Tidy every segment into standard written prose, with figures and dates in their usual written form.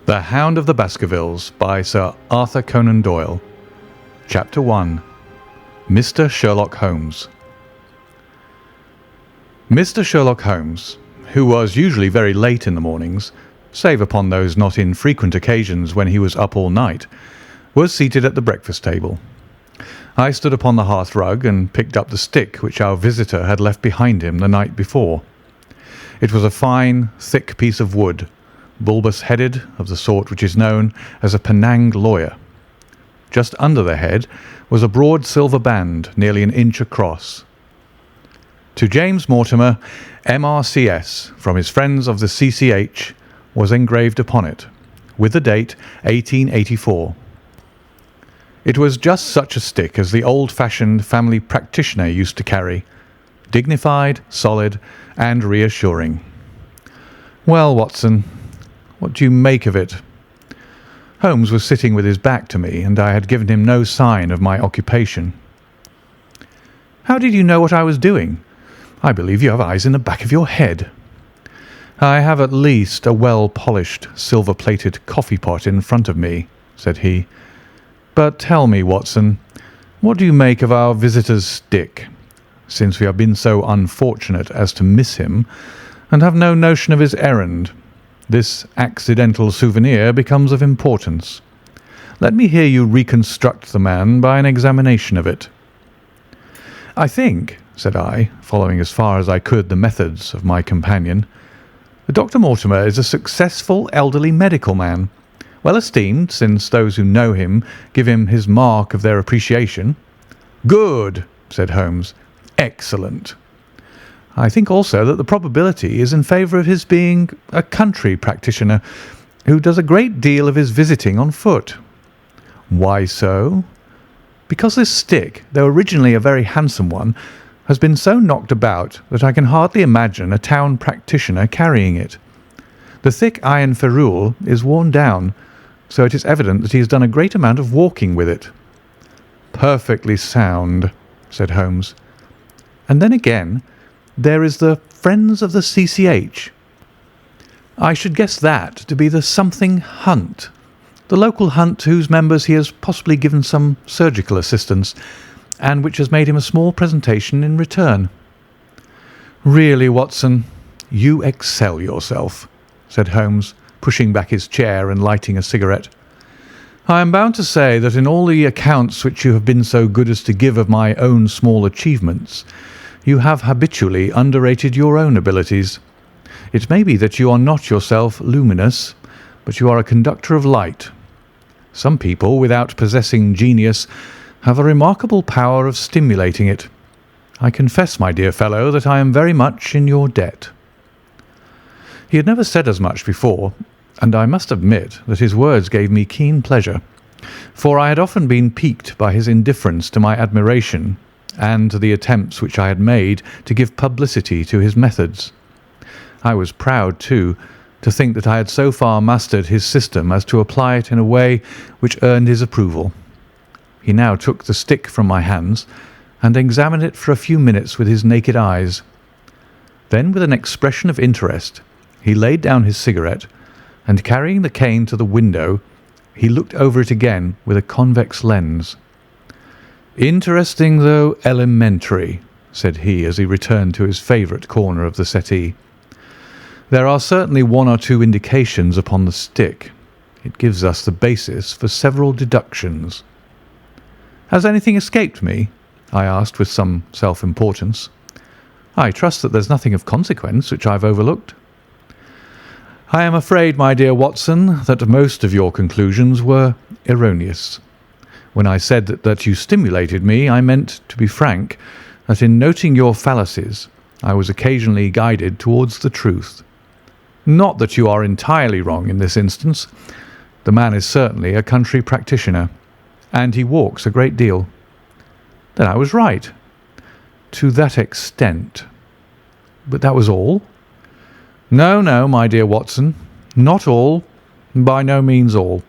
The Hound of the Baskervilles by Sir Arthur Conan Doyle. Chapter 1. Mr. Sherlock Holmes. Mr. Sherlock Holmes, who was usually very late in the mornings, save upon those not infrequent occasions when he was up all night, was seated at the breakfast table. I stood upon the hearth-rug and picked up the stick which our visitor had left behind him the night before. It was a fine, thick piece of wood, bulbous-headed, of the sort which is known as a Penang lawyer. Just under the head was a broad silver band nearly an inch across. To James Mortimer, M.R.C.S., from his friends of the C.C.H., was engraved upon it, with the date 1884. It was just such a stick as the old-fashioned family practitioner used to carry, dignified, solid, and reassuring. Well, Watson, what do you make of it? Holmes was sitting with his back to me, and I had given him no sign of my occupation. How did you know what I was doing? I believe you have eyes in the back of your head. I have at least a well-polished, silver-plated coffee-pot in front of me, said he. But tell me, Watson, what do you make of our visitor's stick, since we have been so unfortunate as to miss him, and have no notion of his errand? This accidental souvenir becomes of importance. Let me hear you reconstruct the man by an examination of it. I think, said I, following as far as I could the methods of my companion, Dr. Mortimer is a successful elderly medical man, well esteemed, since those who know him give him his mark of their appreciation. Good, said Holmes. Excellent. I think also that the probability is in favour of his being a country practitioner who does a great deal of his visiting on foot. Why so? Because this stick, though originally a very handsome one, has been so knocked about that I can hardly imagine a town practitioner carrying it. The thick iron ferrule is worn down, so it is evident that he has done a great amount of walking with it. Perfectly sound, said Holmes. And then again, there is the Friends of the C.C.H. I should guess that to be the something hunt, the local hunt whose members he has possibly given some surgical assistance, and which has made him a small presentation in return. Really, Watson, you excel yourself, said Holmes, pushing back his chair and lighting a cigarette. I am bound to say that in all the accounts which you have been so good as to give of my own small achievements, you have habitually underrated your own abilities. It may be that you are not yourself luminous, but you are a conductor of light. Some people, without possessing genius, have a remarkable power of stimulating it. I confess, my dear fellow, that I am very much in your debt. He had never said as much before, and I must admit that his words gave me keen pleasure, for I had often been piqued by his indifference to my admiration and to the attempts which I had made to give publicity to his methods. I was proud, too, to think that I had so far mastered his system as to apply it in a way which earned his approval. He now took the stick from my hands and examined it for a few minutes with his naked eyes. Then, with an expression of interest, he laid down his cigarette, and carrying the cane to the window, he looked over it again with a convex lens. Interesting, though elementary, said he as he returned to his favourite corner of the settee. There are certainly one or two indications upon the stick. It gives us the basis for several deductions. Has anything escaped me? I asked with some self-importance. I trust that there's nothing of consequence which I've overlooked. I am afraid, my dear Watson, that most of your conclusions were erroneous. When I said that you stimulated me, I meant, to be frank, that in noting your fallacies, I was occasionally guided towards the truth. Not that you are entirely wrong in this instance. The man is certainly a country practitioner, and he walks a great deal. Then I was right. To that extent. But that was all? No, no, my dear Watson, not all, by no means all.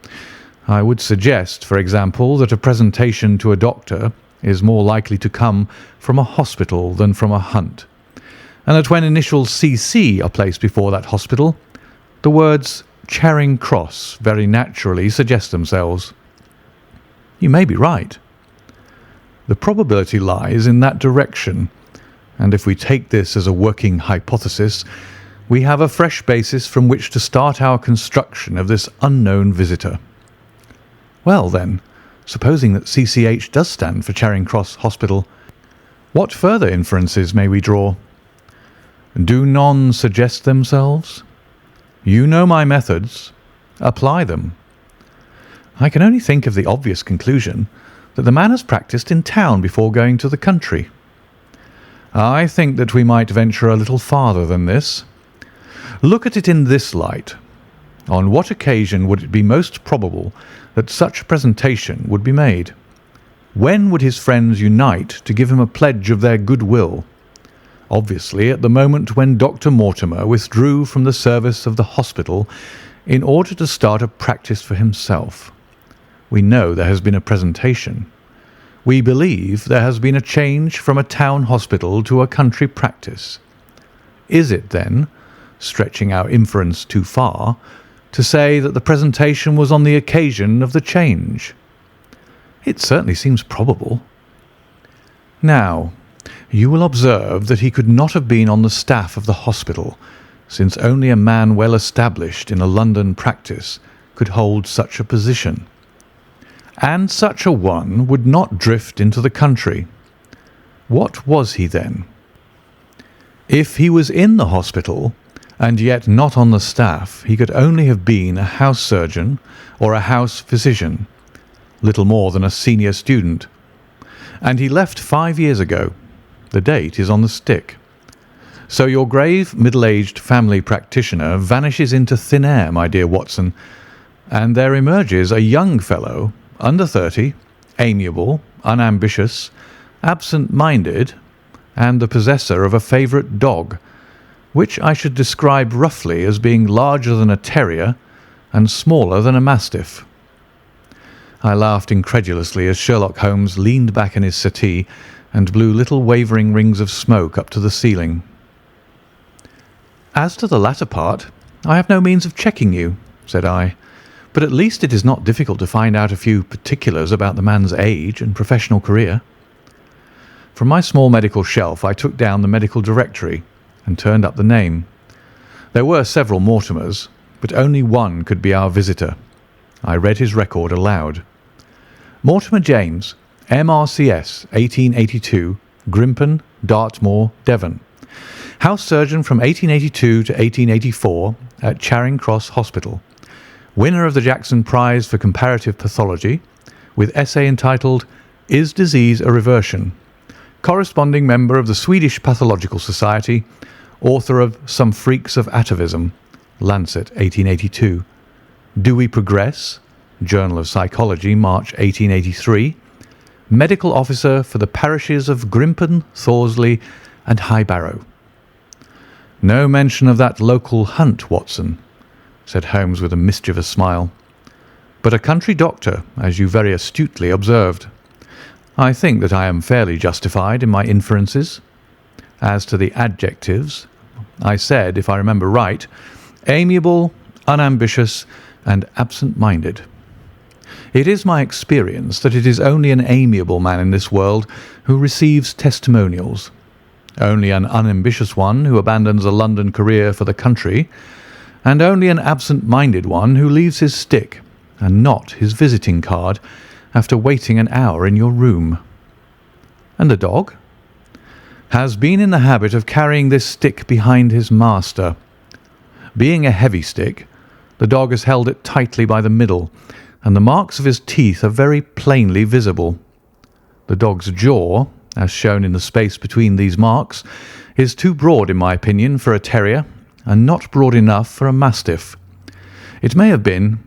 I would suggest, for example, that a presentation to a doctor is more likely to come from a hospital than from a hunt, and that when initials CC are placed before that hospital, the words Charing Cross very naturally suggest themselves. You may be right. The probability lies in that direction, and if we take this as a working hypothesis, we have a fresh basis from which to start our construction of this unknown visitor. Well then, supposing that CCH does stand for Charing Cross Hospital, what further inferences may we draw? Do none suggest themselves? You know my methods. Apply them. I can only think of the obvious conclusion that the man has practised in town before going to the country. I think that we might venture a little farther than this. Look at it in this light. On what occasion would it be most probable that such a presentation would be made? When would his friends unite to give him a pledge of their goodwill? Obviously at the moment when Dr. Mortimer withdrew from the service of the hospital in order to start a practice for himself. We know there has been a presentation. We believe there has been a change from a town hospital to a country practice. Is it, then, stretching our inference too far, to say that the presentation was on the occasion of the change? It certainly seems probable. Now, you will observe that he could not have been on the staff of the hospital, since only a man well established in a London practice could hold such a position. And such a one would not drift into the country. What was he then? If he was in the hospital, and yet not on the staff, he could only have been a house surgeon or a house physician, little more than a senior student. And he left 5 years ago. The date is on the stick. So your grave, middle-aged family practitioner vanishes into thin air, my dear Watson, and there emerges a young fellow, under 30, amiable, unambitious, absent-minded, and the possessor of a favourite dog, which I should describe roughly as being larger than a terrier and smaller than a mastiff. I laughed incredulously as Sherlock Holmes leaned back in his settee and blew little wavering rings of smoke up to the ceiling. As to the latter part, I have no means of checking you, said I, but at least it is not difficult to find out a few particulars about the man's age and professional career. From my small medical shelf I took down the medical directory and turned up the name. There were several Mortimers, but only one could be our visitor. I read his record aloud. Mortimer James, MRCS, 1882, Grimpen, Dartmoor, Devon. House surgeon from 1882 to 1884 at Charing Cross Hospital. Winner of the Jackson Prize for Comparative Pathology, with essay entitled Is Disease a Reversion? Corresponding member of the Swedish Pathological Society, author of Some Freaks of Atavism, Lancet, 1882. Do We Progress? Journal of Psychology, March 1883. Medical officer for the parishes of Grimpen, Thorsley, and High Barrow. No mention of that local hunt, Watson, said Holmes with a mischievous smile. But a country doctor, as you very astutely observed. I think that I am fairly justified in my inferences. As to the adjectives, I said, if I remember right, amiable, unambitious, and absent-minded. It is my experience that it is only an amiable man in this world who receives testimonials, only an unambitious one who abandons a London career for the country, and only an absent-minded one who leaves his stick and not his visiting card after waiting an hour in your room. And the dog? Has been in the habit of carrying this stick behind his master. Being a heavy stick, the dog has held it tightly by the middle, and the marks of his teeth are very plainly visible. The dog's jaw, as shown in the space between these marks, is too broad, in my opinion, for a terrier, and not broad enough for a mastiff. It may have been,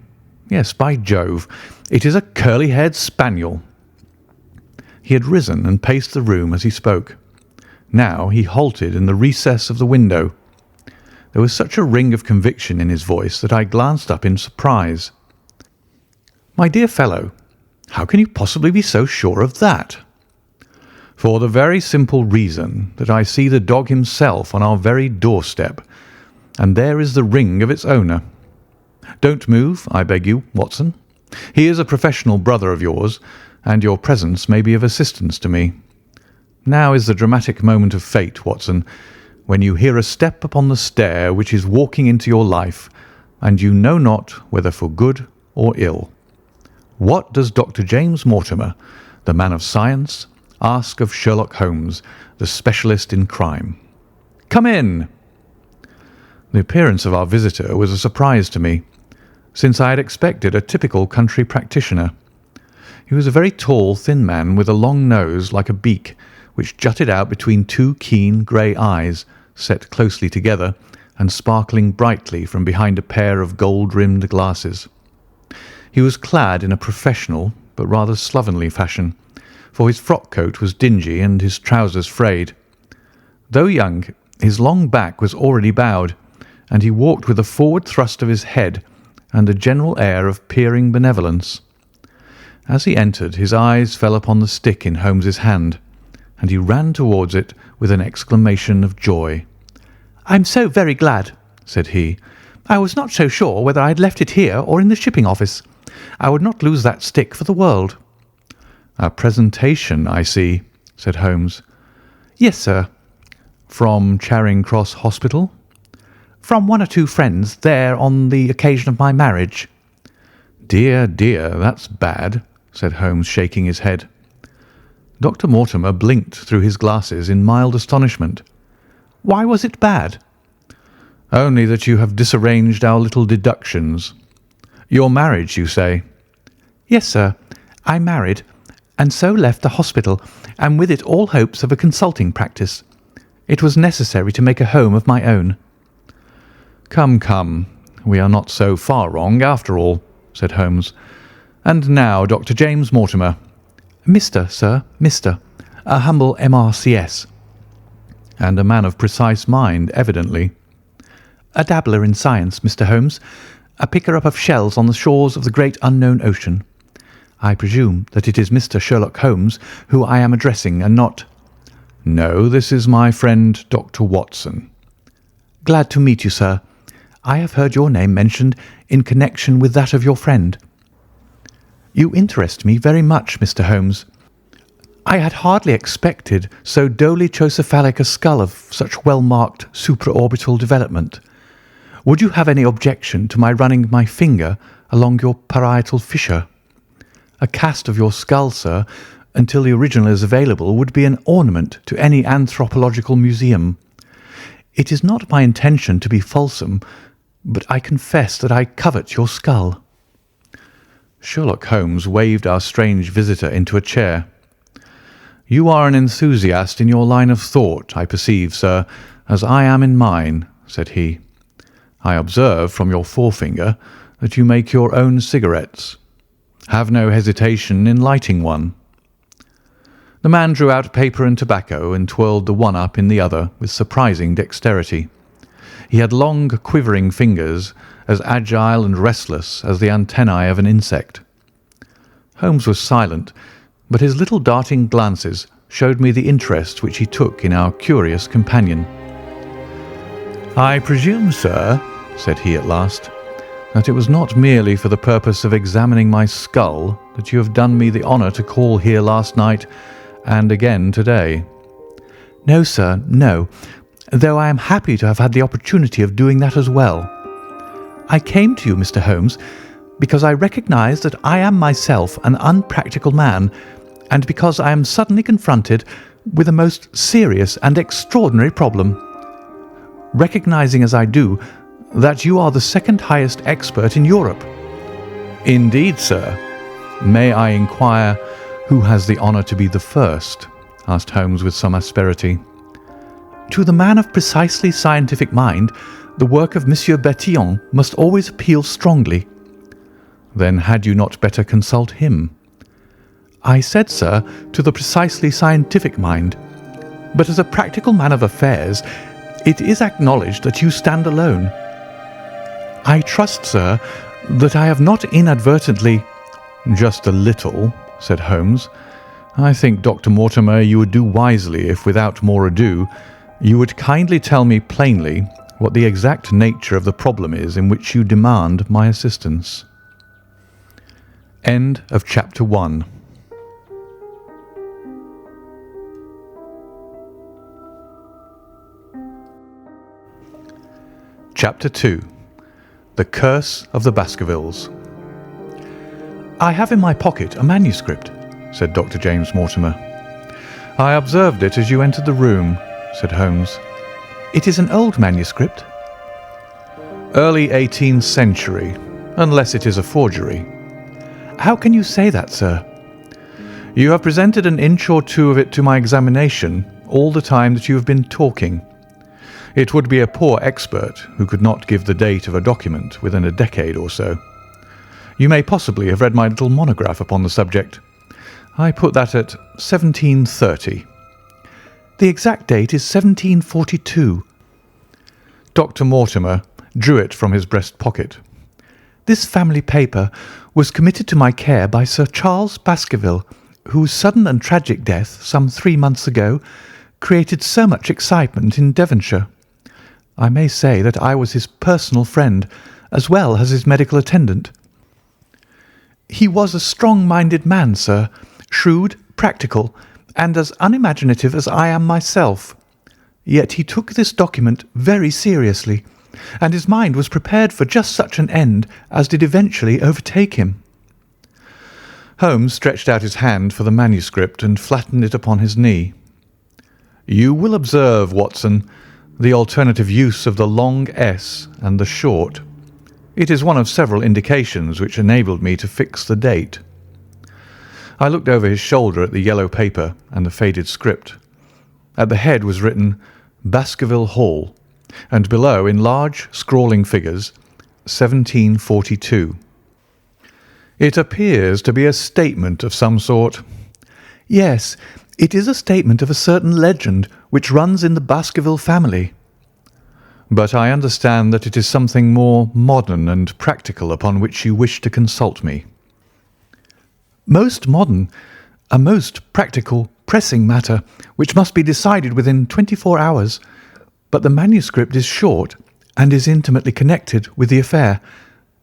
yes, by Jove, it is a curly-haired spaniel. He had risen and paced the room as he spoke. Now he halted in the recess of the window. There was such a ring of conviction in his voice that I glanced up in surprise. My dear fellow, how can you possibly be so sure of that? For the very simple reason that I see the dog himself on our very doorstep, and there is the ring of its owner. Don't move, I beg you, Watson. He is a professional brother of yours, and your presence may be of assistance to me. Now is the dramatic moment of fate, Watson, when you hear a step upon the stair which is walking into your life, and you know not whether for good or ill. What does Dr. James Mortimer, the man of science, ask of Sherlock Holmes, the specialist in crime? Come in! The appearance of our visitor was a surprise to me, since I had expected a typical country practitioner. He was a very tall, thin man with a long nose like a beak, which jutted out between two keen grey eyes, set closely together and sparkling brightly from behind a pair of gold-rimmed glasses. He was clad in a professional but rather slovenly fashion, for his frock coat was dingy and his trousers frayed. Though young, his long back was already bowed, and he walked with a forward thrust of his head and a general air of peering benevolence. As he entered, his eyes fell upon the stick in Holmes's hand, and he ran towards it with an exclamation of joy. "I'm so very glad," said he. "I was not so sure whether I had left it here or in the shipping office. I would not lose that stick for the world." "A presentation, I see," said Holmes. "Yes, sir." "From Charing Cross Hospital?" "From one or two friends there on the occasion of my marriage." "Dear, dear, that's bad," said Holmes, shaking his head. Dr. Mortimer blinked through his glasses in mild astonishment. "Why was it bad?" "Only that you have disarranged our little deductions. Your marriage, you say?" "Yes, sir. I married, and so left the hospital, and with it all hopes of a consulting practice. It was necessary to make a home of my own." "Come, come, we are not so far wrong after all," said Holmes. "And now, Dr. James Mortimer." "Mr., sir, Mr. A humble M.R.C.S." "And a man of precise mind, evidently." "A dabbler in science, Mr. Holmes. A picker-up of shells on the shores of the great unknown ocean. I presume that it is Mr. Sherlock Holmes who I am addressing, and not—" "No, this is my friend Dr. Watson." "Glad to meet you, sir. I have heard your name mentioned in connection with that of your friend. You interest me very much, Mr. Holmes. I had hardly expected so dolichocephalic a skull of such well-marked supraorbital development. Would you have any objection to my running my finger along your parietal fissure? A cast of your skull, sir, until the original is available, would be an ornament to any anthropological museum. It is not my intention to be fulsome, but I confess that I covet your skull." Sherlock Holmes waved our strange visitor into a chair. "You are an enthusiast in your line of thought, I perceive, sir, as I am in mine," said he. "I observe from your forefinger that you make your own cigarettes. Have no hesitation in lighting one." The man drew out paper and tobacco and twirled the one up in the other with surprising dexterity. He had long, quivering fingers, as agile and restless as the antennae of an insect. Holmes was silent, but his little darting glances showed me the interest which he took in our curious companion. "I presume, sir," said he at last, "that it was not merely for the purpose of examining my skull that you have done me the honour to call here last night and again to-day." "No, sir, no, though I am happy to have had the opportunity of doing that as well. I came to you, Mr. Holmes, because I recognise that I am myself an unpractical man, and because I am suddenly confronted with a most serious and extraordinary problem. Recognising as I do that you are the second highest expert in Europe." "Indeed, sir. May I inquire who has the honour to be the first?" asked Holmes with some asperity. "To the man of precisely scientific mind, the work of Monsieur Bertillon must always appeal strongly." "Then had you not better consult him?" "I said, sir, to the precisely scientific mind. But as a practical man of affairs, it is acknowledged that you stand alone. I trust, sir, that I have not inadvertently—" "Just a little," said Holmes. "I think, Dr. Mortimer, you would do wisely if, without more ado, you would kindly tell me plainly what the exact nature of the problem is in which you demand my assistance. End of Chapter 1. Chapter 2. The Curse of the Baskervilles. "I have in my pocket a manuscript," said Dr. James Mortimer. "I observed it as you entered the room," said Holmes. "It is an old manuscript?" "Early 18th century, unless it is a forgery." "How can you say that, sir?" "You have presented an inch or two of it to my examination all the time that you have been talking. It would be a poor expert who could not give the date of a document within a decade or so. You may possibly have read my little monograph upon the subject. I put that at 1730. "The exact date is 1742. Dr. Mortimer drew it from his breast pocket. "This family paper was committed to my care by Sir Charles Baskerville, whose sudden and tragic death some 3 months ago created so much excitement in Devonshire. I may say that I was his personal friend as well as his medical attendant. He was a strong-minded man, sir, shrewd, practical, and as unimaginative as I am myself. Yet he took this document very seriously, and his mind was prepared for just such an end as did eventually overtake him." Holmes stretched out his hand for the manuscript and flattened it upon his knee. "You will observe, Watson, the alternative use of the long S and the short. It is one of several indications which enabled me to fix the date." I looked over his shoulder at the yellow paper and the faded script. At the head was written Baskerville Hall, and below, in large scrawling figures, 1742. "It appears to be a statement of some sort." "Yes, it is a statement of a certain legend which runs in the Baskerville family." "But I understand that it is something more modern and practical upon which you wish to consult me." "Most modern, a most practical, pressing matter, which must be decided within 24 hours. But the manuscript is short and is intimately connected with the affair.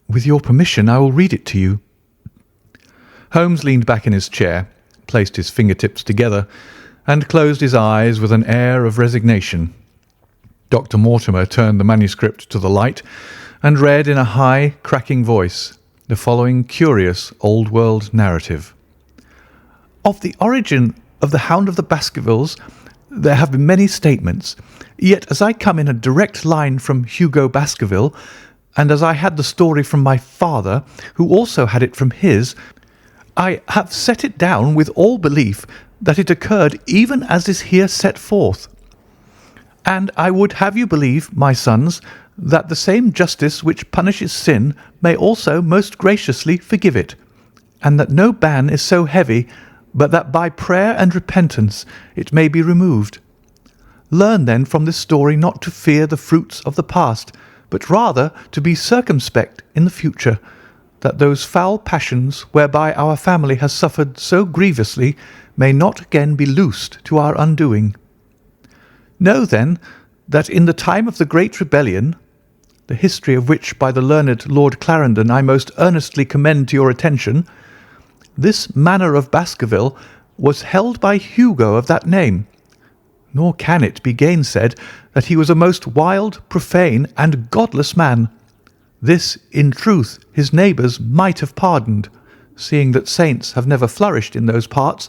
With your permission, I will read it to you." Holmes leaned back in his chair, placed his fingertips together, and closed his eyes with an air of resignation. Dr. Mortimer turned the manuscript to the light and read in a high, cracking voice the following curious old-world narrative. "Of the origin of the Hound of the Baskervilles there have been many statements, yet as I come in a direct line from Hugo Baskerville, and as I had the story from my father, who also had it from his, I have set it down with all belief that it occurred even as is here set forth. And I would have you believe, my sons, that the same justice which punishes sin may also most graciously forgive it, and that no ban is so heavy but that by prayer and repentance it may be removed. Learn then from this story not to fear the fruits of the past, but rather to be circumspect in the future, that those foul passions whereby our family has suffered so grievously may not again be loosed to our undoing. Know then that in the time of the Great Rebellion, the history of which by the learned Lord Clarendon I most earnestly commend to your attention, this manor of Baskerville was held by Hugo of that name, nor can it be gainsaid that he was a most wild, profane, and godless man. This, in truth, his neighbours might have pardoned, seeing that saints have never flourished in those parts,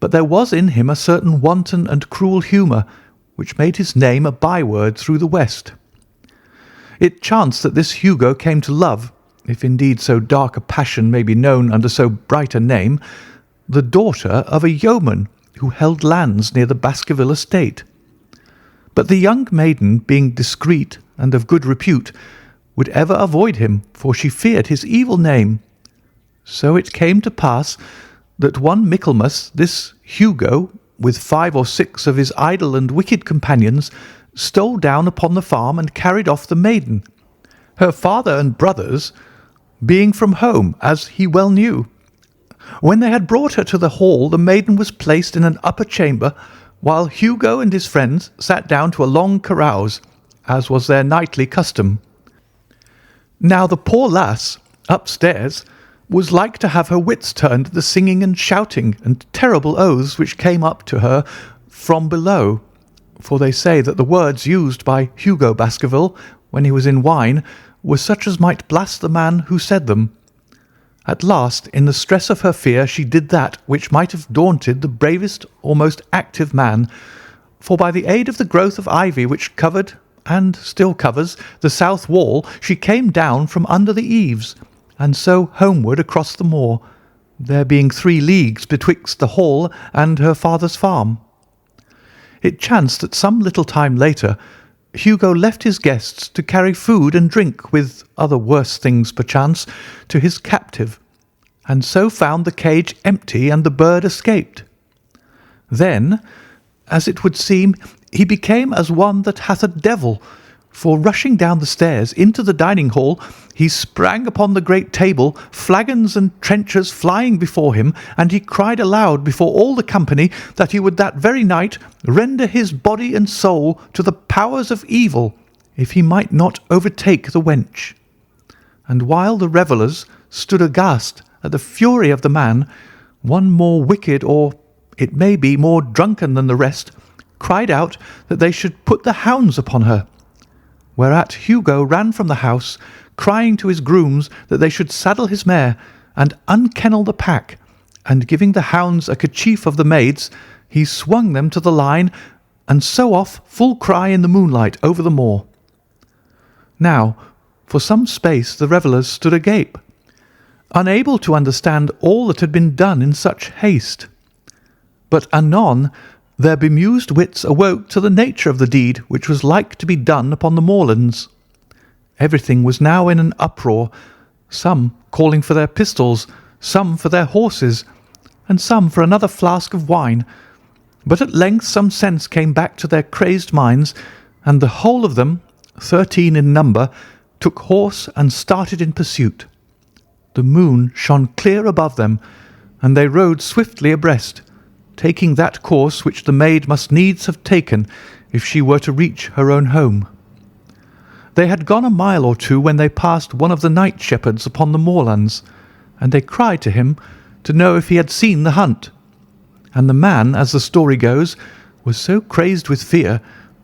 but there was in him a certain wanton and cruel humour, which made his name a byword through the West. It chanced that this Hugo came to love, if indeed so dark a passion may be known under so bright a name, the daughter of a yeoman who held lands near the Baskerville estate. But the young maiden, being discreet and of good repute, would ever avoid him, for she feared his evil name. So it came to pass that one Michaelmas this Hugo, with 5 or 6 of his idle and wicked companions, stole down upon the farm and carried off the maiden, her father and brothers being from home, as he well knew. When they had brought her to the hall, the maiden was placed in an upper chamber, while Hugo and his friends sat down to a long carouse, as was their nightly custom. Now the poor lass, upstairs, was like to have her wits turned at the singing and shouting and terrible oaths which came up to her from below, for they say that the words used by Hugo Baskerville when he was in wine were such as might blast the man who said them. At last, in the stress of her fear, she did that which might have daunted the bravest or most active man, for by the aid of the growth of ivy which covered, and still covers, the south wall, she came down from under the eaves, and so homeward across the moor, there being 3 leagues betwixt the hall and her father's farm. It chanced that some little time later, Hugo left his guests to carry food and drink, with other worse things perchance, to his captive, and so found the cage empty and the bird escaped. Then, as it would seem, he became as one that hath a devil, for rushing down the stairs into the dining hall, he sprang upon the great table, flagons and trenchers flying before him, and he cried aloud before all the company that he would that very night render his body and soul to the powers of evil, if he might not overtake the wench. And while the revellers stood aghast at the fury of the man, one more wicked, or it may be more drunken than the rest, cried out that they should put the hounds upon her. Whereat Hugo ran from the house, crying to his grooms that they should saddle his mare and unkennel the pack, and giving the hounds a kerchief of the maid's, he swung them to the line, and so off full cry in the moonlight over the moor. Now, for some space the revellers stood agape, unable to understand all that had been done in such haste. But anon their bemused wits awoke to the nature of the deed which was like to be done upon the moorlands. Everything was now in an uproar, some calling for their pistols, some for their horses, and some for another flask of wine. But at length some sense came back to their crazed minds, and the whole of them, 13 in number, took horse and started in pursuit. The moon shone clear above them, and they rode swiftly abreast, taking that course which the maid must needs have taken if she were to reach her own home. They had gone a mile or 2 when they passed one of the night shepherds upon the moorlands, and they cried to him to know if he had seen the hunt. And the man, as the story goes, was so crazed with fear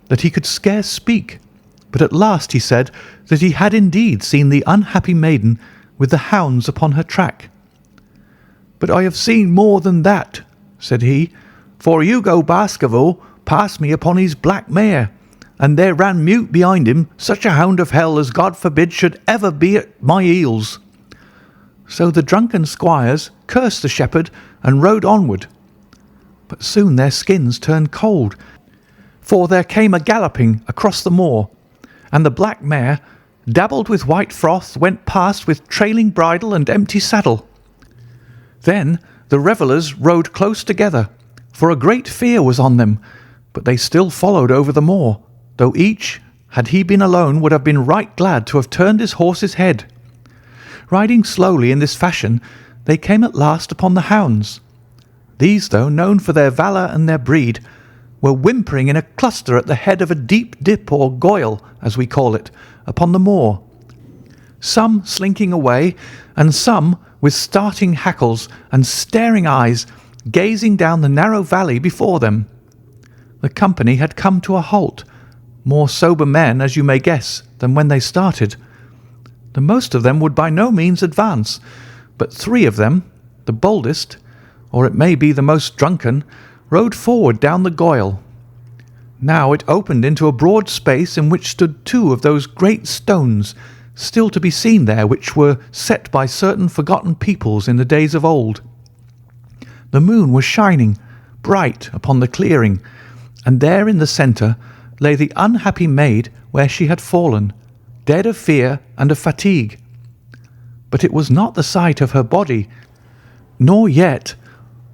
that he could scarce speak, but at last he said that he had indeed seen the unhappy maiden with the hounds upon her track. "But I have seen more than that," said he, "for Hugo Baskerville passed me upon his black mare, and there ran mute behind him such a hound of hell as God forbid should ever be at my heels." So the drunken squires cursed the shepherd and rode onward. But soon their skins turned cold, for there came a galloping across the moor, and the black mare, dabbled with white froth, went past with trailing bridle and empty saddle. Then the revellers rode close together, for a great fear was on them, but they still followed over the moor, though each, had he been alone, would have been right glad to have turned his horse's head. Riding slowly in this fashion, they came at last upon the hounds. These, though known for their valour and their breed, were whimpering in a cluster at the head of a deep dip, or goyle, as we call it, upon the moor, some slinking away, and some with starting hackles and staring eyes, gazing down the narrow valley before them. The company had come to a halt, more sober men, as you may guess, than when they started. The most of them would by no means advance, but 3 of them, the boldest, or it may be the most drunken, rode forward down the goyle. Now it opened into a broad space in which stood 2 of those great stones, still to be seen there, which were set by certain forgotten peoples in the days of old. The moon was shining bright upon the clearing, and there in the centre lay the unhappy maid where she had fallen, dead of fear and of fatigue. But it was not the sight of her body, nor yet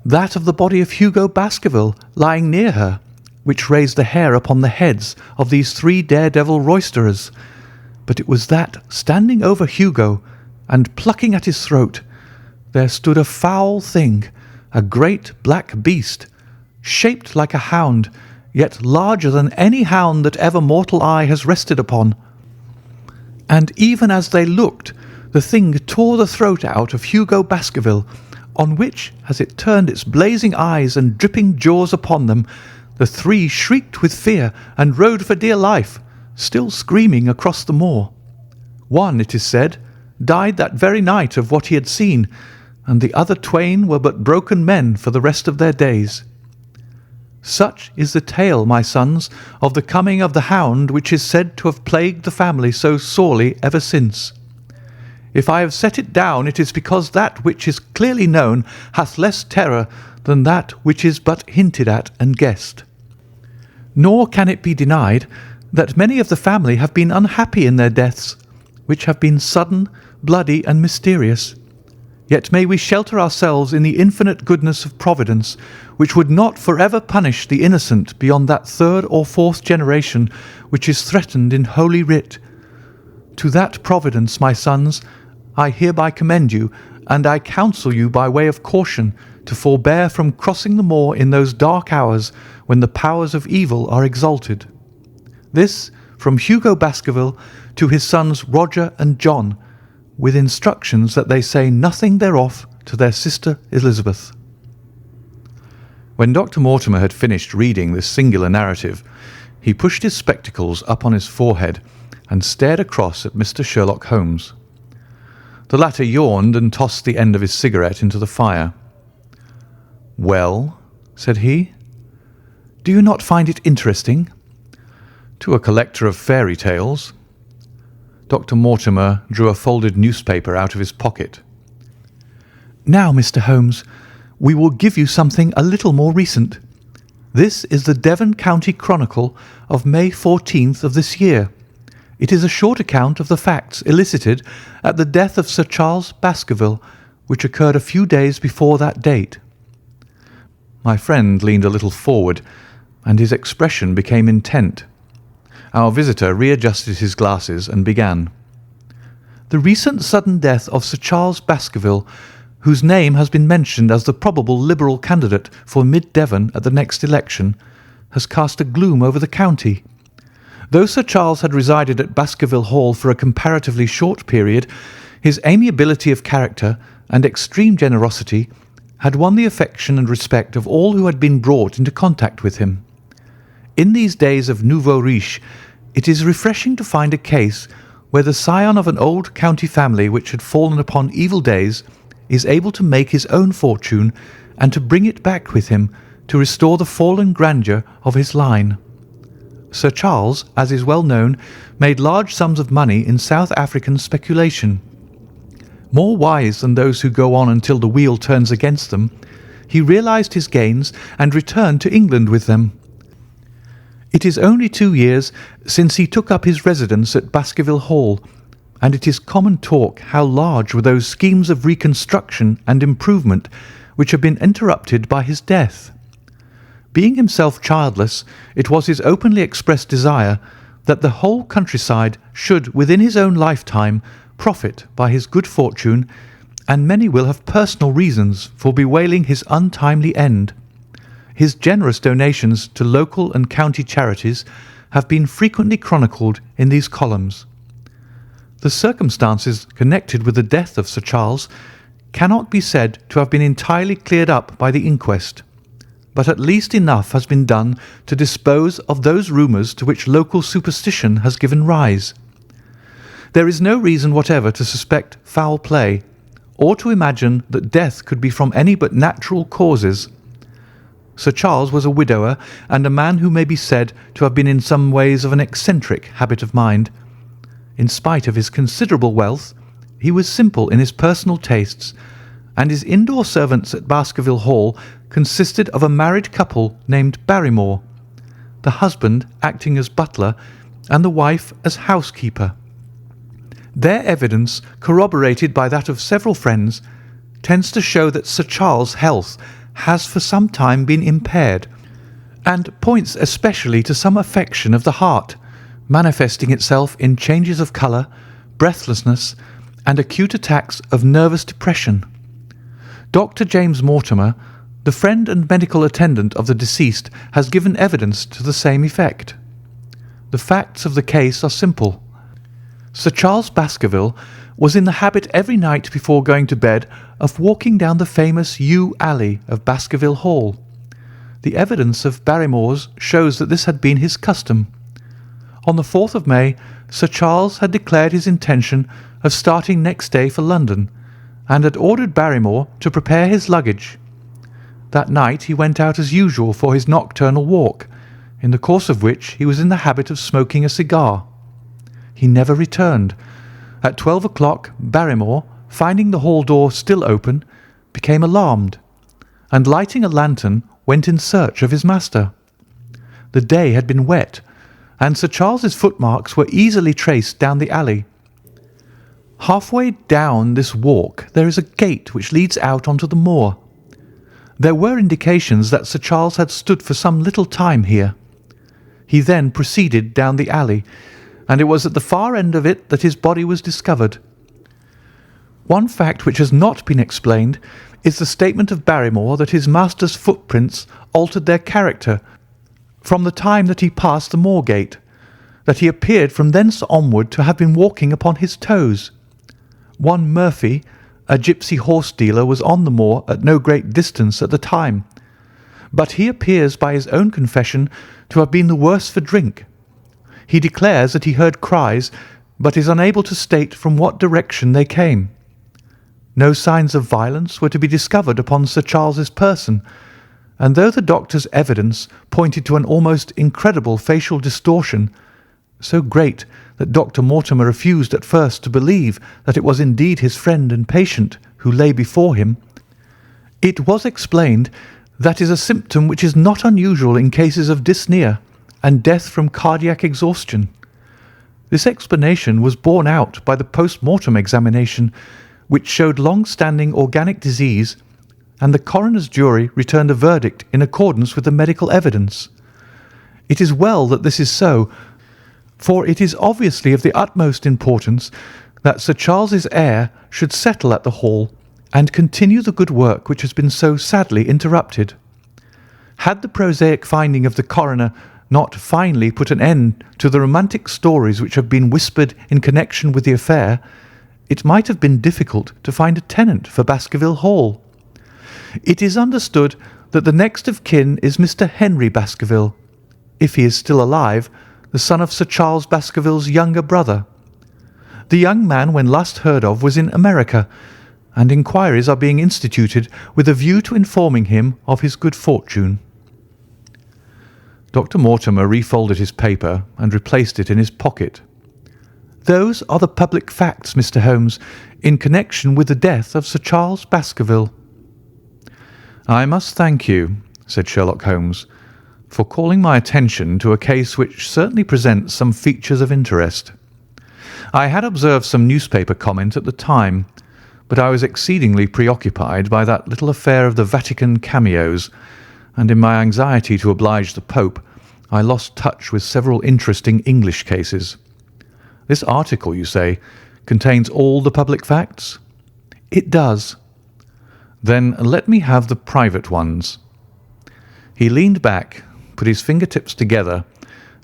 that of the body of Hugo Baskerville lying near her, which raised the hair upon the heads of these 3 daredevil roisterers, but it was that, standing over Hugo and plucking at his throat, there stood a foul thing, a great black beast, shaped like a hound, yet larger than any hound that ever mortal eye has rested upon. And even as they looked, the thing tore the throat out of Hugo Baskerville, on which, as it turned its blazing eyes and dripping jaws upon them, the three shrieked with fear and rode for dear life, still screaming across the moor. One, it is said, died that very night of what he had seen, and the other twain were but broken men for the rest of their days. Such is the tale, my sons, of the coming of the hound which is said to have plagued the family so sorely ever since. If I have set it down, it is because that which is clearly known hath less terror than that which is but hinted at and guessed. Nor can it be denied that many of the family have been unhappy in their deaths, which have been sudden, bloody, and mysterious. Yet may we shelter ourselves in the infinite goodness of Providence, which would not forever punish the innocent beyond that third or fourth generation which is threatened in Holy Writ. To that Providence, my sons, I hereby commend you, and I counsel you by way of caution to forbear from crossing the moor in those dark hours when the powers of evil are exalted. This from Hugo Baskerville to his sons Roger and John, with instructions that they say nothing thereof to their sister Elizabeth. When Dr. Mortimer had finished reading this singular narrative, he pushed his spectacles up on his forehead and stared across at Mr. Sherlock Holmes. The latter yawned and tossed the end of his cigarette into the fire. "Well," said he, "do you not find it interesting?" "To a collector of fairy tales." Dr. Mortimer drew a folded newspaper out of his pocket. "Now, Mr. Holmes, we will give you something a little more recent. This is the Devon County Chronicle of May 14th of this year. It is a short account of the facts elicited at the death of Sir Charles Baskerville, which occurred a few days before that date." My friend leaned a little forward, and his expression became intent. Our visitor readjusted his glasses and began. "The recent sudden death of Sir Charles Baskerville, whose name has been mentioned as the probable Liberal candidate for Mid-Devon at the next election, has cast a gloom over the county. Though Sir Charles had resided at Baskerville Hall for a comparatively short period, his amiability of character and extreme generosity had won the affection and respect of all who had been brought into contact with him. In these days of nouveau riche, it is refreshing to find a case where the scion of an old county family which had fallen upon evil days is able to make his own fortune and to bring it back with him to restore the fallen grandeur of his line. Sir Charles, as is well known, made large sums of money in South African speculation. More wise than those who go on until the wheel turns against them, he realized his gains and returned to England with them. It is only 2 years since he took up his residence at Baskerville Hall, and it is common talk how large were those schemes of reconstruction and improvement which have been interrupted by his death. Being himself childless, it was his openly expressed desire that the whole countryside should, within his own lifetime, profit by his good fortune, and many will have personal reasons for bewailing his untimely end. His generous donations to local and county charities have been frequently chronicled in these columns. The circumstances connected with the death of Sir Charles cannot be said to have been entirely cleared up by the inquest, but at least enough has been done to dispose of those rumours to which local superstition has given rise. There is no reason whatever to suspect foul play, or to imagine that death could be from any but natural causes. Sir Charles was a widower, and a man who may be said to have been in some ways of an eccentric habit of mind. In spite of his considerable wealth, he was simple in his personal tastes, and his indoor servants at Baskerville Hall consisted of a married couple named Barrymore, the husband acting as butler and the wife as housekeeper. Their evidence, corroborated by that of several friends, tends to show that Sir Charles' health has for some time been impaired, and points especially to some affection of the heart, manifesting itself in changes of colour, breathlessness, and acute attacks of nervous depression. Dr. James Mortimer, The friend and medical attendant of the deceased has given evidence to the same effect. The facts of the case are simple. Sir Charles Baskerville was in the habit every night before going to bed of walking down the famous yew alley of Baskerville Hall. The evidence of Barrymore's shows that this had been his custom. On the 4th of May, Sir Charles had declared his intention of starting next day for London, and had ordered Barrymore to prepare his luggage. That night he went out as usual for his nocturnal walk, in the course of which he was in the habit of smoking a cigar. He never returned. At 12 o'clock, Barrymore, finding the hall door still open, became alarmed, and lighting a lantern, went in search of his master. The day had been wet, and Sir Charles's footmarks were easily traced down the alley. Halfway down this walk there is a gate which leads out onto the moor. There were indications that Sir Charles had stood for some little time here. He then proceeded down the alley, and it was at the far end of it that his body was discovered. One fact which has not been explained is the statement of Barrymore that his master's footprints altered their character from the time that he passed the moor gate, that he appeared from thence onward to have been walking upon his toes. One Murphy, a gipsy horse dealer, was on the moor at no great distance at the time, but he appears by his own confession to have been the worse for drink. He declares that he heard cries, but is unable to state from what direction they came. No signs of violence were to be discovered upon Sir Charles's person, and though the doctor's evidence pointed to an almost incredible facial distortion, so great that Dr. Mortimer refused at first to believe that it was indeed his friend and patient who lay before him, it was explained that is a symptom which is not unusual in cases of dyspnea and death from cardiac exhaustion. This explanation was borne out by the post-mortem examination, which showed long-standing organic disease, and the coroner's jury returned a verdict in accordance with the medical evidence. It is well that this is so, for it is obviously of the utmost importance that Sir Charles's heir should settle at the Hall and continue the good work which has been so sadly interrupted. Had the prosaic finding of the coroner not finally put an end to the romantic stories which have been whispered in connection with the affair, it might have been difficult to find a tenant for Baskerville Hall. It is understood that the next of kin is Mr. Henry Baskerville, if he is still alive, the son of Sir Charles Baskerville's younger brother. The young man, when last heard of, was in America, and inquiries are being instituted with a view to informing him of his good fortune. Dr. Mortimer refolded his paper and replaced it in his pocket. Those are the public facts, Mr. Holmes, in connection with the death of Sir Charles Baskerville. I must thank you, said Sherlock Holmes, for calling my attention to a case which certainly presents some features of interest. I had observed some newspaper comment at the time, but I was exceedingly preoccupied by that little affair of the Vatican cameos, and in my anxiety to oblige the Pope, I lost touch with several interesting English cases. This article, you say, contains all the public facts? It does. Then let me have the private ones. He leaned back, put his fingertips together,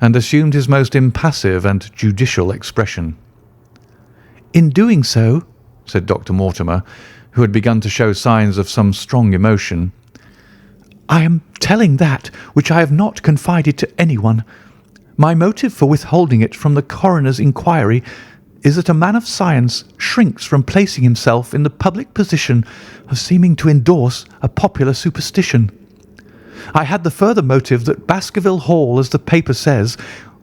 and assumed his most impassive and judicial expression. In doing so, said Dr. Mortimer, who had begun to show signs of some strong emotion, I am telling that which I have not confided to anyone. My motive for withholding it from the coroner's inquiry is that a man of science shrinks from placing himself in the public position of seeming to endorse a popular superstition. I had the further motive that Baskerville Hall, as the paper says,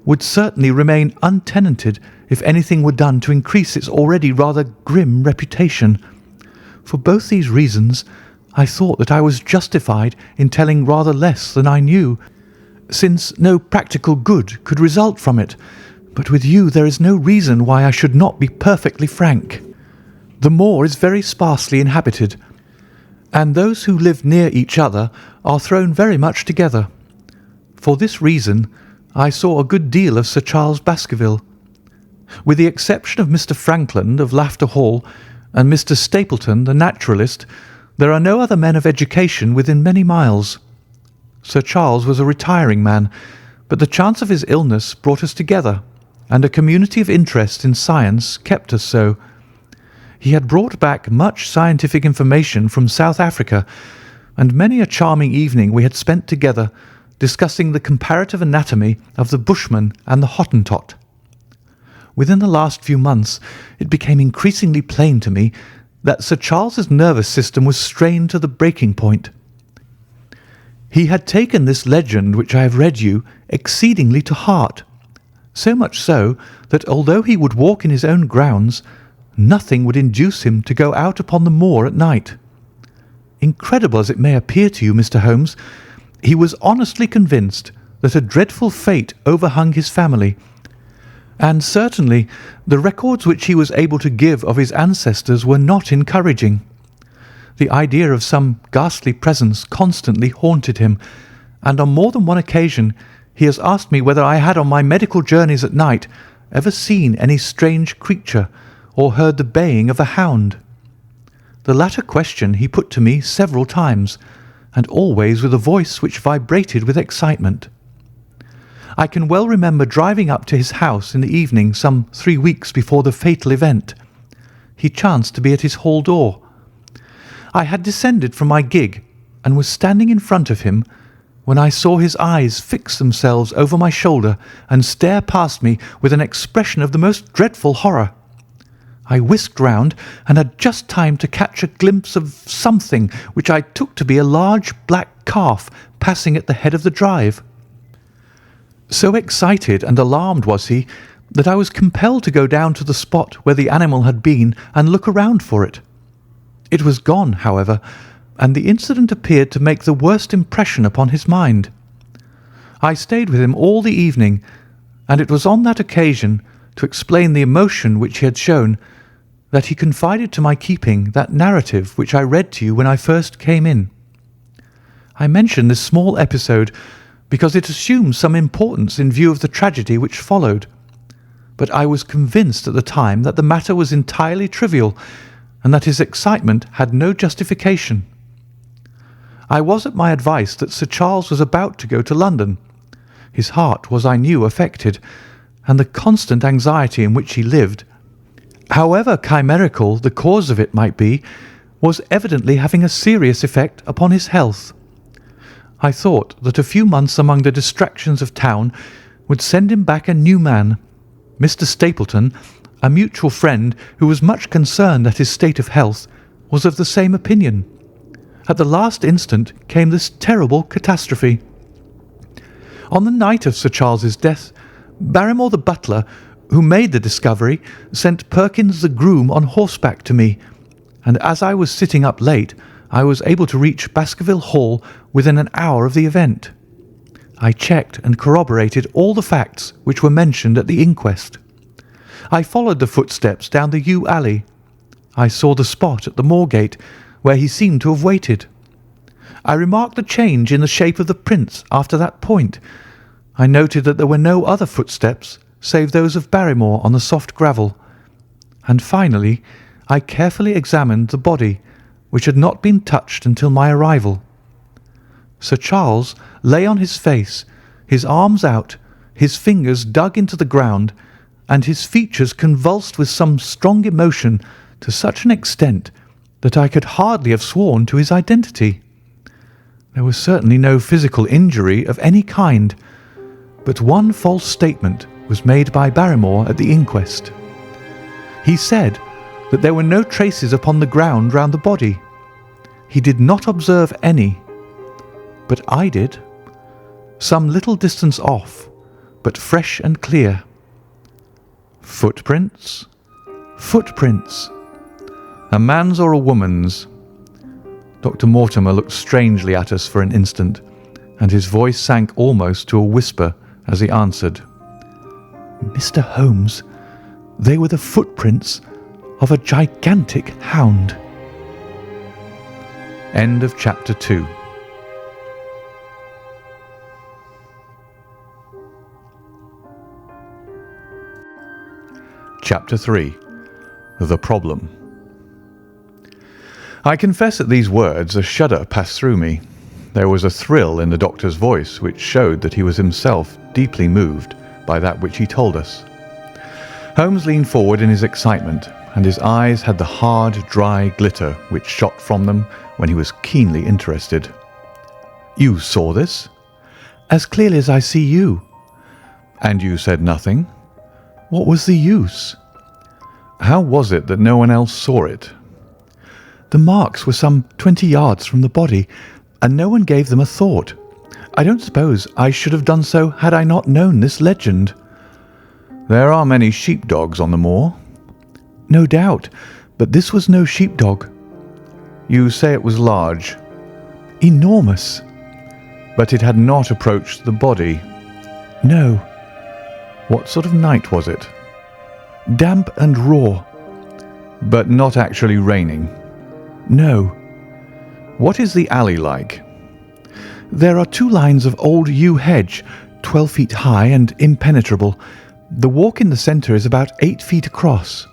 would certainly remain untenanted if anything were done to increase its already rather grim reputation. For both these reasons, I thought that I was justified in telling rather less than I knew, since no practical good could result from it, but with you there is no reason why I should not be perfectly frank. The moor is very sparsely inhabited, and those who live near each other are thrown very much together. For this reason, I saw a good deal of Sir Charles Baskerville. With the exception of Mr. Frankland of Lafter Hall and Mr. Stapleton, the naturalist, There are no other men of education within many miles. Sir Charles was a retiring man, but the chance of his illness brought us together, and a community of interest in science kept us so. He had brought back much scientific information from South Africa, and many a charming evening we had spent together discussing the comparative anatomy of the Bushman and the Hottentot. Within the last few months it became increasingly plain to me that Sir Charles's nervous system was strained to the breaking point. He had taken this legend which I have read you exceedingly to heart, so much so that although he would walk in his own grounds, nothing would induce him to go out upon the moor at night. Incredible as it may appear to you, Mr. Holmes, he was honestly convinced that a dreadful fate overhung his family, and certainly the records which he was able to give of his ancestors were not encouraging. The idea of some ghastly presence constantly haunted him, and on more than one occasion he has asked me whether I had on my medical journeys at night ever seen any strange creature or heard the baying of a hound. The latter question he put to me several times, and always with a voice which vibrated with excitement. I can well remember driving up to his house in the evening some 3 weeks before the fatal event. He chanced to be at his hall door. I had descended from my gig and was standing in front of him when I saw his eyes fix themselves over my shoulder and stare past me with an expression of the most dreadful horror. I whisked round and had just time to catch a glimpse of something which I took to be a large black calf passing at the head of the drive. So excited and alarmed was he that I was compelled to go down to the spot where the animal had been and look around for it. It was gone, however, and the incident appeared to make the worst impression upon his mind. I stayed with him all the evening, and it was on that occasion, to explain the emotion which he had shown, that he confided to my keeping that narrative which I read to you when I first came in. I mention this small episode because it assumes some importance in view of the tragedy which followed, but I was convinced at the time that the matter was entirely trivial, and that his excitement had no justification. I was at my advice that Sir Charles was about to go to London. His heart was, I knew, affected, and the constant anxiety in which he lived, however chimerical the cause of it might be, was evidently having a serious effect upon his health. I thought that a few months among the distractions of town would send him back a new man. Mr. Stapleton, a mutual friend who was much concerned at his state of health, was of the same opinion. At the last instant came this terrible catastrophe. On the night of Sir Charles's death, Barrymore the butler, who made the discovery, sent Perkins the groom on horseback to me, and as I was sitting up late, I was able to reach Baskerville Hall within an hour of the event. I checked and corroborated all the facts which were mentioned at the inquest. I followed the footsteps down the yew alley. I saw the spot at the moor-gate where he seemed to have waited. I remarked the change in the shape of the prints after that point. I noted that there were no other footsteps save those of Barrymore on the soft gravel. And finally, I carefully examined the body, which had not been touched until my arrival. Sir Charles lay on his face, his arms out, his fingers dug into the ground, and his features convulsed with some strong emotion to such an extent that I could hardly have sworn to his identity. There was certainly no physical injury of any kind, but one false statement was made by Barrymore at the inquest. He said that there were no traces upon the ground round the body. He did not observe any, but I did, some little distance off, but fresh and clear. Footprints? Footprints. A man's or a woman's? Dr. Mortimer looked strangely at us for an instant, and his voice sank almost to a whisper as he answered, "Mr. Holmes, they were the footprints of a gigantic hound." End of chapter 2. Chapter 3. The Problem. I confess at these words a shudder passed through me. There was a thrill in the doctor's voice which showed that he was himself deeply moved by that which he told us. Holmes leaned forward in his excitement, and his eyes had the hard, dry glitter which shot from them when he was keenly interested. "You saw this?" "As clearly as I see you." "And you said nothing?" "What was the use?" "How was it that no one else saw it?" "The marks were some 20 yards from the body, and no one gave them a thought. I don't suppose I should have done so had I not known this legend." "There are many sheepdogs on the moor." "No doubt, but this was no sheepdog." "You say it was large." "Enormous." "But it had not approached the body." "No." "What sort of night was it?" "Damp and raw." "But not actually raining?" "No." "What is the alley like?" "There are 2 lines of old yew hedge, 12 feet high and impenetrable. The walk in the centre is about 8 feet across."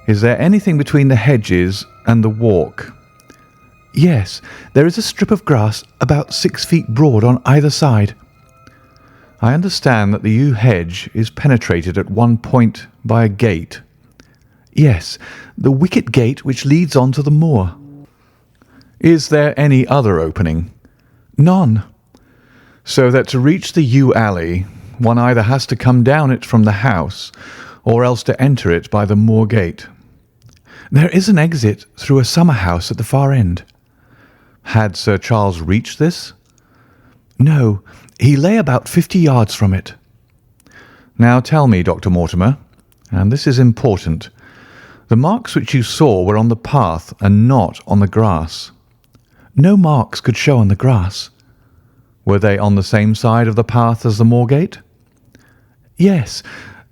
"Is there anything between the hedges and the walk?" "Yes, there is a strip of grass about 6 feet broad on either side." "I understand that the yew hedge is penetrated at one point by a gate." "Yes, the wicket gate which leads on to the moor." "Is there any other opening?" "None." "So that to reach the yew alley one either has to come down it from the house or else to enter it by the moor gate?" "There is an exit through a summer house at the far end." "Had Sir Charles reached this?" "No, he lay about 50 yards from it." "Now tell me, Dr. Mortimer, and this is important, the marks which you saw were on the path and not on the grass." "No marks could show on the grass." "Were they on the same side of the path as the moor gate?" "Yes,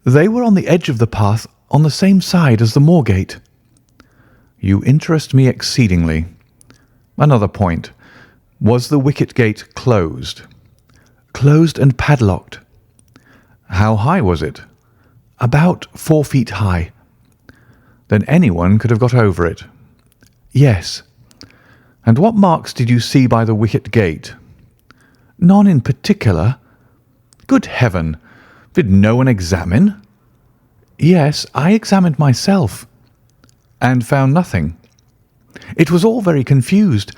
they were on the edge of the path on the same side as the moor gate." "You interest me exceedingly. Another point. Was the wicket gate closed?" "Closed and padlocked." "How high was it?" "About 4 feet high." "Then anyone could have got over it?" "Yes." "And what marks did you see by the wicket gate?" "None in particular." "Good heaven! Did no one examine?" "Yes, I examined myself." "And found nothing?" "It was all very confused.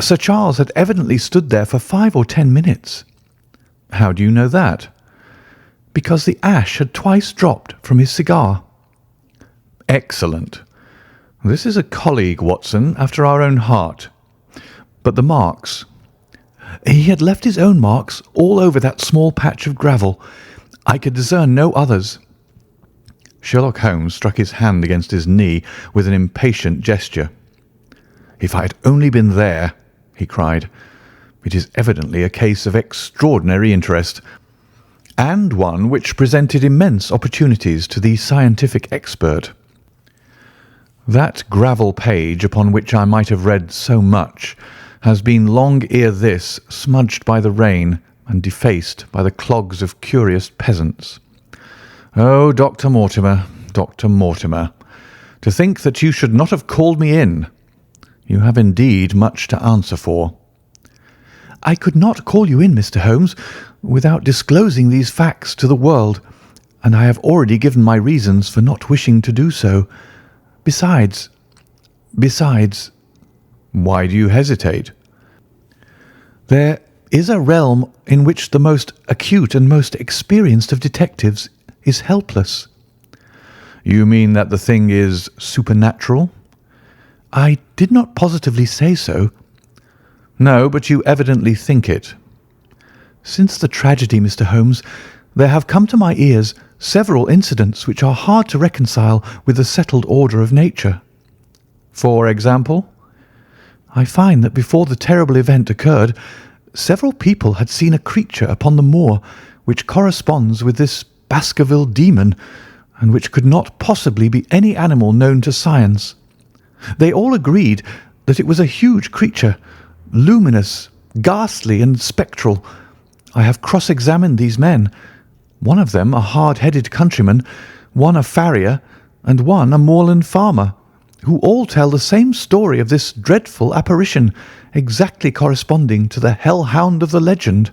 Sir Charles had evidently stood there for 5 or 10 minutes." "How do you know that?" "Because the ash had twice dropped from his cigar." "Excellent. This is a colleague, Watson, after our own heart. But the marks?" "He had left his own marks all over that small patch of gravel. I could discern no others." Sherlock Holmes struck his hand against his knee with an impatient gesture. "If I had only been there!" he cried. "It is evidently a case of extraordinary interest, and one which presented immense opportunities to the scientific expert. That gravel page upon which I might have read so much has been long ere this smudged by the rain and defaced by the clogs of curious peasants. Oh, Dr. Mortimer, Dr. Mortimer, to think that you should not have called me in! You have indeed much to answer for." "I could not call you in, Mr. Holmes, without disclosing these facts to the world, and I have already given my reasons for not wishing to do so. Besides—" "Why do you hesitate?" "There is a realm in which the most acute and most experienced of detectives is helpless." "You mean that the thing is supernatural?" "I did not positively say so." "No, but you evidently think it." "Since the tragedy, Mr. Holmes, there have come to my ears several incidents which are hard to reconcile with the settled order of nature." "For example?" "I find that before the terrible event occurred, several people had seen a creature upon the moor which corresponds with this Baskerville demon, and which could not possibly be any animal known to science. They all agreed that it was a huge creature, luminous, ghastly, and spectral. I have cross-examined these men, one of them a hard-headed countryman, one a farrier, and one a moorland farmer, who all tell the same story of this dreadful apparition, exactly corresponding to the hell-hound of the legend.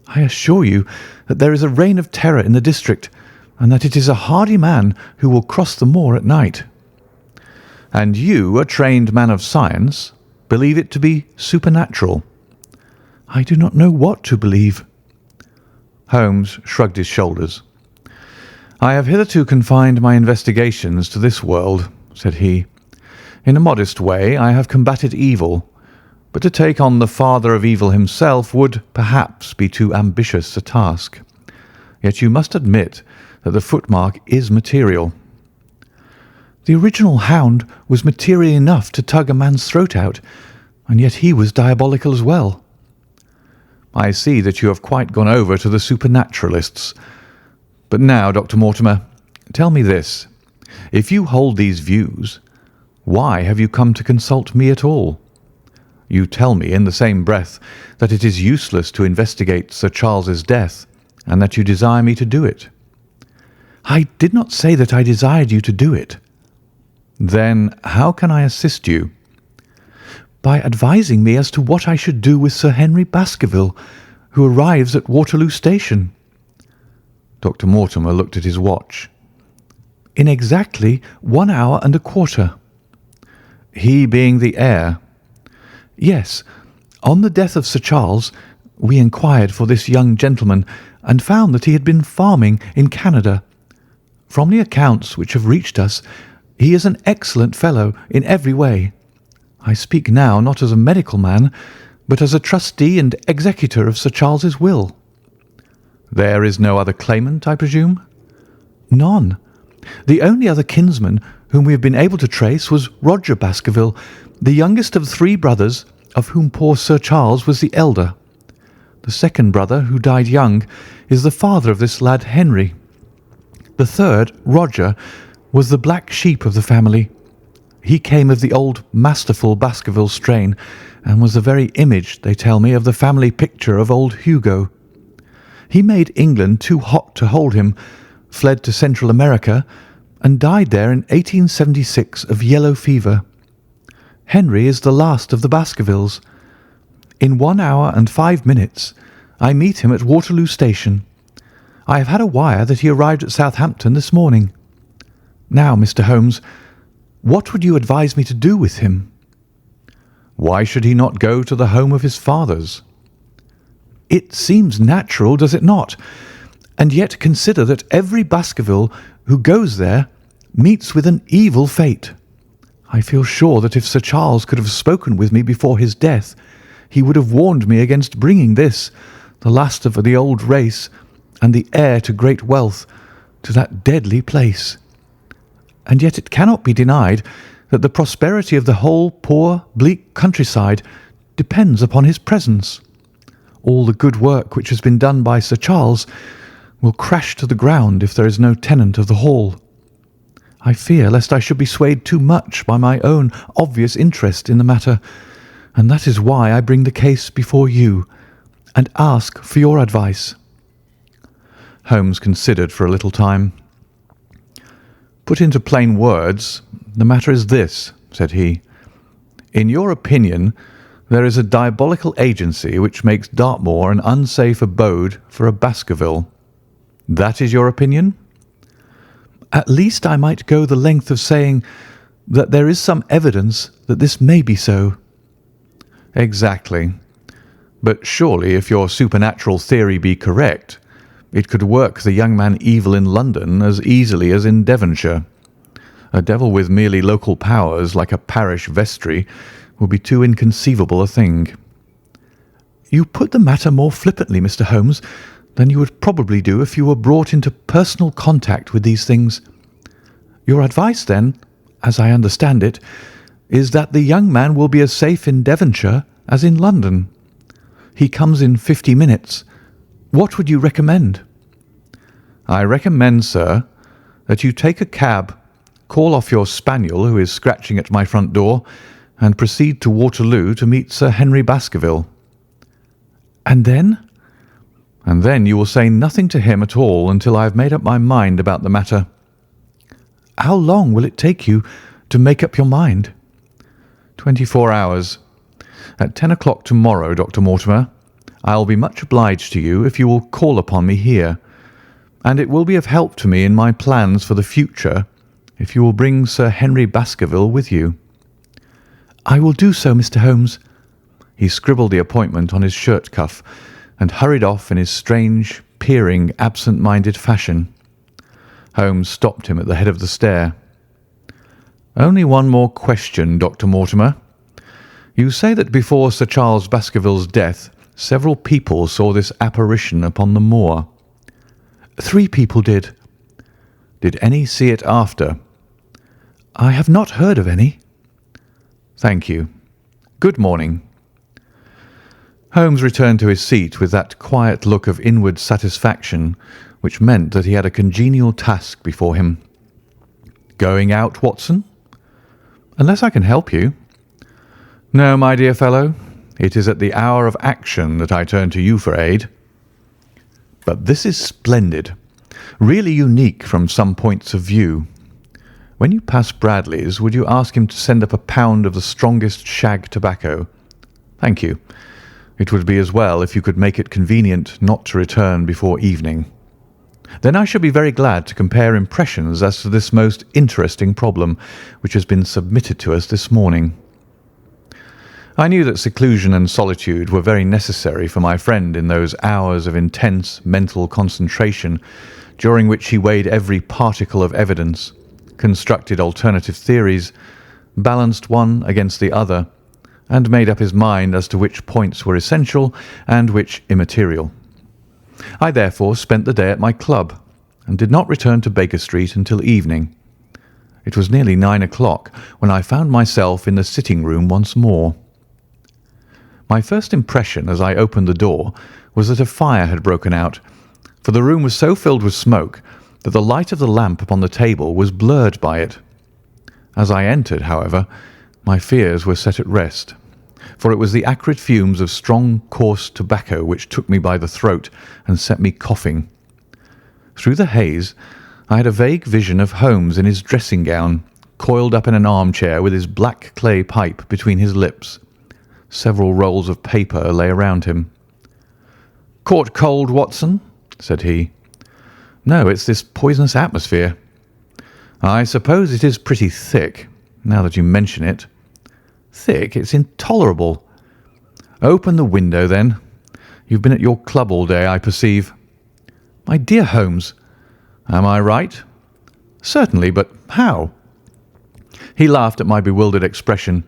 I assure you that there is a reign of terror in the district, and that it is a hardy man who will cross the moor at night." "And you, a trained man of science, believe it to be supernatural?" "I do not know what to believe." Holmes shrugged his shoulders. "I have hitherto confined my investigations to this world," said he. "In a modest way I have combated evil, but to take on the father of evil himself would, perhaps, be too ambitious a task. Yet you must admit that the footmark is material." "The original hound was material enough to tug a man's throat out, and yet he was diabolical as well." "I see that you have quite gone over to the supernaturalists. But now, Dr. Mortimer, tell me this. If you hold these views, why have you come to consult me at all? You tell me in the same breath that it is useless to investigate Sir Charles's death, and that you desire me to do it." "I did not say that I desired you to do it." "Then how can I assist you?" "By advising me as to what I should do with Sir Henry Baskerville, who arrives at Waterloo Station." Dr. Mortimer looked at his watch. "In exactly 1 hour and a quarter." "He being the heir?" "Yes. On the death of Sir Charles, we inquired for this young gentleman, and found that he had been farming in Canada. From the accounts which have reached us, he is an excellent fellow in every way. I speak now not as a medical man, but as a trustee and executor of Sir Charles's will." "There is no other claimant, I presume?" "None. The only other kinsman whom we have been able to trace was Roger Baskerville, the youngest of 3 brothers, of whom poor Sir Charles was the elder. The second brother, who died young, is the father of this lad Henry. The third, Roger, was the black sheep of the family. He came of the old masterful Baskerville strain, and was the very image, they tell me, of the family picture of old Hugo. He made England too hot to hold him, fled to Central America, and died there in 1876 of yellow fever. Henry is the last of the Baskervilles. In 1 hour and 5 minutes I meet him at Waterloo Station. I have had a wire that he arrived at Southampton this morning. Now, Mr. Holmes, what would you advise me to do with him?" "Why should he not go to the home of his fathers?" "It seems natural, does it not? And yet consider that every Baskerville who goes there meets with an evil fate. I feel sure that if Sir Charles could have spoken with me before his death, he would have warned me against bringing this, the last of the old race, and the heir to great wealth, to that deadly place. And yet it cannot be denied that the prosperity of the whole poor, bleak countryside depends upon his presence. All the good work which has been done by Sir Charles will crash to the ground if there is no tenant of the hall. I fear lest I should be swayed too much by my own obvious interest in the matter, and that is why I bring the case before you, and ask for your advice." Holmes considered for a little time. "Put into plain words, the matter is this," said he. "In your opinion, there is a diabolical agency which makes Dartmoor an unsafe abode for a Baskerville. That is your opinion?" "At least I might go the length of saying that there is some evidence that this may be so." "Exactly. But surely if your supernatural theory be correct, it could work the young man evil in London as easily as in Devonshire. A devil with merely local powers, like a parish vestry, would be too inconceivable a thing." "You put the matter more flippantly, Mr. Holmes, than you would probably do if you were brought into personal contact with these things. Your advice, then, as I understand it, is that the young man will be as safe in Devonshire as in London. He comes in 50 minutes. What would you recommend?" "I recommend, sir, that you take a cab, call off your spaniel who is scratching at my front door, and proceed to Waterloo to meet Sir Henry Baskerville." "And then?" "And then you will say nothing to him at all until I have made up my mind about the matter." "How long will it take you to make up your mind?" 24 hours. At 10 o'clock tomorrow, Dr. Mortimer. I'll be much obliged to you if you will call upon me here, and it will be of help to me in my plans for the future if you will bring Sir Henry Baskerville with you." "I will do so, Mr. Holmes." He scribbled the appointment on his shirt cuff and hurried off in his strange, peering, absent-minded fashion. Holmes stopped him at the head of the stair. "Only one more question, Dr. Mortimer. You say that before Sir Charles Baskerville's death, several people saw this apparition upon the moor." "3 people did." "Did any see it after?" "I have not heard of any." "Thank you. Good morning." Holmes returned to his seat with that quiet look of inward satisfaction which meant that he had a congenial task before him. "Going out, Watson?" "Unless I can help you." "No, my dear fellow. It is at the hour of action that I turn to you for aid. But this is splendid, really unique from some points of view. When you pass Bradley's, would you ask him to send up a pound of the strongest shag tobacco? Thank you. It would be as well if you could make it convenient not to return before evening. Then I shall be very glad to compare impressions as to this most interesting problem which has been submitted to us this morning." I knew that seclusion and solitude were very necessary for my friend in those hours of intense mental concentration during which he weighed every particle of evidence, constructed alternative theories, balanced one against the other, and made up his mind as to which points were essential and which immaterial. I therefore spent the day at my club and did not return to Baker Street until evening. It was nearly 9 o'clock when I found myself in the sitting-room once more. My first impression as I opened the door was that a fire had broken out, for the room was so filled with smoke that the light of the lamp upon the table was blurred by it. As I entered, however, my fears were set at rest, for it was the acrid fumes of strong, coarse tobacco which took me by the throat and set me coughing. Through the haze, I had a vague vision of Holmes in his dressing gown, coiled up in an armchair with his black clay pipe between his lips. Several rolls of paper lay around him. "Caught cold, Watson?" said he. "No, it's this poisonous atmosphere." "I suppose it is pretty thick, now that you mention it." "Thick? It's intolerable." "Open the window, then. You've been at your club all day, I perceive." "My dear Holmes." "Am I right?" "Certainly, but how?" He laughed at my bewildered expression.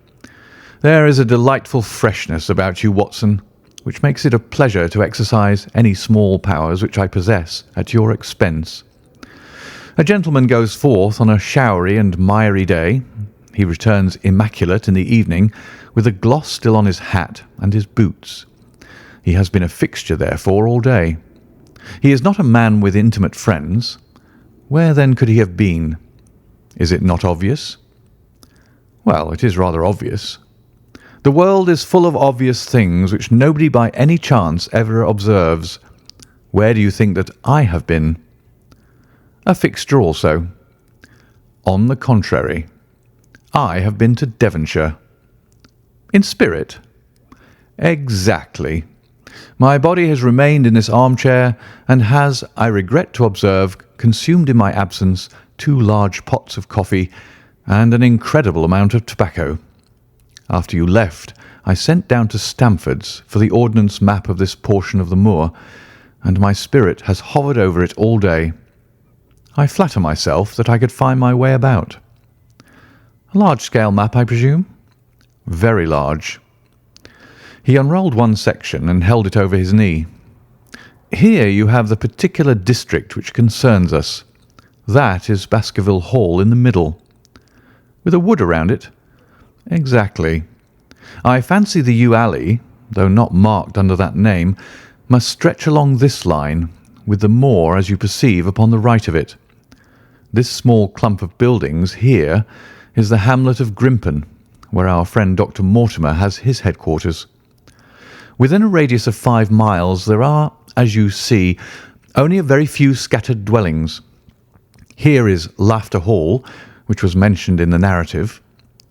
"There is a delightful freshness about you, Watson, which makes it a pleasure to exercise any small powers which I possess at your expense. A gentleman goes forth on a showery and miry day. He returns immaculate in the evening, with a gloss still on his hat and his boots. He has been a fixture, therefore, all day. He is not a man with intimate friends. Where, then, could he have been? Is it not obvious?" "Well, it is rather obvious." "The world is full of obvious things which nobody by any chance ever observes. Where do you think that I have been?" "A fixture also." "On the contrary, I have been to Devonshire." "In spirit?" "Exactly. My body has remained in this armchair and has, I regret to observe, consumed in my absence 2 large pots of coffee and an incredible amount of tobacco. After you left, I sent down to Stamford's for the ordnance map of this portion of the moor, and my spirit has hovered over it all day. I flatter myself that I could find my way about." "A large-scale map, I presume?" "Very large." He unrolled one section and held it over his knee. "Here you have the particular district which concerns us. That is Baskerville Hall in the middle." "With a wood around it?" "Exactly. I fancy the yew alley, though not marked under that name, must stretch along this line, with the moor, as you perceive, upon the right of it. This small clump of buildings here is the hamlet of Grimpen, where our friend Dr. Mortimer has his headquarters. Within a radius of 5 miles there are, as you see, only a very few scattered dwellings. Here is Laughter Hall, which was mentioned in the narrative.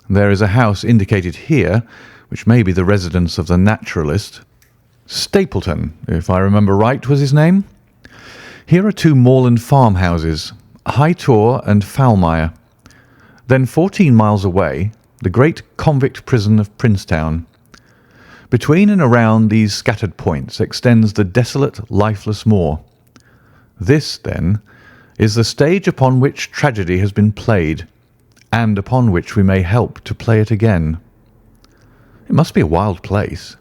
There is a house indicated here, which may be the residence of the naturalist. Stapleton, if I remember right, was his name. Here are 2 moorland farmhouses, High Tor and Foulmire. Then 14 miles away, the great convict prison of Princetown. Between and around these scattered points extends the desolate, lifeless moor. This, then, is the stage upon which tragedy has been played, and upon which we may help to play it again. It must be a wild place.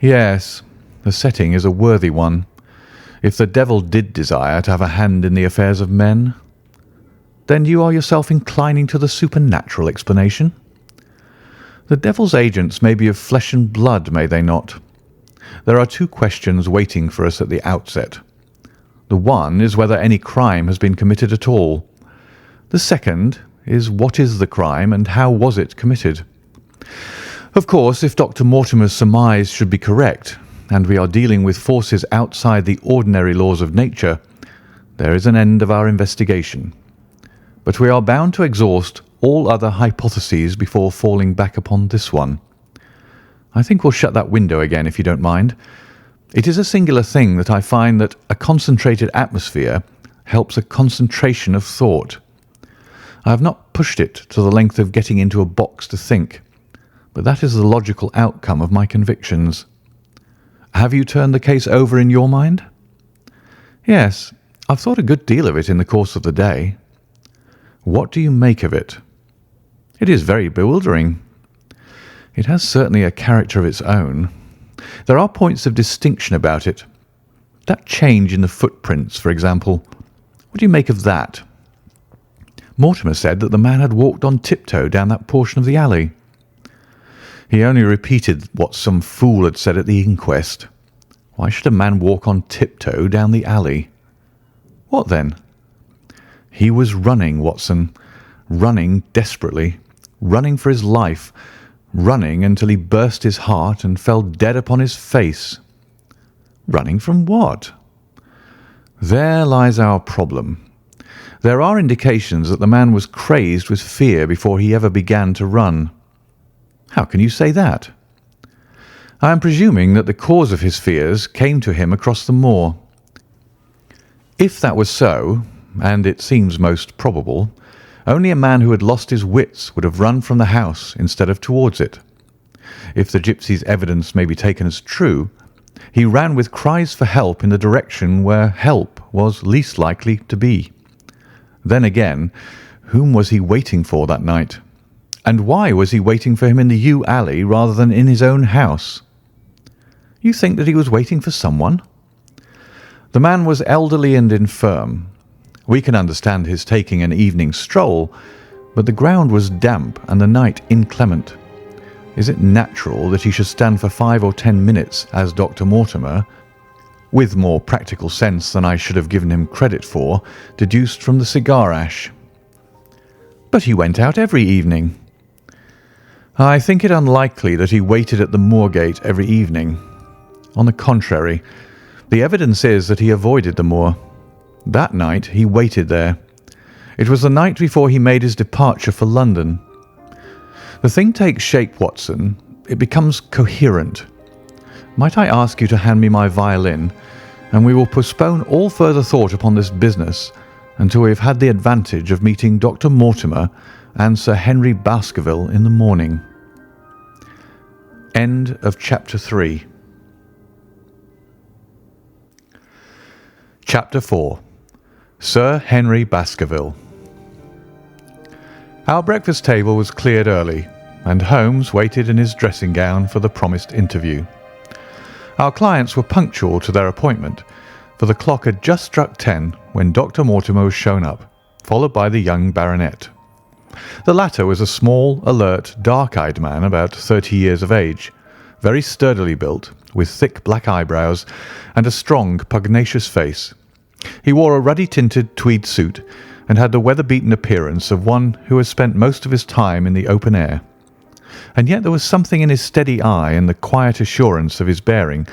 Yes, the setting is a worthy one. If the devil did desire to have a hand in the affairs of men, then you are yourself inclining to the supernatural explanation. The devil's agents may be of flesh and blood, may they not? There are 2 questions waiting for us at the outset. The one is whether any crime has been committed at all. The second is what is the crime and how was it committed? Of course, if Dr. Mortimer's surmise should be correct, and we are dealing with forces outside the ordinary laws of nature, there is an end of our investigation. But we are bound to exhaust all other hypotheses before falling back upon this one. I think we'll shut that window again, if you don't mind. It is a singular thing that I find that a concentrated atmosphere helps a concentration of thought. I have not pushed it to the length of getting into a box to think, but that is the logical outcome of my convictions. Have you turned the case over in your mind? Yes, I've thought a good deal of it in the course of the day. What do you make of it? It is very bewildering. It has certainly a character of its own. There are points of distinction about it. That change in the footprints, for example. What do you make of that? Mortimer said that the man had walked on tiptoe down that portion of the alley. He only repeated what some fool had said at the inquest. Why should a man walk on tiptoe down the alley? What then? He was running, Watson. Running desperately. Running for his life. Running until he burst his heart and fell dead upon his face. Running from what? There lies our problem. There are indications that the man was crazed with fear before he ever began to run. How can you say that? I am presuming that the cause of his fears came to him across the moor. If that was so, and it seems most probable, only a man who had lost his wits would have run from the house instead of towards it. If the gypsy's evidence may be taken as true, he ran with cries for help in the direction where help was least likely to be. Then again, whom was he waiting for that night? And why was he waiting for him in the yew alley rather than in his own house? You think that he was waiting for someone? The man was elderly and infirm. We can understand his taking an evening stroll, but the ground was damp and the night inclement. Is it natural that he should stand for 5 or 10 minutes as Dr. Mortimer, with more practical sense than I should have given him credit for, deduced from the cigar ash? But he went out every evening. I think it unlikely that he waited at the moor-gate every evening. On the contrary, the evidence is that he avoided the moor. That night he waited there. It was the night before he made his departure for London. The thing takes shape, Watson. It becomes coherent. Might I ask you to hand me my violin, and we will postpone all further thought upon this business until we have had the advantage of meeting Dr. Mortimer and Sir Henry Baskerville in the morning. End of Chapter 3. Chapter 4. Sir Henry Baskerville. Our breakfast table was cleared early, and Holmes waited in his dressing gown for the promised interview. Our clients were punctual to their appointment, for the clock had just struck 10 when Dr. Mortimer was shown up, followed by the young baronet. The latter was a small, alert, dark-eyed man about 30 years of age, very sturdily built, with thick black eyebrows and a strong, pugnacious face. He wore a ruddy-tinted tweed suit and had the weather-beaten appearance of one who has spent most of his time in the open air. And yet there was something in his steady eye and the quiet assurance of his bearing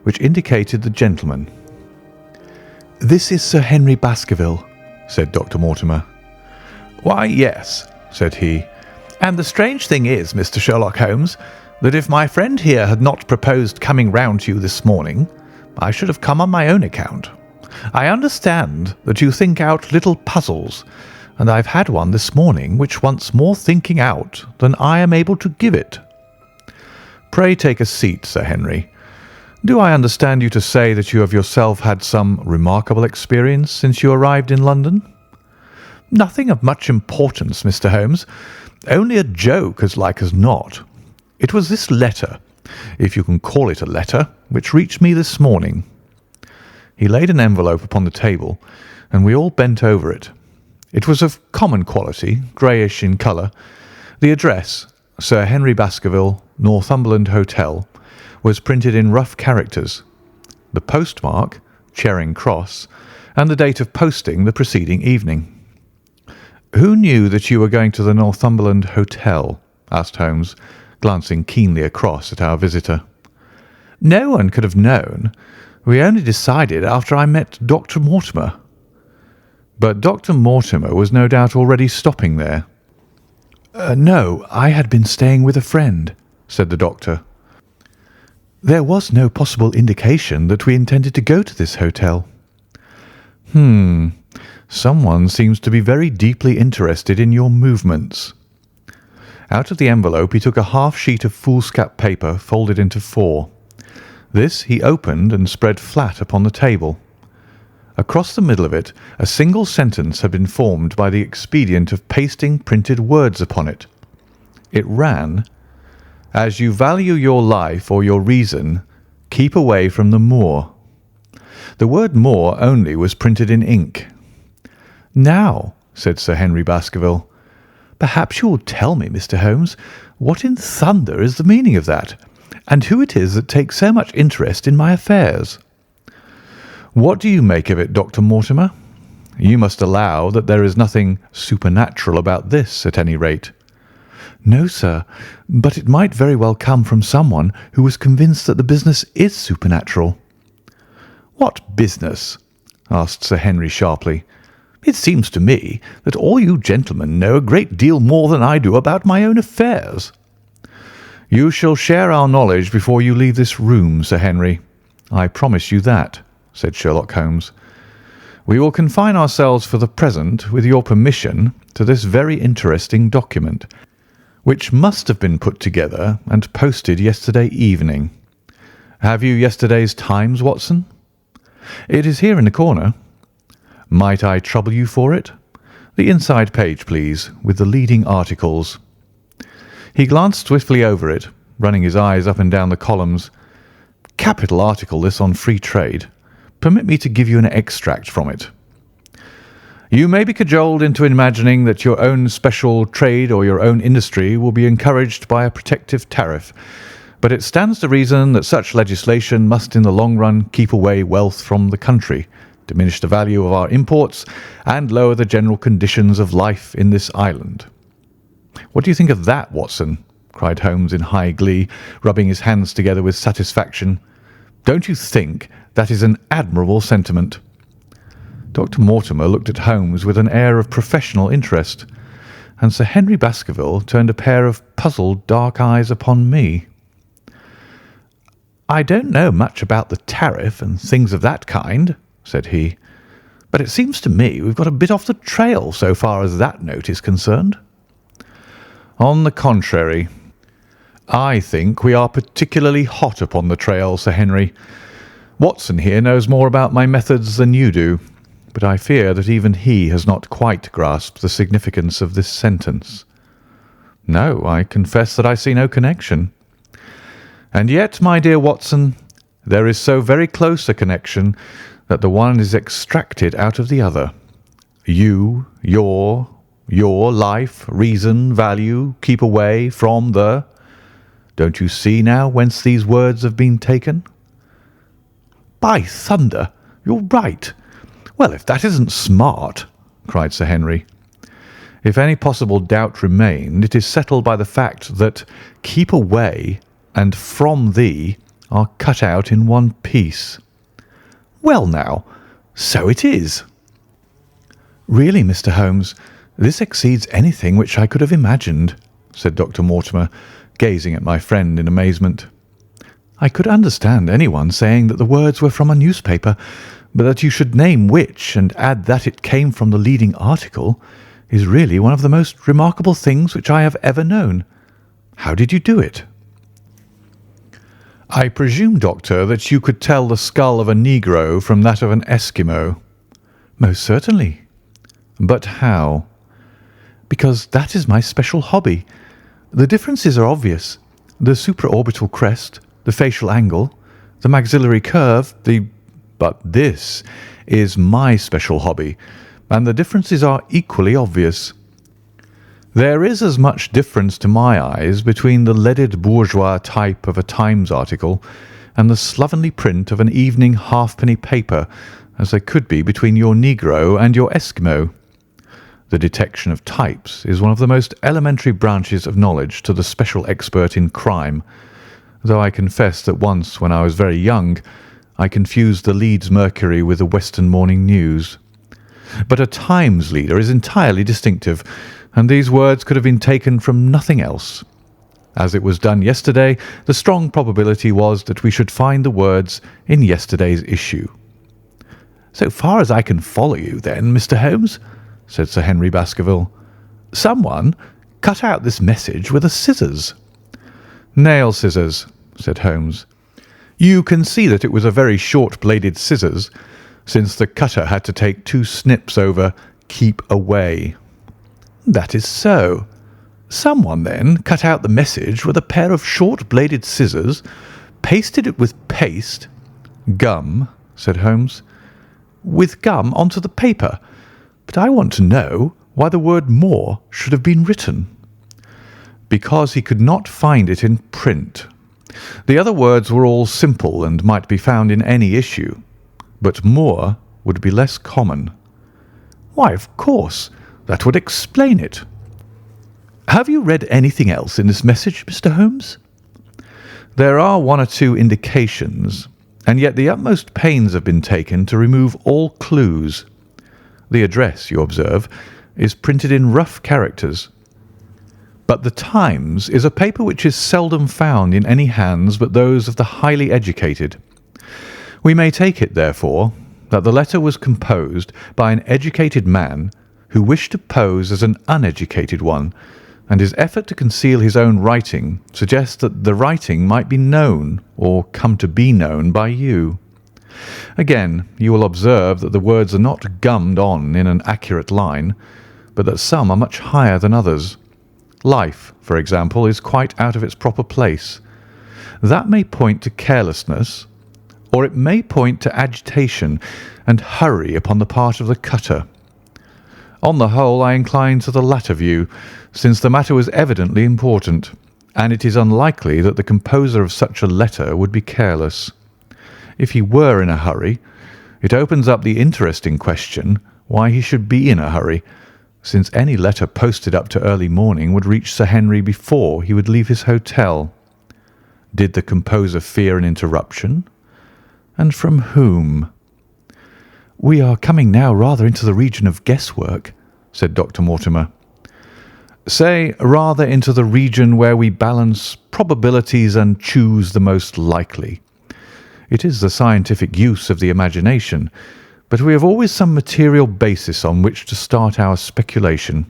which indicated the gentleman. "This is Sir Henry Baskerville," said Dr. Mortimer. "Why, yes," said he. "And the strange thing is, Mr. Sherlock Holmes, that if my friend here had not proposed coming round to you this morning, I should have come on my own account. I understand that you think out little puzzles, and I've had one this morning which wants more thinking out than I am able to give it." "Pray take a seat, Sir Henry. Do I understand you to say that you have yourself had some remarkable experience since you arrived in London?" "Nothing of much importance, Mr. Holmes. Only a joke, as like as not. It was this letter, if you can call it a letter, which reached me this morning." He laid an envelope upon the table, and we all bent over it. It was of common quality, greyish in colour. The address, Sir Henry Baskerville, Northumberland Hotel, was printed in rough characters. The postmark, Charing Cross, and the date of posting the preceding evening. "Who knew that you were going to the Northumberland Hotel?" asked Holmes, glancing keenly across at our visitor. "No one could have known. We only decided after I met Dr. Mortimer." "But Dr. Mortimer was no doubt already stopping there." "No, I had been staying with a friend," said the doctor. "There was no possible indication that we intended to go to this hotel." Someone seems to be very deeply interested in your movements." Out of the envelope he took a half sheet of foolscap paper folded into four. This he opened and spread flat upon the table. Across the middle of it a single sentence had been formed by the expedient of pasting printed words upon it. It ran, "As you value your life or your reason, keep away from the moor." The word moor only was printed in ink. "Now," said Sir Henry Baskerville, "perhaps you will tell me, Mr. Holmes, what in thunder is the meaning of that, and who it is that takes so much interest in my affairs?" "What do you make of it, Dr. Mortimer? You must allow that there is nothing supernatural about this, at any rate." "No, sir, but it might very well come from someone who was convinced that the business is supernatural." "What business?" asked Sir Henry sharply. "It seems to me that all you gentlemen know a great deal more than I do about my own affairs." "You shall share our knowledge before you leave this room, Sir Henry. I promise you that," said Sherlock Holmes. "We will confine ourselves for the present, with your permission, to this very interesting document, which must have been put together and posted yesterday evening. Have you yesterday's Times, Watson?" "It is here in the corner." "Might I trouble you for it? The inside page, please, with the leading articles." He glanced swiftly over it, running his eyes up and down the columns. "Capital article, this on free trade. Permit me to give you an extract from it. You may be cajoled into imagining that your own special trade or your own industry will be encouraged by a protective tariff, but it stands to reason that such legislation must in the long run keep away wealth from the country, diminish the value of our imports, and lower the general conditions of life in this island." "What do you think of that, Watson?" cried Holmes in high glee, rubbing his hands together with satisfaction. "Don't you think that is an admirable sentiment?" Dr. Mortimer looked at Holmes with an air of professional interest, and Sir Henry Baskerville turned a pair of puzzled dark eyes upon me. "I don't know much about the tariff and things of that kind," said he, "but it seems to me we've got a bit off the trail so far as that note is concerned." "On the contrary, I think we are particularly hot upon the trail, Sir Henry. Watson here knows more about my methods than you do, but I fear that even he has not quite grasped the significance of this sentence." "No, I confess that I see no connection." "And yet, my dear Watson, there is so very close a connection that the one is extracted out of the other. You, your life, reason, value, keep away from the— Don't you see now whence these words have been taken?" "By thunder, you're right. Well, if that isn't smart!" cried Sir Henry. "If any possible doubt remained, it is settled by the fact that keep away and from thee are cut out in one piece." "Well now, so it is." "Really, Mr. Holmes, "This exceeds anything which I could have imagined," said Dr. Mortimer, gazing at my friend in amazement. "I could understand anyone saying that the words were from a newspaper, but that you should name which and add that it came from the leading article is really one of the most remarkable things which I have ever known. How did you do it?" "I presume, Doctor, that you could tell the skull of a Negro from that of an Eskimo." "Most certainly." "But how?" "Because that is my special hobby. The differences are obvious. The supraorbital crest, the facial angle, the maxillary curve, But this is my special hobby, and the differences are equally obvious. There is as much difference to my eyes between the leaded bourgeois type of a Times article and the slovenly print of an evening halfpenny paper as there could be between your Negro and your Eskimo. The detection of types is one of the most elementary branches of knowledge to the special expert in crime, though I confess that once, when I was very young, I confused the Leeds Mercury with the Western Morning News. But a Times leader is entirely distinctive, and these words could have been taken from nothing else. As it was done yesterday, the strong probability was that we should find the words in yesterday's issue." "So far as I can follow you, then, Mr. Holmes," said Sir Henry Baskerville, "someone cut out this message with a scissors." "Nail scissors," said Holmes. "You can see that it was a very short-bladed scissors, since the cutter had to take 2 snips over 'keep away.'" "That is so. Someone then cut out the message with a pair of short-bladed scissors, pasted it with paste—" "Gum," said Holmes. "With gum onto the paper. But I want to know why the word 'more' should have been written." "Because he could not find it in print. The other words were all simple and might be found in any issue, but 'more' would be less common." "Why, of course, that would explain it. Have you read anything else in this message, Mr. Holmes?" "There are 1 or 2 indications, and yet the utmost pains have been taken to remove all clues. The address, you observe, is printed in rough characters. But the Times is a paper which is seldom found in any hands but those of the highly educated. We may take it, therefore, that the letter was composed by an educated man who wished to pose as an uneducated one, and his effort to conceal his own writing suggests that the writing might be known or come to be known by you. Again, you will observe that the words are not gummed on in an accurate line, but that some are much higher than others. Life, for example, is quite out of its proper place. That may point to carelessness, or it may point to agitation and hurry upon the part of the cutter. On the whole, I incline to the latter view, since the matter was evidently important, and it is unlikely that the composer of such a letter would be careless. If he were in a hurry, it opens up the interesting question why he should be in a hurry, since any letter posted up to early morning would reach Sir Henry before he would leave his hotel. Did the composer fear an interruption? And from whom? "We are coming now rather into the region of guesswork," said Dr. Mortimer. "Say rather into the region where we balance probabilities and choose the most likely. It is the scientific use of the imagination, but we have always some material basis on which to start our speculation.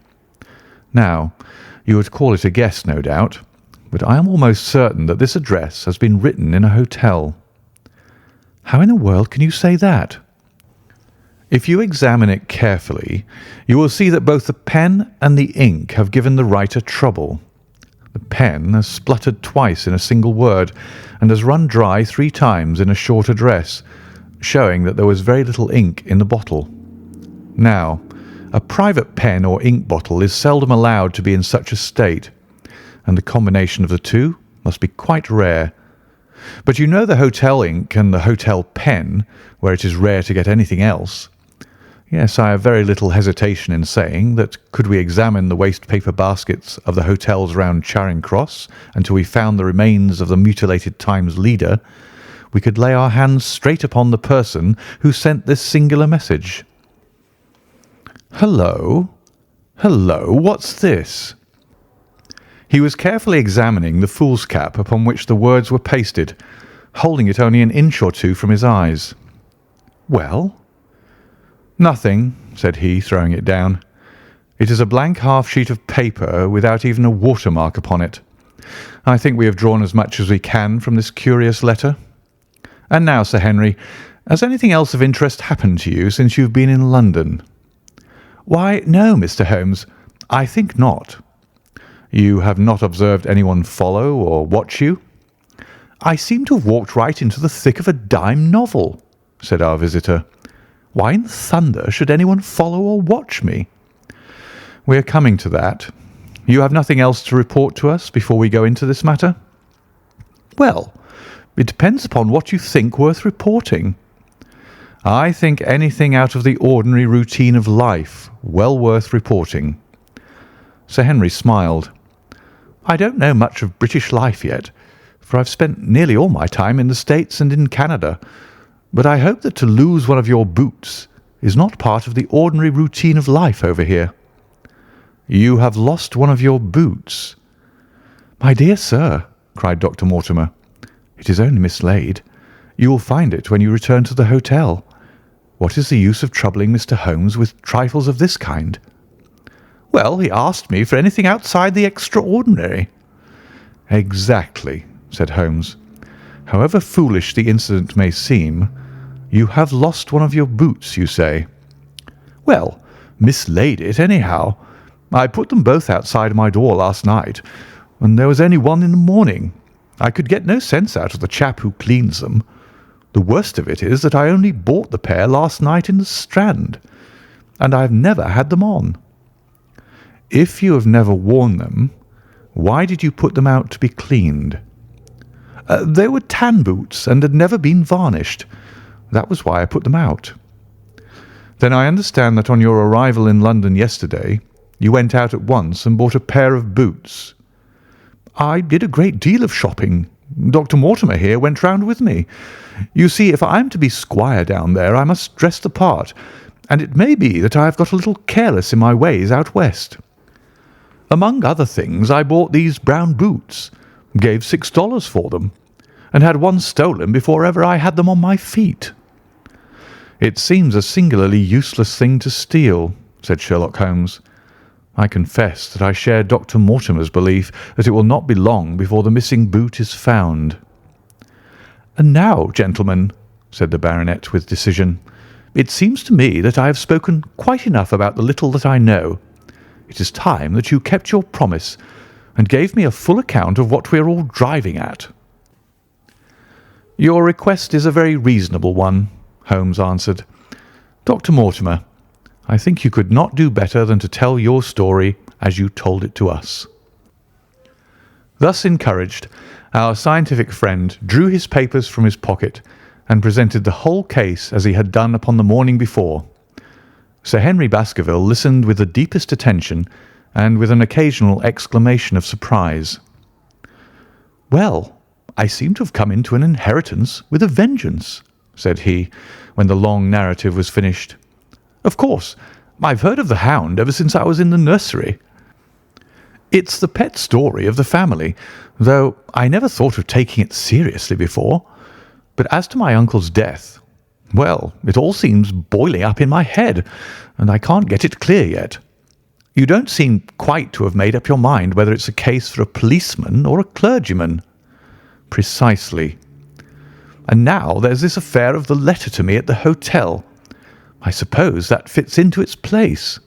Now, you would call it a guess, no doubt, but I am almost certain that this address has been written in a hotel." "How in the world can you say that?" "If you examine it carefully, you will see that both the pen and the ink have given the writer trouble. The pen has spluttered twice in a single word, and has run dry 3 times in a short address, showing that there was very little ink in the bottle. Now, a private pen or ink bottle is seldom allowed to be in such a state, and the combination of the 2 must be quite rare. But you know the hotel ink and the hotel pen, where it is rare to get anything else. Yes, I have very little hesitation in saying that could we examine the waste paper baskets of the hotels round Charing Cross until we found the remains of the mutilated Times leader, we could lay our hands straight upon the person who sent this singular message. Hello! Hello, what's this?" He was carefully examining the foolscap upon which the words were pasted, holding it only an inch or two from his eyes. "Well?" "Nothing," said he, throwing it down. "It is a blank half-sheet of paper without even a watermark upon it. I think we have drawn as much as we can from this curious letter. And now, Sir Henry, has anything else of interest happened to you since you have been in London?" "Why, no, Mr. Holmes, I think not." "You have not observed anyone follow or watch you?" "I seem to have walked right into the thick of a dime novel," said our visitor. "Why in thunder should anyone follow or watch me?" "We are coming to that. You have nothing else to report to us before we go into this matter?" "Well, it depends upon what you think worth reporting." "I think anything out of the ordinary routine of life well worth reporting." Sir Henry smiled. "I don't know much of British life yet, for I've spent nearly all my time in the States and in Canada, but I hope that to lose one of your boots is not part of the ordinary routine of life over here." "You have lost one of your boots?" "My dear sir," cried Dr. Mortimer, "it is only mislaid. You will find it when you return to the hotel. What is the use of troubling Mr. Holmes with trifles of this kind?" "Well, he asked me for anything outside the extraordinary." "Exactly," said Holmes. "However foolish the incident may seem, you have lost one of your boots, you say?" "Well, mislaid it anyhow. I put them both outside my door last night, and there was only one in the morning. I could get no sense out of the chap who cleans them. The worst of it is that I only bought the pair last night in the Strand, and I have never had them on." "If you have never worn them, why did you put them out to be cleaned?" They were tan boots and had never been varnished. That was why I put them out." "Then I understand that on your arrival in London yesterday, you went out at once and bought a pair of boots." "I did a great deal of shopping. Dr. Mortimer here went round with me. You see, if I am to be squire down there, I must dress the part, and it may be that I have got a little careless in my ways out west. Among other things, I bought these brown boots, gave $6 for them, and had one stolen before ever I had them on my feet." "It seems a singularly useless thing to steal," said Sherlock Holmes. "I confess that I share Dr. Mortimer's belief that it will not be long before the missing boot is found." "And now, gentlemen," said the baronet with decision, "it seems to me that I have spoken quite enough about the little that I know. It is time that you kept your promise and gave me a full account of what we are all driving at." "Your request is a very reasonable one," Holmes answered. "Dr. Mortimer, I think you could not do better than to tell your story as you told it to us." Thus encouraged, our scientific friend drew his papers from his pocket and presented the whole case as he had done upon the morning before. Sir Henry Baskerville listened with the deepest attention and with an occasional exclamation of surprise. "Well, I seem to have come into an inheritance with a vengeance," said he, when the long narrative was finished. "Of course, I've heard of the Hound ever since I was in the nursery. It's the pet story of the family, though I never thought of taking it seriously before. But as to my uncle's death, well, it all seems boiling up in my head, and I can't get it clear yet. You don't seem quite to have made up your mind whether it's a case for a policeman or a clergyman." "Precisely." "And now there's this affair of the letter to me at the hotel. I suppose that fits into its place."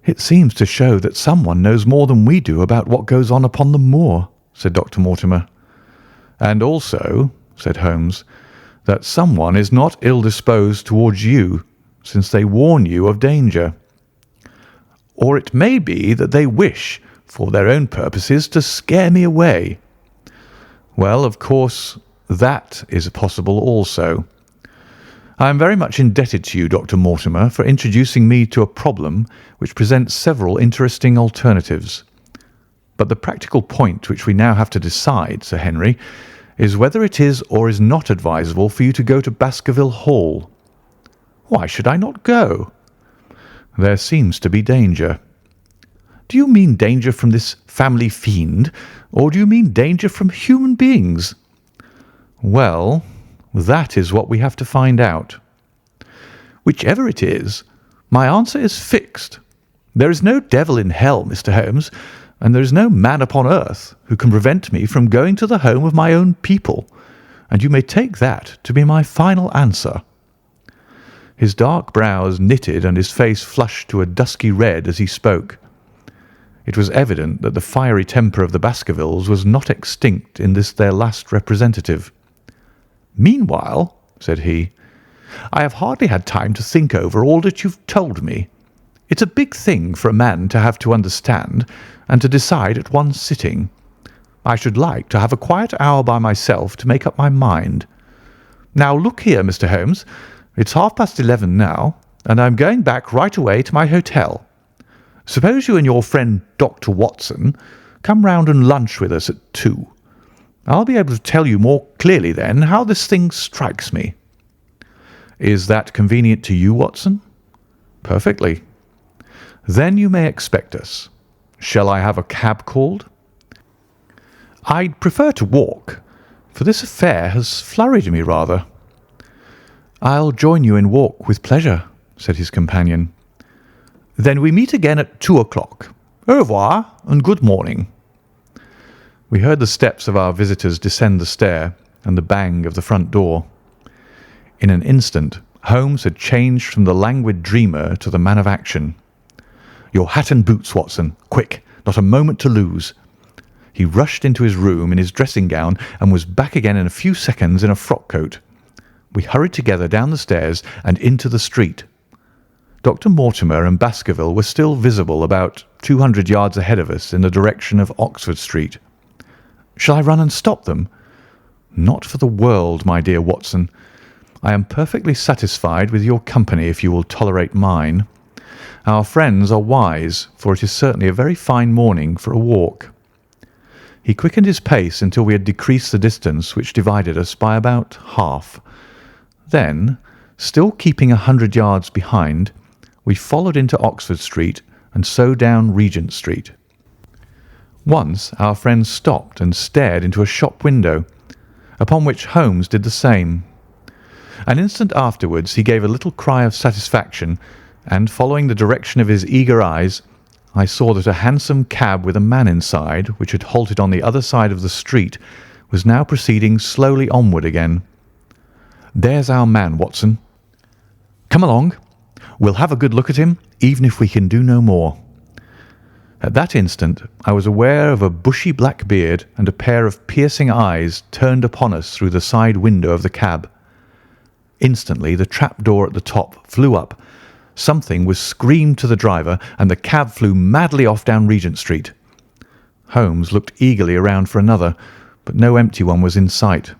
"It seems to show that someone knows more than we do about what goes on upon the moor," said Dr. Mortimer. "And also," said Holmes, "that someone is not ill-disposed towards you, since they warn you of danger. Or it may be that they wish, for their own purposes, to scare me away." "Well, of course, that is possible also. I am very much indebted to you, Dr. Mortimer, for introducing me to a problem which presents several interesting alternatives. But the practical point which we now have to decide, Sir Henry, is whether it is or is not advisable for you to go to Baskerville Hall." "Why should I not go?" "There seems to be danger. Do you mean danger from this family fiend, or do you mean danger from human beings?" "Well, that is what we have to find out." "Whichever it is, my answer is fixed. There is no devil in hell, Mr. Holmes, and there is no man upon earth who can prevent me from going to the home of my own people, and you may take that to be my final answer." His dark brows knitted and his face flushed to a dusky red as he spoke. It was evident that the fiery temper of the Baskervilles was not extinct in this their last representative. "Meanwhile," said he, "I have hardly had time to think over all that you've told me. It's a big thing for a man to have to understand and to decide at one sitting. I should like to have a quiet hour by myself to make up my mind. Now look here, Mr. Holmes, it's 11:30 now, and I'm going back right away to my hotel. Suppose you and your friend Dr. Watson come round and lunch with us at 2. I'll be able to tell you more clearly then how this thing strikes me." "Is that convenient to you, Watson?" "Perfectly." "Then you may expect us. Shall I have a cab called?" "I'd prefer to walk, for this affair has flurried me rather." "I'll join you in walk with pleasure," said his companion. "Then we meet again at 2 o'clock. Au revoir and good morning." We heard the steps of our visitors descend the stair and the bang of the front door. In an instant Holmes had changed from the languid dreamer to the man of action. "Your hat and boots, Watson. Quick, not a moment to lose." He rushed into his room in his dressing gown and was back again in a few seconds in a frock coat. We hurried together down the stairs and into the street. Dr. Mortimer and Baskerville were still visible about 200 yards ahead of us in the direction of Oxford Street. Shall I run and stop them? Not for the world, my dear Watson. I am perfectly satisfied with your company if you will tolerate mine. Our friends are wise, for it is certainly a very fine morning for a walk. He quickened his pace until we had decreased the distance which divided us by about half. Then, still keeping 100 yards behind, we followed into Oxford Street and so down Regent Street. Once our friend stopped and stared into a shop window, upon which Holmes did the same. An instant afterwards he gave a little cry of satisfaction, and following the direction of his eager eyes, I saw that a hansom cab with a man inside, which had halted on the other side of the street, was now proceeding slowly onward again. "There's our man, Watson. Come along. We'll have a good look at him, even if we can do no more." At that instant I was aware of a bushy black beard and a pair of piercing eyes turned upon us through the side window of the cab. Instantly the trap door at the top flew up. Something was screamed to the driver, and the cab flew madly off down Regent Street. Holmes looked eagerly around for another, but no empty one was in sight.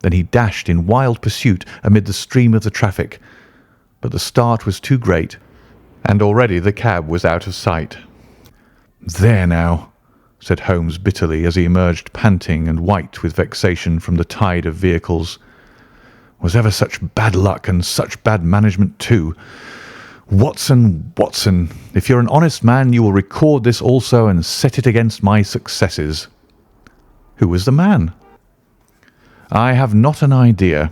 Then he dashed in wild pursuit amid the stream of the traffic, but the start was too great, and already the cab was out of sight. "There now," said Holmes bitterly as he emerged panting and white with vexation from the tide of vehicles. "Was ever such bad luck and such bad management too? Watson, Watson, if you're an honest man you will record this also and set it against my successes." "Who was the man?" "I have not an idea."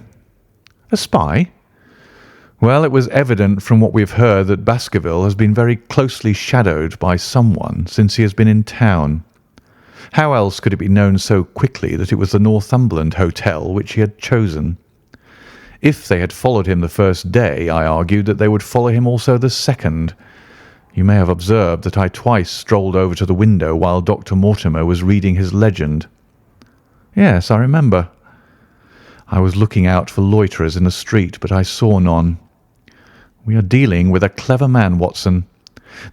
"A spy?" "Well, it was evident from what we have heard that Baskerville has been very closely shadowed by someone since he has been in town. How else could it be known so quickly that it was the Northumberland Hotel which he had chosen? If they had followed him the first day, I argued that they would follow him also the second. You may have observed that I twice strolled over to the window while Dr. Mortimer was reading his legend." "Yes, I remember." "I was looking out for loiterers in the street, but I saw none. We are dealing with a clever man, Watson.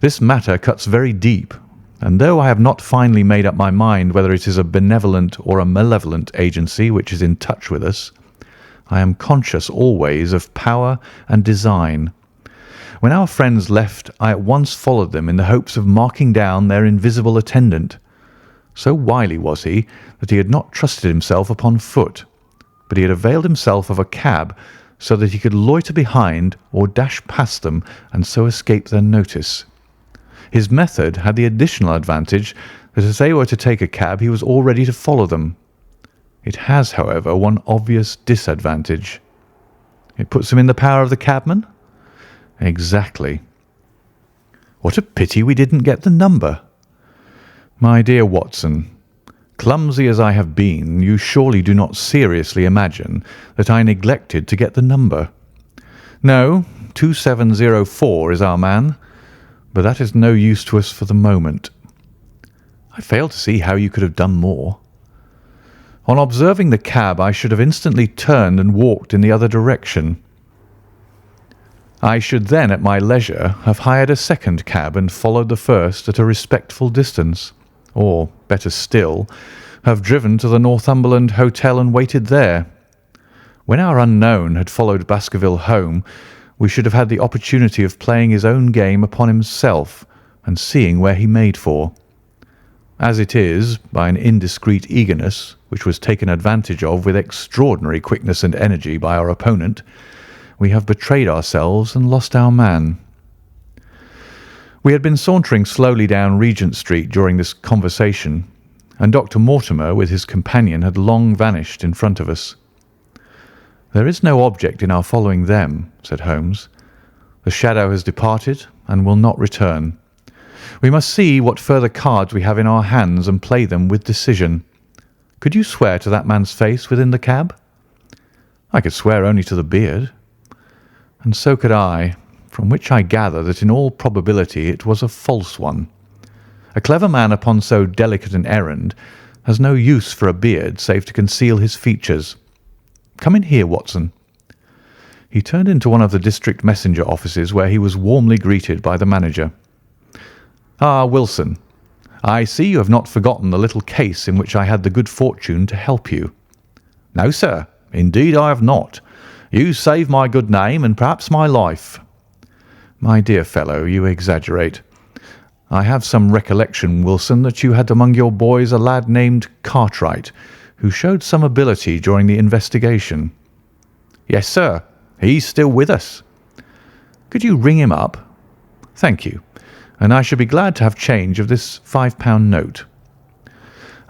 This matter cuts very deep, and though I have not finally made up my mind whether it is a benevolent or a malevolent agency which is in touch with us, I am conscious always of power and design. When our friends left, I at once followed them in the hopes of marking down their invisible attendant. So wily was he that he had not trusted himself upon foot, but he had availed himself of a cab so that he could loiter behind or dash past them and so escape their notice. His method had the additional advantage that if they were to take a cab, he was all ready to follow them. It has, however, one obvious disadvantage. It puts him in the power of the cabman? Exactly. What a pity we didn't get the number. My dear Watson, clumsy as I have been, you surely do not seriously imagine that I neglected to get the number. No, 2704 is our man, but that is no use to us for the moment. I fail to see how you could have done more. On observing the cab, I should have instantly turned and walked in the other direction. I should then, at my leisure, have hired a second cab and followed the first at a respectful distance, or, better still, have driven to the Northumberland Hotel and waited there. When our unknown had followed Baskerville home, we should have had the opportunity of playing his own game upon himself and seeing where he made for. As it is, by an indiscreet eagerness, which was taken advantage of with extraordinary quickness and energy by our opponent, we have betrayed ourselves and lost our man. We had been sauntering slowly down Regent Street during this conversation, and Dr. Mortimer with his companion had long vanished in front of us. "There is no object in our following them," said Holmes. "The shadow has departed and will not return. We must see what further cards we have in our hands and play them with decision. Could you swear to that man's face within the cab?" "I could swear only to the beard." "And so could I, from which I gather that in all probability it was a false one. A clever man upon so delicate an errand has no use for a beard save to conceal his features. Come in here, Watson." He turned into one of the district messenger offices where he was warmly greeted by the manager. "Ah, Wilson, I see you have not forgotten the little case in which I had the good fortune to help you." "No, sir, indeed I have not. You saved my good name and perhaps my life." "My dear fellow, you exaggerate. I have some recollection, Wilson, that you had among your boys a lad named Cartwright, who showed some ability during the investigation." "Yes, sir. He's still with us." "Could you ring him up?" "Thank you, and I should be glad to have change of this £5 note."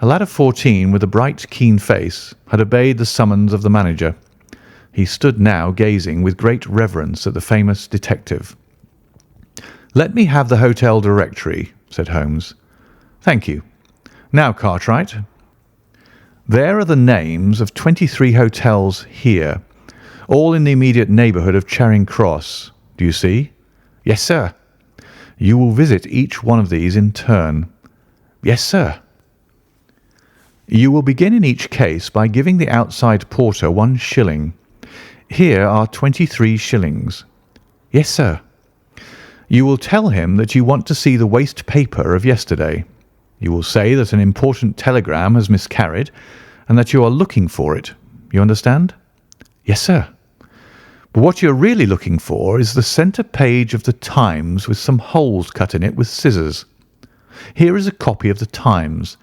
A lad of 14 with a bright, keen face had obeyed the summons of the manager. He stood now gazing with great reverence at the famous detective. "Let me have the hotel directory," said Holmes. "Thank you. Now, Cartwright, there are the names of 23 hotels here, all in the immediate neighbourhood of Charing Cross. Do you see?" "Yes, sir." "You will visit each one of these in turn." "Yes, sir." "You will begin in each case by giving the outside porter 1 shilling. Here are 23 shillings." "Yes, sir." "You will tell him that you want to see the waste paper of yesterday. You will say that an important telegram has miscarried and that you are looking for it. You understand?" "Yes, sir." "But what you are really looking for is the centre page of the Times with some holes cut in it with scissors. Here is a copy of the Times.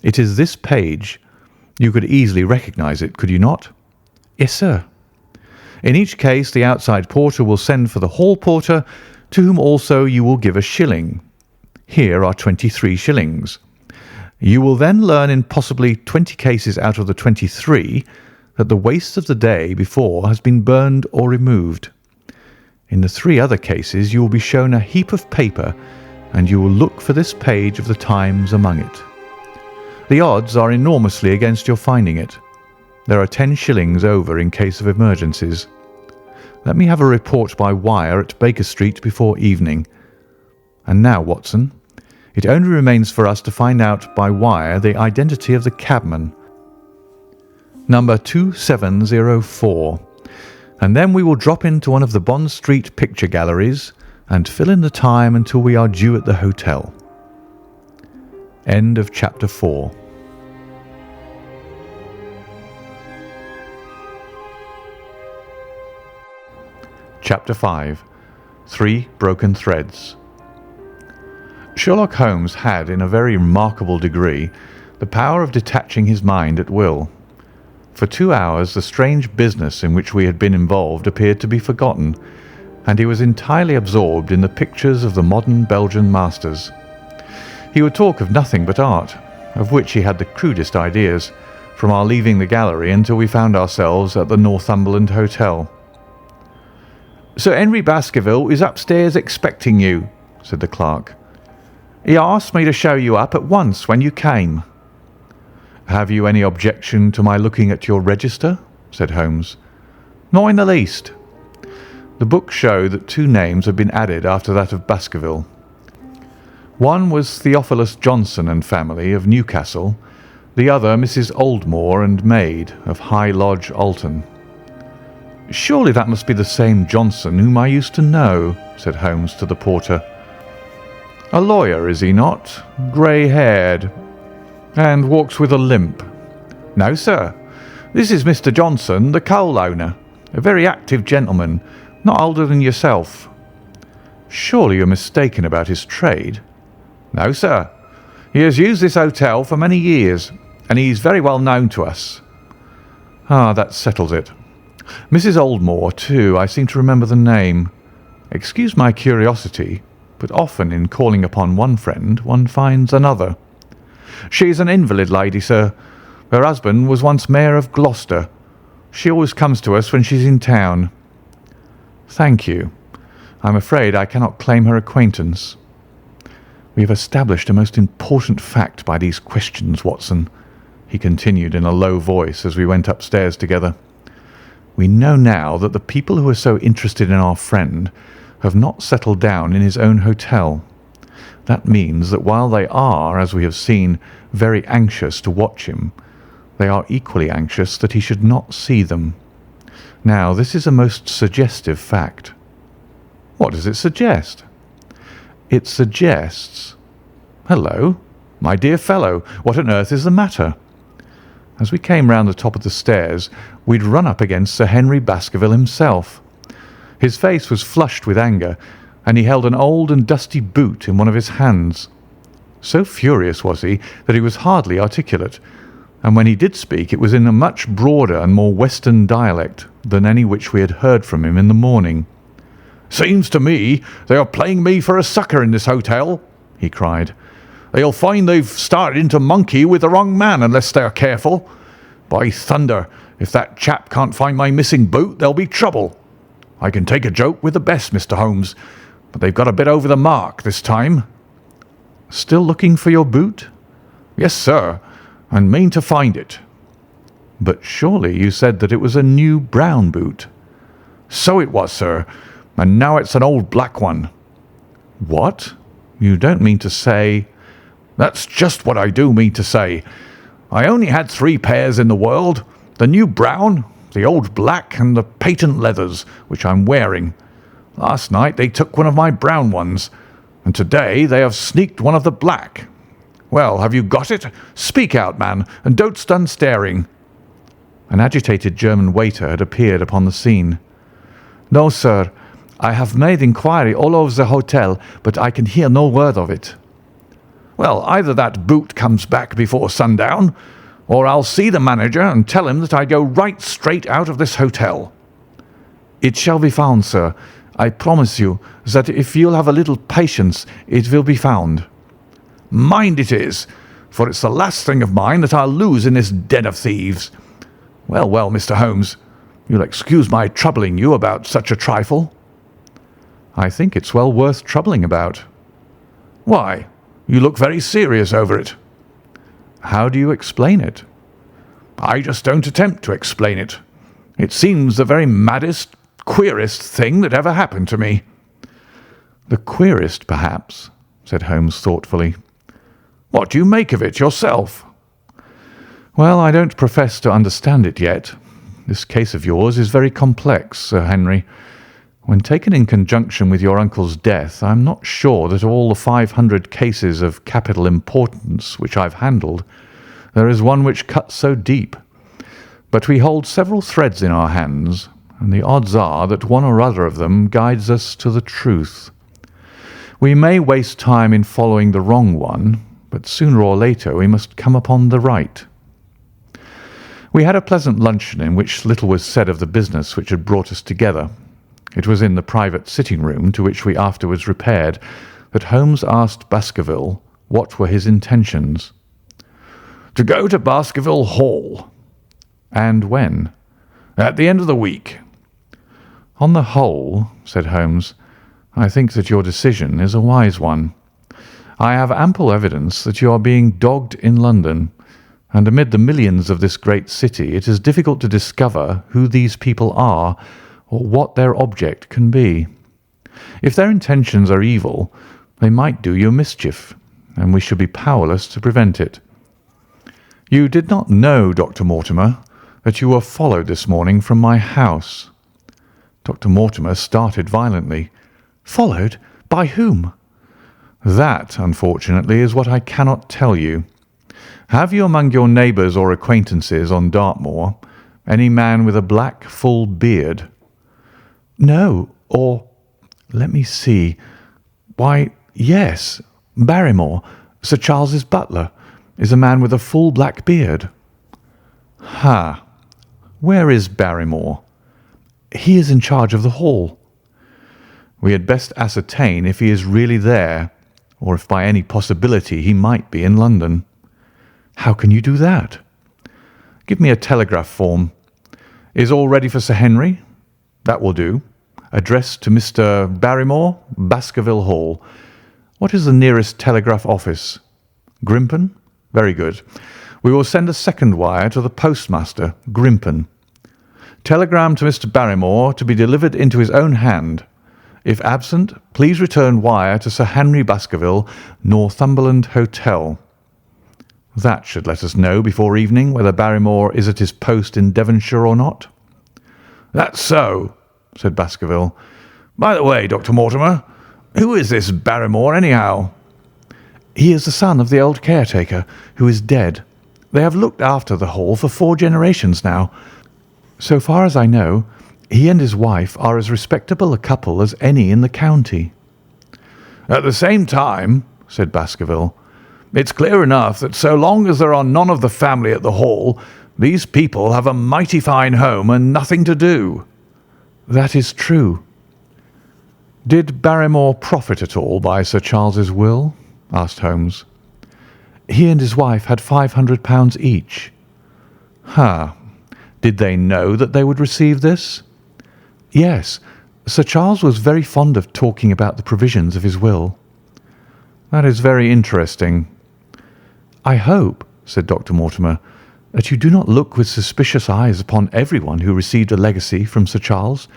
It is this page. You could easily recognise it, could you not?" "Yes, sir." "In each case the outside porter will send for the hall porter, to whom also you will give 1 shilling. Here are 23 shillings. You will then learn in possibly 20 cases out of the 23 that the waste of the day before has been burned or removed. In the 3 other cases you will be shown a heap of paper, and you will look for this page of the Times among it. The odds are enormously against your finding it. There are 10 shillings over in case of emergencies. Let me have a report by wire at Baker Street before evening. And now, Watson, it only remains for us to find out by wire the identity of the cabman, number 2704, and then we will drop into one of the Bond Street picture galleries and fill in the time until we are due at the hotel." End of chapter 4. Chapter 5. 3 Broken Threads. Sherlock Holmes had, in a very remarkable degree, the power of detaching his mind at will. For 2 hours the strange business in which we had been involved appeared to be forgotten, and he was entirely absorbed in the pictures of the modern Belgian masters. He would talk of nothing but art, of which he had the crudest ideas, from our leaving the gallery until we found ourselves at the Northumberland Hotel. "Sir Henry Baskerville is upstairs expecting you," said the clerk. "He asked me to show you up at once when you came." "Have you any objection to my looking at your register?" said Holmes. "Not in the least." The book showed that 2 names had been added after that of Baskerville. One was Theophilus Johnson and family of Newcastle, the other Mrs. Oldmore and maid of High Lodge, Alton. "Surely that must be the same Johnson whom I used to know," said Holmes to the porter. "A lawyer, is he not? Grey-haired, and walks with a limp?" "No, sir. This is Mr. Johnson, the coal owner, a very active gentleman, not older than yourself." "Surely you're mistaken about his trade?" "No, sir. He has used this hotel for many years, and he is very well known to us." "Ah, that settles it. Mrs. Oldmore, too, I seem to remember the name. Excuse my curiosity, but often in calling upon one friend one finds another." "She is an invalid lady, sir. Her husband was once Mayor of Gloucester. She always comes to us when she's in town." "Thank you. I'm afraid I cannot claim her acquaintance." "We have established a most important fact by these questions, Watson," he continued in a low voice as we went upstairs together. "We know now that the people who are so interested in our friend have not settled down in his own hotel. That means that while they are, as we have seen, very anxious to watch him, they are equally anxious that he should not see them. Now, this is a most suggestive fact." "What does it suggest?" "It suggests— Hello, my dear fellow, what on earth is the matter?" As we came round the top of the stairs, we'd run up against Sir Henry Baskerville himself. His face was flushed with anger, and he held an old and dusty boot in one of his hands. So furious was he that he was hardly articulate, and when he did speak it was in a much broader and more western dialect than any which we had heard from him in the morning. "Seems to me they are playing me for a sucker in this hotel," he cried. "They'll find they've started into monkey with the wrong man unless they are careful. By thunder, if that chap can't find my missing boot, there'll be trouble. I can take a joke with the best, Mr. Holmes, but they've got a bit over the mark this time." "Still looking for your boot?" "Yes, sir, and mean to find it." "But surely you said that it was a new brown boot." "So it was, sir, and now it's an old black one." "What? You don't mean to say—" "That's just what I do mean to say. I only had 3 pairs in the world, the new brown, the old black, and the patent leathers, which I'm wearing. Last night they took one of my brown ones, and today they have sneaked one of the black. Well, have you got it? Speak out, man, and don't stand staring." An agitated German waiter had appeared upon the scene. "No, sir. I have made inquiry all over the hotel, but I can hear no word of it." "Well, either that boot comes back before sundown, or I'll see the manager and tell him that I go right straight out of this hotel." "It shall be found, sir. I promise you that if you'll have a little patience, it will be found." "Mind it is, for it's the last thing of mine that I'll lose in this den of thieves. Well, well, Mr. Holmes, you'll excuse my troubling you about such a trifle." "I think it's well worth troubling about." "Why? You look very serious over it." "How do you explain it?" "I just don't attempt to explain it. It seems the very maddest, queerest thing that ever happened to me." "The queerest, perhaps," said Holmes thoughtfully. "What do you make of it yourself?" "Well, I don't profess to understand it yet. This case of yours is very complex, Sir Henry. When taken in conjunction with your uncle's death, I'm not sure that of all the 500 cases of capital importance which I've handled, there is one which cuts so deep. But we hold several threads in our hands, and the odds are that one or other of them guides us to the truth. We may waste time in following the wrong one, but sooner or later we must come upon the right." We had a pleasant luncheon in which little was said of the business which had brought us together. It was in the private sitting-room to which we afterwards repaired that Holmes asked Baskerville what were his intentions. "To go to Baskerville Hall." "And when?" "At the end of the week." "On the whole," said Holmes, "I think that your decision is a wise one. I have ample evidence that you are being dogged in London, and amid the millions of this great city it is difficult to discover who these people are or what their object can be. If their intentions are evil, they might do you mischief, and we should be powerless to prevent it. You did not know, Dr. Mortimer, that you were followed this morning from my house." Dr. Mortimer started violently. "Followed? By whom?" "That, unfortunately, is what I cannot tell you. Have you among your neighbours or acquaintances on Dartmoor any man with a black, full beard?" "No, or let me see. Why, yes, Barrymore, Sir Charles's butler, is a man with a full black beard." "Ha! Where is Barrymore?" "He is in charge of the hall." "We had best ascertain if he is really there, or if by any possibility he might be in London." "How can you do that?" "Give me a telegraph form. Is all ready for Sir Henry? That will do. Addressed to Mr. Barrymore, Baskerville Hall. What is the nearest telegraph office?" "Grimpen? Very good. We will send a second wire to the postmaster, Grimpen. Telegram to Mr. Barrymore to be delivered into his own hand. If absent, please return wire to Sir Henry Baskerville, Northumberland Hotel." That should let us know before evening whether Barrymore is at his post in Devonshire or not. "That's so," said Baskerville. "By the way, Dr. Mortimer, who is this Barrymore, anyhow?" "He is the son of the old caretaker, who is dead. They have looked after the hall for 4 generations now. So far as I know, he and his wife are as respectable a couple as any in the county." "At the same time," said Baskerville, "it's clear enough that so long as there are none of the family at the hall, these people have a mighty fine home and nothing to do." "That is true." "Did Barrymore profit at all by Sir Charles's will?" asked Holmes. "He and his wife had £500 each." "Ha! Did they know that they would receive this?" "Yes. Sir Charles was very fond of talking about the provisions of his will." "That is very interesting." "I hope," said Dr. Mortimer, "that you do not look with suspicious eyes upon everyone who received a legacy from Sir Charles,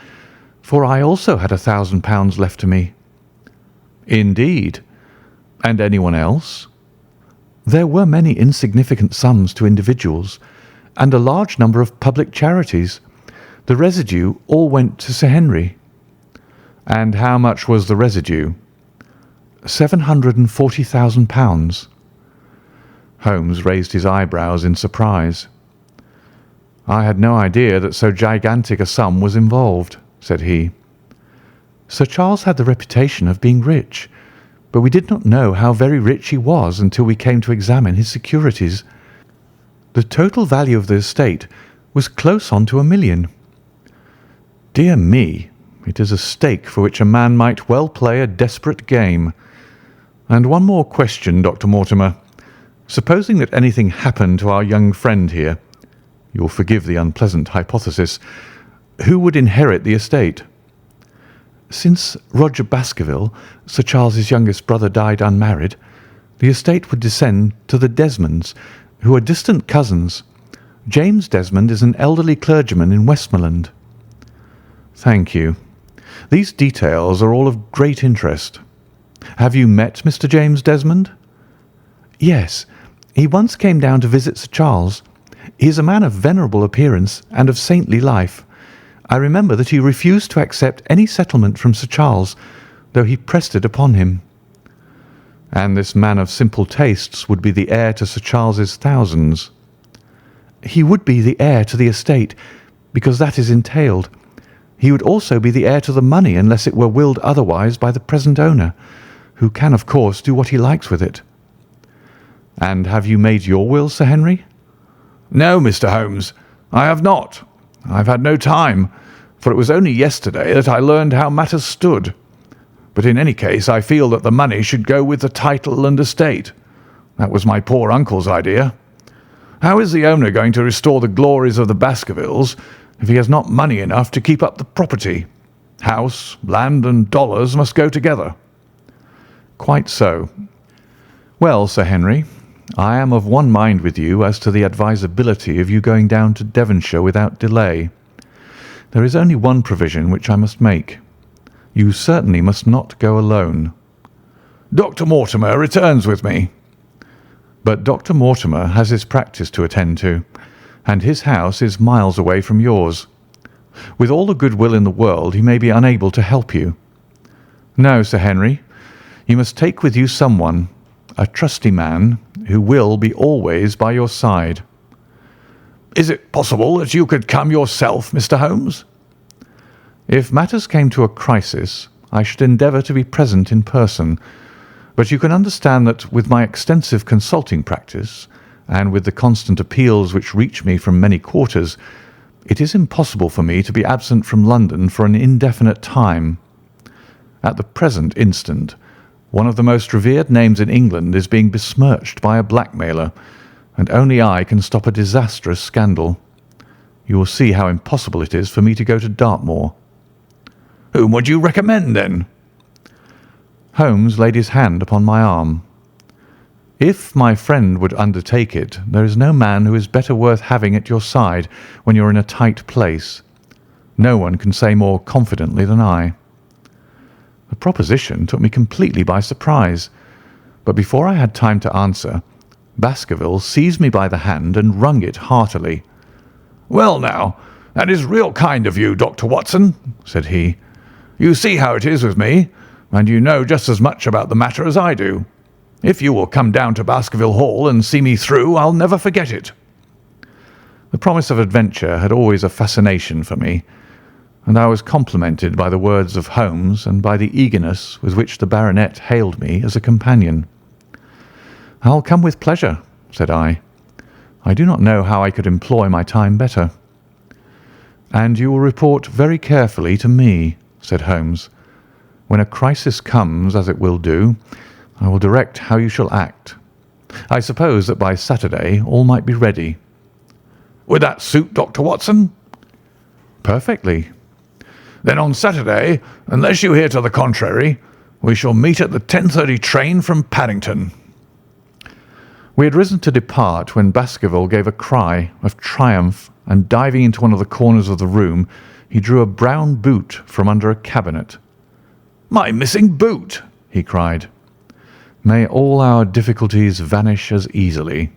for I also had £1,000 left to me." "Indeed. And anyone else?" "There were many insignificant sums to individuals, and a large number of public charities. The residue all went to Sir Henry." "And how much was the residue?" £740,000. Holmes raised his eyebrows in surprise. "I had no idea that so gigantic a sum was involved," said he. "Sir Charles had the reputation of being rich, but we did not know how very rich he was until we came to examine his securities. The total value of the estate was close on to £1 million. Dear me, it is a stake for which a man might well play a desperate game. And one more question, Dr. Mortimer. Supposing that anything happened to our young friend here, you will forgive the unpleasant hypothesis, who would inherit the estate?" "Since Roger Baskerville, Sir Charles's youngest brother, died unmarried, the estate would descend to the Desmonds, who are distant cousins. James Desmond is an elderly clergyman in Westmoreland." "Thank you. These details are all of great interest. Have you met Mr. James Desmond?" "Yes. He once came down to visit Sir Charles. He is a man of venerable appearance and of saintly life. I remember that he refused to accept any settlement from Sir Charles, though he pressed it upon him." "And this man of simple tastes would be the heir to Sir Charles's thousands?" "He would be the heir to the estate, because that is entailed. He would also be the heir to the money unless it were willed otherwise by the present owner, who can, of course, do what he likes with it." "And have you made your will, Sir Henry?" "No, Mr. Holmes, I have not. I have had no time. for it was only yesterday that I learned how matters stood. But in any case, I feel that the money should go with the title and estate. That was my poor uncle's idea. How is the owner going to restore the glories of the Baskervilles if he has not money enough to keep up the property? House, land, and dollars must go together." "Quite so. Well, Sir Henry, I am of one mind with you as to the advisability of you going down to Devonshire without delay. There is only one provision which I must make. You certainly must not go alone." "Dr. Mortimer returns with me." "But Dr. Mortimer has his practice to attend to, and his house is miles away from yours. With all the goodwill in the world, he may be unable to help you. No, Sir Henry, you must take with you someone, a trusty man, who will be always by your side." "Is it possible that you could come yourself, Mr. Holmes?" "If matters came to a crisis, I should endeavour to be present in person, but you can understand that with my extensive consulting practice, and with the constant appeals which reach me from many quarters, it is impossible for me to be absent from London for an indefinite time. At the present instant, one of the most revered names in England is being besmirched by a blackmailer, and only I can stop a disastrous scandal. You will see how impossible it is for me to go to Dartmoor." "Whom would you recommend, then?" Holmes laid his hand upon my arm. "If my friend would undertake it, there is no man who is better worth having at your side when you are in a tight place. No one can say more confidently than I." The proposition took me completely by surprise, but before I had time to answer, Baskerville seized me by the hand and wrung it heartily. "Well, now, that is real kind of you, Dr. Watson," said he. "You see how it is with me, and you know just as much about the matter as I do. If you will come down to Baskerville Hall and see me through, I'll never forget it." The promise of adventure had always a fascination for me, and I was complimented by the words of Holmes and by the eagerness with which the baronet hailed me as a companion. "I'll come with pleasure," said I. "I do not know how I could employ my time better." "And you will report very carefully to me," said Holmes. "When a crisis comes, as it will do, I will direct how you shall act. I suppose that by Saturday all might be ready." "Would that suit Dr. Watson?" "Perfectly." "Then on Saturday, unless you hear to the contrary, we shall meet at the 10:30 train from Paddington." We had risen to depart when Baskerville gave a cry of triumph, and diving into one of the corners of the room, he drew a brown boot from under a cabinet. "My missing boot!" he cried. "May all our difficulties vanish as easily,"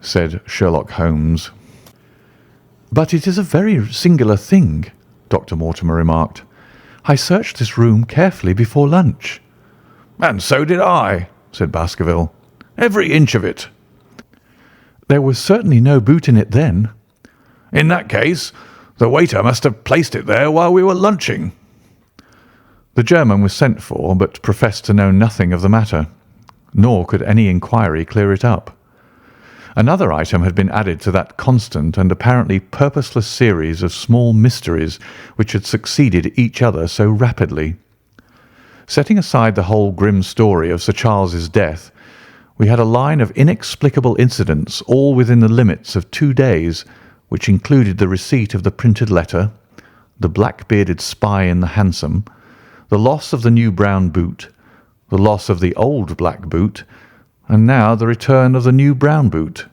said Sherlock Holmes. "But it is a very singular thing," Dr. Mortimer remarked. "I searched this room carefully before lunch." "And so did I," said Baskerville. "Every inch of it." "There was certainly no boot in it then." "In that case, the waiter must have placed it there while we were lunching." The German was sent for, but professed to know nothing of the matter, nor could any inquiry clear it up. Another item had been added to that constant and apparently purposeless series of small mysteries which had succeeded each other so rapidly. Setting aside the whole grim story of Sir Charles's death, we had a line of inexplicable incidents all within the limits of 2 days, which included the receipt of the printed letter, the black-bearded spy in the hansom, the loss of the new brown boot, the loss of the old black boot, and now the return of the new brown boot.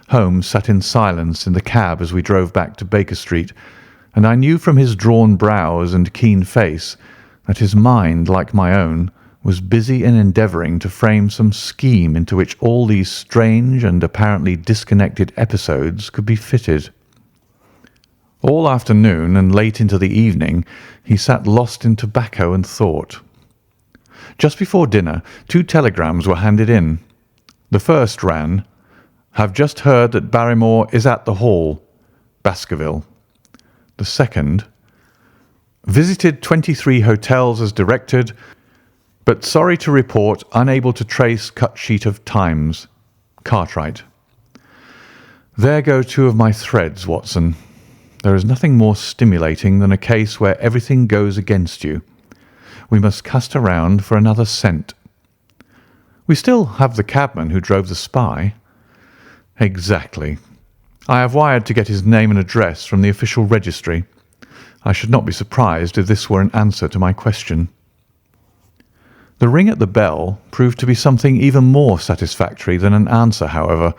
Holmes sat in silence in the cab as we drove back to Baker Street, and I knew from his drawn brows and keen face that his mind, like my own, was busy in endeavouring to frame some scheme into which all these strange and apparently disconnected episodes could be fitted. All afternoon and late into the evening he sat lost in tobacco and thought. Just before dinner 2 telegrams were handed in. The first ran, "Have just heard that Barrymore is at the Hall, Baskerville." The second, "Visited 23 hotels as directed, but sorry to report unable to trace cut sheet of Times, Cartwright." There go 2 of my threads, Watson. There is nothing more stimulating than a case where everything goes against you. We must cast around for another scent. We still have the cabman who drove the spy. Exactly. I have wired to get his name and address from the official registry. I should not be surprised if this were an answer to my question. The ring at the bell proved to be something even more satisfactory than an answer, however,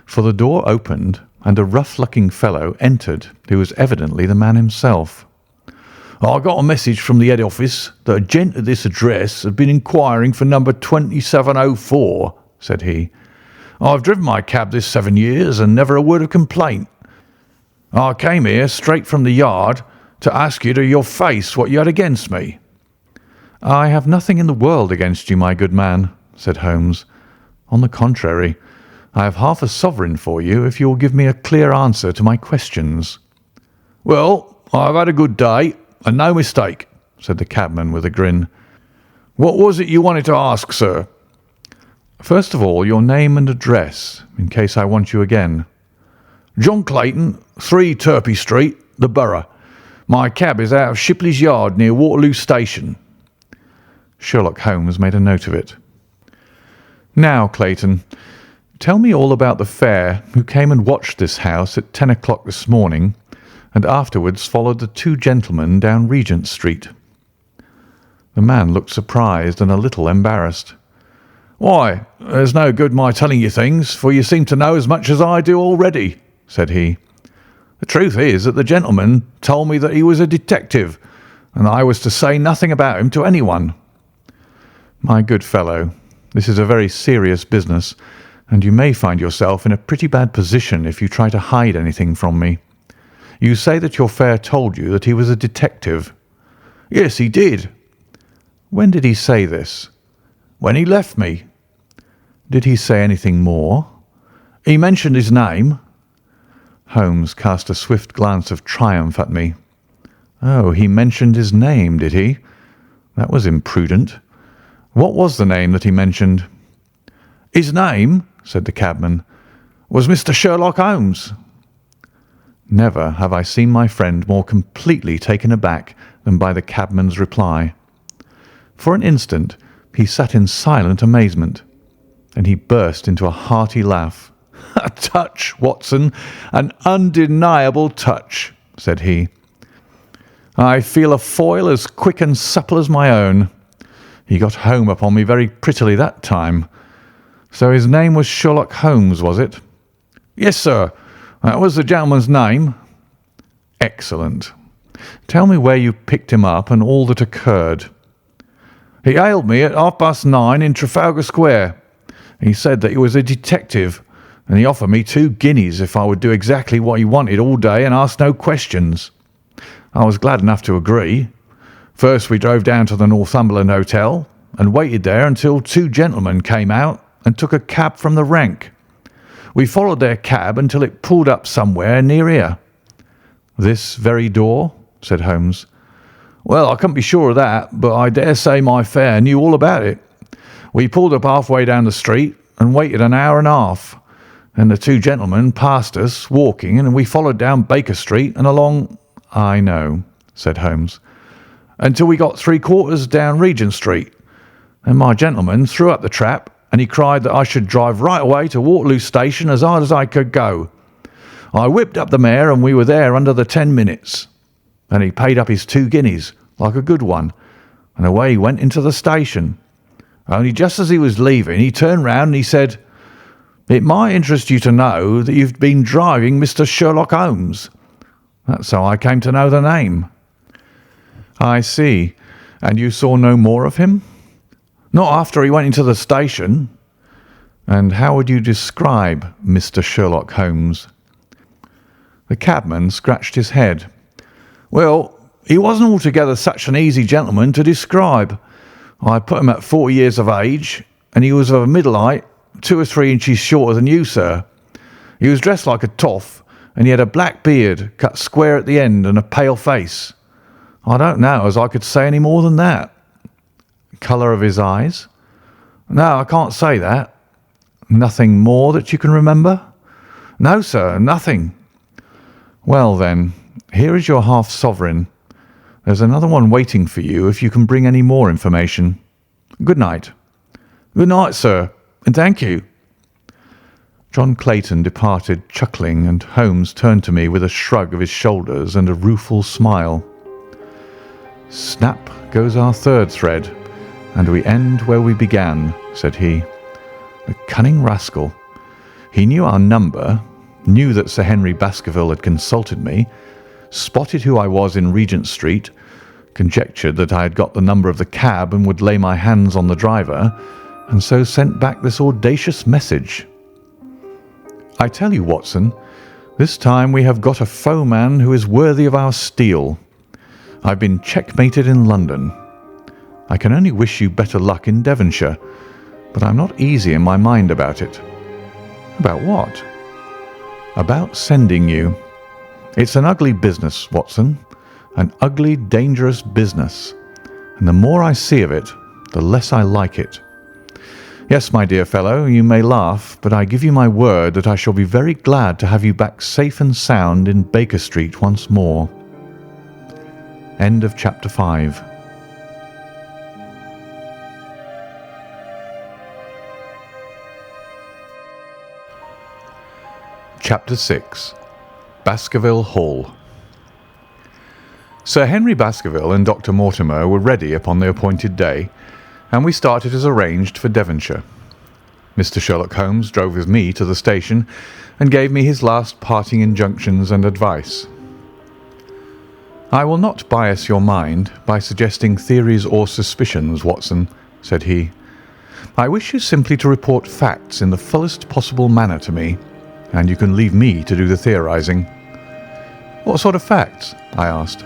for the door opened and a rough-looking fellow entered who was evidently the man himself. "I got a message from the head office that a gent at this address had been inquiring for number 2704, said he. "I've driven my cab this 7 years and never a word of complaint. I came here straight from the yard to ask you to your face what you had against me." "I have nothing in the world against you, my good man," said Holmes. "On the contrary, I have half a sovereign for you if you will give me a clear answer to my questions." "Well, I've had a good day, and no mistake," said the cabman with a grin. "What was it you wanted to ask, sir?" "First of all, your name and address, in case I want you again." "John Clayton, 3 Turpey Street, the Borough. My cab is out of Shipley's Yard near Waterloo Station." Sherlock Holmes made a note of it. "Now, Clayton, tell me all about the fare who came and watched this house at 10 o'clock this morning and afterwards followed the 2 gentlemen down Regent Street." The man looked surprised and a little embarrassed. "Why, there's no good my telling you things, for you seem to know as much as I do already," said he. "The truth is that the gentleman told me that he was a detective, and I was to say nothing about him to anyone." "My good fellow, this is a very serious business, and you may find yourself in a pretty bad position if you try to hide anything from me. You say that your fare told you that he was a detective." "Yes, he did." "When did he say this?" "When he left me." "Did he say anything more?" "He mentioned his name." Holmes cast a swift glance of triumph at me. "Oh, he mentioned his name, did he? That was imprudent. What was the name that he mentioned?" "His name," said the cabman, "was Mr. Sherlock Holmes." Never have I seen my friend more completely taken aback than by the cabman's reply. For an instant he sat in silent amazement. Then he burst into a hearty laugh. "A touch, Watson, an undeniable touch," said he. "I feel a foil as quick and supple as my own. He got home upon me very prettily that time. So his name was Sherlock Holmes, was it?" "Yes, sir. That was the gentleman's name." "Excellent. Tell me where you picked him up and all that occurred." "He hailed me at 9:30 in Trafalgar Square. He said that he was a detective, and he offered me 2 guineas if I would do exactly what he wanted all day and ask no questions. I was glad enough to agree. First we drove down to the Northumberland Hotel and waited there until 2 gentlemen came out and took a cab from the rank. We followed their cab until it pulled up somewhere near here." "This very door?" said Holmes. "Well, I couldn't be sure of that, but I dare say my fare knew all about it. We pulled up halfway down the street and waited an hour and a half. Then the 2 gentlemen passed us walking, and we followed down Baker Street and along—" "I know," said Holmes. "Until we got 3/4 down Regent Street. And my gentleman threw up the trap, and he cried that I should drive right away to Waterloo Station as hard as I could go. I whipped up the mare, and we were there under the 10 minutes. Then he paid up his 2 guineas, like a good one, and away he went into the station. Only just as he was leaving, he turned round and he said, 'It might interest you to know that you've been driving Mr. Sherlock Holmes.' That's how I came to know the name." "I see. And you saw no more of him?" "Not after he went into the station." "And how would you describe Mr. Sherlock Holmes?" The cabman scratched his head. "Well, he wasn't altogether such an easy gentleman to describe. I put him at 40 years of age, and he was of a middle height, 2 or 3 inches shorter than you, sir. He was dressed like a toff, and he had a black beard cut square at the end and a pale face. I don't know as I could say any more than that." "Colour of his eyes?" "No, I can't say that." "Nothing more that you can remember?" "No, sir, nothing." "Well, then, here is your half-sovereign. There's another one waiting for you if you can bring any more information. Good night." "Good night, sir, and thank you." John Clayton departed chuckling, and Holmes turned to me with a shrug of his shoulders and a rueful smile. "Snap goes our third thread, and we end where we began," said he. "The cunning rascal. He knew our number, knew that Sir Henry Baskerville had consulted me, spotted who I was in Regent Street, conjectured that I had got the number of the cab and would lay my hands on the driver, and so sent back this audacious message. I tell you, Watson, this time we have got a foeman who is worthy of our steel. I've been checkmated in London. I can only wish you better luck in Devonshire, but I'm not easy in my mind about it." "About what?" "About sending you. It's an ugly business, Watson, an ugly, dangerous business, and the more I see of it, the less I like it. Yes, my dear fellow, you may laugh, but I give you my word that I shall be very glad to have you back safe and sound in Baker Street once more." End of chapter 5. Chapter 6. Baskerville Hall. Sir Henry Baskerville and Dr. Mortimer were ready upon the appointed day, and we started as arranged for Devonshire. Mr. Sherlock Holmes drove with me to the station and gave me his last parting injunctions and advice. "I will not bias your mind by suggesting theories or suspicions, Watson," said he. "I wish you simply to report facts in the fullest possible manner to me, and you can leave me to do the theorizing." "What sort of facts?" I asked.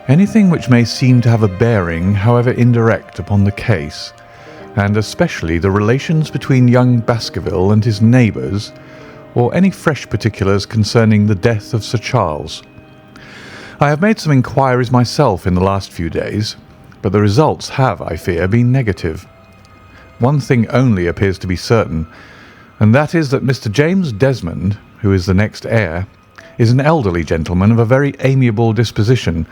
"Anything which may seem to have a bearing, however indirect, upon the case, and especially the relations between young Baskerville and his neighbours, or any fresh particulars concerning the death of Sir Charles. I have made some inquiries myself in the last few days, but the results have, I fear, been negative. One thing only appears to be certain, and that is that Mr. James Desmond, who is the next heir, is an elderly gentleman of a very amiable disposition,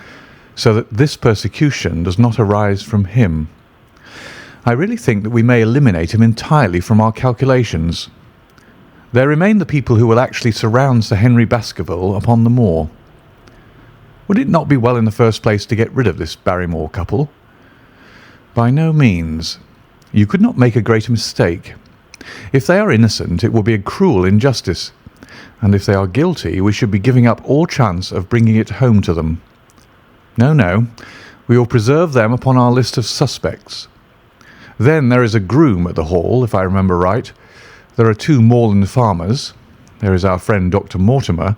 so that this persecution does not arise from him. I really think that we may eliminate him entirely from our calculations. There remain the people who will actually surround Sir Henry Baskerville upon the moor. Would it not be well in the first place to get rid of this Barrymore couple?" "By no means. You could not make a greater mistake. If they are innocent, it will be a cruel injustice, and if they are guilty, we should be giving up all chance of bringing it home to them. No, no, we will preserve them upon our list of suspects. Then there is a groom at the Hall, if I remember right. There are 2 moorland farmers. There is our friend Dr. Mortimer,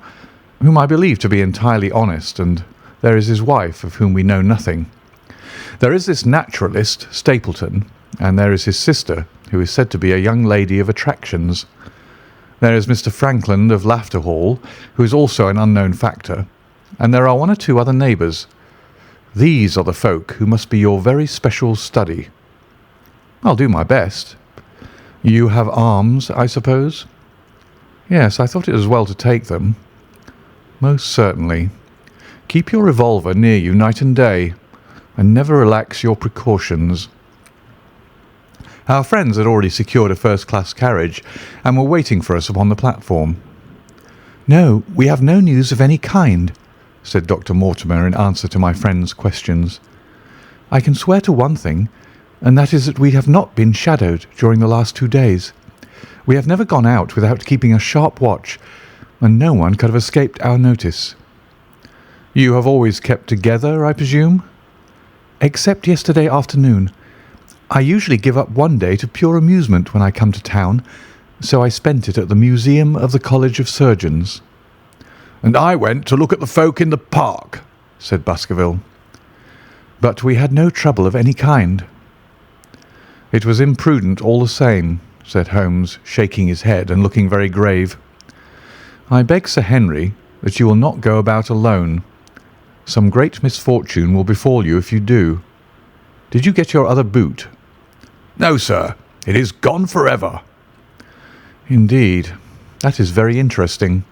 whom I believe to be entirely honest, and there is his wife, of whom we know nothing. There is this naturalist, Stapleton, and there is his sister, who is said to be a young lady of attractions. There is Mr. Frankland of Laughter Hall, who is also an unknown factor, and there are 1 or 2 other neighbours. These are the folk who must be your very special study." "I'll do my best." "You have arms, I suppose?" "Yes, I thought it as well to take them." "Most certainly. Keep your revolver near you night and day, and never relax your precautions." Our friends had already secured a first-class carriage and were waiting for us upon the platform. "No, we have no news of any kind," said Dr. Mortimer in answer to my friend's questions. "I can swear to one thing, and that is that we have not been shadowed during the last 2 days. We have never gone out without keeping a sharp watch, and no one could have escaped our notice." "You have always kept together, I presume?" "Except yesterday afternoon. I usually give up one day to pure amusement when I come to town, so I spent it at the Museum of the College of Surgeons." "And I went to look at the folk in the park," said Baskerville. "But we had no trouble of any kind." "It was imprudent all the same," said Holmes, shaking his head and looking very grave. "I beg, Sir Henry, that you will not go about alone. Some great misfortune will befall you if you do. Did you get your other boot?" "No, sir. It is gone forever." "Indeed. That is very interesting.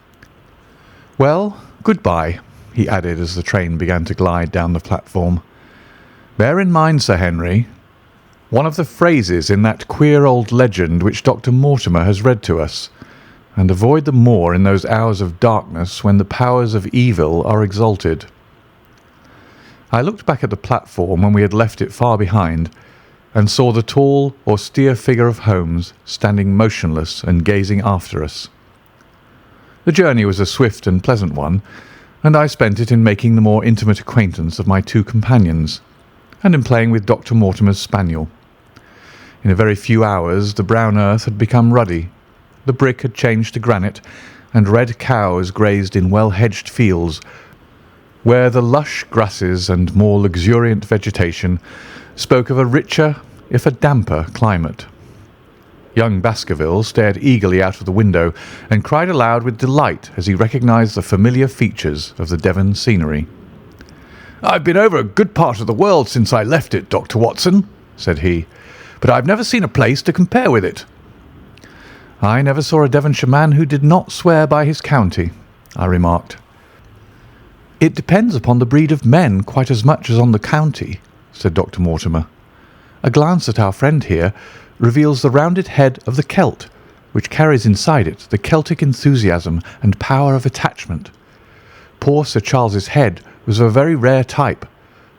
Well, good-bye. he added as the train began to glide down the platform. "Bear in mind, Sir Henry, one of the phrases in that queer old legend which Dr. Mortimer has read to us, and avoid the moor in those hours of darkness when the powers of evil are exalted." I looked back at the platform when we had left it far behind, and saw the tall, austere figure of Holmes standing motionless and gazing after us. The journey was a swift and pleasant one, and I spent it in making the more intimate acquaintance of my two companions, and in playing with Dr. Mortimer's spaniel. In a very few hours the brown earth had become ruddy, the brick had changed to granite, and red cows grazed in well-hedged fields, where the lush grasses and more luxuriant vegetation spoke of a richer, if a damper, climate. Young Baskerville stared eagerly out of the window and cried aloud with delight as he recognised the familiar features of the Devon scenery. "I've been over a good part of the world since I left it, Dr. Watson," said he, "but I've never seen a place to compare with it." "I never saw a Devonshire man who did not swear by his county," I remarked. "It depends upon the breed of men quite as much as on the county," said Dr. Mortimer. "A glance at our friend here reveals the rounded head of the Celt, which carries inside it the Celtic enthusiasm and power of attachment. Poor Sir Charles's head was of a very rare type,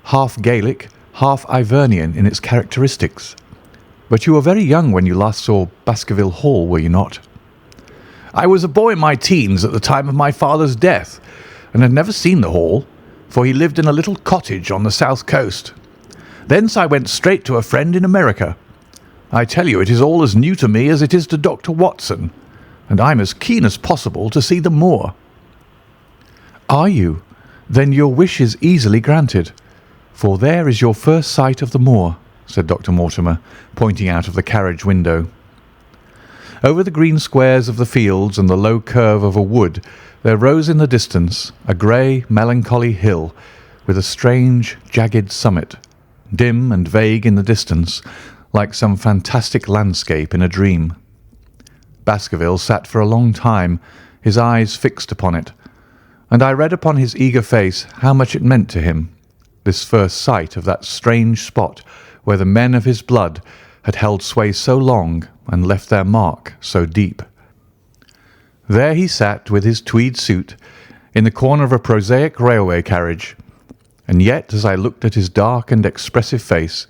half Gaelic, half Ivernian in its characteristics. But you were very young when you last saw Baskerville Hall, were you not?" "I was a boy in my teens at the time of my father's death, and had never seen the Hall, for he lived in a little cottage on the south coast. Thence I went straight to a friend in America. I tell you, it is all as new to me as it is to Dr. Watson, and I'm as keen as possible to see the moor." "Are you? Then your wish is easily granted, for there is your first sight of the moor," said Dr. Mortimer, pointing out of the carriage window. Over the green squares of the fields and the low curve of a wood there rose in the distance a grey, melancholy hill with a strange, jagged summit, dim and vague in the distance, like some fantastic landscape in a dream. Baskerville sat for a long time, his eyes fixed upon it, and I read upon his eager face how much it meant to him, this first sight of that strange spot where the men of his blood had held sway so long and left their mark so deep. There he sat with his tweed suit in the corner of a prosaic railway carriage, and yet as I looked at his dark and expressive face,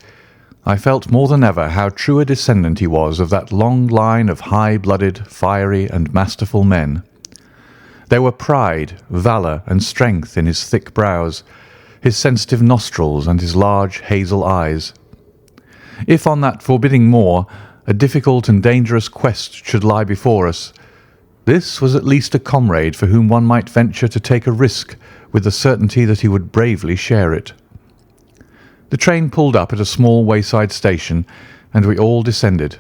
I felt more than ever how true a descendant he was of that long line of high-blooded, fiery and masterful men. There were pride, valour and strength in his thick brows, his sensitive nostrils and his large hazel eyes. If on that forbidding moor a difficult and dangerous quest should lie before us, this was at least a comrade for whom one might venture to take a risk with the certainty that he would bravely share it. The train pulled up at a small wayside station, and we all descended.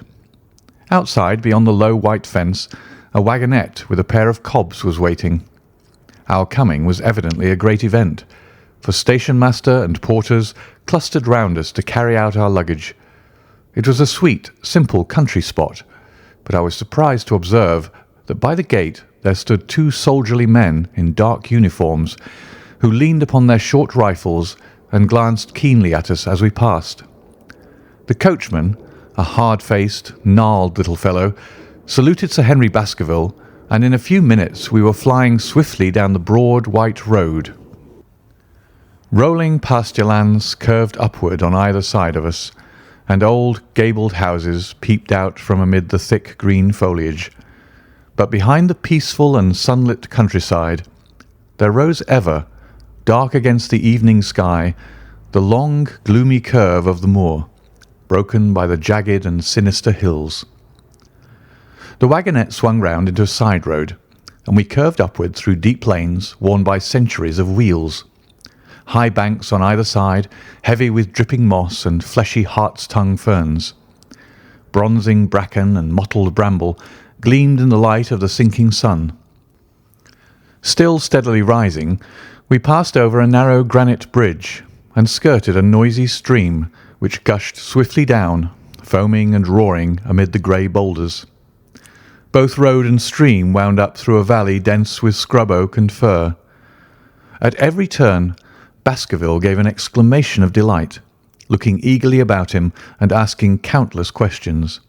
Outside, beyond the low white fence, a wagonette with a pair of cobs was waiting. Our coming was evidently a great event, for station master and porters clustered round us to carry out our luggage. It was a sweet, simple country spot, but I was surprised to observe that by the gate there stood two soldierly men in dark uniforms, who leaned upon their short rifles and glanced keenly at us as we passed. The coachman, a hard-faced, gnarled little fellow, saluted Sir Henry Baskerville, and in a few minutes we were flying swiftly down the broad white road. Rolling pasture lands curved upward on either side of us, and old gabled houses peeped out from amid the thick green foliage. But behind the peaceful and sunlit countryside there rose ever, dark against the evening sky, the long, gloomy curve of the moor, broken by the jagged and sinister hills. The wagonette swung round into a side road, and we curved upward through deep lanes worn by centuries of wheels. High banks on either side, heavy with dripping moss and fleshy hart's-tongue ferns. Bronzing bracken and mottled bramble gleamed in the light of the sinking sun. Still steadily rising, we passed over a narrow granite bridge and skirted a noisy stream which gushed swiftly down, foaming and roaring amid the grey boulders. Both road and stream wound up through a valley dense with scrub oak and fir. At every turn, Baskerville gave an exclamation of delight, looking eagerly about him and asking countless questions.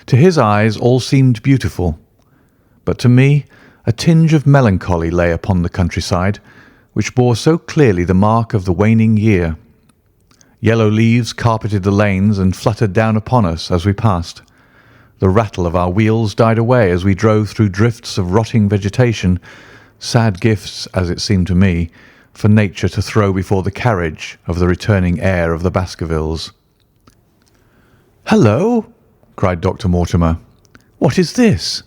To his eyes all seemed beautiful, but to me a tinge of melancholy lay upon the countryside, which bore so clearly the mark of the waning year. Yellow leaves carpeted the lanes and fluttered down upon us as we passed. The rattle of our wheels died away as we drove through drifts of rotting vegetation, sad gifts, as it seemed to me, for nature to throw before the carriage of the returning heir of the Baskervilles. "Hello!" cried Dr. Mortimer. "What is this?"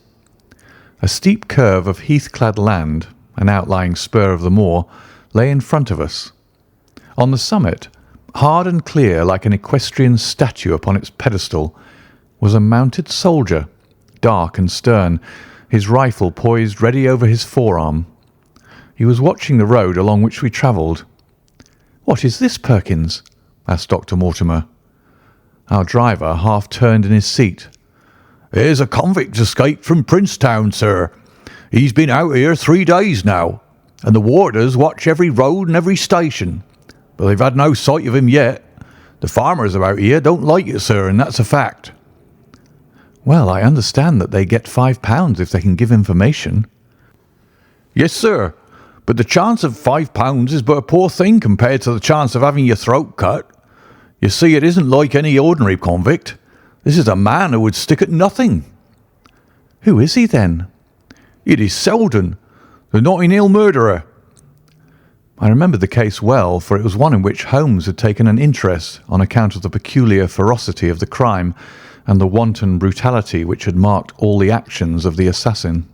A steep curve of heath-clad land, an outlying spur of the moor, lay in front of us. On the summit, hard and clear like an equestrian statue upon its pedestal, was a mounted soldier, dark and stern, his rifle poised ready over his forearm. He was watching the road along which we travelled. "What is this, Perkins?" asked Dr. Mortimer. Our driver half turned in his seat. "Here's a convict escaped from Princetown, sir. He's been out here 3 days now, and the warders watch every road and every station, but they've had no sight of him yet. The farmers about here don't like it, sir, and that's a fact." "Well, I understand that they get £5 if they can give information." "Yes, sir, but the chance of £5 is but a poor thing compared to the chance of having your throat cut. You see, it isn't like any ordinary convict. This is a man who would stick at nothing." "Who is he, then?" "It is Selden, the Notting Hill murderer." I remembered the case well, for it was one in which Holmes had taken an interest on account of the peculiar ferocity of the crime and the wanton brutality which had marked all the actions of the assassin.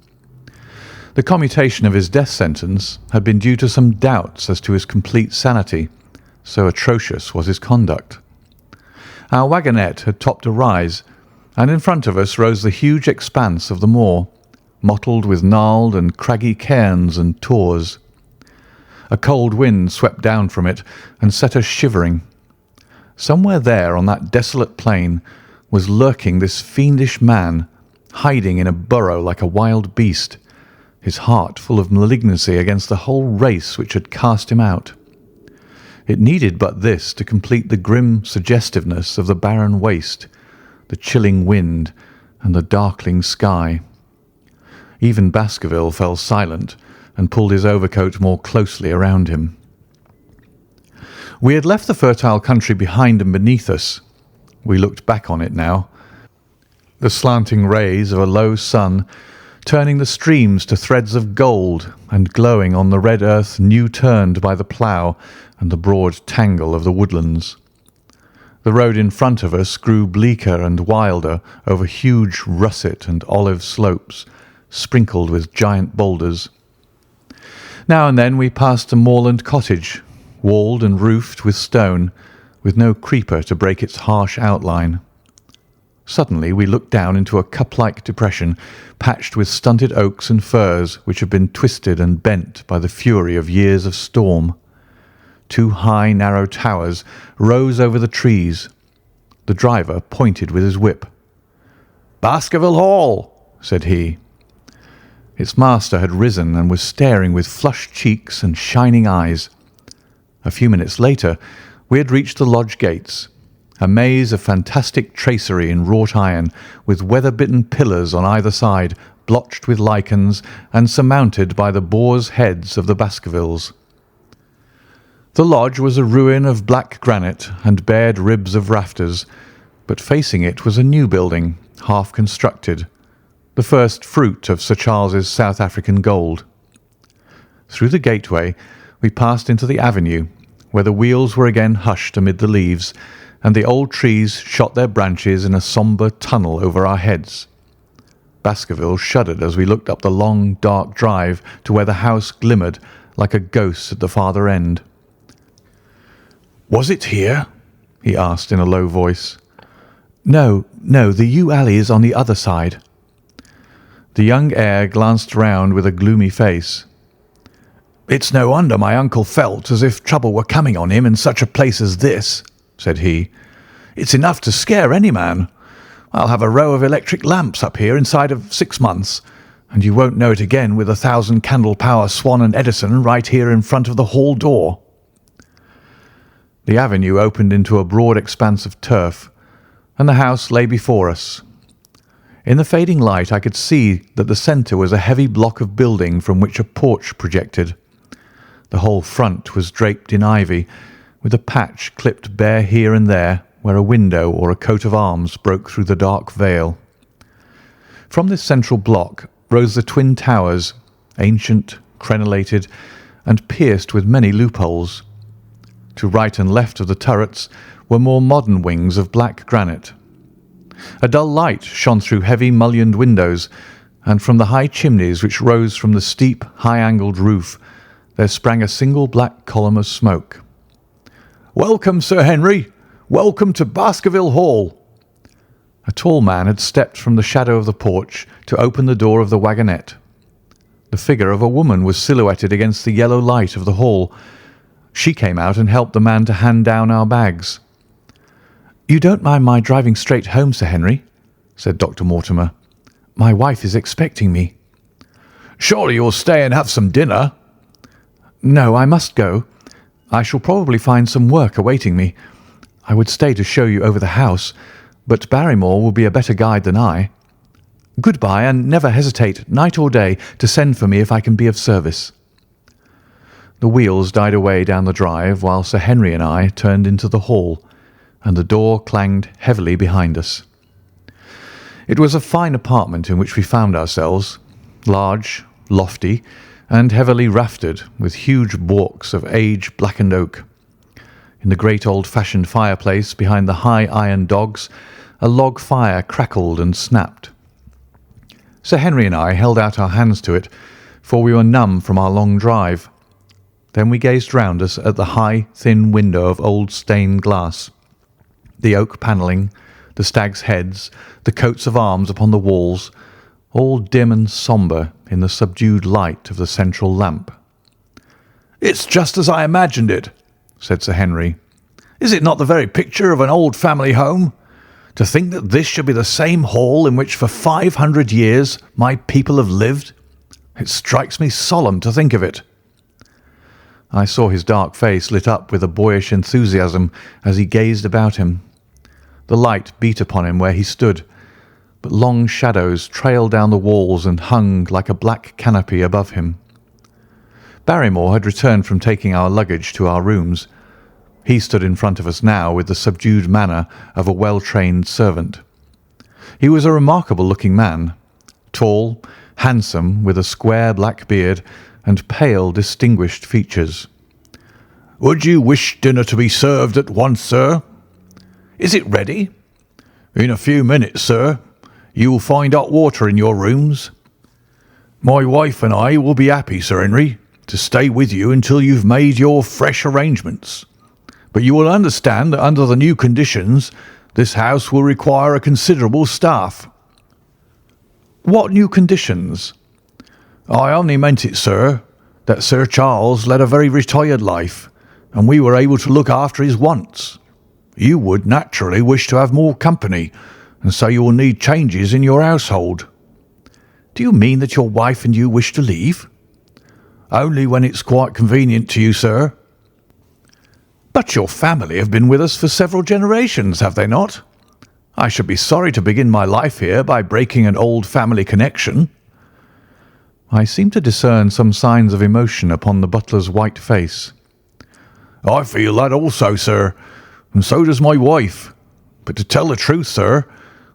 The commutation of his death sentence had been due to some doubts as to his complete sanity, so atrocious was his conduct. Our wagonette had topped a rise, and in front of us rose the huge expanse of the moor, mottled with gnarled and craggy cairns and tors. A cold wind swept down from it and set us shivering. Somewhere there on that desolate plain was lurking this fiendish man, hiding in a burrow like a wild beast, his heart full of malignancy against the whole race which had cast him out. It needed but this to complete the grim suggestiveness of the barren waste, the chilling wind, and the darkling sky. Even Baskerville fell silent and pulled his overcoat more closely around him. We had left the fertile country behind and beneath us. We looked back on it now. The slanting rays of a low sun turning the streams to threads of gold and glowing on the red earth new turned by the plough and the broad tangle of the woodlands. The road in front of us grew bleaker and wilder over huge russet and olive slopes, sprinkled with giant boulders. Now and then we passed a moorland cottage, walled and roofed with stone, with no creeper to break its harsh outline. Suddenly we looked down into a cup-like depression patched with stunted oaks and firs which had been twisted and bent by the fury of years of storm. 2 high, narrow towers rose over the trees. The driver pointed with his whip. "Baskerville Hall," said he. Its master had risen and was staring with flushed cheeks and shining eyes. A few minutes later we had reached the lodge gates, a maze of fantastic tracery in wrought iron, with weather-bitten pillars on either side, blotched with lichens and surmounted by the boars' heads of the Baskervilles. The lodge was a ruin of black granite and bared ribs of rafters, but facing it was a new building, half constructed, the first fruit of Sir Charles's South African gold. Through the gateway we passed into the avenue, where the wheels were again hushed amid the leaves, and the old trees shot their branches in a sombre tunnel over our heads. Baskerville shuddered as we looked up the long, dark drive to where the house glimmered like a ghost at the farther end. "Was it here?" he asked in a low voice. No, the yew alley is on the other side." The young heir glanced round with a gloomy face. "It's no wonder my uncle felt as if trouble were coming on him in such a place as this," said he. "It's enough to scare any man. I'll have a row of electric lamps up here inside of 6 months, and you won't know it again with 1,000 candle power Swan and Edison right here in front of the hall door." The avenue opened into a broad expanse of turf, and the house lay before us. In the fading light I could see that the centre was a heavy block of building from which a porch projected. The whole front was draped in ivy, with a patch clipped bare here and there where a window or a coat of arms broke through the dark veil. From this central block rose the twin towers, ancient, crenellated, and pierced with many loopholes. To right and left of the turrets were more modern wings of black granite. A dull light shone through heavy mullioned windows, and from the high chimneys which rose from the steep, high-angled roof there sprang a single black column of smoke. "Welcome, Sir Henry! Welcome to Baskerville Hall!" A tall man had stepped from the shadow of the porch to open the door of the wagonette. The figure of a woman was silhouetted against the yellow light of the hall. She came out and helped the man to hand down our bags. "You don't mind my driving straight home, Sir Henry?" said Dr. Mortimer. "My wife is expecting me." "Surely you'll stay and have some dinner?" "No, I must go. I shall probably find some work awaiting me. I would stay to show you over the house, but Barrymore will be a better guide than I. Goodbye, and never hesitate, night or day, to send for me if I can be of service." The wheels died away down the drive while Sir Henry and I turned into the hall, and the door clanged heavily behind us. It was a fine apartment in which we found ourselves, large, lofty, and heavily raftered, with huge balks of age-blackened oak. In the great old-fashioned fireplace behind the high iron dogs, a log fire crackled and snapped. Sir Henry and I held out our hands to it, for we were numb from our long drive. Then we gazed round us at the high, thin window of old stained glass, the oak panelling, the stags' heads, the coats of arms upon the walls, all dim and sombre in the subdued light of the central lamp. "It's just as I imagined it," said Sir Henry. "Is it not the very picture of an old family home? To think that this should be the same hall in which for 500 years my people have lived. It strikes me solemn to think of it." I saw his dark face lit up with a boyish enthusiasm as he gazed about him. The light beat upon him where he stood, but long shadows trailed down the walls and hung like a black canopy above him. Barrymore had returned from taking our luggage to our rooms. He stood in front of us now with the subdued manner of a well-trained servant. He was a remarkable-looking man, tall, handsome, with a square black beard and pale, distinguished features. "Would you wish dinner to be served at once, sir?" "Is it ready?" "In a few minutes, sir. You will find hot water in your rooms. My wife and I will be happy, Sir Henry, to stay with you until you've made your fresh arrangements. But you will understand that under the new conditions, this house will require a considerable staff." "What new conditions?" "I only meant it, sir, that Sir Charles led a very retired life, and we were able to look after his wants. You would naturally wish to have more company, and so you will need changes in your household." "Do you mean that your wife and you wish to leave?" "Only when it's quite convenient to you, sir." "But your family have been with us for several generations, have they not? I should be sorry to begin my life here by breaking an old family connection." I seemed to discern some signs of emotion upon the butler's white face. "I feel that also, sir, and so does my wife. But to tell the truth, sir,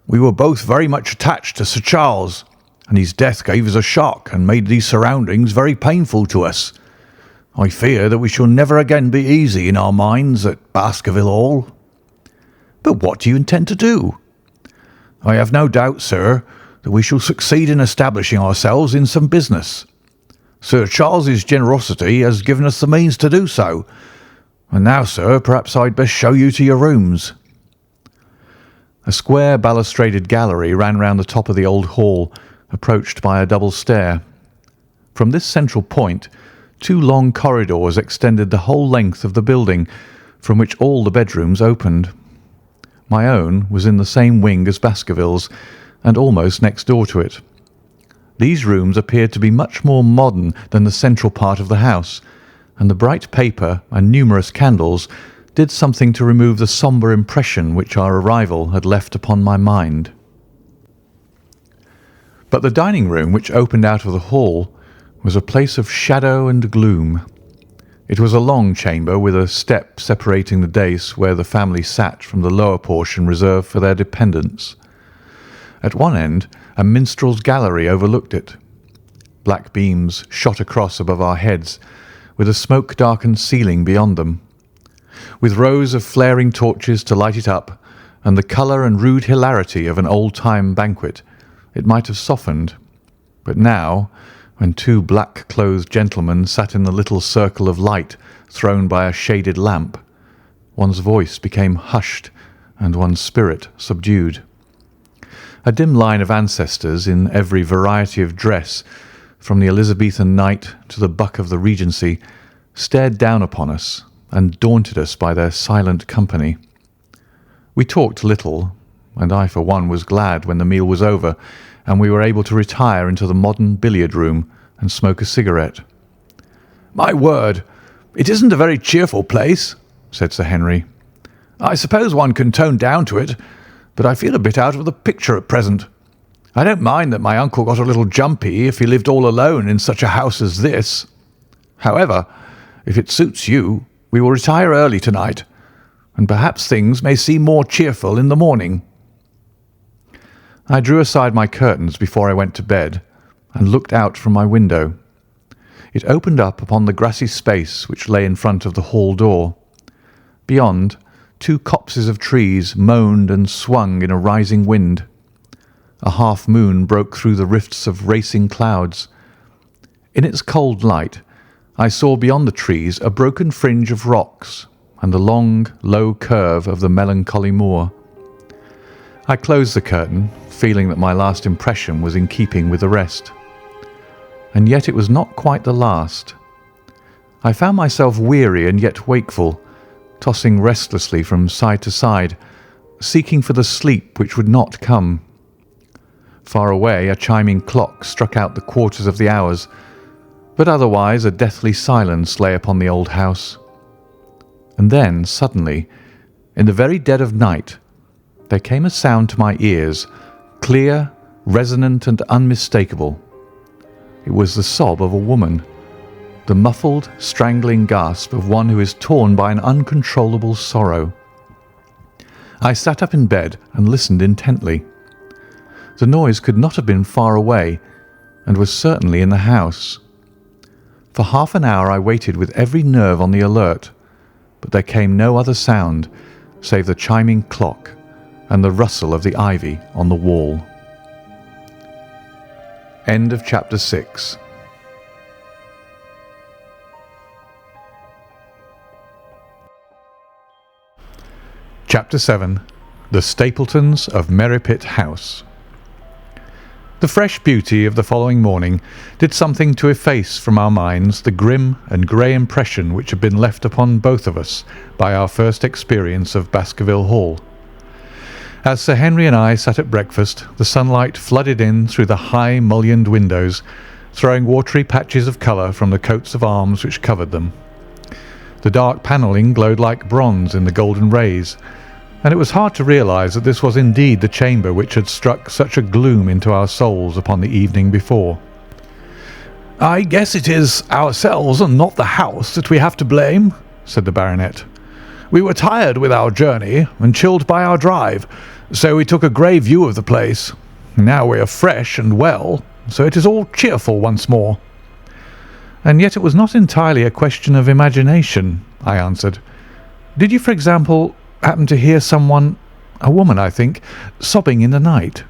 we were both very much attached to Sir Charles, and his death gave us a shock and made these surroundings very painful to us. I fear that we shall never again be easy in our minds at Baskerville Hall." "But what do you intend to do?" "I have no doubt, sir, that we shall succeed in establishing ourselves in some business. Sir Charles's generosity has given us the means to do so. And now, sir, perhaps I'd best show you to your rooms." A square balustraded gallery ran round the top of the old hall, approached by a double stair. From this central point, two long corridors extended the whole length of the building, from which all the bedrooms opened. My own was in the same wing as Baskerville's, and almost next door to it. these rooms appeared to be much more modern than the central part of the house, and the bright paper and numerous candles did something to remove the sombre impression which our arrival had left upon my mind. But the dining room, which opened out of the hall, was a place of shadow and gloom. It was a long chamber with a step separating the dais where the family sat from the lower portion reserved for their dependents. At one end, a minstrel's gallery overlooked it. Black beams shot across above our heads, with a smoke-darkened ceiling beyond them. With rows of flaring torches to light it up, and the colour and rude hilarity of an old-time banquet, it might have softened. But now, when two black-clothed gentlemen sat in the little circle of light thrown by a shaded lamp, one's voice became hushed and one's spirit subdued. A dim line of ancestors in every variety of dress, from the Elizabethan knight to the buck of the Regency, stared down upon us and daunted us by their silent company. We talked little, and I for one was glad when the meal was over and we were able to retire into the modern billiard room and smoke a cigarette. "My word, it isn't a very cheerful place," said Sir Henry. "I suppose one can tone down to it, but I feel a bit out of the picture at present. I don't mind that my uncle got a little jumpy if he lived all alone in such a house as this. However, if it suits you, we will retire early tonight, and perhaps things may seem more cheerful in the morning." I drew aside my curtains before I went to bed and looked out from my window. It opened up upon the grassy space which lay in front of the hall door. Beyond, two copses of trees moaned and swung in a rising wind. A half-moon broke through the rifts of racing clouds. In its cold light, I saw beyond the trees a broken fringe of rocks and the long, low curve of the melancholy moor. I closed the curtain, feeling that my last impression was in keeping with the rest. And yet it was not quite the last. I found myself weary and yet wakeful, tossing restlessly from side to side, seeking for the sleep which would not come. Far away a chiming clock struck out the quarters of the hours, but otherwise a deathly silence lay upon the old house. And then, suddenly, in the very dead of night, there came a sound to my ears, clear, resonant, and unmistakable. It was the sob of a woman, the muffled, strangling gasp of one who is torn by an uncontrollable sorrow. I sat up in bed and listened intently. The noise could not have been far away, and was certainly in the house. For half an hour I waited with every nerve on the alert, but there came no other sound save the chiming clock and the rustle of the ivy on the wall. End of chapter 6. Chapter 7. The Stapletons of Merripit House. The fresh beauty of the following morning did something to efface from our minds the grim and grey impression which had been left upon both of us by our first experience of Baskerville Hall. As Sir Henry and I sat at breakfast, the sunlight flooded in through the high mullioned windows, throwing watery patches of colour from the coats of arms which covered them. The dark panelling glowed like bronze in the golden rays, and it was hard to realise that this was indeed the chamber which had struck such a gloom into our souls upon the evening before. "I guess it is ourselves and not the house that we have to blame," said the baronet. "We were tired with our journey and chilled by our drive, so we took a grey view of the place. Now we are fresh and well, so it is all cheerful once more." "And yet it was not entirely a question of imagination," I answered. "Did you, for example, happen to hear someone, a woman I think, sobbing in the night?"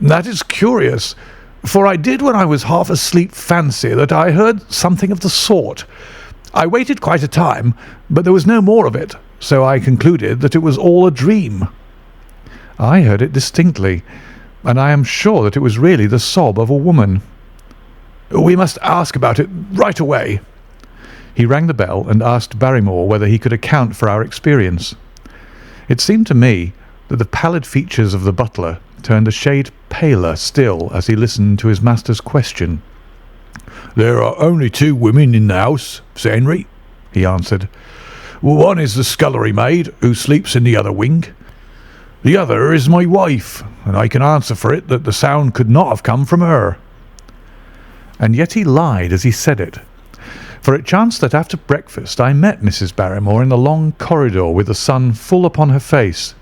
"That is curious, for I did when I was half asleep fancy that I heard something of the sort. I waited quite a time, but there was no more of it, so I concluded that it was all a dream." "I heard it distinctly, and I am sure that it was really the sob of a woman." "We must ask about it right away." He rang the bell and asked Barrymore whether he could account for our experience. It seemed to me that the pallid features of the butler turned a shade paler still as he listened to his master's question. "There are only 2 women in the house, Sir Henry," he answered. "One is the scullery maid, who sleeps in the other wing. The other is my wife, and I can answer for it that the sound could not have come from her." And yet he lied as he said it, for it chanced that after breakfast I met Mrs. Barrymore in the long corridor with the sun full upon her face.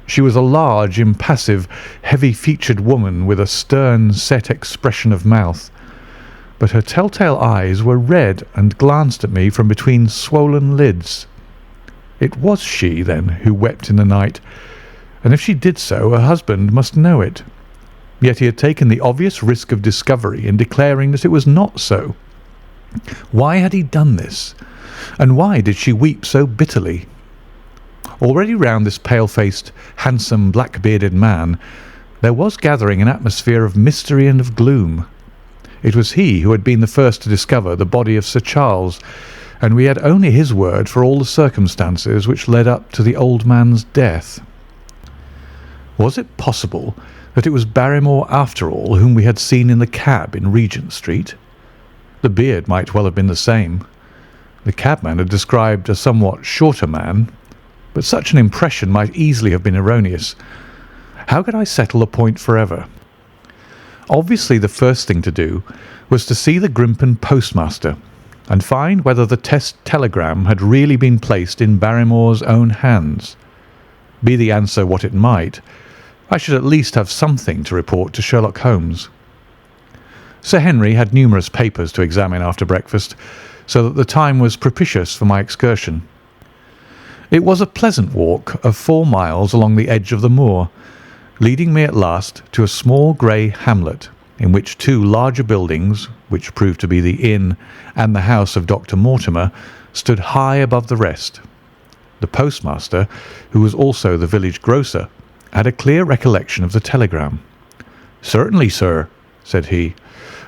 She was a large, impassive, heavy-featured woman with a stern, set expression of mouth, but her telltale eyes were red and glanced at me from between swollen lids. It was she, then, who wept in the night, and if she did so, her husband must know it. Yet he had taken the obvious risk of discovery in declaring that it was not so. Why had he done this? And why did she weep so bitterly? Already round this pale-faced, handsome, black-bearded man there was gathering an atmosphere of mystery and of gloom. It was he who had been the first to discover the body of Sir Charles, and we had only his word for all the circumstances which led up to the old man's death. Was it possible that it was Barrymore after all whom we had seen in the cab in Regent Street? The beard might well have been the same. The cabman had described a somewhat shorter man, but such an impression might easily have been erroneous. How could I settle the point forever? Obviously the first thing to do was to see the Grimpen postmaster and find whether the test telegram had really been placed in Barrymore's own hands. Be the answer what it might, I should at least have something to report to Sherlock Holmes. Sir Henry had numerous papers to examine after breakfast, so that the time was propitious for my excursion. It was a pleasant walk of 4 miles along the edge of the moor, leading me at last to a small grey hamlet in which 2 larger buildings, which proved to be the inn and the house of Dr. Mortimer, stood high above the rest. The postmaster, who was also the village grocer, had a clear recollection of the telegram. "Certainly, sir," said he.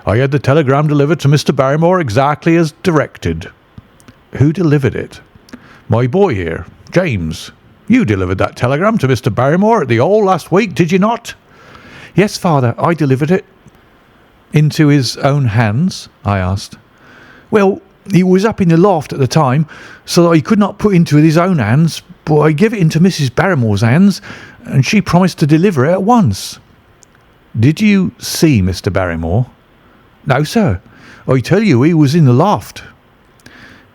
"I had the telegram delivered to Mr. Barrymore exactly as directed." "Who delivered it?" "My boy here, James. You delivered that telegram to Mr. Barrymore at the Hall last week, did you not?" "Yes, father, I delivered it." "Into his own hands?" I asked. "Well, he was up in the loft at the time, so that he could not put it into his own hands, but I gave it into Mrs. Barrymore's hands, and she promised to deliver it at once." "Did you see Mr. Barrymore?" "No, sir. I tell you he was in the loft."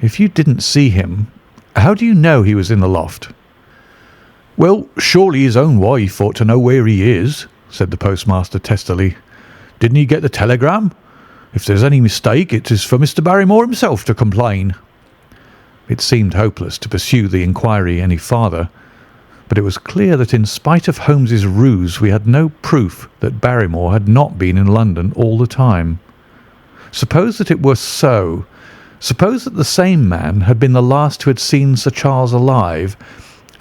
"If you didn't see him, how do you know he was in the loft?" "Well, surely his own wife ought to know where he is," said the postmaster testily. "Didn't he get the telegram? If there's any mistake, it is for Mr. Barrymore himself to complain." It seemed hopeless to pursue the inquiry any farther, but it was clear that in spite of Holmes's ruse we had no proof that Barrymore had not been in London all the time. Suppose that it were so. Suppose that the same man had been the last who had seen Sir Charles alive,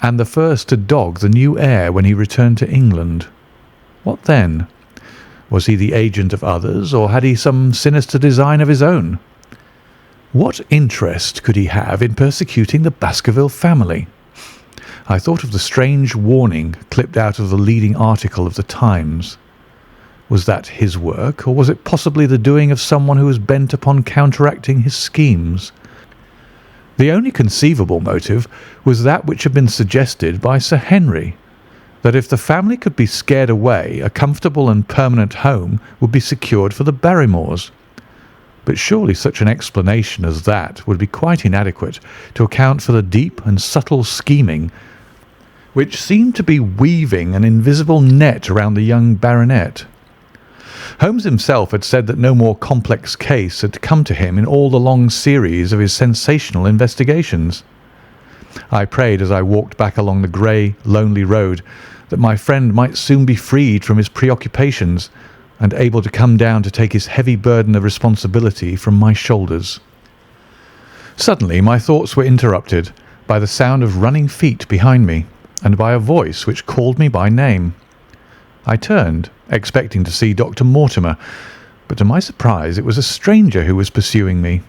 and the first to dog the new heir when he returned to England. What then? Was he the agent of others, or had he some sinister design of his own? What interest could he have in persecuting the Baskerville family? I thought of the strange warning clipped out of the leading article of the Times. Was that his work, or was it possibly the doing of someone who was bent upon counteracting his schemes? The only conceivable motive was that which had been suggested by Sir Henry, that if the family could be scared away, a comfortable and permanent home would be secured for the Barrymores. But surely such an explanation as that would be quite inadequate to account for the deep and subtle scheming which seemed to be weaving an invisible net around the young baronet. Holmes himself had said that no more complex case had come to him in all the long series of his sensational investigations. I prayed as I walked back along the grey, lonely road that my friend might soon be freed from his preoccupations and able to come down to take his heavy burden of responsibility from my shoulders. Suddenly my thoughts were interrupted by the sound of running feet behind me and by a voice which called me by name. I turned, expecting to see Dr. Mortimer, but to my surprise it was a stranger who was pursuing me.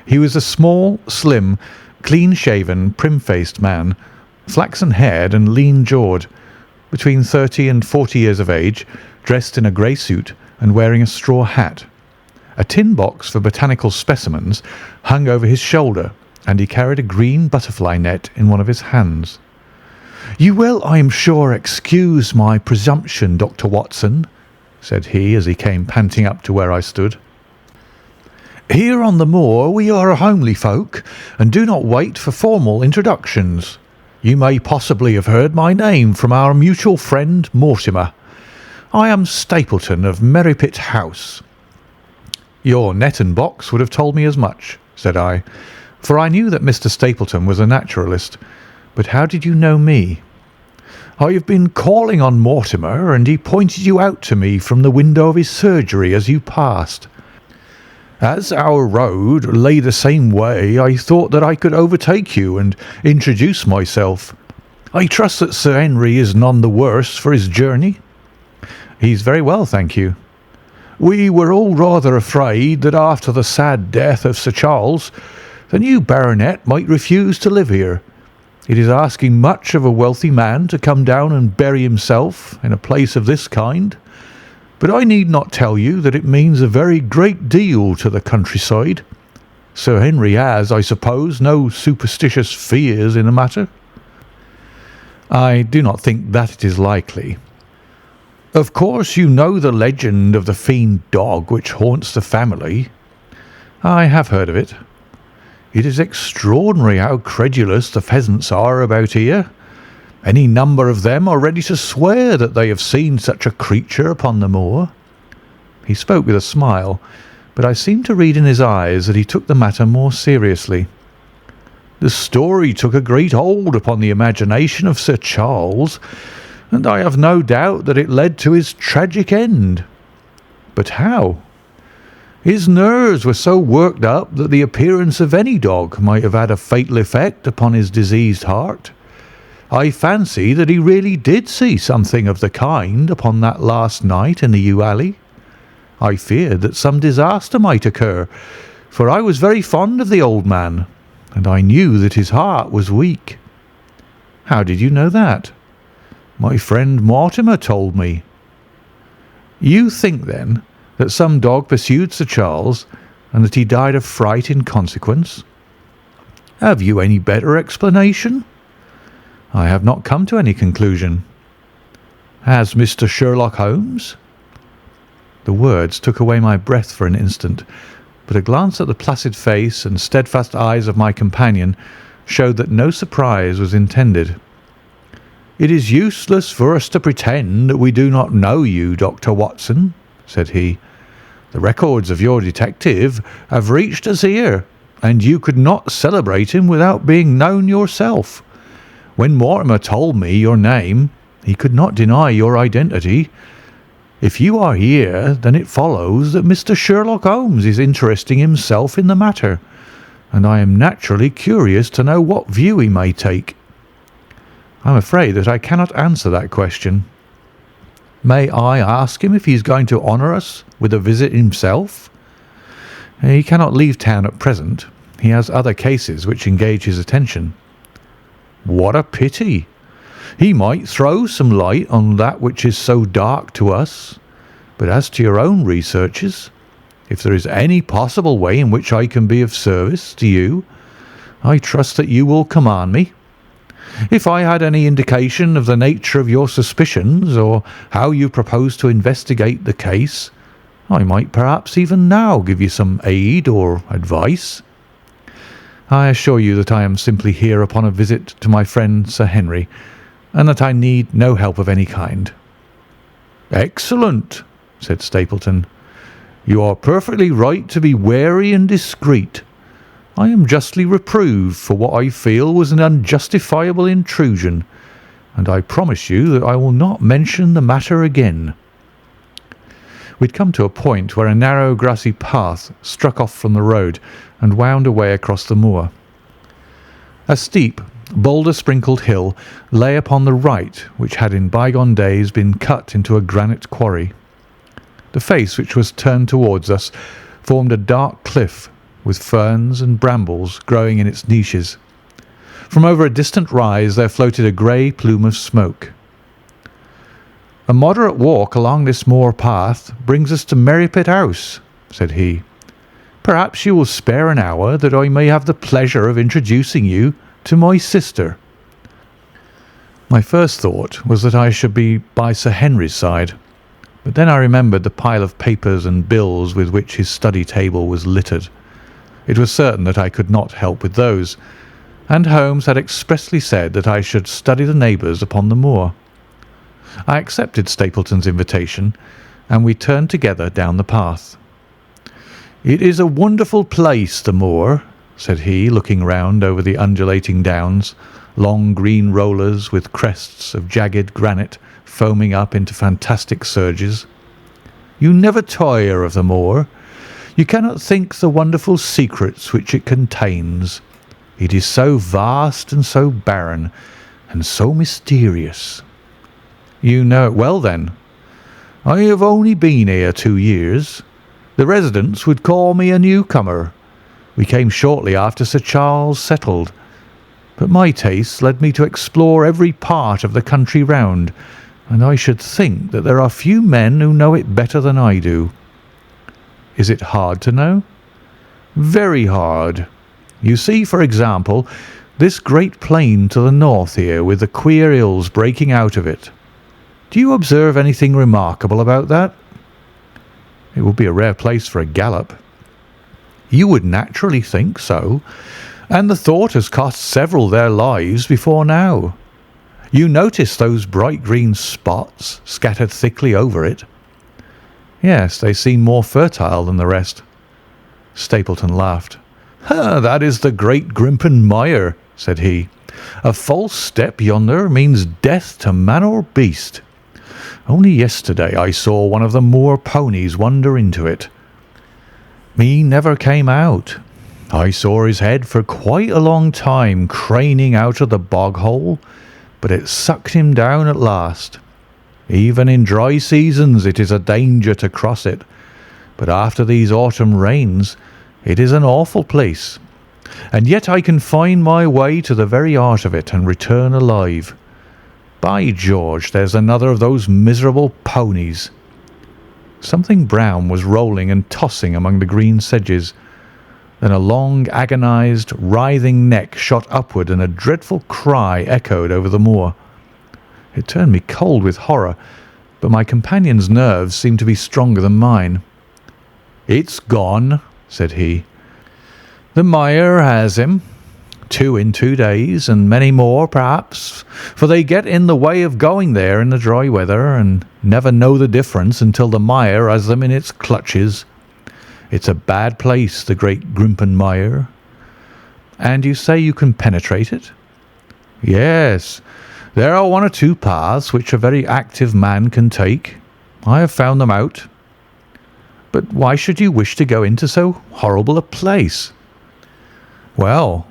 He was a small, slim, clean-shaven, prim-faced man, flaxen-haired and lean-jawed, between 30 and 40 years of age, dressed in a grey suit and wearing a straw hat. A tin box for botanical specimens hung over his shoulder, and he carried a green butterfly net in one of his hands. "You will, I am sure, excuse my presumption, Dr. Watson," said he as he came panting up to where I stood. "Here on the moor we are a homely folk, and do not wait for formal introductions. You may possibly have heard my name from our mutual friend Mortimer. I am Stapleton of Merripit House." "Your net and box would have told me as much," said I, for I knew that Mr. Stapleton was a naturalist. "But how did you know me?" "I have been calling on Mortimer, and he pointed you out to me from the window of his surgery as you passed. As our road lay the same way, I thought that I could overtake you and introduce myself. I trust that Sir Henry is none the worse for his journey." "He's very well, thank you." "We were all rather afraid that after the sad death of Sir Charles, the new baronet might refuse to live here. It is asking much of a wealthy man to come down and bury himself in a place of this kind. But I need not tell you that it means a very great deal to the countryside. Sir Henry has, I suppose, no superstitious fears in the matter?" "I do not think that it is likely." "Of course you know the legend of the fiend dog which haunts the family?" "I have heard of it." "It is extraordinary how credulous the pheasants are about here. Any number of them are ready to swear that they have seen such a creature upon the moor." He spoke with a smile, but I seemed to read in his eyes that he took the matter more seriously. "The story took a great hold upon the imagination of Sir Charles, and I have no doubt that it led to his tragic end." "But how?" "His nerves were so worked up that the appearance of any dog might have had a fatal effect upon his diseased heart. I fancy that he really did see something of the kind upon that last night in the yew alley. I feared that some disaster might occur, for I was very fond of the old man, and I knew that his heart was weak." "How did you know that?" "My friend Mortimer told me." "You think, then, that some dog pursued Sir Charles, and that he died of fright in consequence?" "Have you any better explanation?" "I have not come to any conclusion." "Has Mr. Sherlock Holmes?" The words took away my breath for an instant, but a glance at the placid face and steadfast eyes of my companion showed that no surprise was intended. "It is useless for us to pretend that we do not know you, Dr. Watson," said he. "The records of your detective have reached us here, and you could not celebrate him without being known yourself. When Mortimer told me your name, he could not deny your identity. If you are here, then it follows that Mr. Sherlock Holmes is interesting himself in the matter, and I am naturally curious to know what view he may take." "I'm afraid that I cannot answer that question." "May I ask him if he is going to honour us with a visit himself?" "He cannot leave town at present. He has other cases which engage his attention." "What a pity! He might throw some light on that which is so dark to us. But as to your own researches, if there is any possible way in which I can be of service to you, I trust that you will command me. If I had any indication of the nature of your suspicions, or how you propose to investigate the case, I might perhaps even now give you some aid or advice." "I assure you that I am simply here upon a visit to my friend Sir Henry, and that I need no help of any kind." "Excellent," said Stapleton. "You are perfectly right to be wary and discreet. I am justly reproved for what I feel was an unjustifiable intrusion, and I promise you that I will not mention the matter again." We had come to a point where a narrow grassy path struck off from the road and wound away across the moor. A steep, boulder-sprinkled hill lay upon the right, which had in bygone days been cut into a granite quarry. The face which was turned towards us formed a dark cliff with ferns and brambles growing in its niches. From over a distant rise there floated a grey plume of smoke. "A moderate walk along this moor path brings us to Merrypit House," said he. "Perhaps you will spare an hour that I may have the pleasure of introducing you to my sister." My first thought was that I should be by Sir Henry's side, but then I remembered the pile of papers and bills with which his study table was littered. It was certain that I could not help with those, and Holmes had expressly said that I should study the neighbours upon the moor. I accepted Stapleton's invitation, and we turned together down the path. "It is a wonderful place, the moor," said he, looking round over the undulating downs, long green rollers with crests of jagged granite foaming up into fantastic surges. "You never tire of the moor. You cannot think the wonderful secrets which it contains. It is so vast and so barren and so mysterious." "You know it well, then?" "I have only been here 2 years. The residents would call me a newcomer. We came shortly after Sir Charles settled, but my tastes led me to explore every part of the country round, and I should think that there are few men who know it better than I do." "Is it hard to know?" "Very hard. You see, for example, this great plain to the north here with the queer hills breaking out of it. Do you observe anything remarkable about that?" "It would be a rare place for a gallop." "You would naturally think so, and the thought has cost several their lives before now. You notice those bright green spots scattered thickly over it?" "Yes, they seem more fertile than the rest." Stapleton laughed. "That is the great Grimpen Mire," said he. "A false step yonder means death to man or beast. Only yesterday I saw one of the moor ponies wander into it. He never came out. I saw his head for quite a long time craning out of the bog hole, but it sucked him down at last. Even in dry seasons it is a danger to cross it, but after these autumn rains it is an awful place, and yet I can find my way to the very heart of it and return alive. By George, there's another of those miserable ponies." Something brown was rolling and tossing among the green sedges. Then a long, agonized, writhing neck shot upward, and a dreadful cry echoed over the moor. It turned me cold with horror, but my companion's nerves seemed to be stronger than mine. "It's gone," said he. "The mire has him. 2 in 2 days, and many more, perhaps, for they get in the way of going there in the dry weather, and never know the difference until the mire has them in its clutches. It's a bad place, the great Grimpen Mire." "And you say you can penetrate it?" "Yes. There are 1 or 2 paths which a very active man can take. I have found them out." "But why should you wish to go into so horrible a place?" "Well,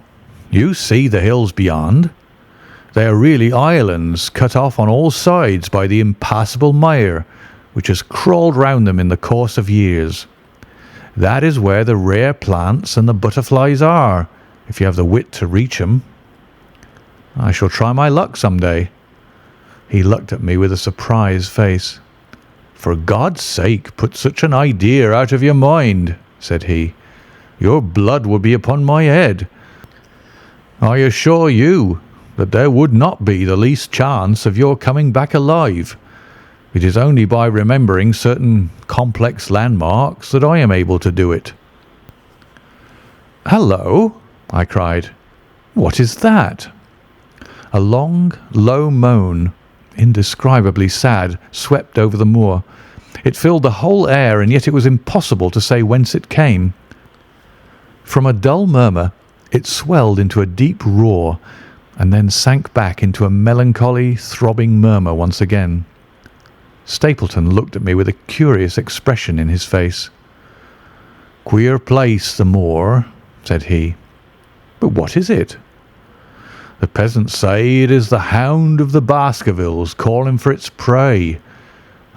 you see the hills beyond. They are really islands cut off on all sides by the impassable mire, which has crawled round them in the course of years. That is where the rare plants and the butterflies are, if you have the wit to reach them." "I shall try my luck some day." He looked at me with a surprised face. "For God's sake, put such an idea out of your mind," said he. "Your blood would be upon my head. I assure you that there would not be the least chance of your coming back alive. It is only by remembering certain complex landmarks that I am able to do it." "Hallo!" I cried. "What is that?" A long, low moan, indescribably sad, swept over the moor. It filled the whole air, and yet it was impossible to say whence it came. From a dull murmur it swelled into a deep roar, and then sank back into a melancholy, throbbing murmur once again. Stapleton looked at me with a curious expression in his face. "Queer place, the moor," said he. "But what is it?" "The peasants say it is the Hound of the Baskervilles calling for its prey.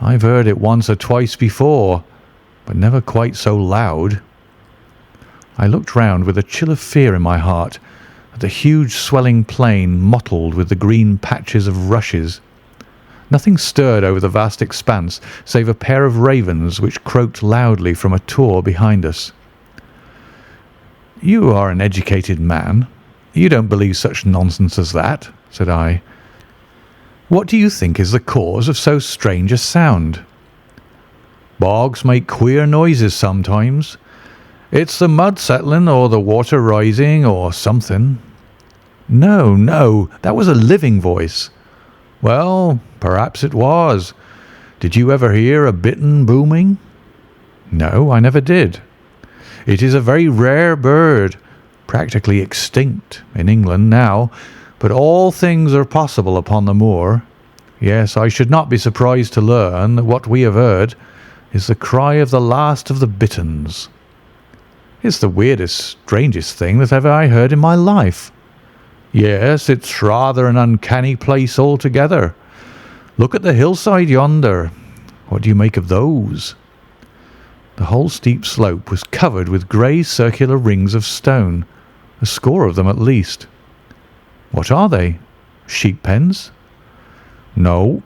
I've heard it once or twice before, but never quite so loud." I looked round with a chill of fear in my heart at the huge swelling plain mottled with the green patches of rushes. Nothing stirred over the vast expanse save a pair of ravens which croaked loudly from a tor behind us. "You are an educated man. You don't believe such nonsense as that," said I. "What do you think is the cause of so strange a sound?" "Bogs make queer noises sometimes. It's the mud settling or the water rising or something." "No, no, that was a living voice." "Well, perhaps it was. Did you ever hear a bittern booming?" "No, I never did." "It is a very rare bird, practically extinct in England now, but all things are possible upon the moor. Yes, I should not be surprised to learn that what we have heard is the cry of the last of the bitterns." "It's the weirdest, strangest thing that ever I heard in my life." "Yes, it's rather an uncanny place altogether. Look at the hillside yonder. What do you make of those?" The whole steep slope was covered with grey circular rings of stone, a score of them at least. "What are they? Sheep pens?" "No,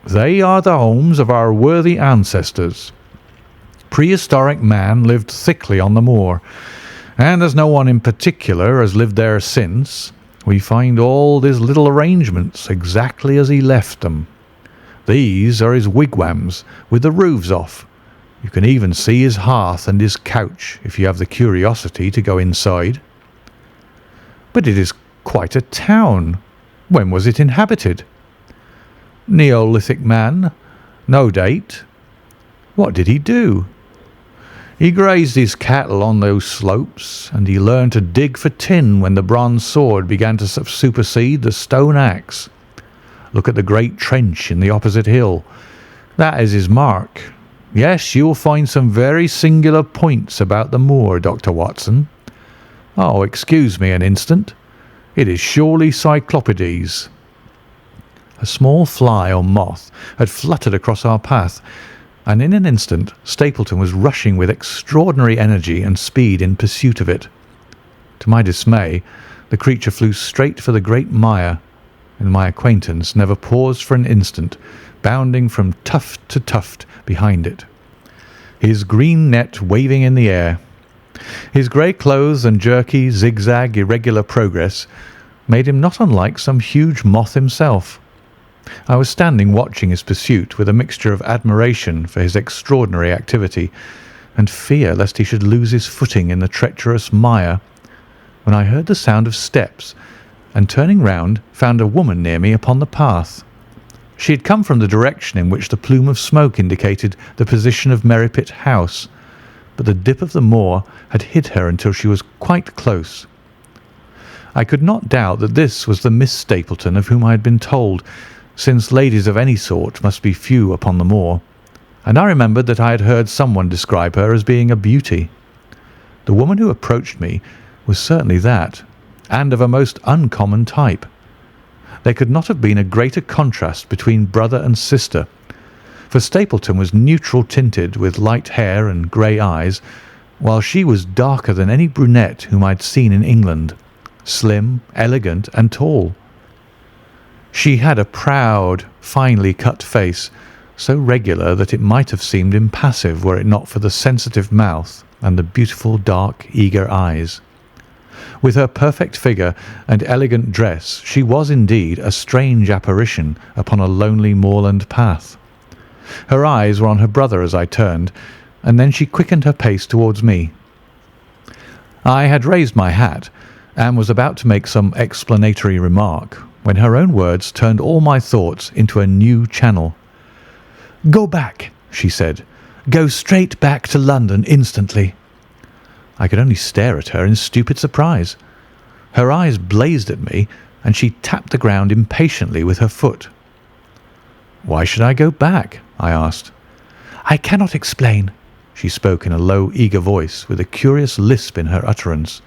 they are the homes of our worthy ancestors. Prehistoric man lived thickly on the moor, and as no one in particular has lived there since, we find all his little arrangements exactly as he left them. These are his wigwams with the roofs off. You can even see his hearth and his couch if you have the curiosity to go inside." "But it is quite a town. When was it inhabited?" "Neolithic man. No date." "What did he do?" "He grazed his cattle on those slopes, and he learned to dig for tin when the bronze sword began to supersede the stone axe. Look at the great trench in the opposite hill. That is his mark. Yes, you will find some very singular points about the moor, Dr. Watson. Oh, excuse me an instant. It is surely Cyclopides." A small fly or moth had fluttered across our path, and in an instant Stapleton was rushing with extraordinary energy and speed in pursuit of it. To my dismay, the creature flew straight for the great mire, and my acquaintance never paused for an instant, bounding from tuft to tuft behind it, his green net waving in the air. His grey clothes and jerky, zigzag, irregular progress made him not unlike some huge moth himself. I was standing watching his pursuit with a mixture of admiration for his extraordinary activity and fear lest he should lose his footing in the treacherous mire, when I heard the sound of steps, and turning round found a woman near me upon the path. She had come from the direction in which the plume of smoke indicated the position of Merripit House, but the dip of the moor had hid her until she was quite close. I could not doubt that this was the Miss Stapleton of whom I had been told, since ladies of any sort must be few upon the moor, and I remembered that I had heard someone describe her as being a beauty. The woman who approached me was certainly that, and of a most uncommon type. There could not have been a greater contrast between brother and sister, for Stapleton was neutral tinted with light hair and grey eyes, while she was darker than any brunette whom I had seen in England, slim, elegant, and tall. She had a proud, finely cut face, so regular that it might have seemed impassive were it not for the sensitive mouth and the beautiful, dark, eager eyes. With her perfect figure and elegant dress, she was indeed a strange apparition upon a lonely moorland path. Her eyes were on her brother as I turned, and then she quickened her pace towards me. I had raised my hat, and was about to make some explanatory remark, when her own words turned all my thoughts into a new channel. "Go back," she said. "Go straight back to London instantly." I could only stare at her in stupid surprise. Her eyes blazed at me, and she tapped the ground impatiently with her foot. "Why should I go back?" I asked. "I cannot explain." She spoke in a low, eager voice, with a curious lisp in her utterance.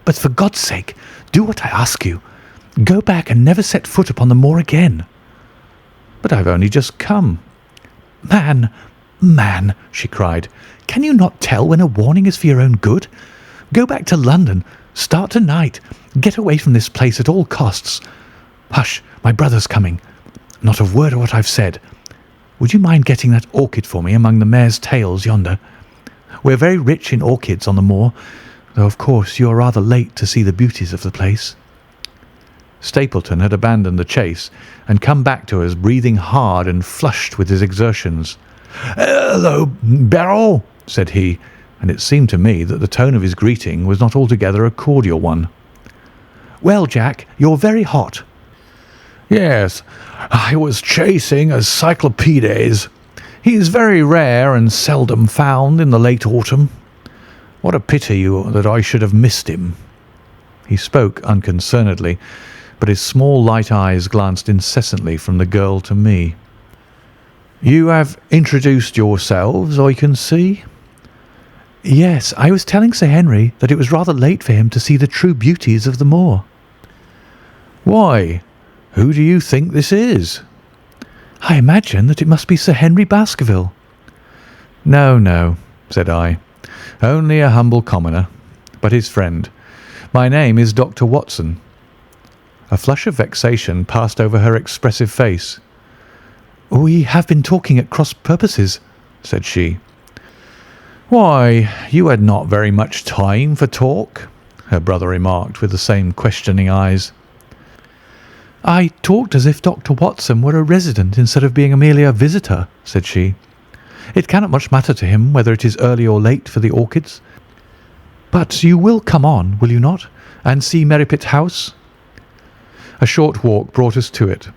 "But for God's sake, do what I ask you. Go back and never set foot upon the moor again." "But I've only just come." Man," she cried, "can you not tell when a warning is for your own good? Go back to London. Start tonight. Get away from this place at all costs. Hush, my brother's coming. not a word of what I've said. Would you mind getting that orchid for me among the mare's tails yonder? We're very rich in orchids on the moor, though of course you are rather late to see the beauties of the place." Stapleton had abandoned the chase and come back to us breathing hard and flushed with his exertions. "Hello, Beryl," said he, and it seemed to me that the tone of his greeting was not altogether a cordial one. "Well, Jack, you're very hot." "Yes, I was chasing a cyclopedes. He is very rare and seldom found in the late autumn. What a pity that I should have missed him." He spoke unconcernedly, but his small light eyes glanced incessantly from the girl to me. "You have introduced yourselves, I can see." "Yes, I was telling Sir Henry that it was rather late for him to see the true beauties of the moor." "Why, who do you think this is?" "I imagine that it must be Sir Henry Baskerville." "No, no," said I. "Only a humble commoner, but his friend. My name is Dr. Watson." A flush of vexation passed over her expressive face. "We have been talking at cross purposes," said she. "Why, you had not very much time for talk," her brother remarked with the same questioning eyes. "I talked as if Dr. Watson were a resident instead of being merely a visitor," said she. "It cannot much matter to him whether it is early or late for the orchids. But you will come on, will you not, and see Merripit House?" A short walk brought us to it,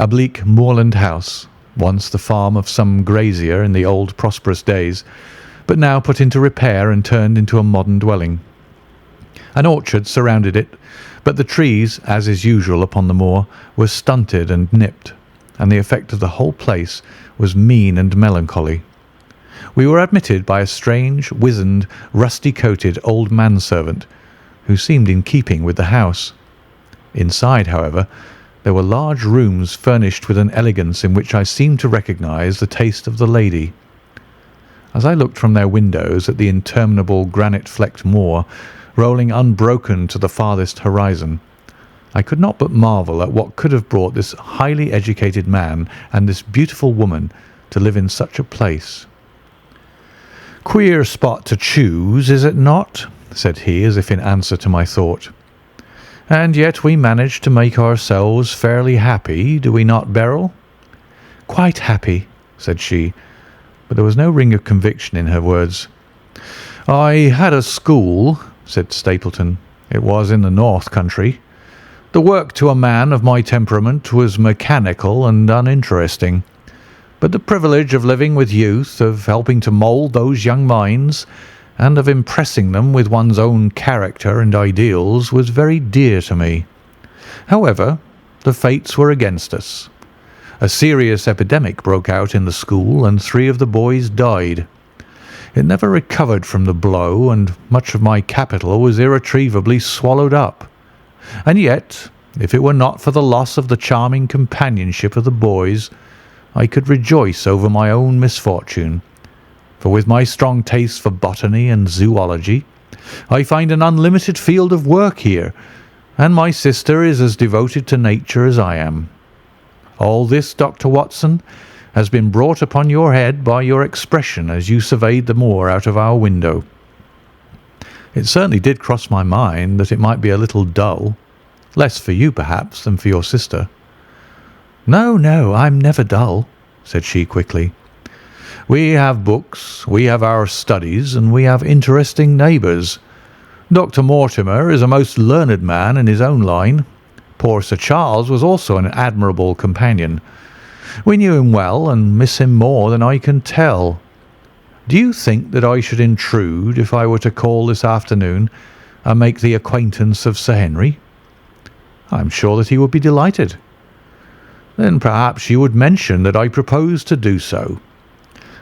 a bleak moorland house, once the farm of some grazier in the old prosperous days, but now put into repair and turned into a modern dwelling. An orchard surrounded it, but the trees, as is usual upon the moor, were stunted and nipped, and the effect of the whole place was mean and melancholy. We were admitted by a strange, wizened, rusty-coated old manservant, who seemed in keeping with the house. Inside, however, there were large rooms furnished with an elegance in which I seemed to recognise the taste of the lady. As I looked from their windows at the interminable granite-flecked moor, rolling unbroken to the farthest horizon, I could not but marvel at what could have brought this highly educated man and this beautiful woman to live in such a place. "Queer spot to choose, is it not?" said he, as if in answer to my thought. "And yet we manage to make ourselves fairly happy, do we not, Beryl?" "Quite happy," said she, but there was no ring of conviction in her words. "I had a school," said Stapleton. "It was in the North Country. The work to a man of my temperament was mechanical and uninteresting, but the privilege of living with youth, of helping to mould those young minds, and of impressing them with one's own character and ideals was very dear to me. However, the fates were against us. A serious epidemic broke out in the school, and 3 of the boys died. It never recovered from the blow, and much of my capital was irretrievably swallowed up. And yet, if it were not for the loss of the charming companionship of the boys, I could rejoice over my own misfortune. For with my strong taste for botany and zoology, I find an unlimited field of work here, and my sister is as devoted to nature as I am. All this, Dr. Watson, has been brought upon your head by your expression as you surveyed the moor out of our window. It certainly did cross my mind that it might be a little dull, less for you perhaps than for your sister." "No, no, I'm never dull," said she quickly. "We have books, we have our studies, and we have interesting neighbours. Dr. Mortimer is a most learned man in his own line. Poor Sir Charles was also an admirable companion. We knew him well and miss him more than I can tell. Do you think that I should intrude if I were to call this afternoon and make the acquaintance of Sir Henry?" "I am sure that he would be delighted." "Then perhaps you would mention that I propose to do so.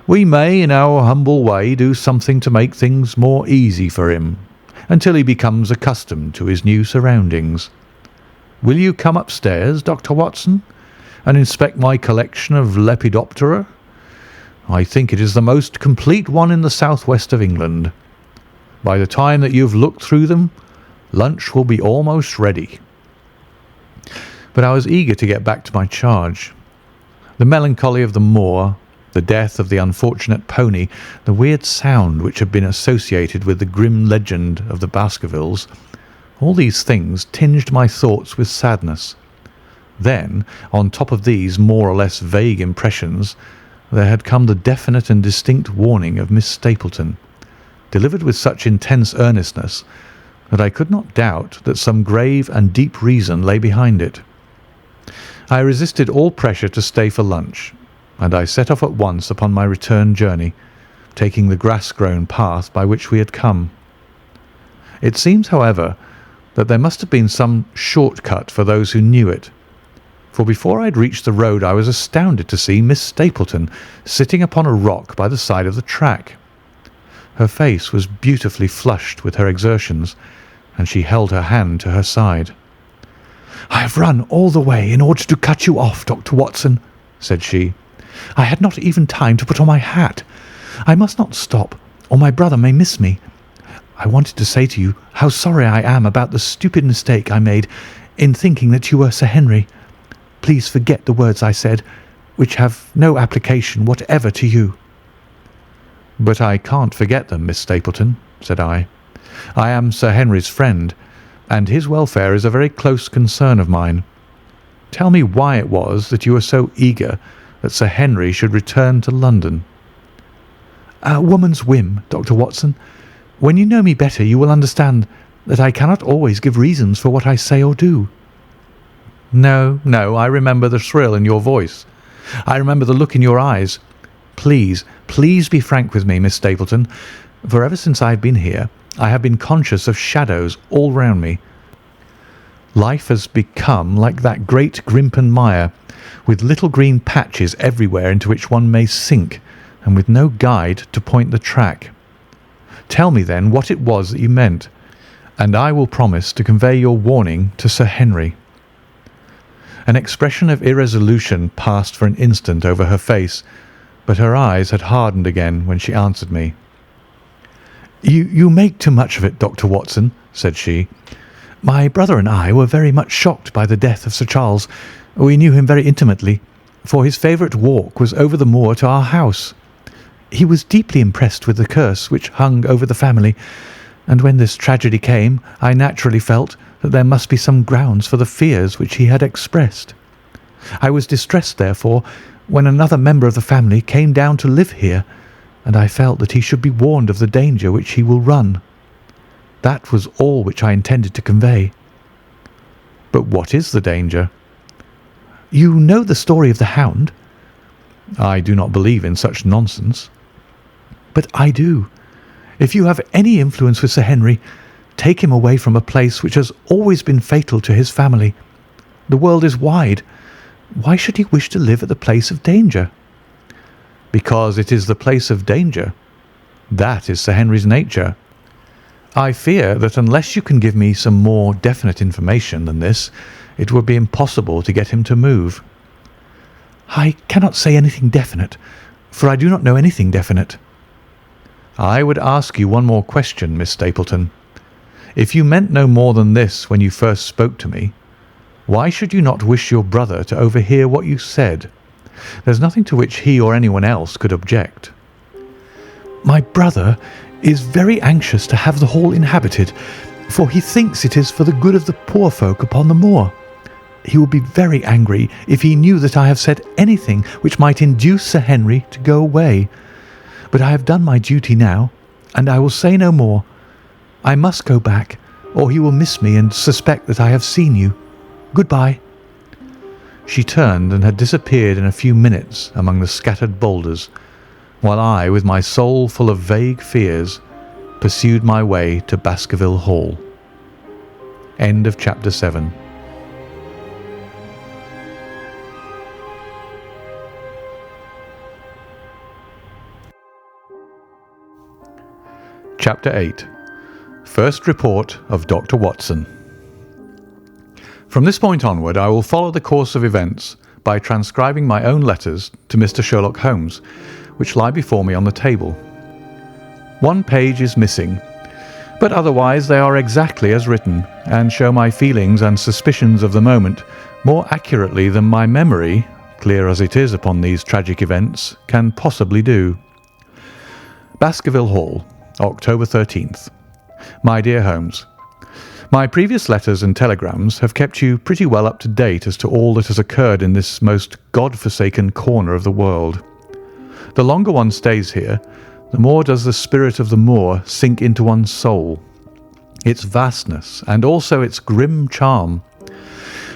We may, in our humble way, do something to make things more easy for him, until he becomes accustomed to his new surroundings. Will you come upstairs, Dr. Watson, and inspect my collection of Lepidoptera? I think it is the most complete one in the southwest of England. By the time that you have looked through them, lunch will be almost ready." But I was eager to get back to my charge. The melancholy of the moor, the death of the unfortunate pony, the weird sound which had been associated with the grim legend of the Baskervilles, all these things tinged my thoughts with sadness. Then, on top of these more or less vague impressions, there had come the definite and distinct warning of Miss Stapleton, delivered with such intense earnestness that I could not doubt that some grave and deep reason lay behind it. I resisted all pressure to stay for lunch, and I set off at once upon my return journey, taking the grass-grown path by which we had come. It seems, however, that there must have been some short-cut for those who knew it, for before I had reached the road I was astounded to see Miss Stapleton sitting upon a rock by the side of the track. Her face was beautifully flushed with her exertions, and she held her hand to her side. "I have run all the way in order to cut you off, Dr. Watson," said she. "I had not even time to put on my hat. I must not stop, or my brother may miss me. I wanted to say to you how sorry I am about the stupid mistake I made in thinking that you were Sir Henry. Please forget the words I said, which have no application whatever to you." "But I can't forget them, Miss Stapleton," said I. "I am Sir Henry's friend, and his welfare is a very close concern of mine. Tell me why it was that you were so eager that Sir Henry should return to London." "A woman's whim, Dr. Watson. When you know me better you will understand that I cannot always give reasons for what I say or do." No, I remember the thrill in your voice. I remember the look in your eyes. Please be frank with me, Miss Stapleton, for ever since I have been here I have been conscious of shadows all round me. Life has become like that great Grimpen mire, with little green patches everywhere into which one may sink, and with no guide to point the track. Tell me then what it was that you meant, and I will promise to convey your warning to Sir Henry." An expression of irresolution passed for an instant over her face, but her eyes had hardened again when she answered me. You make too much of it, Dr. Watson," said she. "My brother and I were very much shocked by the death of Sir Charles. We knew him very intimately, for his favourite walk was over the moor to our house. He was deeply impressed with the curse which hung over the family, and when this tragedy came I naturally felt that there must be some grounds for the fears which he had expressed. I was distressed, therefore, when another member of the family came down to live here, and I felt that he should be warned of the danger which he will run. That was all which I intended to convey." "But what is the danger?" "You know the story of the hound?" "I do not believe in such nonsense." "But I do. If you have any influence with Sir Henry, take him away from a place which has always been fatal to his family. The world is wide. Why should he wish to live at the place of danger?" "Because it is the place of danger. That is Sir Henry's nature. I fear that unless you can give me some more definite information than this, it would be impossible to get him to move." "I cannot say anything definite, for I do not know anything definite." "I would ask you one more question, Miss Stapleton. If you meant no more than this when you first spoke to me, why should you not wish your brother to overhear what you said? There's nothing to which he or anyone else could object." "My brother is very anxious to have the hall inhabited, for he thinks it is for the good of the poor folk upon the moor. He would be very angry if he knew that I have said anything which might induce Sir Henry to go away. But I have done my duty now, and I will say no more. I must go back, or he will miss me and suspect that I have seen you. Good-bye." She turned and had disappeared in a few minutes among the scattered boulders, while I, with my soul full of vague fears, pursued my way to Baskerville Hall. End of chapter 7. Chapter 8. First Report of Dr. Watson. From this point onward I will follow the course of events by transcribing my own letters to Mr. Sherlock Holmes, which lie before me on the table. One page is missing, but otherwise they are exactly as written, and show my feelings and suspicions of the moment more accurately than my memory, clear as it is upon these tragic events, can possibly do. Baskerville Hall, October 13th. My dear Holmes, my previous letters and telegrams have kept you pretty well up to date as to all that has occurred in this most God-forsaken corner of the world. The longer one stays here, the more does the spirit of the moor sink into one's soul, its vastness, and also its grim charm.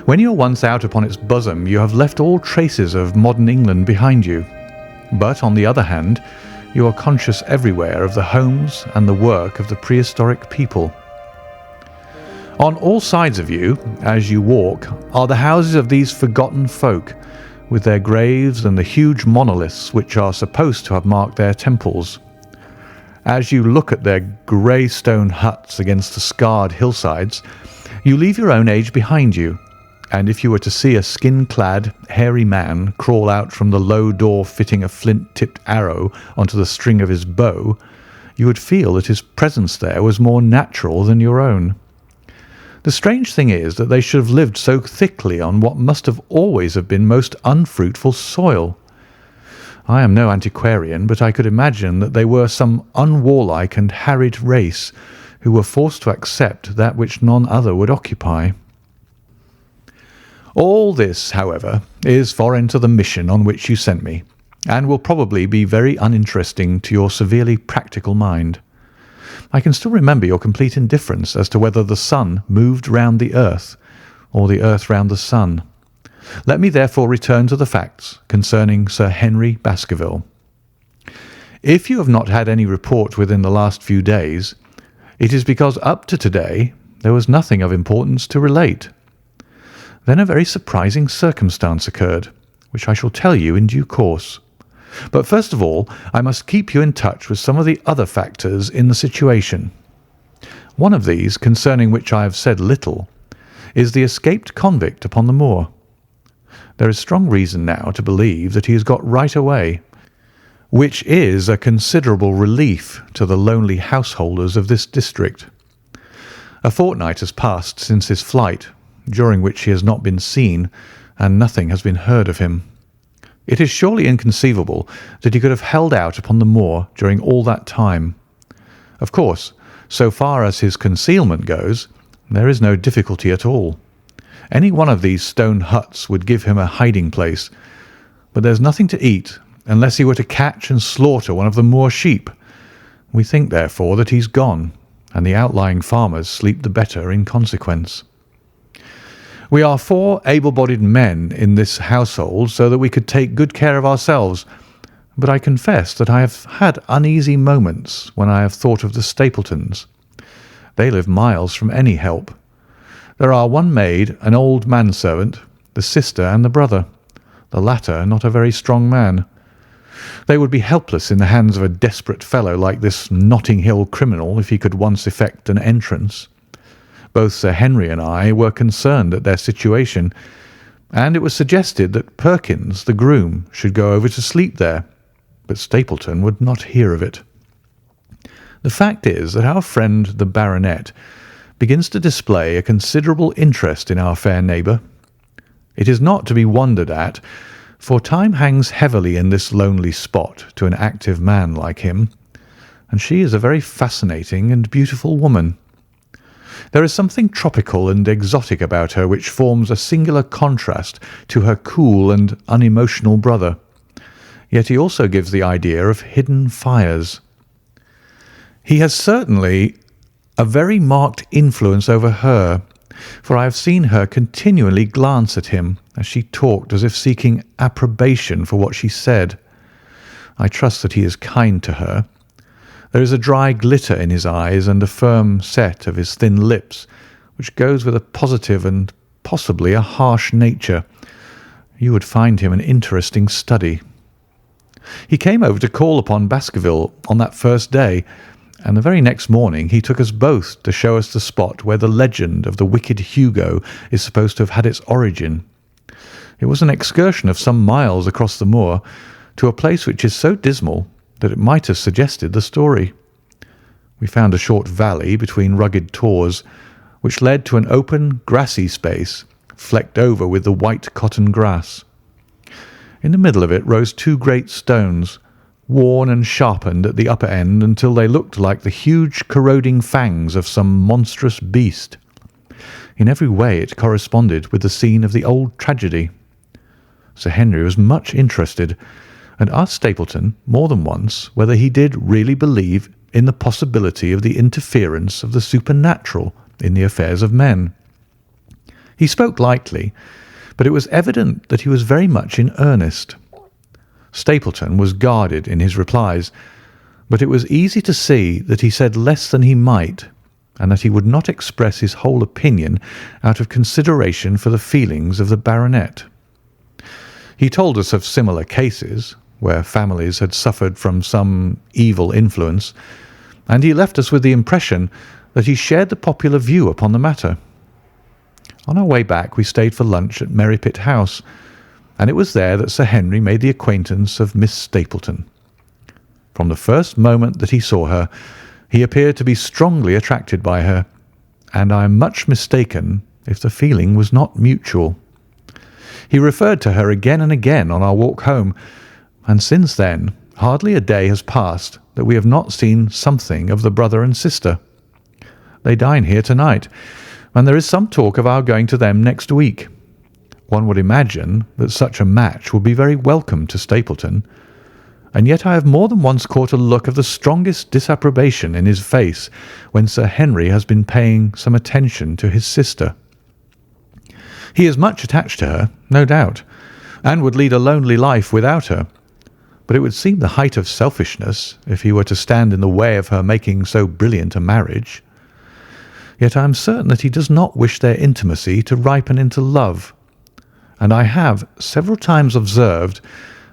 When you are once out upon its bosom, you have left all traces of modern England behind you. But, on the other hand, you are conscious everywhere of the homes and the work of the prehistoric people. On all sides of you, as you walk, are the houses of these forgotten folk, with their graves and the huge monoliths which are supposed to have marked their temples. As you look at their grey stone huts against the scarred hillsides, you leave your own age behind you, and if you were to see a skin-clad, hairy man crawl out from the low door fitting a flint-tipped arrow onto the string of his bow, you would feel that his presence there was more natural than your own. The strange thing is that they should have lived so thickly on what must have always have been most unfruitful soil. I am no antiquarian, but I could imagine that they were some unwarlike and harried race who were forced to accept that which none other would occupy. All this, however, is foreign to the mission on which you sent me, and will probably be very uninteresting to your severely practical mind. I can still remember your complete indifference as to whether the sun moved round the earth, or the earth round the sun. Let me therefore return to the facts concerning Sir Henry Baskerville. If you have not had any report within the last few days, it is because up to today there was nothing of importance to relate. Then a very surprising circumstance occurred, which I shall tell you in due course. But first of all, I must keep you in touch with some of the other factors in the situation. One of these, concerning which I have said little, is the escaped convict upon the moor. There is strong reason now to believe that he has got right away, which is a considerable relief to the lonely householders of this district. A fortnight has passed since his flight, during which he has not been seen, and nothing has been heard of him. It is surely inconceivable that he could have held out upon the moor during all that time. Of course, so far as his concealment goes, there is no difficulty at all. Any one of these stone huts would give him a hiding place, but there's nothing to eat unless he were to catch and slaughter one of the moor sheep. We think, therefore, that he's gone, and the outlying farmers sleep the better in consequence. We are 4 able-bodied men in this household, so that we could take good care of ourselves, but I confess that I have had uneasy moments when I have thought of the Stapletons. They live miles from any help. There are one maid, an old manservant, the sister and the brother, the latter not a very strong man. They would be helpless in the hands of a desperate fellow like this Notting Hill criminal if he could once effect an entrance. Both Sir Henry and I were concerned at their situation, and it was suggested that Perkins, the groom, should go over to sleep there, but Stapleton would not hear of it. The fact is that our friend the baronet begins to display a considerable interest in our fair neighbour. It is not to be wondered at, for time hangs heavily in this lonely spot to an active man like him, and she is a very fascinating and beautiful woman. There is something tropical and exotic about her which forms a singular contrast to her cool and unemotional brother, yet he also gives the idea of hidden fires. He has certainly a very marked influence over her, for I have seen her continually glance at him as she talked as if seeking approbation for what she said. I trust that he is kind to her. There is a dry glitter in his eyes and a firm set of his thin lips, which goes with a positive and possibly a harsh nature. You would find him an interesting study. He came over to call upon Baskerville on that first day, and the very next morning he took us both to show us the spot where the legend of the wicked Hugo is supposed to have had its origin. It was an excursion of some miles across the moor to a place which is so dismal that it might have suggested the story. We found a short valley between rugged tors, which led to an open, grassy space, flecked over with the white cotton grass. In the middle of it rose two great stones, worn and sharpened at the upper end until they looked like the huge corroding fangs of some monstrous beast. In every way it corresponded with the scene of the old tragedy. Sir Henry was much interested, and asked Stapleton more than once whether he did really believe in the possibility of the interference of the supernatural in the affairs of men. He spoke lightly, but it was evident that he was very much in earnest. Stapleton was guarded in his replies, but it was easy to see that he said less than he might, and that he would not express his whole opinion out of consideration for the feelings of the baronet. He told us of similar cases, where families had suffered from some evil influence, and he left us with the impression that he shared the popular view upon the matter. On our way back we stayed for lunch at Merripit House, and it was there that Sir Henry made the acquaintance of Miss Stapleton. From the first moment that he saw her, he appeared to be strongly attracted by her, and I am much mistaken if the feeling was not mutual. He referred to her again and again on our walk home, and since then hardly a day has passed that we have not seen something of the brother and sister. They dine here tonight, and there is some talk of our going to them next week. One would imagine that such a match would be very welcome to Stapleton, and yet I have more than once caught a look of the strongest disapprobation in his face when Sir Henry has been paying some attention to his sister. He is much attached to her, no doubt, and would lead a lonely life without her, but it would seem the height of selfishness if he were to stand in the way of her making so brilliant a marriage. Yet I am certain that he does not wish their intimacy to ripen into love, and I have several times observed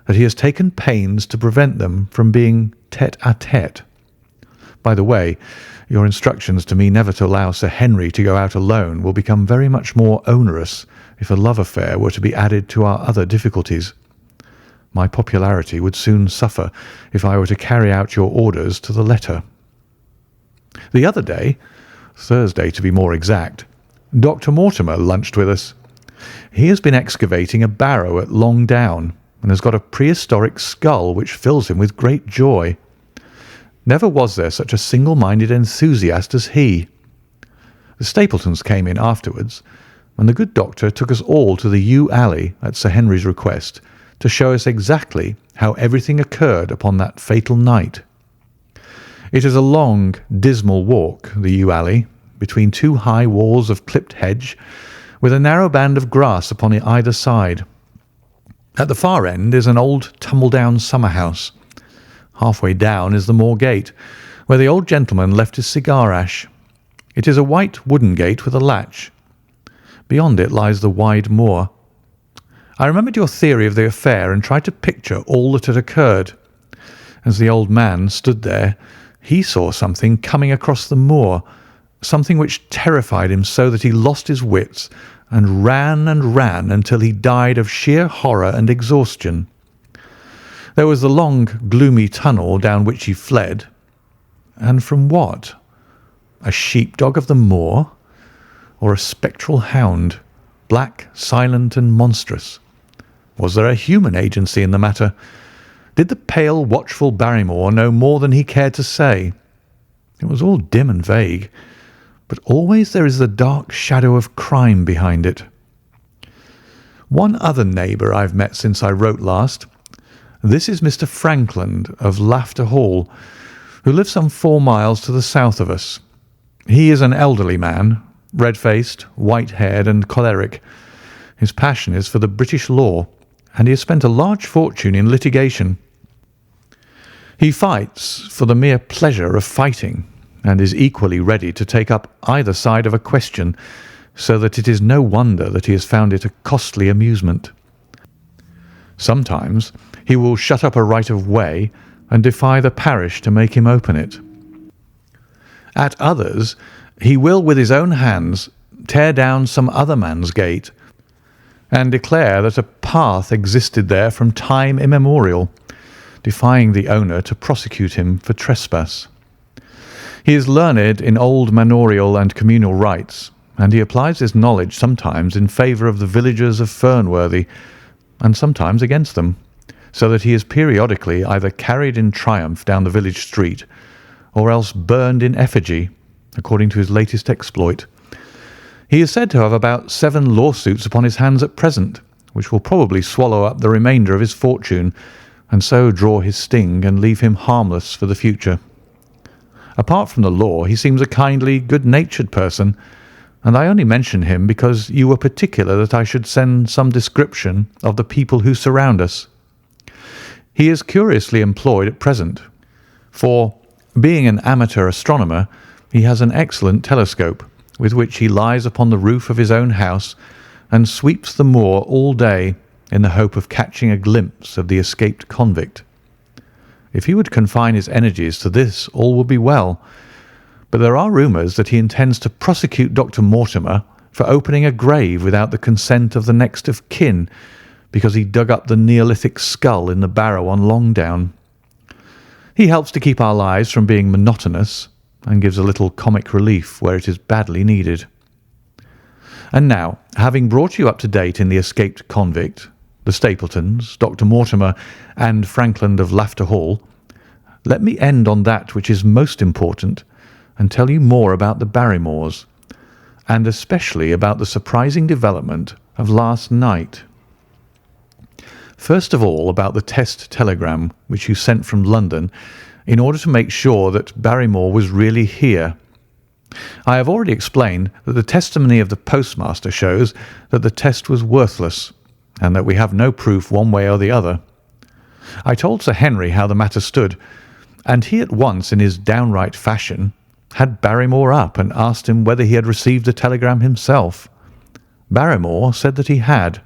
that he has taken pains to prevent them from being tête-à-tête. By the way, your instructions to me never to allow Sir Henry to go out alone will become very much more onerous if a love affair were to be added to our other difficulties. My popularity would soon suffer if I were to carry out your orders to the letter. The other day, Thursday to be more exact, Dr. Mortimer lunched with us. He has been excavating a barrow at Long Down, and has got a prehistoric skull which fills him with great joy. Never was there such a single-minded enthusiast as he. The Stapletons came in afterwards, and the good doctor took us all to the yew alley at Sir Henry's request to show us exactly how everything occurred upon that fatal night. It is a long, dismal walk, the yew alley, between two high walls of clipped hedge, with a narrow band of grass upon either side. At the far end is an old tumble-down summer-house. Halfway down is the moor gate, where the old gentleman left his cigar ash. It is a white wooden gate with a latch. Beyond it lies the wide moor. I remembered your theory of the affair and tried to picture all that had occurred. As the old man stood there, he saw something coming across the moor, something which terrified him so that he lost his wits and ran until he died of sheer horror and exhaustion. There was the long, gloomy tunnel down which he fled. And from what? A sheepdog of the moor? Or a spectral hound, black, silent, and monstrous? Was there a human agency in the matter? Did the pale, watchful Barrymore know more than he cared to say? It was all dim and vague, but always there is the dark shadow of crime behind it. One other neighbour I've met since I wrote last. This is Mr. Frankland of Laughter Hall, who lives some 4 miles to the south of us. He is an elderly man, red-faced, white-haired, and choleric. His passion is for the British law, and he has spent a large fortune in litigation. He fights for the mere pleasure of fighting, and is equally ready to take up either side of a question, so that it is no wonder that he has found it a costly amusement. Sometimes he will shut up a right of way and defy the parish to make him open it. At others, he will with his own hands tear down some other man's gate and declare that a path existed there from time immemorial, defying the owner to prosecute him for trespass. He is learned in old manorial and communal rights, and he applies his knowledge sometimes in favour of the villagers of Fernworthy, and sometimes against them, so that he is periodically either carried in triumph down the village street or else burned in effigy, according to his latest exploit. He is said to have about 7 lawsuits upon his hands at present, which will probably swallow up the remainder of his fortune, and so draw his sting and leave him harmless for the future. Apart from the law, he seems a kindly, good-natured person, and I only mention him because you were particular that I should send some description of the people who surround us. He is curiously employed at present, for, being an amateur astronomer, he has an excellent telescope, with which he lies upon the roof of his own house and sweeps the moor all day in the hope of catching a glimpse of the escaped convict. If he would confine his energies to this, all would be well, but there are rumours that he intends to prosecute Dr. Mortimer for opening a grave without the consent of the next of kin, because he dug up the Neolithic skull in the barrow on Longdown. He helps to keep our lives from being monotonous, and gives a little comic relief where it is badly needed. And now, having brought you up to date in the escaped convict, the Stapletons, Dr. Mortimer, and Frankland of Laughter Hall, let me end on that which is most important and tell you more about the Barrymores, and especially about the surprising development of last night. First of all, about the test telegram which you sent from London in order to make sure that Barrymore was really here. I have already explained that the testimony of the postmaster shows that the test was worthless, and that we have no proof one way or the other. I told Sir Henry how the matter stood, and he at once, in his downright fashion, had Barrymore up and asked him whether he had received the telegram himself. Barrymore said that he had.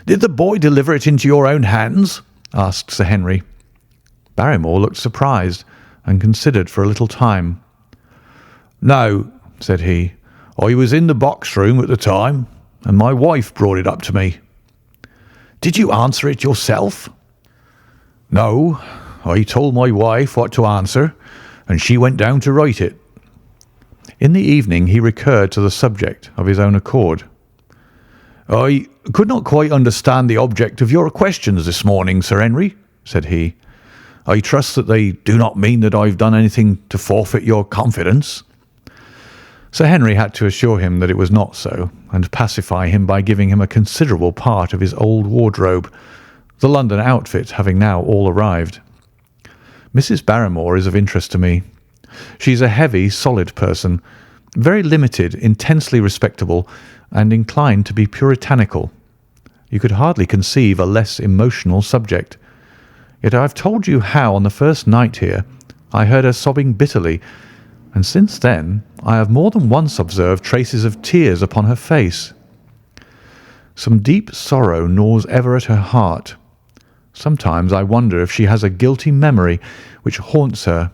"Did the boy deliver it into your own hands?" asked Sir Henry. Barrymore looked surprised and considered for a little time. "No," said he. "I was in the box room at the time, and my wife brought it up to me." "Did you answer it yourself?" "No, I told my wife what to answer, and she went down to write it." In the evening he recurred to the subject of his own accord. "I could not quite understand the object of your questions this morning, Sir Henry," said he. "I trust that they do not mean that I've done anything to forfeit your confidence." Sir Henry had to assure him that it was not so, and pacify him by giving him a considerable part of his old wardrobe, the London outfit having now all arrived. Mrs. Barrymore is of interest to me. She is a heavy, solid person, very limited, intensely respectable, and inclined to be puritanical. You could hardly conceive a less emotional subject. Yet I have told you how, on the first night here, I heard her sobbing bitterly, and since then I have more than once observed traces of tears upon her face. Some deep sorrow gnaws ever at her heart. Sometimes I wonder if she has a guilty memory which haunts her,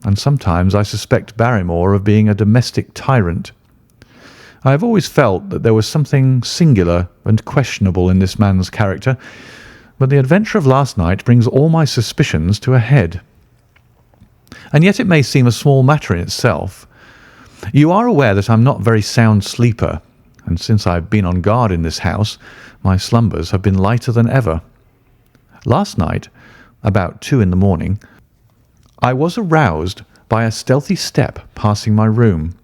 and sometimes I suspect Barrymore of being a domestic tyrant. I have always felt that there was something singular and questionable in this man's character, but the adventure of last night brings all my suspicions to a head. And yet it may seem a small matter in itself. You are aware that I'm not a very sound sleeper, and since I have been on guard in this house, my slumbers have been lighter than ever. Last night, about 2 in the morning, I was aroused by a stealthy step passing my room.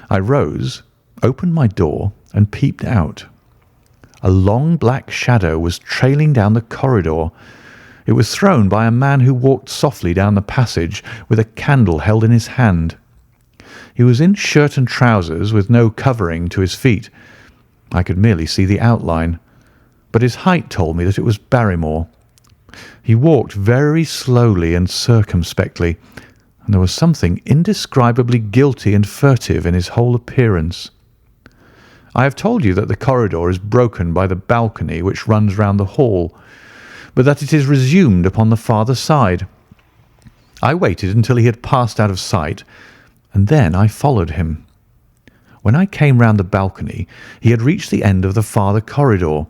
I rose, opened my door, and peeped out. A long black shadow was trailing down the corridor. It was thrown by a man who walked softly down the passage with a candle held in his hand. He was in shirt and trousers with no covering to his feet. I could merely see the outline, but his height told me that it was Barrymore. He walked very slowly and circumspectly, and there was something indescribably guilty and furtive in his whole appearance. I have told you that the corridor is broken by the balcony which runs round the hall, but that it is resumed upon the farther side. I waited until he had passed out of sight, and then I followed him. When I came round the balcony, he had reached the end of the farther corridor,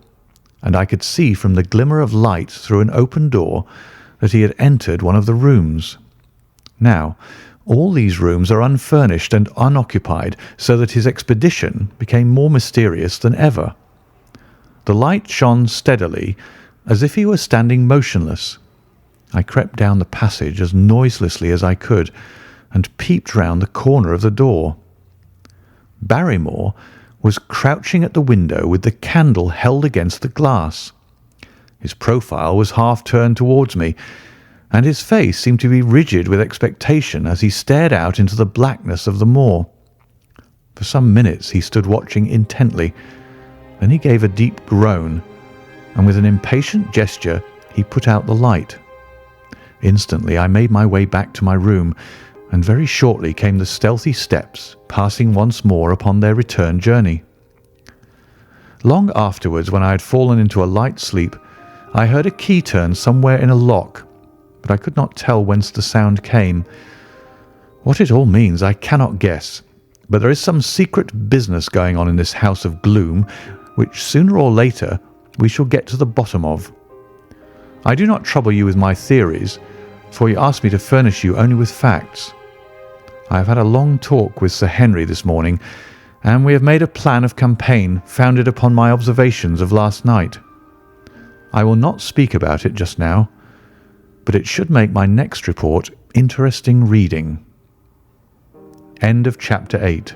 and I could see from the glimmer of light through an open door that he had entered one of the rooms. Now, all these rooms are unfurnished and unoccupied, so that his expedition became more mysterious than ever. The light shone steadily, as if he were standing motionless. I crept down the passage as noiselessly as I could, and peeped round the corner of the door. Barrymore was crouching at the window with the candle held against the glass. His profile was half turned towards me, and his face seemed to be rigid with expectation as he stared out into the blackness of the moor. For some minutes he stood watching intently. Then he gave a deep groan, and with an impatient gesture he put out the light. Instantly I made my way back to my room, and very shortly came the stealthy steps, passing once more upon their return journey. Long afterwards, when I had fallen into a light sleep, I heard a key turn somewhere in a lock, but I could not tell whence the sound came. What it all means I cannot guess, but there is some secret business going on in this house of gloom, which sooner or later we shall get to the bottom of. I do not trouble you with my theories, for you asked me to furnish you only with facts. I have had a long talk with Sir Henry this morning, and we have made a plan of campaign founded upon my observations of last night. I will not speak about it just now, but it should make my next report interesting reading. End of Chapter 8.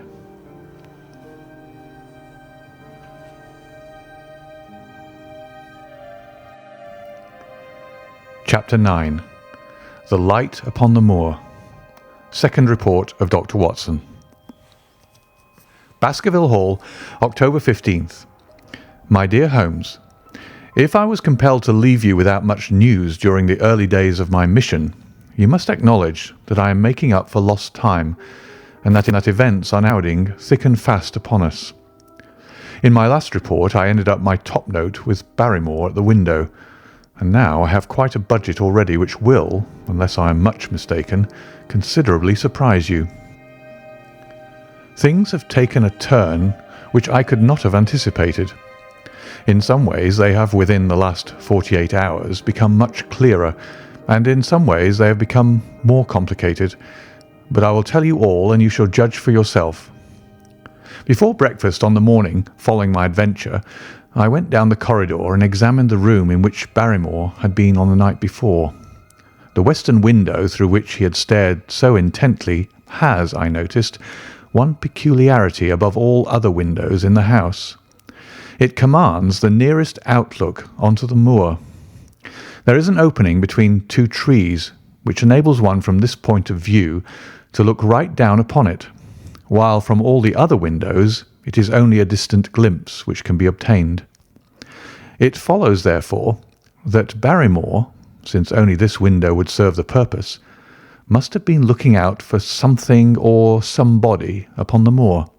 Chapter 9. The Light upon the Moor. Second report of Dr. Watson. Baskerville Hall, October 15th. My dear Holmes, if I was compelled to leave you without much news during the early days of my mission, you must acknowledge that I am making up for lost time, and that events are crowding thick and fast upon us. In my last report I ended up my top note with Barrymore at the window, and now I have quite a budget already which will, unless I am much mistaken, considerably surprise you. Things have taken a turn which I could not have anticipated. In some ways they have within the last 48 hours become much clearer, and in some ways they have become more complicated, but I will tell you all and you shall judge for yourself. Before breakfast on the morning following my adventure, I went down the corridor and examined the room in which Barrymore had been on the night before. The western window through which he had stared so intently has, I noticed, one peculiarity above all other windows in the house. It commands the nearest outlook onto the moor. There is an opening between two trees, which enables one from this point of view to look right down upon it, while from all the other windows it is only a distant glimpse which can be obtained. It follows, therefore, that Barrymore, since only this window would serve the purpose, must have been looking out for something or somebody upon the moor.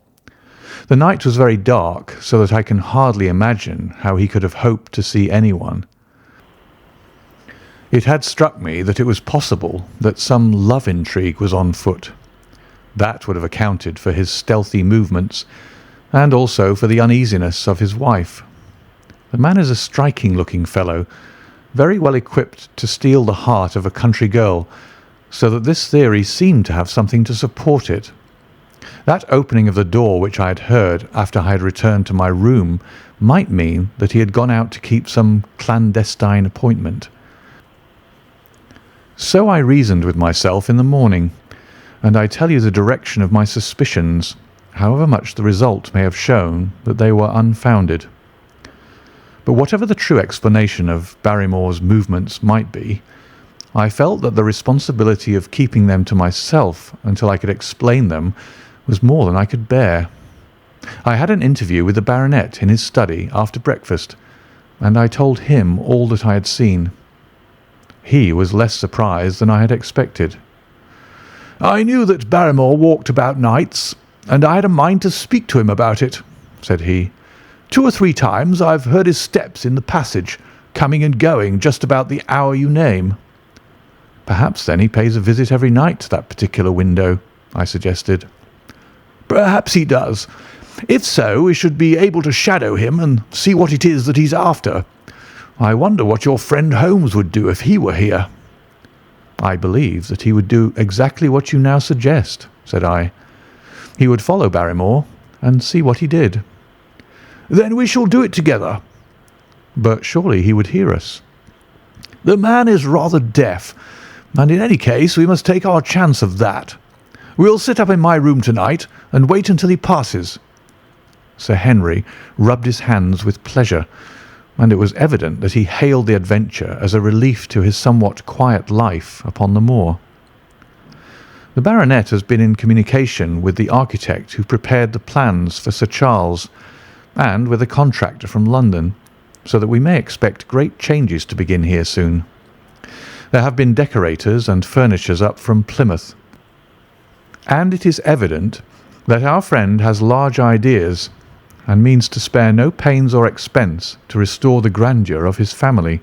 The night was very dark, so that I can hardly imagine how he could have hoped to see anyone. It had struck me that it was possible that some love intrigue was on foot. That would have accounted for his stealthy movements, and also for the uneasiness of his wife. The man is a striking-looking fellow, very well equipped to steal the heart of a country girl, so that this theory seemed to have something to support it. That opening of the door which I had heard after I had returned to my room might mean that he had gone out to keep some clandestine appointment. So I reasoned with myself in the morning, and I tell you the direction of my suspicions, however much the result may have shown that they were unfounded. But whatever the true explanation of Barrymore's movements might be, I felt that the responsibility of keeping them to myself until I could explain them was more than I could bear. I had an interview with the baronet in his study after breakfast, and I told him all that I had seen. He was less surprised than I had expected. "I knew that Barrymore walked about nights, and I had a mind to speak to him about it," said he. "2 or 3 times I've heard his steps in the passage, coming and going just about the hour you name." "Perhaps, then, he pays a visit every night to that particular window," I suggested. "Perhaps he does. If so, we should be able to shadow him and see what it is that he's after. I wonder what your friend Holmes would do if he were here." "I believe that he would do exactly what you now suggest," said I. "He would follow Barrymore and see what he did." "Then we shall do it together. but surely he would hear us. "The man is rather deaf, and in any case we must take our chance of that. We'll sit up in my room tonight and wait until he passes." Sir Henry rubbed his hands with pleasure, and it was evident that he hailed the adventure as a relief to his somewhat quiet life upon the moor. The baronet has been in communication with the architect who prepared the plans for Sir Charles, and with a contractor from London, so that we may expect great changes to begin here soon. There have been decorators and furnishers up from Plymouth, and it is evident that our friend has large ideas and means to spare no pains or expense to restore the grandeur of his family.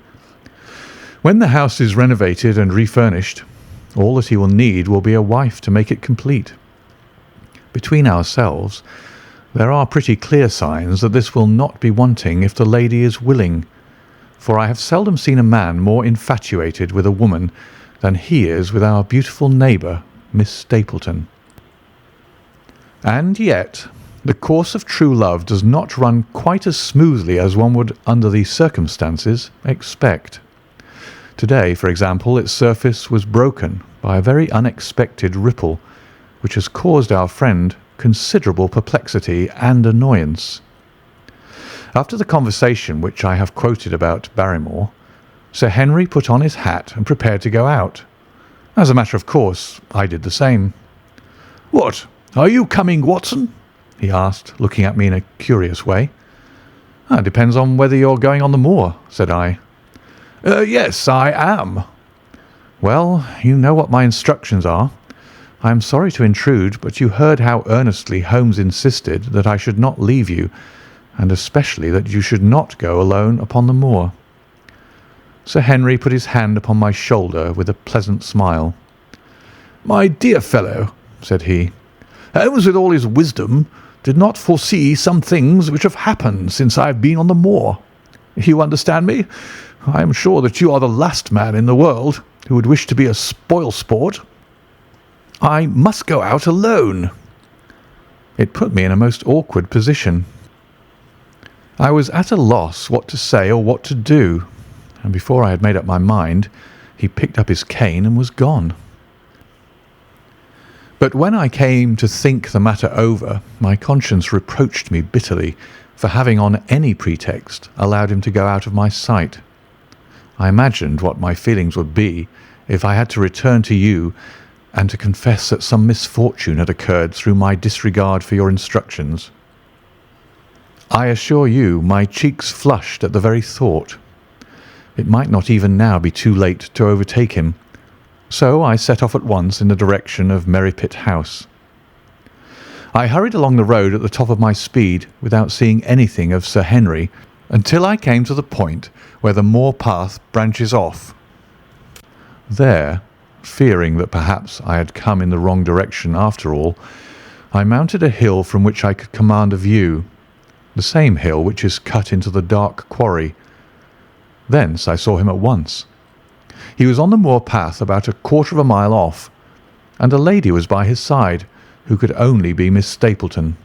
When the house is renovated and refurnished, all that he will need will be a wife to make it complete. Between ourselves, there are pretty clear signs that this will not be wanting if the lady is willing, for I have seldom seen a man more infatuated with a woman than he is with our beautiful neighbour, Miss Stapleton. And yet, the course of true love does not run quite as smoothly as one would, under these circumstances, expect. Today, for example, its surface was broken by a very unexpected ripple, which has caused our friend considerable perplexity and annoyance. After the conversation which I have quoted about Barrymore, Sir Henry put on his hat and prepared to go out. As a matter of course, I did the same. "What, are you coming, Watson?" he asked, looking at me in a curious way. "It depends on whether you're going on the moor," said I. "Yes, I am." "Well, you know what my instructions are. I am sorry to intrude, but you heard how earnestly Holmes insisted that I should not leave you, and especially that you should not go alone upon the moor." Sir Henry put his hand upon my shoulder with a pleasant smile. "My dear fellow," said he, "Holmes, with all his wisdom, did not foresee some things which have happened since I have been on the moor. You understand me? I am sure that you are the last man in the world who would wish to be a spoil-sport. I must go out alone." It put me in a most awkward position. I was at a loss what to say or what to do, and before I had made up my mind, he picked up his cane and was gone. But when I came to think the matter over, my conscience reproached me bitterly for having on any pretext allowed him to go out of my sight. I imagined what my feelings would be if I had to return to you and to confess that some misfortune had occurred through my disregard for your instructions. I assure you my cheeks flushed at the very thought. It might not even now be too late to overtake him, so I set off at once in the direction of Merripit House. I hurried along the road at the top of my speed without seeing anything of Sir Henry until I came to the point where the moor path branches off. There, fearing that perhaps I had come in the wrong direction after all, I mounted a hill from which I could command a view, the same hill which is cut into the dark quarry. Thence I saw him at once. He was on the moor path about a quarter of a mile off, and a lady was by his side, who could only be Miss Stapleton.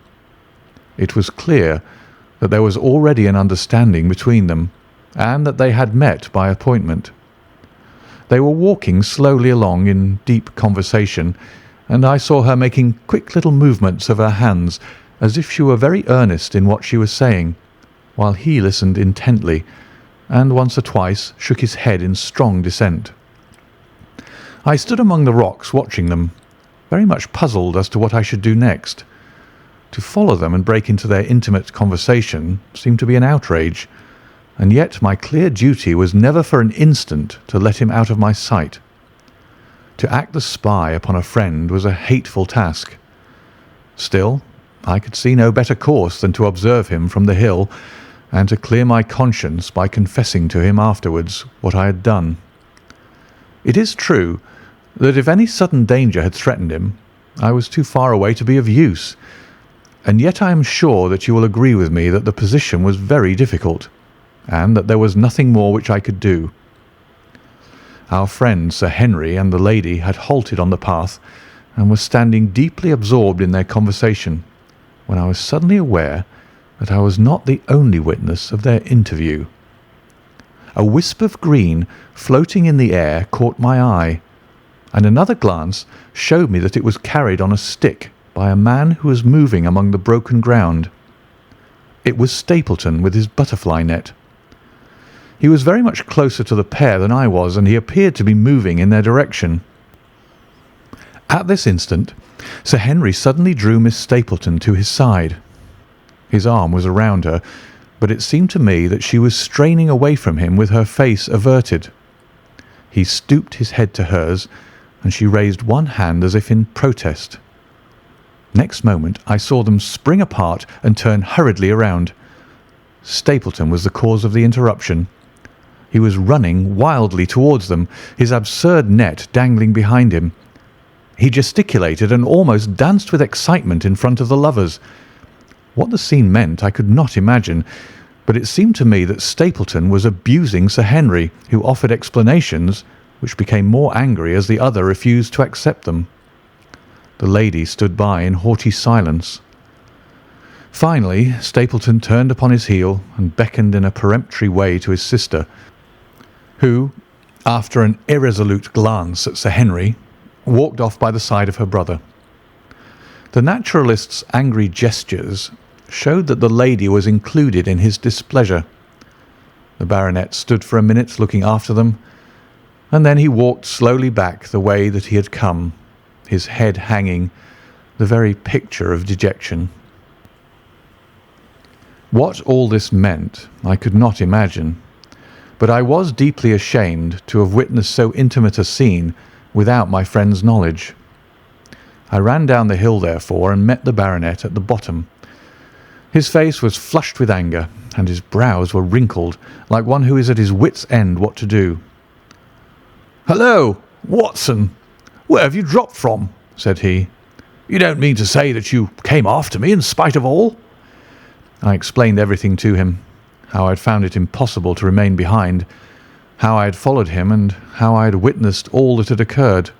It was clear that there was already an understanding between them, and that they had met by appointment. They were walking slowly along in deep conversation, and I saw her making quick little movements of her hands as if she were very earnest in what she was saying, while he listened intently, and once or twice shook his head in strong dissent. I stood among the rocks watching them, very much puzzled as to what I should do next. To follow them and break into their intimate conversation seemed to be an outrage, and yet my clear duty was never for an instant to let him out of my sight. To act the spy upon a friend was a hateful task. Still, I could see no better course than to observe him from the hill, and to clear my conscience by confessing to him afterwards what I had done. It is true that if any sudden danger had threatened him, I was too far away to be of use, and yet I am sure that you will agree with me that the position was very difficult, and that there was nothing more which I could do. Our friend Sir Henry and the lady had halted on the path, and were standing deeply absorbed in their conversation, when I was suddenly aware that I was not the only witness of their interview. a wisp of green floating in the air caught my eye, and another glance showed me that it was carried on a stick by a man who was moving among the broken ground. It was Stapleton with his butterfly net. He was very much closer to the pair than I was, and he appeared to be moving in their direction. At this instant, Sir Henry suddenly drew Miss Stapleton to his side. His arm was around her, but it seemed to me that she was straining away from him with her face averted. He stooped his head to hers, and she raised one hand as if in protest. Next moment I saw them spring apart and turn hurriedly around. Stapleton was the cause of the interruption. He was running wildly towards them, his absurd net dangling behind him. He gesticulated and almost danced with excitement in front of the lovers. What the scene meant I could not imagine, but it seemed to me that Stapleton was abusing Sir Henry, who offered explanations, which became more angry as the other refused to accept them. The lady stood by in haughty silence. Finally, Stapleton turned upon his heel and beckoned in a peremptory way to his sister, who, after an irresolute glance at Sir Henry, walked off by the side of her brother. The naturalist's angry gestures showed that the lady was included in his displeasure. The baronet stood for a minute looking after them, and then he walked slowly back the way that he had come, his head hanging, the very picture of dejection. What all this meant I could not imagine, but I was deeply ashamed to have witnessed so intimate a scene without my friend's knowledge. I ran down the hill, therefore, and met the baronet at the bottom. His face was flushed with anger, and his brows were wrinkled, like one who is at his wits' end what to do. "Hello, Watson! Where have you dropped from?" said he. "You don't mean to say that you came after me in spite of all?" I explained everything to him, how I had found it impossible to remain behind, how I had followed him, and how I had witnessed all that had occurred.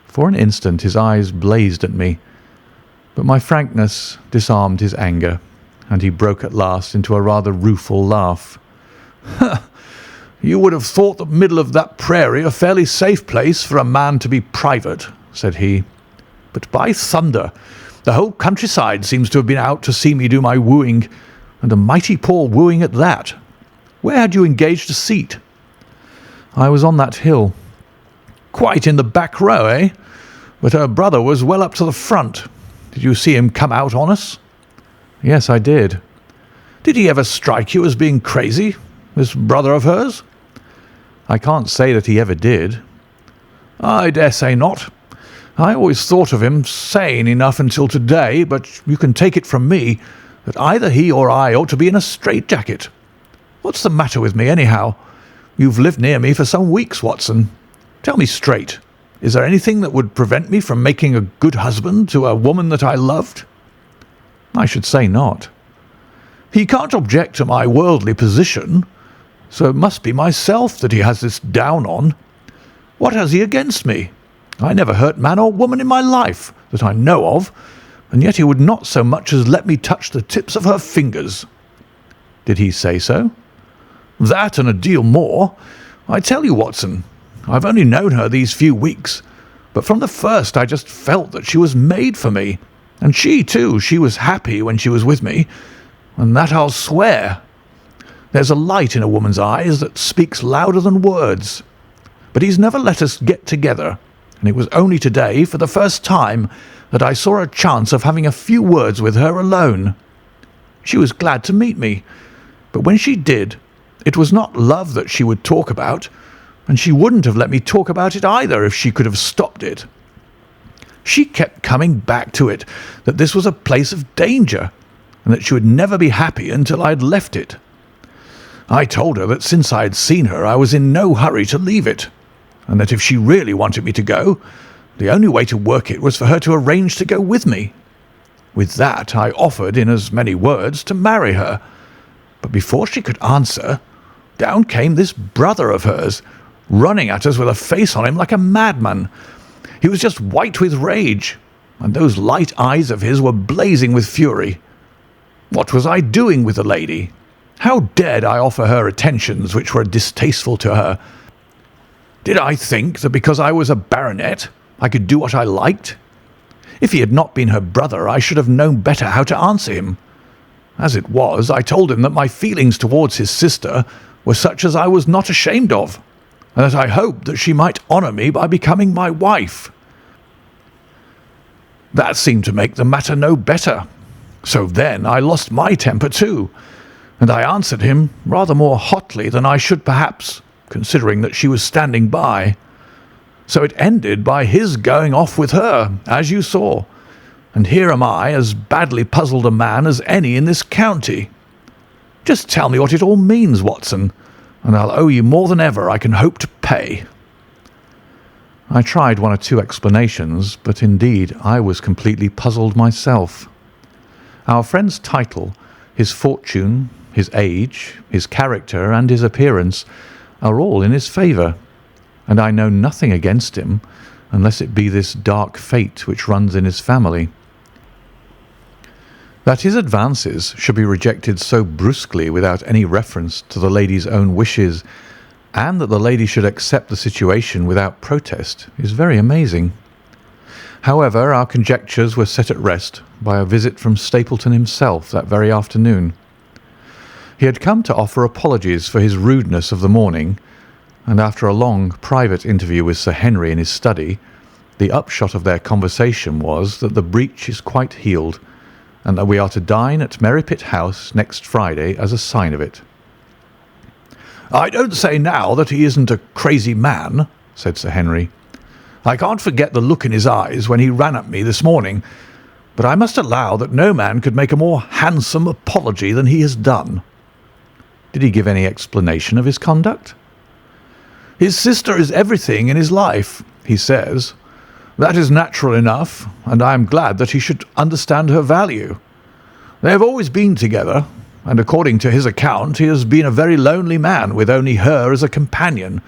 For an instant his eyes blazed at me, but my frankness disarmed his anger, and he broke at last into a rather rueful laugh. "You would have thought the middle of that prairie a fairly safe place for a man to be private," said he. "But by thunder, the whole countryside seems to have been out to see me do my wooing, and a mighty poor wooing at that. Where had you engaged a seat?" "I was on that hill." "Quite in the back row, eh? But her brother was well up to the front. Did you see him come out on us?" "Yes, I did." "Did he ever strike you as being crazy, this brother of hers?" "I can't say that he ever did." "I dare say not. I always thought of him sane enough until today, but you can take it from me that either he or I ought to be in a straitjacket. What's the matter with me, anyhow? You've lived near me for some weeks, Watson. Tell me straight, is there anything that would prevent me from making a good husband to a woman that I loved?" "I should say not." "He can't object to my worldly position, so it must be myself that he has this down on. What has he against me? I never hurt man or woman in my life, that I know of, and yet he would not so much as let me touch the tips of her fingers." "Did he say so?" "That and a deal more. I tell you, Watson, I've only known her these few weeks, but from the first I just felt that she was made for me, and she, too, she was happy when she was with me, and that I'll swear. There's a light in a woman's eyes that speaks louder than words. But he's never let us get together, and it was only today, for the first time, that I saw a chance of having a few words with her alone. She was glad to meet me, but when she did, it was not love that she would talk about, and she wouldn't have let me talk about it either if she could have stopped it. She kept coming back to it, that this was a place of danger, and that she would never be happy until I had left it. I told her that since I had seen her I was in no hurry to leave it, and that if she really wanted me to go, the only way to work it was for her to arrange to go with me. With that I offered, in as many words, to marry her, but before she could answer, down came this brother of hers, running at us with a face on him like a madman. He was just white with rage, and those light eyes of his were blazing with fury. What was I doing with the lady? How dared I offer her attentions which were distasteful to her? Did I think that because I was a baronet I could do what I liked? If he had not been her brother, I should have known better how to answer him. As it was, I told him that my feelings towards his sister were such as I was not ashamed of, and that I hoped that she might honour me by becoming my wife. That seemed to make the matter no better. So then I lost my temper too, and I answered him rather more hotly than I should perhaps, considering that she was standing by. So it ended by his going off with her, as you saw, and here am I, as badly puzzled a man as any in this county. Just tell me what it all means, Watson, and I'll owe you more than ever I can hope to pay." I tried one or two explanations, but indeed I was completely puzzled myself. Our friend's title, his fortune, his age, his character, and his appearance are all in his favour, and I know nothing against him, unless it be this dark fate which runs in his family. That his advances should be rejected so brusquely without any reference to the lady's own wishes, and that the lady should accept the situation without protest, is very amazing. However, our conjectures were set at rest by a visit from Stapleton himself that very afternoon. He had come to offer apologies for his rudeness of the morning, and after a long private interview with Sir Henry in his study, the upshot of their conversation was that the breach is quite healed, and that we are to dine at Merripit House next Friday as a sign of it. "I don't say now that he isn't a crazy man," said Sir Henry. "I can't forget the look in his eyes when he ran at me this morning, but I must allow that no man could make a more handsome apology than he has done." "Did he give any explanation of his conduct?" "His sister is everything in his life, he says. That is natural enough, and I am glad that he should understand her value. They have always been together, and according to his account he has been a very lonely man with only her as a companion,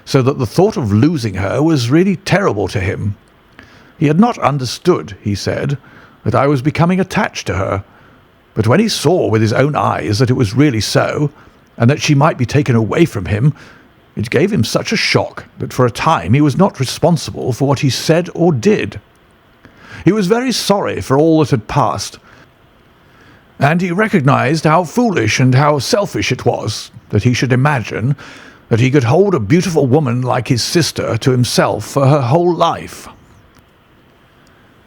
so that the thought of losing her was really terrible to him. He had not understood, he said, that I was becoming attached to her, but when he saw with his own eyes that it was really so, and that she might be taken away from him, it gave him such a shock that for a time he was not responsible for what he said or did. He was very sorry for all that had passed, and he recognized how foolish and how selfish it was that he should imagine that he could hold a beautiful woman like his sister to himself for her whole life.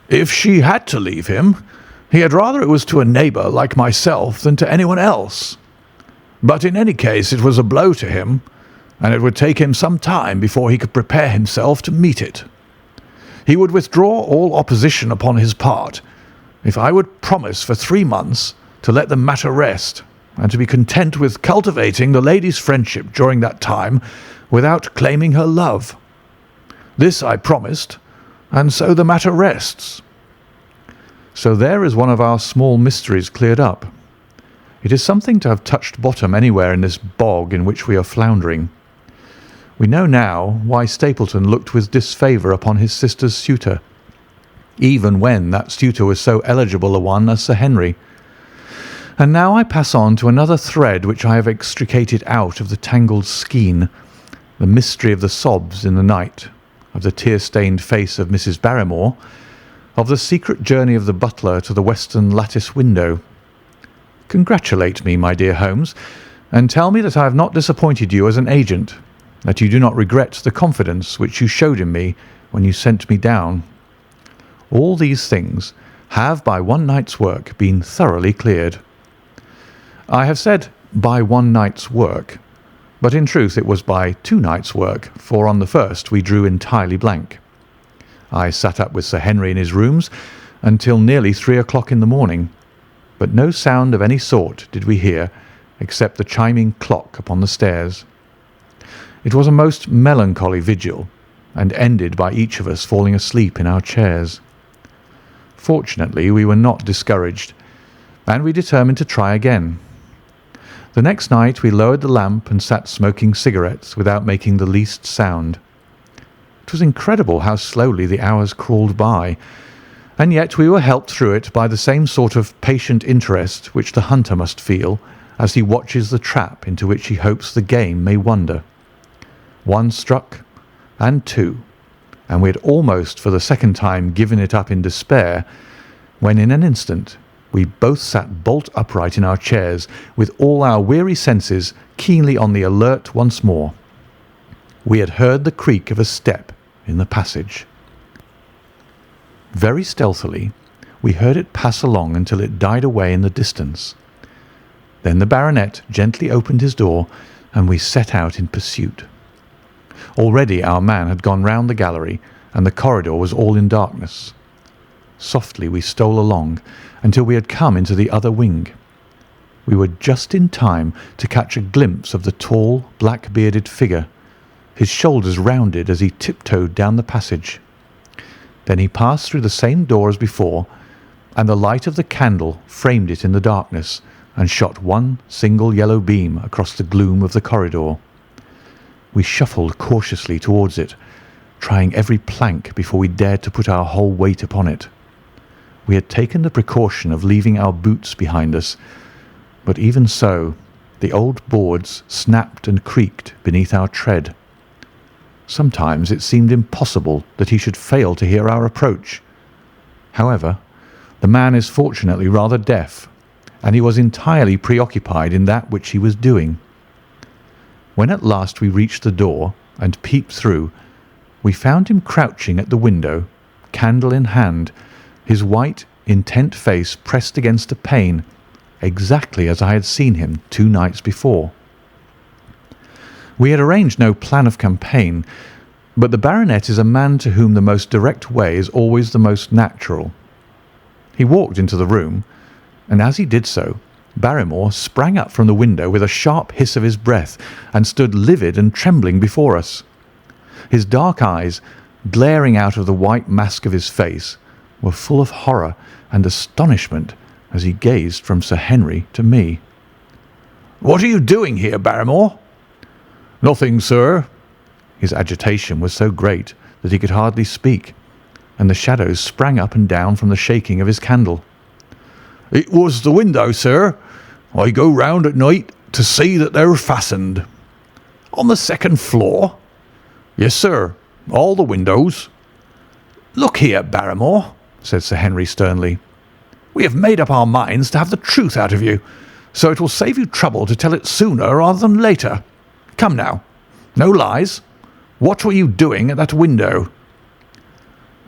If she had to leave him, he had rather it was to a neighbour like myself than to anyone else. But in any case it was a blow to him, and it would take him some time before he could prepare himself to meet it. He would withdraw all opposition upon his part, if I would promise for 3 months to let the matter rest, and to be content with cultivating the lady's friendship during that time without claiming her love. This I promised, and so the matter rests." So there is one of our small mysteries cleared up. It is something to have touched bottom anywhere in this bog in which we are floundering. We know now why Stapleton looked with disfavour upon his sister's suitor, even when that suitor was so eligible a one as Sir Henry. And now I pass on to another thread which I have extricated out of the tangled skein, the mystery of the sobs in the night, of the tear-stained face of Mrs. Barrymore, of the secret journey of the butler to the western lattice window. Congratulate me, my dear Holmes, and tell me that I have not disappointed you as an agent, that you do not regret the confidence which you showed in me when you sent me down. All these things have by one night's work been thoroughly cleared. I have said by one night's work, but in truth it was by 2 nights' work, for on the first we drew entirely blank. I sat up with Sir Henry in his rooms until nearly 3 o'clock in the morning, but no sound of any sort did we hear except the chiming clock upon the stairs. It was a most melancholy vigil, and ended by each of us falling asleep in our chairs. Fortunately, we were not discouraged, and we determined to try again. The next night we lowered the lamp and sat smoking cigarettes without making the least sound. It was incredible how slowly the hours crawled by, and yet we were helped through it by the same sort of patient interest which the hunter must feel as he watches the trap into which he hopes the game may wander. 1 struck, and 2, and we had almost for the second time given it up in despair, when in an instant we both sat bolt upright in our chairs, with all our weary senses keenly on the alert once more. We had heard the creak of a step in the passage. Very stealthily we heard it pass along until it died away in the distance. Then the baronet gently opened his door, and we set out in pursuit. Already our man had gone round the gallery, and the corridor was all in darkness. Softly we stole along until we had come into the other wing. We were just in time to catch a glimpse of the tall, black-bearded figure, his shoulders rounded as he tiptoed down the passage. Then he passed through the same door as before, and the light of the candle framed it in the darkness and shot one single yellow beam across the gloom of the corridor. We shuffled cautiously towards it, trying every plank before we dared to put our whole weight upon it. We had taken the precaution of leaving our boots behind us, but even so, the old boards snapped and creaked beneath our tread. Sometimes it seemed impossible that he should fail to hear our approach. However, the man is fortunately rather deaf, and he was entirely preoccupied in that which he was doing. When at last we reached the door and peeped through, we found him crouching at the window, candle in hand, his white, intent face pressed against a pane, exactly as I had seen him 2 nights before. We had arranged no plan of campaign, but the baronet is a man to whom the most direct way is always the most natural. He walked into the room, and as he did so, Barrymore sprang up from the window with a sharp hiss of his breath and stood livid and trembling before us. His dark eyes, glaring out of the white mask of his face, were full of horror and astonishment as he gazed from Sir Henry to me. "What are you doing here, Barrymore?" "Nothing, sir." His agitation was so great that he could hardly speak, and the shadows sprang up and down from the shaking of his candle. "It was the window, sir. I go round at night to see that they're fastened." "On the second floor?" "Yes, sir. All the windows." "Look here, Barrymore," said Sir Henry sternly. "We have made up our minds to have the truth out of you, so it will save you trouble to tell it sooner rather than later. Come now, no lies. What were you doing at that window?"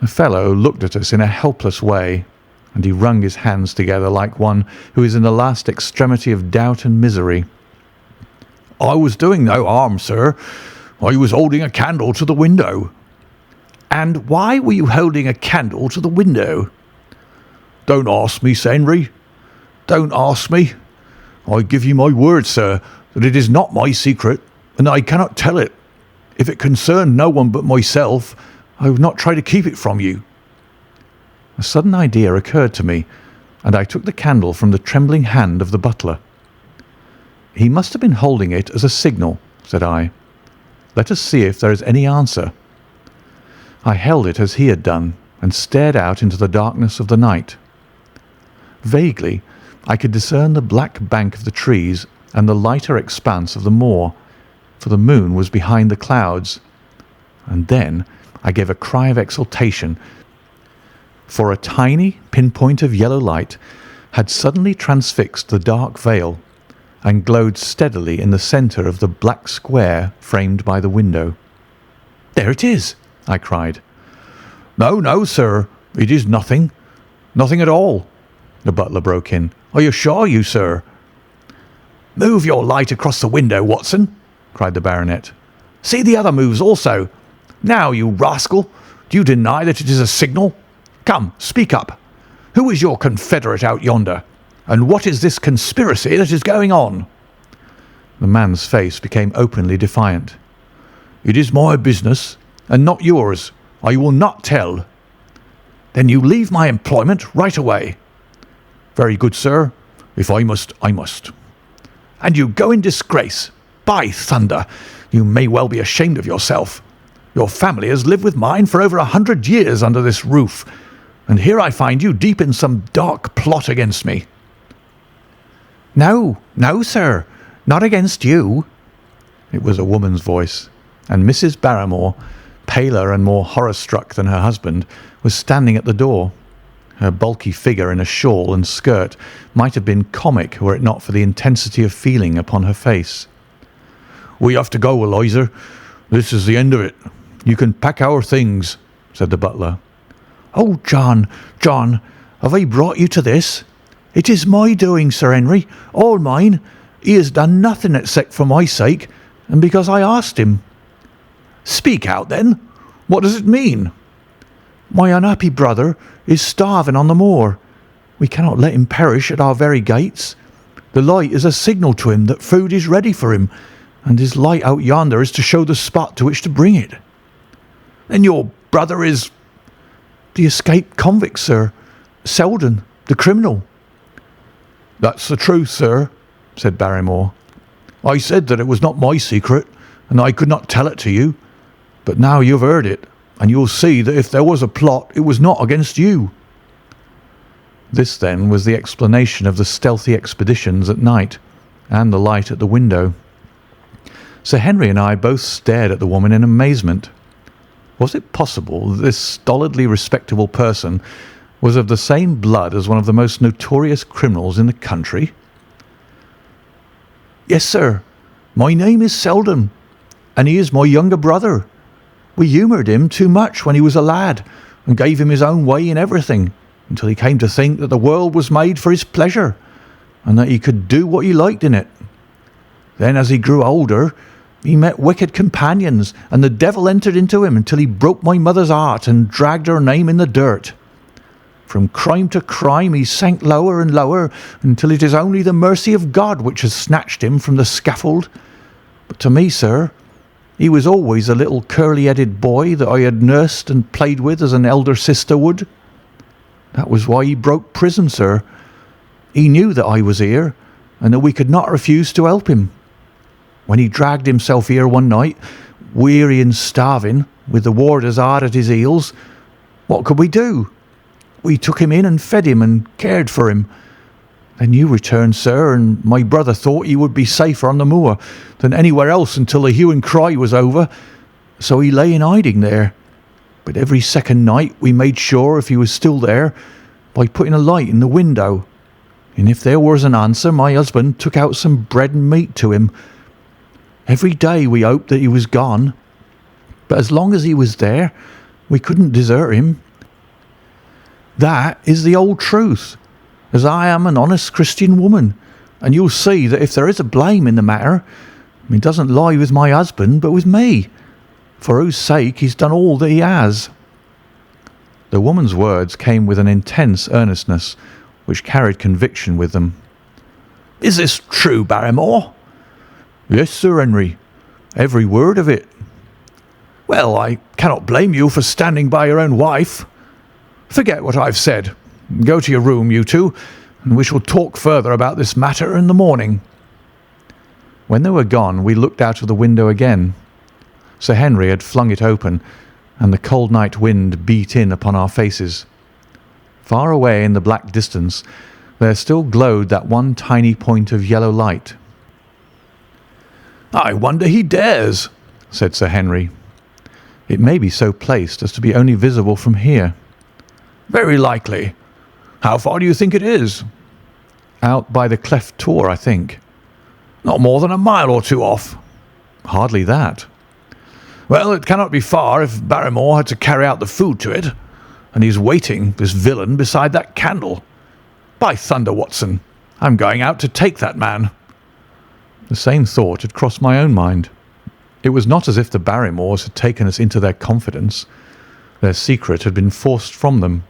The fellow looked at us in a helpless way, and he wrung his hands together like one who is in the last extremity of doubt and misery. "I was doing no harm, sir. I was holding a candle to the window." "And why were you holding a candle to the window?" "Don't ask me, Sir Henry. Don't ask me. I give you my word, sir, that it is not my secret, and I cannot tell it. If it concerned no one but myself, I would not try to keep it from you." A sudden idea occurred to me, and I took the candle from the trembling hand of the butler. "He must have been holding it as a signal," said I. "Let us see if there is any answer." I held it as he had done, and stared out into the darkness of the night. Vaguely I could discern the black bank of the trees and the lighter expanse of the moor, for the moon was behind the clouds. And then I gave a cry of exultation, for a tiny pinpoint of yellow light had suddenly transfixed the dark veil and glowed steadily in the centre of the black square framed by the window. "There it is!" I cried. "No, no, sir, it is nothing. Nothing at all," the butler broke in. "I assure you, sir." "Move your light across the window, Watson," cried the baronet. "See the other moves also. Now, you rascal, do you deny that it is a signal? Come, speak up. Who is your confederate out yonder, and what is this conspiracy that is going on?" The man's face became openly defiant. "It is my business, and not yours. I will not tell." "Then you leave my employment right away." "Very good, sir. If I must, I must." "And you go in disgrace. By thunder, you may well be ashamed of yourself. Your family has lived with mine for over 100 years under this roof, and here I find you deep in some dark plot against me." No, no, sir, not against you." It was a woman's voice, and Mrs. Barrymore, paler and more horror-struck than her husband, was standing at the door. Her bulky figure in a shawl and skirt might have been comic were it not for the intensity of feeling upon her face. "We have to go, Eliza. This is the end of it. You can pack our things," said the butler. "Oh, John, John, have I brought you to this? It is my doing, Sir Henry, all mine. He has done nothing except for my sake, and because I asked him." "Speak out, then. What does it mean?" "My unhappy brother is starving on the moor. We cannot let him perish at our very gates. The light is a signal to him that food is ready for him, and his light out yonder is to show the spot to which to bring it." "Then your brother is—" "The escaped convict, sir. Selden, the criminal." "That's the truth, sir," said Barrymore. "I said that it was not my secret, and I could not tell it to you. But now you've heard it, and you'll see that if there was a plot, it was not against you." This, then, was the explanation of the stealthy expeditions at night, and the light at the window. Sir Henry and I both stared at the woman in amazement. Was it possible that this stolidly respectable person was of the same blood as one of the most notorious criminals in the country? "Yes, sir. My name is Selden, and he is my younger brother. We humoured him too much when he was a lad, and gave him his own way in everything, until he came to think that the world was made for his pleasure, and that he could do what he liked in it. Then, as he grew older, he met wicked companions, and the devil entered into him until he broke my mother's heart and dragged her name in the dirt. From crime to crime he sank lower and lower, until it is only the mercy of God which has snatched him from the scaffold. But to me, sir, he was always a little curly-headed boy that I had nursed and played with as an elder sister would. That was why he broke prison, sir. He knew that I was here, and that we could not refuse to help him. When he dragged himself here one night, weary and starving, with the warders hard at his heels, what could we do? We took him in and fed him and cared for him. Then you returned, sir, and my brother thought he would be safer on the moor than anywhere else until the hue and cry was over, so he lay in hiding there. But every second night we made sure if he was still there by putting a light in the window, and if there was an answer, my husband took out some bread and meat to him. Every day we hoped that he was gone, but as long as he was there, we couldn't desert him. That is the old truth, as I am an honest Christian woman, and you'll see that if there is a blame in the matter, it doesn't lie with my husband, but with me, for whose sake he's done all that he has." The woman's words came with an intense earnestness, which carried conviction with them. "Is this true, Barrymore?" "Yes, Sir Henry, every word of it." "Well, I cannot blame you for standing by your own wife. Forget what I've said. Go to your room, you two, and we shall talk further about this matter in the morning." When they were gone, we looked out of the window again. Sir Henry had flung it open, and the cold night wind beat in upon our faces. Far away in the black distance, there still glowed that one tiny point of yellow light. "I wonder he dares," said Sir Henry. "It may be so placed as to be only visible from here." "Very likely. How far do you think it is?" "Out by the cleft tor, I think." "Not more than a mile or two off." "Hardly that." "Well, it cannot be far if Barrymore had to carry out the food to it, and he's waiting, this villain, beside that candle. By thunder, Watson, I'm going out to take that man." The same thought had crossed my own mind. It was not as if the Barrymores had taken us into their confidence. Their secret had been forced from them.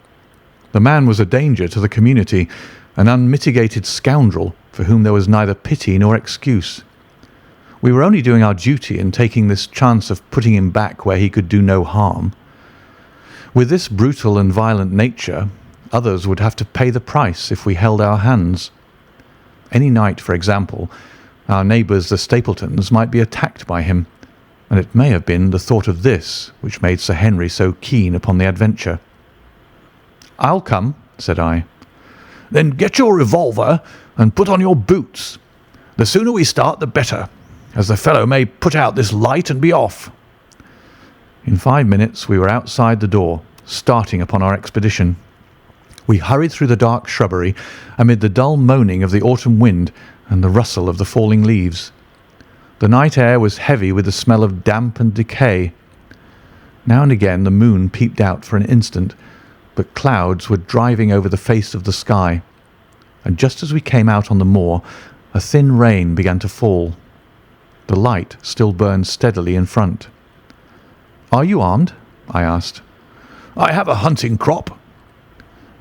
The man was a danger to the community, an unmitigated scoundrel for whom there was neither pity nor excuse. We were only doing our duty in taking this chance of putting him back where he could do no harm. With this brutal and violent nature, others would have to pay the price if we held our hands. Any night, for example, our neighbours the Stapletons might be attacked by him, and it may have been the thought of this which made Sir Henry so keen upon the adventure. "I'll come," said I. "Then get your revolver and put on your boots. The sooner we start, the better, as the fellow may put out this light and be off." In 5 minutes we were outside the door, starting upon our expedition. We hurried through the dark shrubbery amid the dull moaning of the autumn wind and the rustle of the falling leaves. The night air was heavy with the smell of damp and decay. Now and again the moon peeped out for an instant, but clouds were driving over the face of the sky, and just as we came out on the moor, a thin rain began to fall. The light still burned steadily in front. "Are you armed?" I asked. "I have a hunting crop."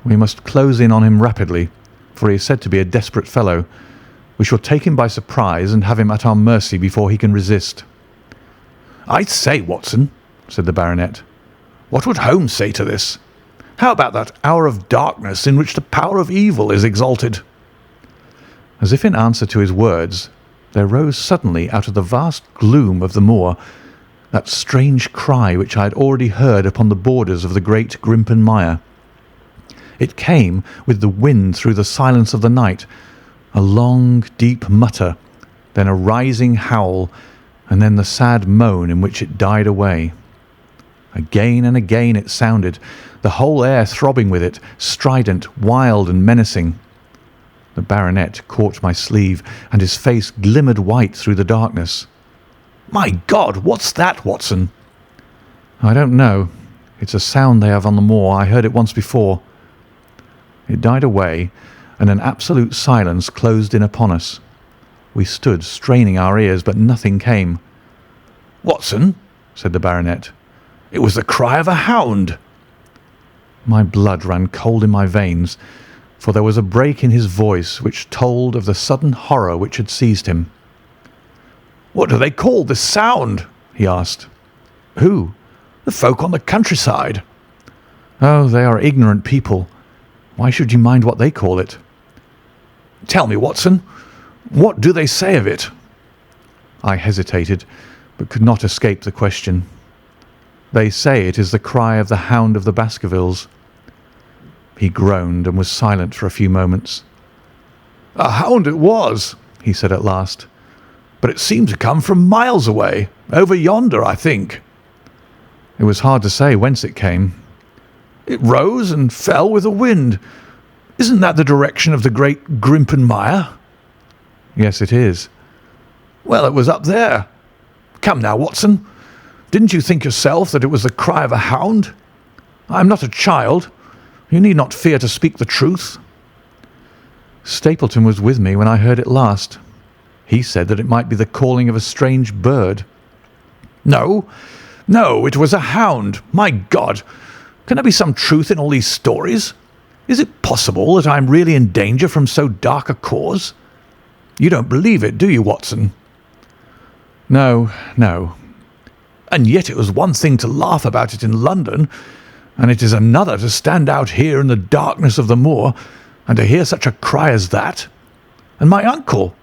"We must close in on him rapidly, for he is said to be a desperate fellow. We shall take him by surprise and have him at our mercy before he can resist." "I say, Watson," said the baronet, "what would Holmes say to this? How about that hour of darkness in which the power of evil is exalted?" As if in answer to his words, there rose suddenly out of the vast gloom of the moor that strange cry which I had already heard upon the borders of the great Grimpen Mire. It came with the wind through the silence of the night, a long, deep mutter, then a rising howl, and then the sad moan in which it died away. Again and again it sounded, the whole air throbbing with it, strident, wild, and menacing. The baronet caught my sleeve, and his face glimmered white through the darkness. "My God, what's that, Watson?" "I don't know. It's a sound they have on the moor. I heard it once before." It died away, and an absolute silence closed in upon us. We stood straining our ears, but nothing came. "Watson," said the baronet, "it was the cry of a hound." My blood ran cold in my veins, for there was a break in his voice which told of the sudden horror which had seized him. "What do they call this sound?" he asked. "Who?" "The folk on the countryside." "Oh, they are ignorant people. Why should you mind what they call it?" "Tell me, Watson, what do they say of it?" I hesitated, but could not escape the question. "They say it is the cry of the Hound of the Baskervilles." He groaned and was silent for a few moments. "A hound it was," he said at last, "but it seemed to come from miles away, over yonder, I think." It was hard to say whence it came. "It rose and fell with the wind. Isn't that the direction of the great Grimpen Mire?" "Yes, it is." "Well, it was up there. Come now, Watson, didn't you think yourself that it was the cry of a hound? I am not a child. You need not fear to speak the truth." "Stapleton was with me when I heard it last. He said that it might be the calling of a strange bird." "No, no, it was a hound. My God! Can there be some truth in all these stories? Is it possible that I am really in danger from so dark a cause? You don't believe it, do you, Watson?" "No, no." "And yet it was one thing to laugh about it in London, and it is another to stand out here in the darkness of the moor and to hear such a cry as that. And my uncle,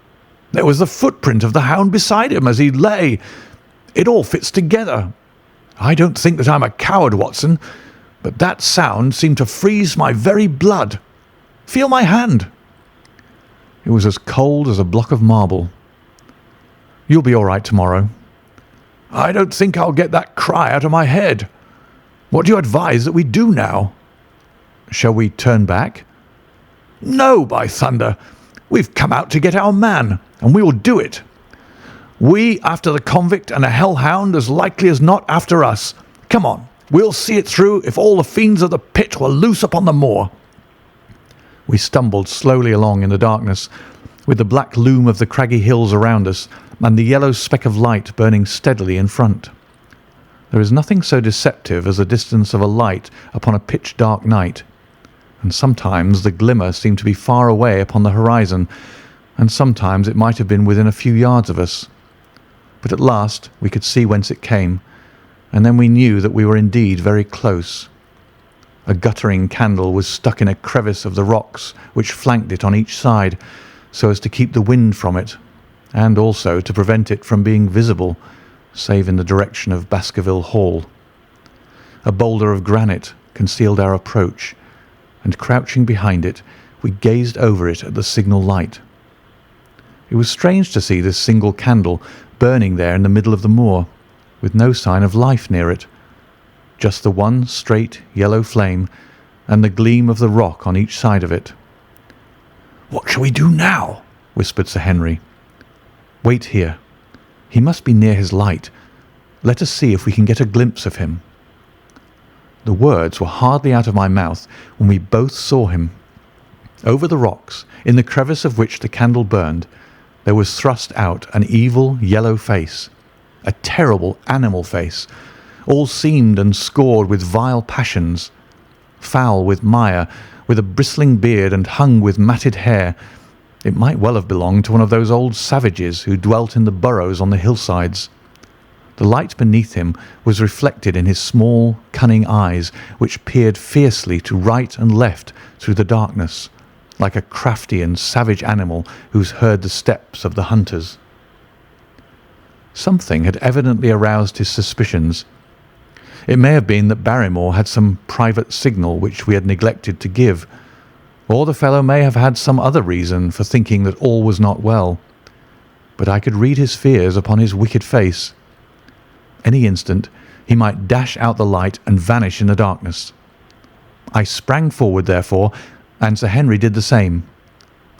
there was the footprint of the hound beside him as he lay. It all fits together. I don't think that I'm a coward, Watson, but that sound seemed to freeze my very blood. Feel my hand." It was as cold as a block of marble. "You'll be all right tomorrow." "I don't think I'll get that cry out of my head. What do you advise that we do now?" "Shall we turn back?" "No, by thunder! We've come out to get our man, and we will do it. We after the convict and a hellhound as likely as not after us. Come on, we'll see it through if all the fiends of the pit were loose upon the moor." We stumbled slowly along in the darkness, with the black loom of the craggy hills around us and the yellow speck of light burning steadily in front. There is nothing so deceptive as the distance of a light upon a pitch-dark night, and sometimes the glimmer seemed to be far away upon the horizon, and sometimes it might have been within a few yards of us. But at last we could see whence it came, and then we knew that we were indeed very close. A guttering candle was stuck in a crevice of the rocks which flanked it on each side, so as to keep the wind from it, and also to prevent it from being visible, save in the direction of Baskerville Hall. A boulder of granite concealed our approach, and crouching behind it, we gazed over it at the signal light. It was strange to see this single candle burning there in the middle of the moor, with no sign of life near it. Just the one straight yellow flame and the gleam of the rock on each side of it. "What shall we do now?" whispered Sir Henry. "Wait here. He must be near his light. Let us see if we can get a glimpse of him." The words were hardly out of my mouth when we both saw him. Over the rocks, in the crevice of which the candle burned, there was thrust out an evil yellow face, a terrible animal face, all seamed and scored with vile passions, foul with mire, with a bristling beard and hung with matted hair. It might well have belonged to one of those old savages who dwelt in the burrows on the hillsides. The light beneath him was reflected in his small, cunning eyes, which peered fiercely to right and left through the darkness, like a crafty and savage animal who's heard the steps of the hunters. Something had evidently aroused his suspicions. It may have been that Barrymore had some private signal which we had neglected to give, or the fellow may have had some other reason for thinking that all was not well. But I could read his fears upon his wicked face. Any instant he might dash out the light and vanish in the darkness. I sprang forward, therefore, and Sir Henry did the same.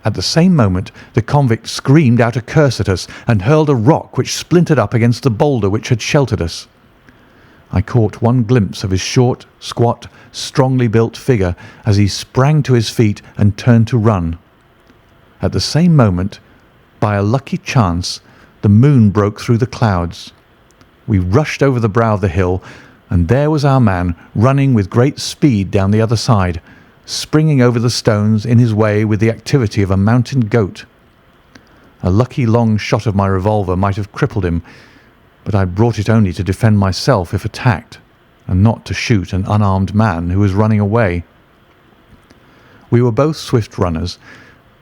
At the same moment the convict screamed out a curse at us and hurled a rock which splintered up against the boulder which had sheltered us. I caught one glimpse of his short, squat, strongly built figure as he sprang to his feet and turned to run. At the same moment, by a lucky chance, the moon broke through the clouds. We rushed over the brow of the hill, and there was our man running with great speed down the other side, springing over the stones in his way with the activity of a mountain goat. A lucky long shot of my revolver might have crippled him, but I brought it only to defend myself if attacked, and not to shoot an unarmed man who was running away. We were both swift runners,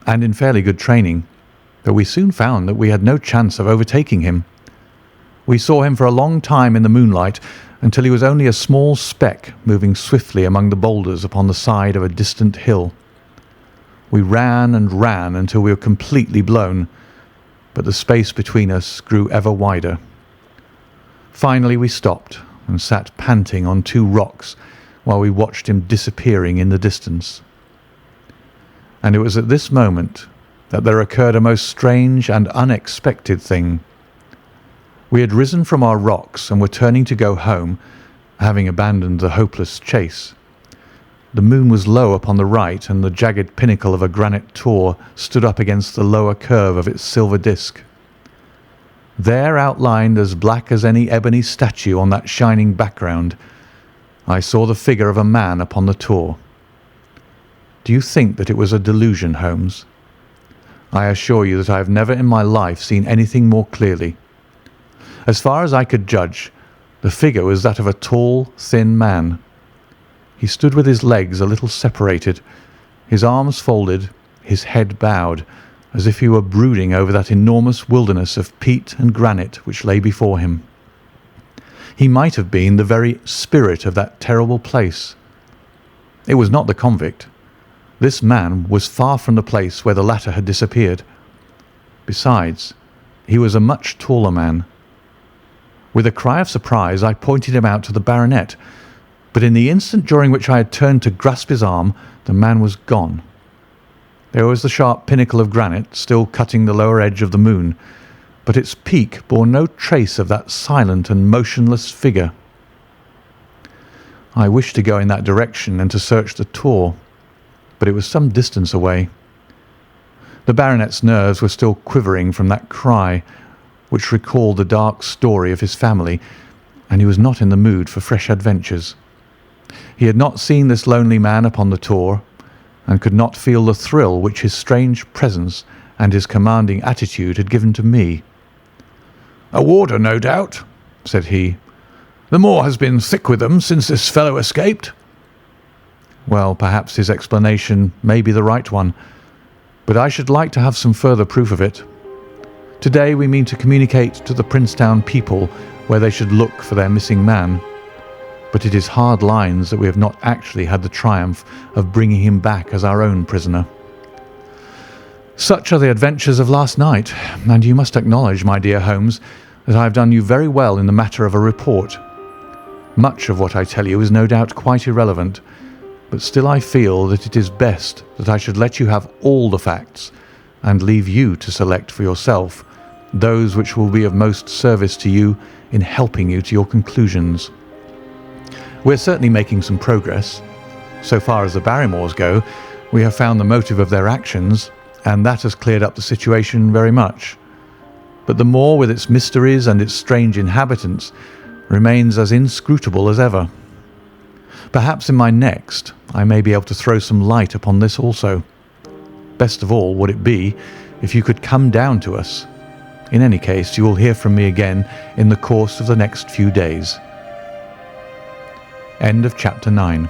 and in fairly good training, but we soon found that we had no chance of overtaking him. We saw him for a long time in the moonlight, until he was only a small speck moving swiftly among the boulders upon the side of a distant hill. We ran and ran until we were completely blown, but the space between us grew ever wider. Finally we stopped and sat panting on two rocks while we watched him disappearing in the distance. And it was at this moment that there occurred a most strange and unexpected thing. We had risen from our rocks and were turning to go home, having abandoned the hopeless chase. The moon was low upon the right, and the jagged pinnacle of a granite tor stood up against the lower curve of its silver disk. There, outlined as black as any ebony statue on that shining background, I saw the figure of a man upon the tor. Do you think that it was a delusion, Holmes? I assure you that I have never in my life seen anything more clearly. As far as I could judge, the figure was that of a tall, thin man. He stood with his legs a little separated, his arms folded, his head bowed, as if he were brooding over that enormous wilderness of peat and granite which lay before him. He might have been the very spirit of that terrible place. It was not the convict. This man was far from the place where the latter had disappeared. Besides, he was a much taller man. With a cry of surprise, I pointed him out to the baronet, but in the instant during which I had turned to grasp his arm, the man was gone. There was the sharp pinnacle of granite still cutting the lower edge of the moon, but its peak bore no trace of that silent and motionless figure. I wished to go in that direction and to search the tor, but it was some distance away. The baronet's nerves were still quivering from that cry, which recalled the dark story of his family, and he was not in the mood for fresh adventures. He had not seen this lonely man upon the tor, and could not feel the thrill which his strange presence and his commanding attitude had given to me. "A warder, no doubt," said he. "The moor has been thick with them since this fellow escaped." Well, perhaps his explanation may be the right one, but I should like to have some further proof of it. Today we mean to communicate to the Princetown people where they should look for their missing man, but it is hard lines that we have not actually had the triumph of bringing him back as our own prisoner. Such are the adventures of last night, and you must acknowledge, my dear Holmes, that I have done you very well in the matter of a report. Much of what I tell you is no doubt quite irrelevant, but still I feel that it is best that I should let you have all the facts and leave you to select for yourself those which will be of most service to you in helping you to your conclusions. We're certainly making some progress. So far as the Barrymores go, we have found the motive of their actions, and that has cleared up the situation very much. But the moor, with its mysteries and its strange inhabitants, remains as inscrutable as ever. Perhaps in my next I may be able to throw some light upon this also. Best of all would it be if you could come down to us. In any case, you will hear from me again in the course of the next few days. End of Chapter 9.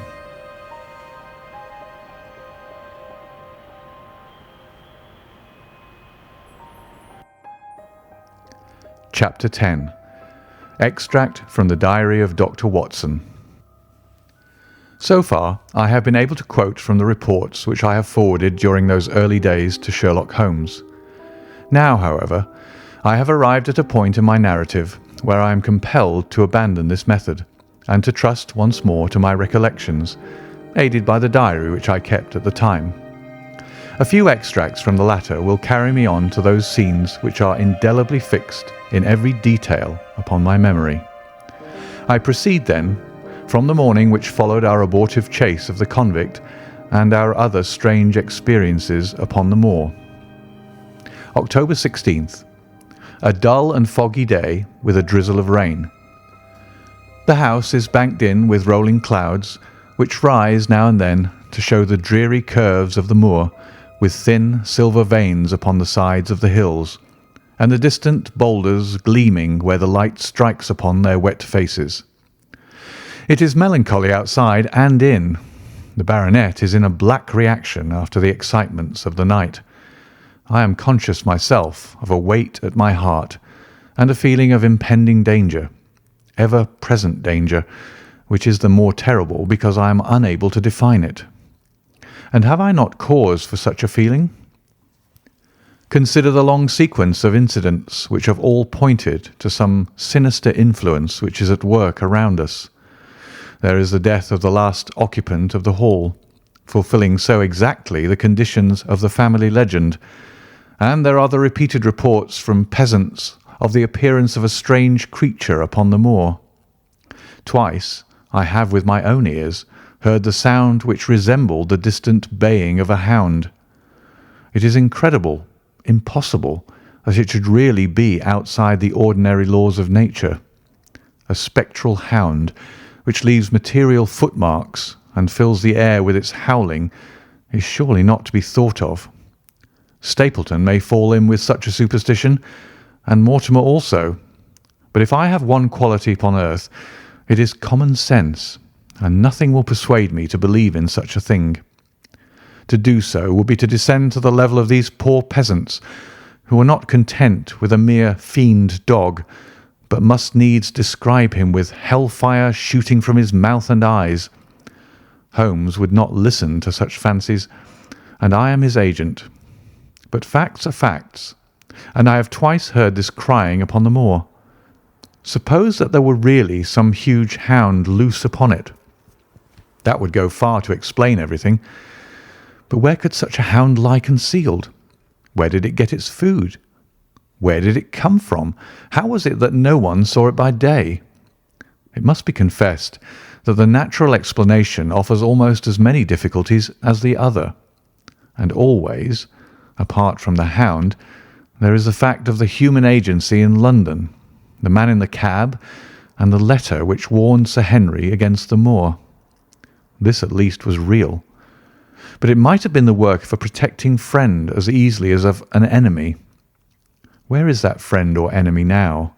Chapter 10. Extract from the Diary of Dr. Watson. So far, I have been able to quote from the reports which I have forwarded during those early days to Sherlock Holmes. Now, however, I have arrived at a point in my narrative where I am compelled to abandon this method and to trust once more to my recollections, aided by the diary which I kept at the time. A few extracts from the latter will carry me on to those scenes which are indelibly fixed in every detail upon my memory. I proceed, then, from the morning which followed our abortive chase of the convict and our other strange experiences upon the moor. October 16th. A dull and foggy day with a drizzle of rain. The house is banked in with rolling clouds, which rise now and then to show the dreary curves of the moor, with thin silver veins upon the sides of the hills, and the distant boulders gleaming where the light strikes upon their wet faces. It is melancholy outside and in. The baronet is in a black reaction after the excitements of the night. I am conscious myself of a weight at my heart and a feeling of impending danger, ever-present danger, which is the more terrible because I am unable to define it. And have I not cause for such a feeling? Consider the long sequence of incidents which have all pointed to some sinister influence which is at work around us. There is the death of the last occupant of the hall, fulfilling so exactly the conditions of the family legend, and there are the repeated reports from peasants of the appearance of a strange creature upon the moor. Twice I have with my own ears heard the sound which resembled the distant baying of a hound. It is incredible, impossible, that it should really be outside the ordinary laws of nature. A spectral hound, which leaves material footmarks and fills the air with its howling, is surely not to be thought of. Stapleton may fall in with such a superstition, and Mortimer also. But if I have one quality upon earth, it is common sense, and nothing will persuade me to believe in such a thing. To do so would be to descend to the level of these poor peasants, who are not content with a mere fiend dog, but must needs describe him with hellfire shooting from his mouth and eyes. Holmes would not listen to such fancies, and I am his agent. But facts are facts, and I have twice heard this crying upon the moor. Suppose that there were really some huge hound loose upon it. That would go far to explain everything. But where could such a hound lie concealed? Where did it get its food? Where did it come from? How was it that no one saw it by day? It must be confessed that the natural explanation offers almost as many difficulties as the other. And always, apart from the hound, there is the fact of the human agency in London, the man in the cab, and the letter which warned Sir Henry against the moor. This at least was real. But it might have been the work of a protecting friend as easily as of an enemy. Where is that friend or enemy now?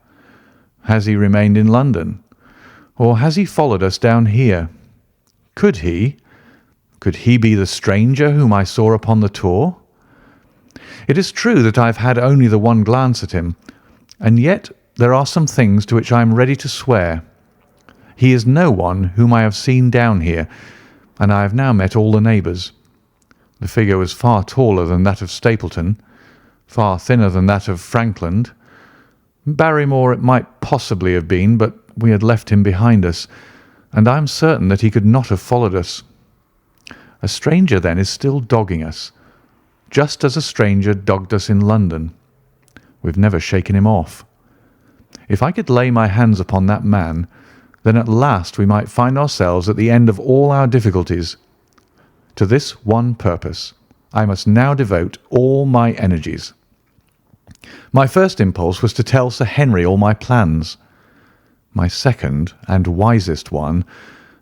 Has he remained in London? Or has he followed us down here? Could he be the stranger whom I saw upon the tour? It is true that I have had only the one glance at him, and yet there are some things to which I am ready to swear. He is no one whom I have seen down here, and I have now met all the neighbours. The figure was far taller than that of Stapleton, far thinner than that of Frankland. Barrymore it might possibly have been, but we had left him behind us, and I am certain that he could not have followed us. A stranger, then, is still dogging us, just as a stranger dogged us in London. We've never shaken him off. If I could lay my hands upon that man, then at last we might find ourselves at the end of all our difficulties. To this one purpose I must now devote all my energies. My first impulse was to tell Sir Henry all my plans. My second and wisest one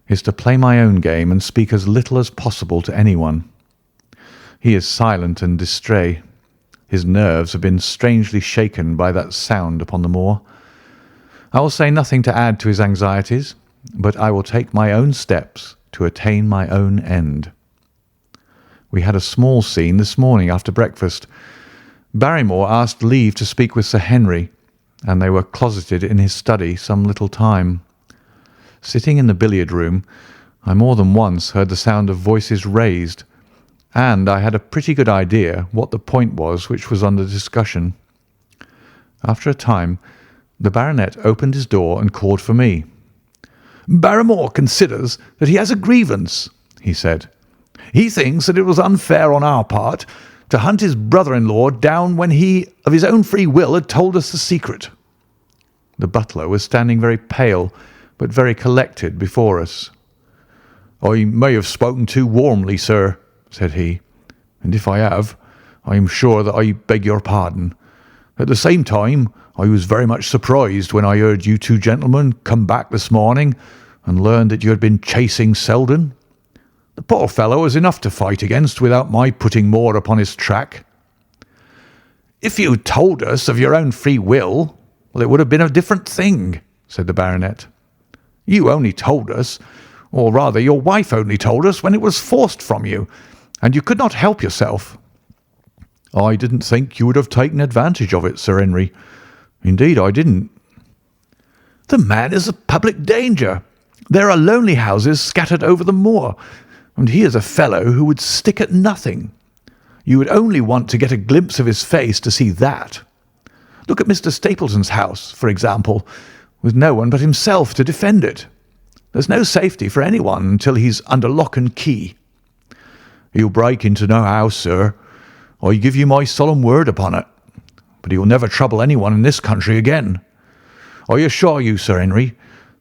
is to play my own game and speak as little as possible to anyone. He is silent and distrait. His nerves have been strangely shaken by that sound upon the moor. I will say nothing to add to his anxieties, but I will take my own steps to attain my own end. We had a small scene this morning after breakfast. Barrymore asked leave to speak with Sir Henry, and they were closeted in his study some little time. Sitting in the billiard room, I more than once heard the sound of voices raised, and I had a pretty good idea what the point was which was under discussion. After a time, the baronet opened his door and called for me. "Barrymore considers that he has a grievance," he said. "He thinks that it was unfair on our part to hunt his brother-in-law down when he, of his own free will, had told us the secret." The butler was standing very pale, but very collected before us. "I may have spoken too warmly, sir," said he, "and if I have, I am sure that I beg your pardon. At the same time, I was very much surprised when I heard you two gentlemen come back this morning and learned that you had been chasing Selden. The poor fellow has enough to fight against without my putting more upon his track." "If you told us of your own free will, well, it would have been a different thing," said the baronet. "You only told us, or rather your wife only told us when it was forced from you, and you could not help yourself." "I didn't think you would have taken advantage of it, Sir Henry. Indeed, I didn't." "The man is a public danger. There are lonely houses scattered over the moor, and he is a fellow who would stick at nothing. You would only want to get a glimpse of his face to see that. Look at Mr. Stapleton's house, for example, with no one but himself to defend it. There's no safety for anyone until he's under lock and key." "He'll break into no house, sir. I give you my solemn word upon it. But he will never trouble anyone in this country again. I assure you, Sir Henry,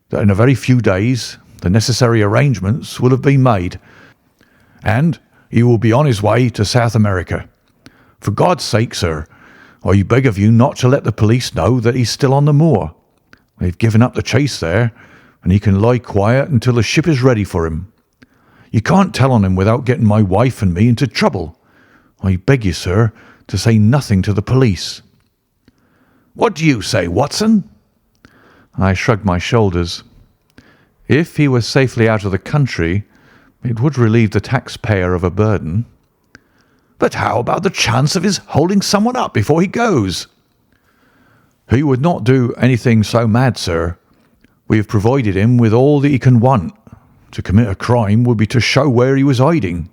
that in a very few days the necessary arrangements will have been made, and he will be on his way to South America. For God's sake, sir, I beg of you not to let the police know that he's still on the moor. They've given up the chase there, and he can lie quiet until the ship is ready for him. You can't tell on him without getting my wife and me into trouble. I beg you, sir, to say nothing to the police." "What do you say, Watson?" I shrugged my shoulders. If he was safely out of the country, it would relieve the taxpayer of a burden. "But how about the chance of his holding someone up before he goes?" "He would not do anything so mad, sir. We have provided him with all that he can want. To commit a crime would be to show where he was hiding."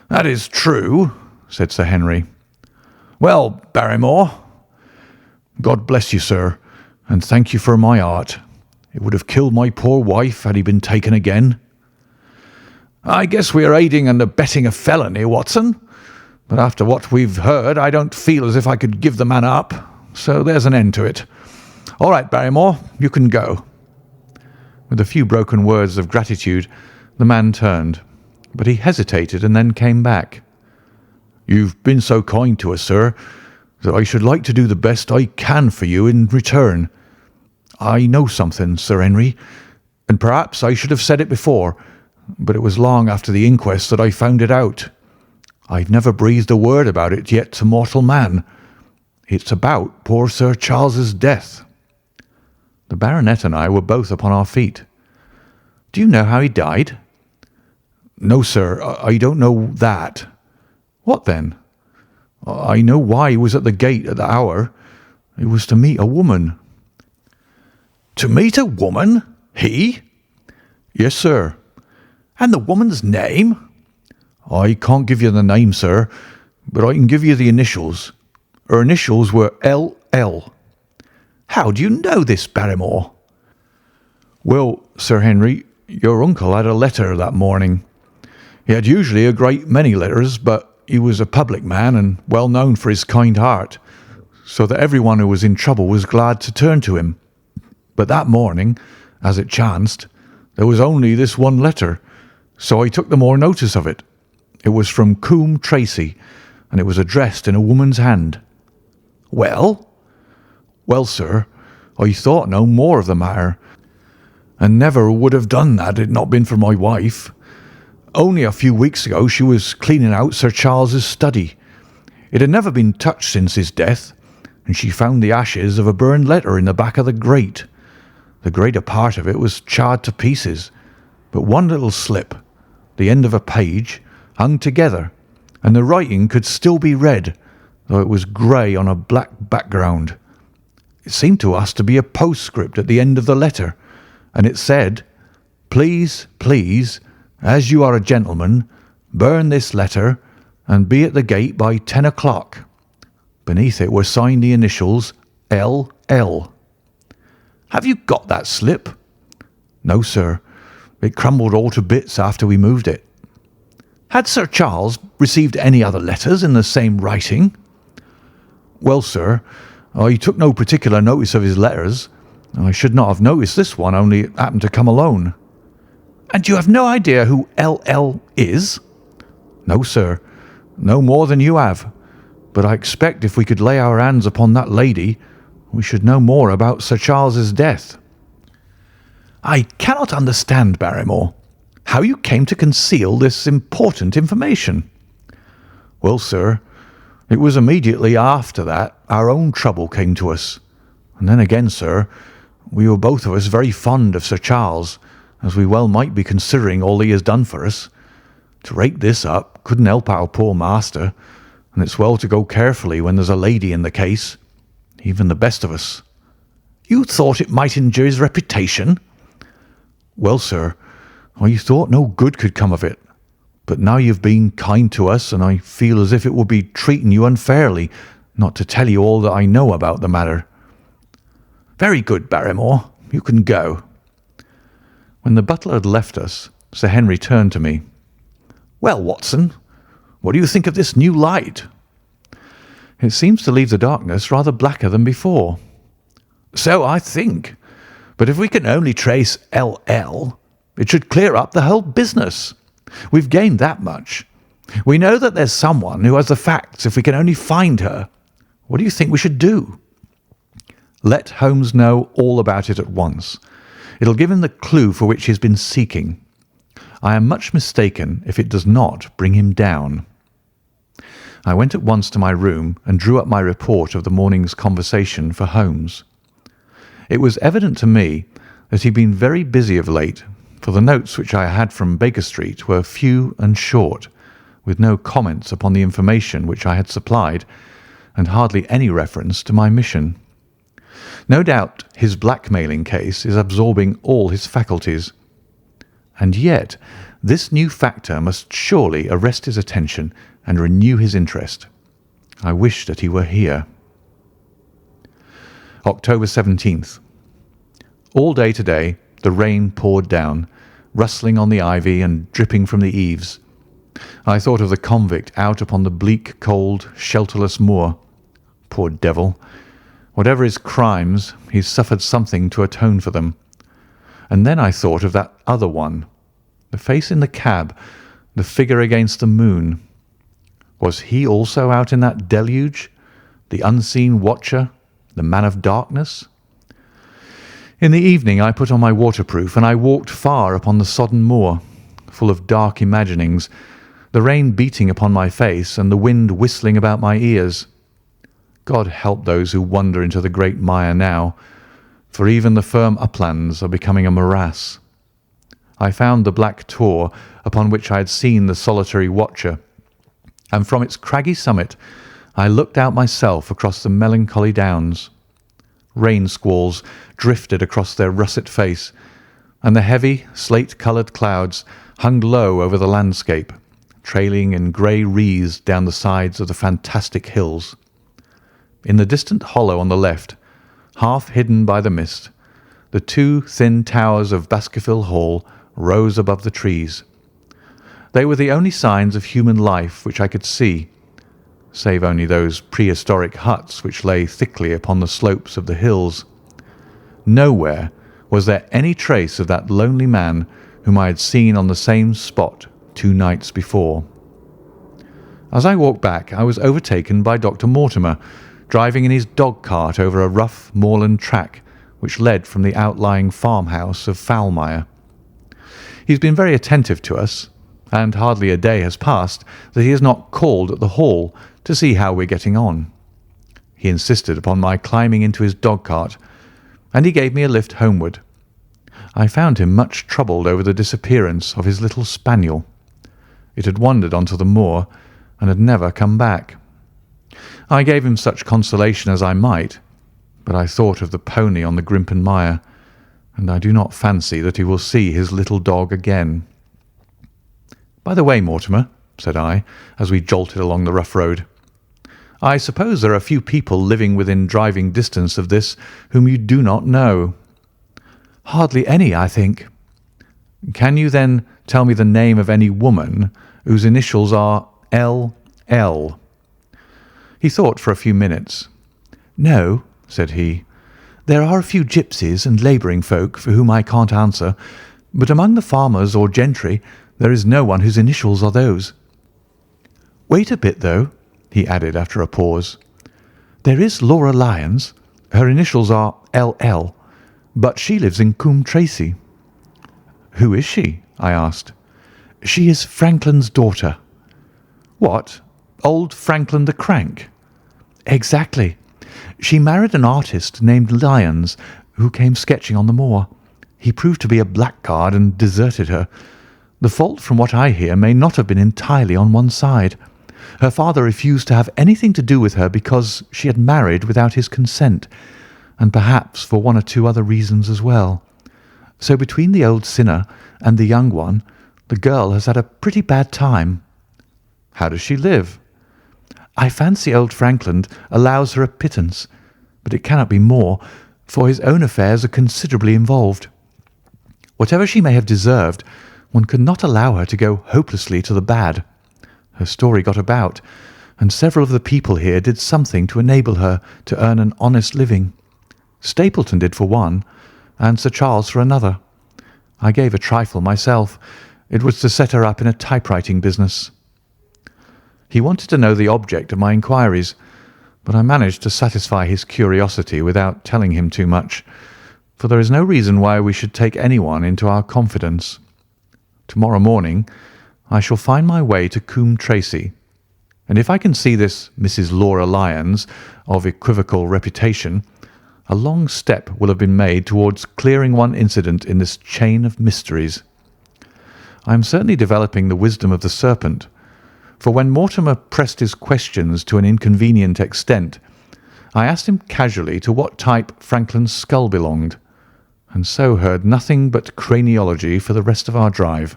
"That is true," said Sir Henry. "Well, Barrymore." "God bless you, sir, and thank you for my heart. It would have killed my poor wife had he been taken again." "I guess we are aiding and abetting a felony, Watson. But after what we've heard, I don't feel as if I could give the man up. So there's an end to it. All right, Barrymore, you can go." With a few broken words of gratitude, the man turned, but he hesitated and then came back. "You've been so kind to us, sir, that I should like to do the best I can for you in return. I know something, Sir Henry, and perhaps I should have said it before, but it was long after the inquest that I found it out. I've never breathed a word about it yet to mortal man. It's about poor Sir Charles's death." The baronet and I were both upon our feet. "Do you know how he died?" "No, sir, I don't know that." "What then?" "I know why he was at the gate at the hour. It was to meet a woman." "To meet a woman? He?" "Yes, sir." "And the woman's name?" I can't give you the name, sir, but I can give you the initials. Her initials were L.L. How do you know this, Barrymore? Well, Sir Henry, your uncle had a letter that morning. He had usually a great many letters, but he was a public man and well known for his kind heart, so that everyone who was in trouble was glad to turn to him. But that morning, as it chanced, there was only this one letter, so I took the more notice of it. It was from Coombe Tracy, and it was addressed in a woman's hand. Well? Well, sir, I thought no more of the matter, and never would have done that had it not been for my wife. Only a few weeks ago she was cleaning out Sir Charles's study. It had never been touched since his death, and she found the ashes of a burned letter in the back of the grate. The greater part of it was charred to pieces, but one little slip, the end of a page, hung together, and the writing could still be read, though it was grey on a black background. It seemed to us to be a postscript at the end of the letter, and it said, "Please, please, as you are a gentleman, burn this letter and be at the gate by 10 o'clock. Beneath it were signed the initials L.L. Have you got that slip? No, sir. It crumbled all to bits after we moved it. Had Sir Charles received any other letters in the same writing? Well, sir, I took no particular notice of his letters. I should not have noticed this one, only it happened to come alone. And you have no idea who L.L. is? No, sir, no more than you have. But I expect if we could lay our hands upon that lady, we should know more about Sir Charles's death. I cannot understand, Barrymore, how you came to conceal this important information. Well, sir, it was immediately after that our own trouble came to us. And then again, sir, we were both of us very fond of Sir Charles, as we well might be considering all he has done for us. To rake this up couldn't help our poor master, and it's well to go carefully when there's a lady in the case, even the best of us. You thought it might injure his reputation? Well, sir, I thought no good could come of it. But now you've been kind to us, and I feel as if it would be treating you unfairly not to tell you all that I know about the matter. Very good, Barrymore. You can go. When the butler had left us, Sir Henry turned to me. Well, Watson, what do you think of this new light? It seems to leave the darkness rather blacker than before. So I think. But if we can only trace L.L., it should clear up the whole business. We've gained that much. We know that there's someone who has the facts if we can only find her. What do you think we should do? Let Holmes know all about it at once. It'll give him the clue for which he's been seeking. I am much mistaken if it does not bring him down. I went at once to my room and drew up my report of the morning's conversation for Holmes. It was evident to me that he'd been very busy of late, for the notes which I had from Baker Street were few and short, with no comments upon the information which I had supplied, and hardly any reference to my mission. No doubt his blackmailing case is absorbing all his faculties. And yet this new factor must surely arrest his attention and renew his interest. I wish that he were here. October 17th. All day today the rain poured down, rustling on the ivy and dripping from the eaves. I thought of the convict out upon the bleak, cold, shelterless moor. Poor devil! Whatever his crimes, he's suffered something to atone for them. And then I thought of that other one, the face in the cab, the figure against the moon. Was he also out in that deluge, the unseen watcher, the man of darkness? In the evening I put on my waterproof, and I walked far upon the sodden moor, full of dark imaginings, the rain beating upon my face and the wind whistling about my ears. God help those who wander into the great mire now, for even the firm uplands are becoming a morass. I found the black tor upon which I had seen the solitary watcher, and from its craggy summit I looked out myself across the melancholy downs. Rain squalls drifted across their russet face, and the heavy, slate-coloured clouds hung low over the landscape, trailing in grey wreaths down the sides of the fantastic hills. In the distant hollow on the left, half hidden by the mist, the two thin towers of Baskerville Hall rose above the trees. They were the only signs of human life which I could see, save only those prehistoric huts which lay thickly upon the slopes of the hills. Nowhere was there any trace of that lonely man whom I had seen on the same spot 2 nights before. As I walked back, I was overtaken by Dr. Mortimer, driving in his dog-cart over a rough moorland track which led from the outlying farmhouse of Foulmire. He's been very attentive to us, and hardly a day has passed that he has not called at the Hall to see how we're getting on. He insisted upon my climbing into his dog-cart, and he gave me a lift homeward. I found him much troubled over the disappearance of his little spaniel. It had wandered onto the moor and had never come back. I gave him such consolation as I might, but I thought of the pony on the Grimpen Mire, and I do not fancy that he will see his little dog again. "By the way, Mortimer," said I, as we jolted along the rough road, "I suppose there are few people living within driving distance of this whom you do not know?" "Hardly any, I think." "Can you then tell me the name of any woman whose initials are L.L.?" He thought for a few minutes. "No," said he. "There are a few gypsies and labouring folk for whom I can't answer, but among the farmers or gentry there is no one whose initials are those. Wait a bit, though," he added after a pause. "There is Laura Lyons. Her initials are L.L., but she lives in Coombe Tracey." "Who is she?" I asked. "She is Franklin's daughter." "What? Old Franklin the Crank?" "Exactly. She married an artist named Lyons, who came sketching on the moor. He proved to be a blackguard and deserted her. The fault, from what I hear, may not have been entirely on one side. Her father refused to have anything to do with her because she had married without his consent, and perhaps for one or two other reasons as well. So between the old sinner and the young one, the girl has had a pretty bad time." "How does she live?" "I fancy old Franklin allows her a pittance, but it cannot be more, for his own affairs are considerably involved. Whatever she may have deserved, one could not allow her to go hopelessly to the bad. Her story got about, and several of the people here did something to enable her to earn an honest living. Stapleton did for one, and Sir Charles for another. I gave a trifle myself. It was to set her up in a typewriting business." He wanted to know the object of my inquiries, but I managed to satisfy his curiosity without telling him too much, for there is no reason why we should take anyone into our confidence. Tomorrow morning I shall find my way to Coombe Tracey, and if I can see this Mrs. Laura Lyons, of equivocal reputation, a long step will have been made towards clearing one incident in this chain of mysteries. I am certainly developing the wisdom of the serpent, for when Mortimer pressed his questions to an inconvenient extent, I asked him casually to what type Franklin's skull belonged, and so heard nothing but craniology for the rest of our drive.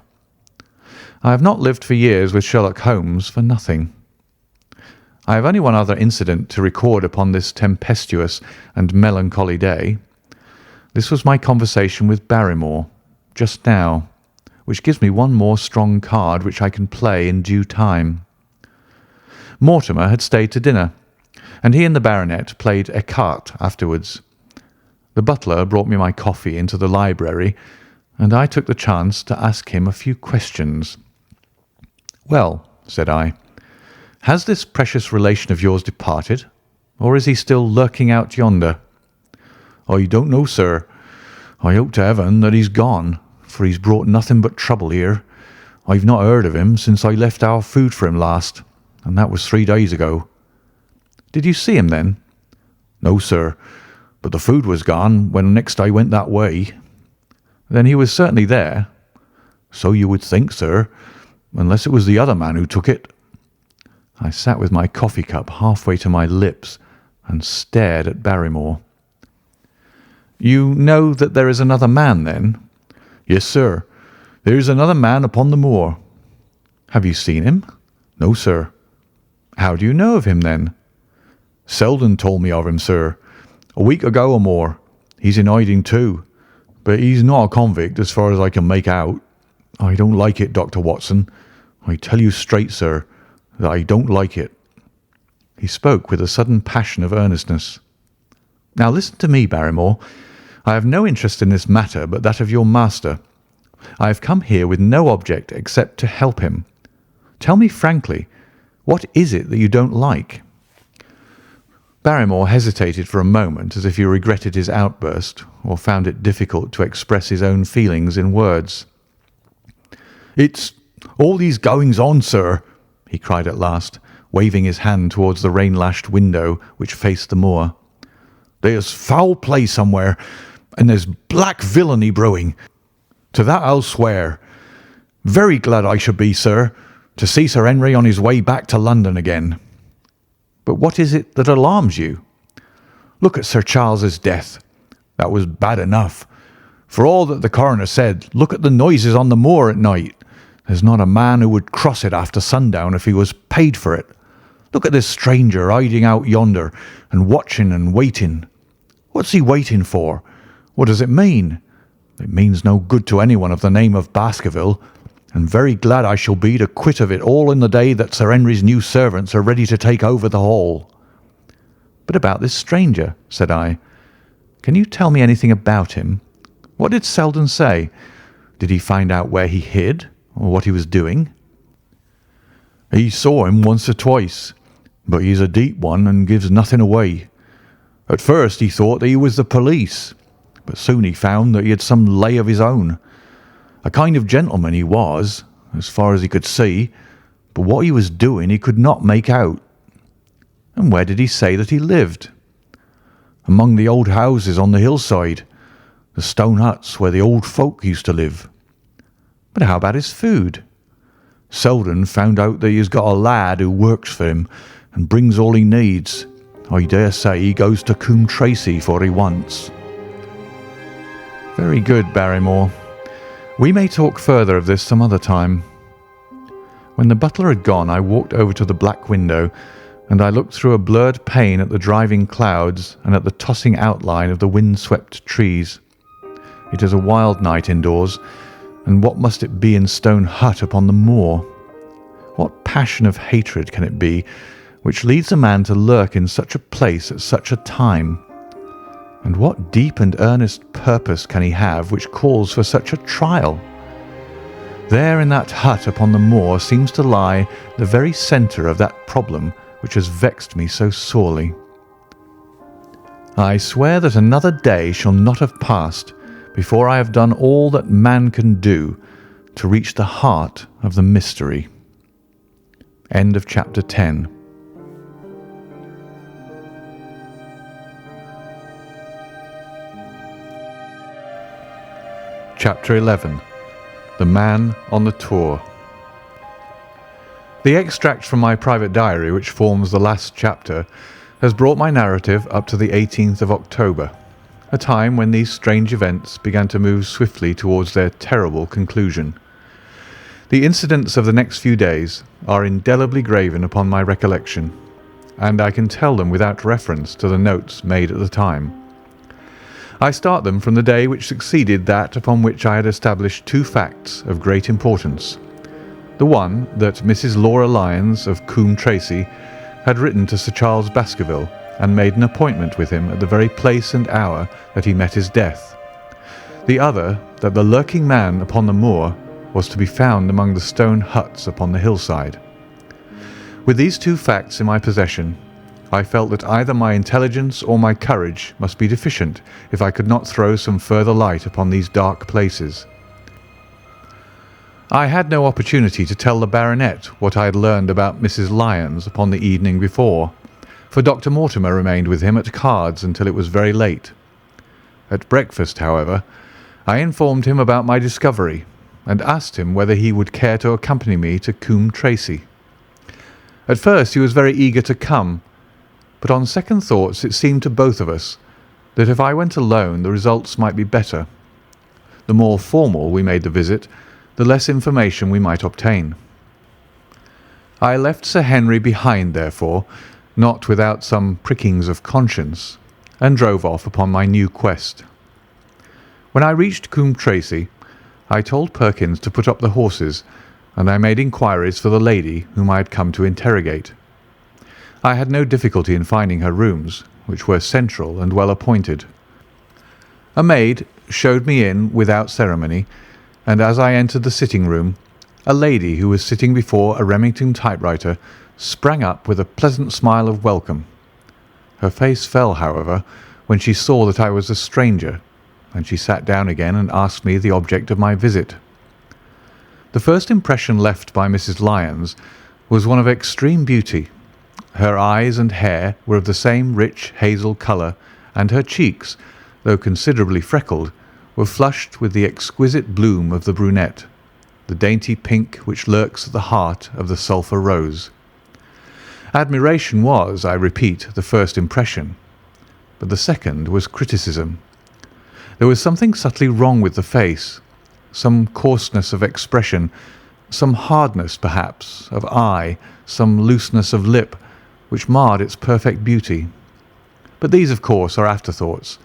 I have not lived for years with Sherlock Holmes for nothing. I have only one other incident to record upon this tempestuous and melancholy day. This was my conversation with Barrymore just now, which gives me one more strong card which I can play in due time. Mortimer had stayed to dinner, and he and the baronet played écarté afterwards. The butler brought me my coffee into the library, and I took the chance to ask him a few questions. "Well," said I, "has this precious relation of yours departed, or is he still lurking out yonder?" "I don't know, sir. I hope to heaven that he's gone, for he's brought nothing but trouble here. I've not heard of him since I left our food for him last, and that was 3 days ago." "Did you see him then?" "No, sir, but the food was gone when next I went that way." "Then he was certainly there." "So you would think, sir, unless it was the other man who took it." I sat with my coffee cup halfway to my lips and stared at Barrymore. "You know that there is another man, then?" "Yes, sir. There is another man upon the moor." "Have you seen him?" "No, sir." "How do you know of him, then?" "Selden told me of him, sir, a week ago or more. He's in hiding too, but he's not a convict as far as I can make out. I don't like it, Dr. Watson. I tell you straight, sir, that I don't like it." He spoke with a sudden passion of earnestness. "Now listen to me, Barrymore. I have no interest in this matter but that of your master. I have come here with no object except to help him. Tell me frankly, what is it that you don't like?" Barrymore hesitated for a moment, as if he regretted his outburst, or found it difficult to express his own feelings in words. "It's all these goings-on, sir," he cried at last, waving his hand towards the rain-lashed window which faced the moor. "There's foul play somewhere, and there's black villainy brewing. To that I'll swear. Very glad I should be, sir, to see Sir Henry on his way back to London again." "But what is it that alarms you?" "Look at Sir Charles's death. That was bad enough. For all that the coroner said, look at the noises on the moor at night. There's not a man who would cross it after sundown if he was paid for it. Look at this stranger hiding out yonder and watching and waiting. What's he waiting for? What does it mean? It means no good to anyone of the name of Baskerville, and very glad I shall be to quit of it all in the day that Sir Henry's new servants are ready to take over the hall." "But about this stranger," said I. "Can you tell me anything about him? What did Selden say? Did he find out where he hid, or what he was doing?" "He saw him once or twice, but he's a deep one and gives nothing away. At first he thought that he was the police, but soon he found that he had some lay of his own. A kind of gentleman he was, as far as he could see, but what he was doing he could not make out." "And where did he say that he lived?" "Among the old houses on the hillside, the stone huts where the old folk used to live." "But how about his food?" "Selden found out that he has got a lad who works for him and brings all he needs. I dare say he goes to Coombe Tracey for he wants." "Very good, Barrymore. We may talk further of this some other time." When the butler had gone, I walked over to the black window, and I looked through a blurred pane at the driving clouds and at the tossing outline of the wind-swept trees. It is a wild night indoors, and what must it be in Stone Hut upon the moor? What passion of hatred can it be which leads a man to lurk in such a place at such a time? And what deep and earnest purpose can he have which calls for such a trial? There in that hut upon the moor seems to lie the very centre of that problem which has vexed me so sorely. I swear that another day shall not have passed before I have done all that man can do to reach the heart of the mystery. End of chapter 10. Chapter 11. The Man on the Tour. The extract from my private diary, which forms the last chapter, has brought my narrative up to the 18th of October, a time when these strange events began to move swiftly towards their terrible conclusion. The incidents of the next few days are indelibly graven upon my recollection, and I can tell them without reference to the notes made at the time. I start them from the day which succeeded that upon which I had established two facts of great importance. The one, that Mrs. Laura Lyons of Coombe Tracey had written to Sir Charles Baskerville and made an appointment with him at the very place and hour that he met his death. The other, that the lurking man upon the moor was to be found among the stone huts upon the hillside. With these two facts in my possession, I felt that either my intelligence or my courage must be deficient if I could not throw some further light upon these dark places. I had no opportunity to tell the baronet what I had learned about Mrs. Lyons upon the evening before, for Dr. Mortimer remained with him at cards until it was very late. At breakfast, however, I informed him about my discovery, and asked him whether he would care to accompany me to Coombe Tracey. At first he was very eager to come, but on second thoughts it seemed to both of us that if I went alone the results might be better. The more formal we made the visit, the less information we might obtain. I left Sir Henry behind, therefore, not without some prickings of conscience, and drove off upon my new quest. When I reached Coombe Tracey, I told Perkins to put up the horses, and I made inquiries for the lady whom I had come to interrogate. I had no difficulty in finding her rooms, which were central and well appointed. A maid showed me in without ceremony, and as I entered the sitting-room, a lady who was sitting before a Remington typewriter sprang up with a pleasant smile of welcome. Her face fell, however, when she saw that I was a stranger, and she sat down again and asked me the object of my visit. The first impression left by Mrs. Lyons was one of extreme beauty. Her eyes and hair were of the same rich hazel colour, and her cheeks, though considerably freckled, were flushed with the exquisite bloom of the brunette, the dainty pink which lurks at the heart of the sulphur rose. Admiration was, I repeat, the first impression, but the second was criticism. There was something subtly wrong with the face, some coarseness of expression, some hardness, perhaps, of eye, some looseness of lip, which marred its perfect beauty. But these, of course, are afterthoughts.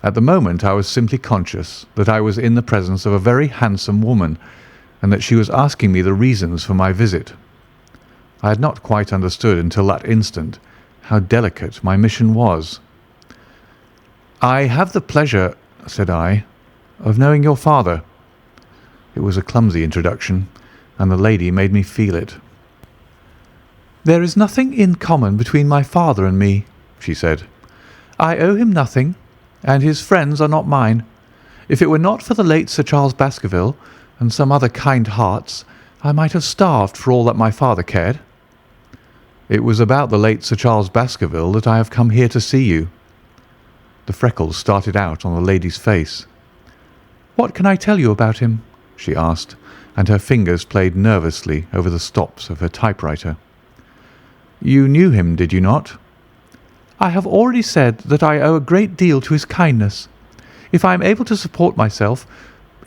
At the moment I was simply conscious that I was in the presence of a very handsome woman, and that she was asking me the reasons for my visit. I had not quite understood until that instant how delicate my mission was. "I have the pleasure," said I, "of knowing your father." It was a clumsy introduction, and the lady made me feel it. "There is nothing in common between my father and me," she said. "I owe him nothing, and his friends are not mine. If it were not for the late Sir Charles Baskerville and some other kind hearts, I might have starved for all that my father cared." "It was about the late Sir Charles Baskerville that I have come here to see you." The freckles started out on the lady's face. "What can I tell you about him?" she asked, and her fingers played nervously over the stops of her typewriter. "You knew him, did you not?" "I have already said that I owe a great deal to his kindness. If I am able to support myself,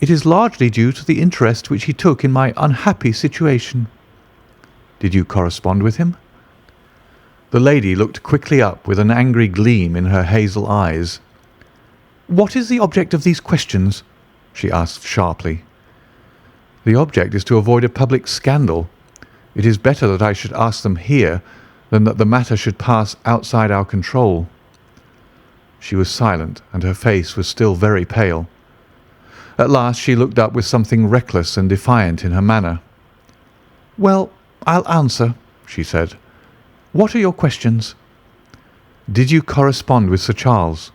it is largely due to the interest which he took in my unhappy situation." "Did you correspond with him?" The lady looked quickly up with an angry gleam in her hazel eyes. "What is the object of these questions?" she asked sharply. "The object is to avoid a public scandal. It is better that I should ask them here than that the matter should pass outside our control." She was silent, and her face was still very pale. At last she looked up with something reckless and defiant in her manner. "Well, I'll answer," she said. "What are your questions?" "Did you correspond with Sir Charles?"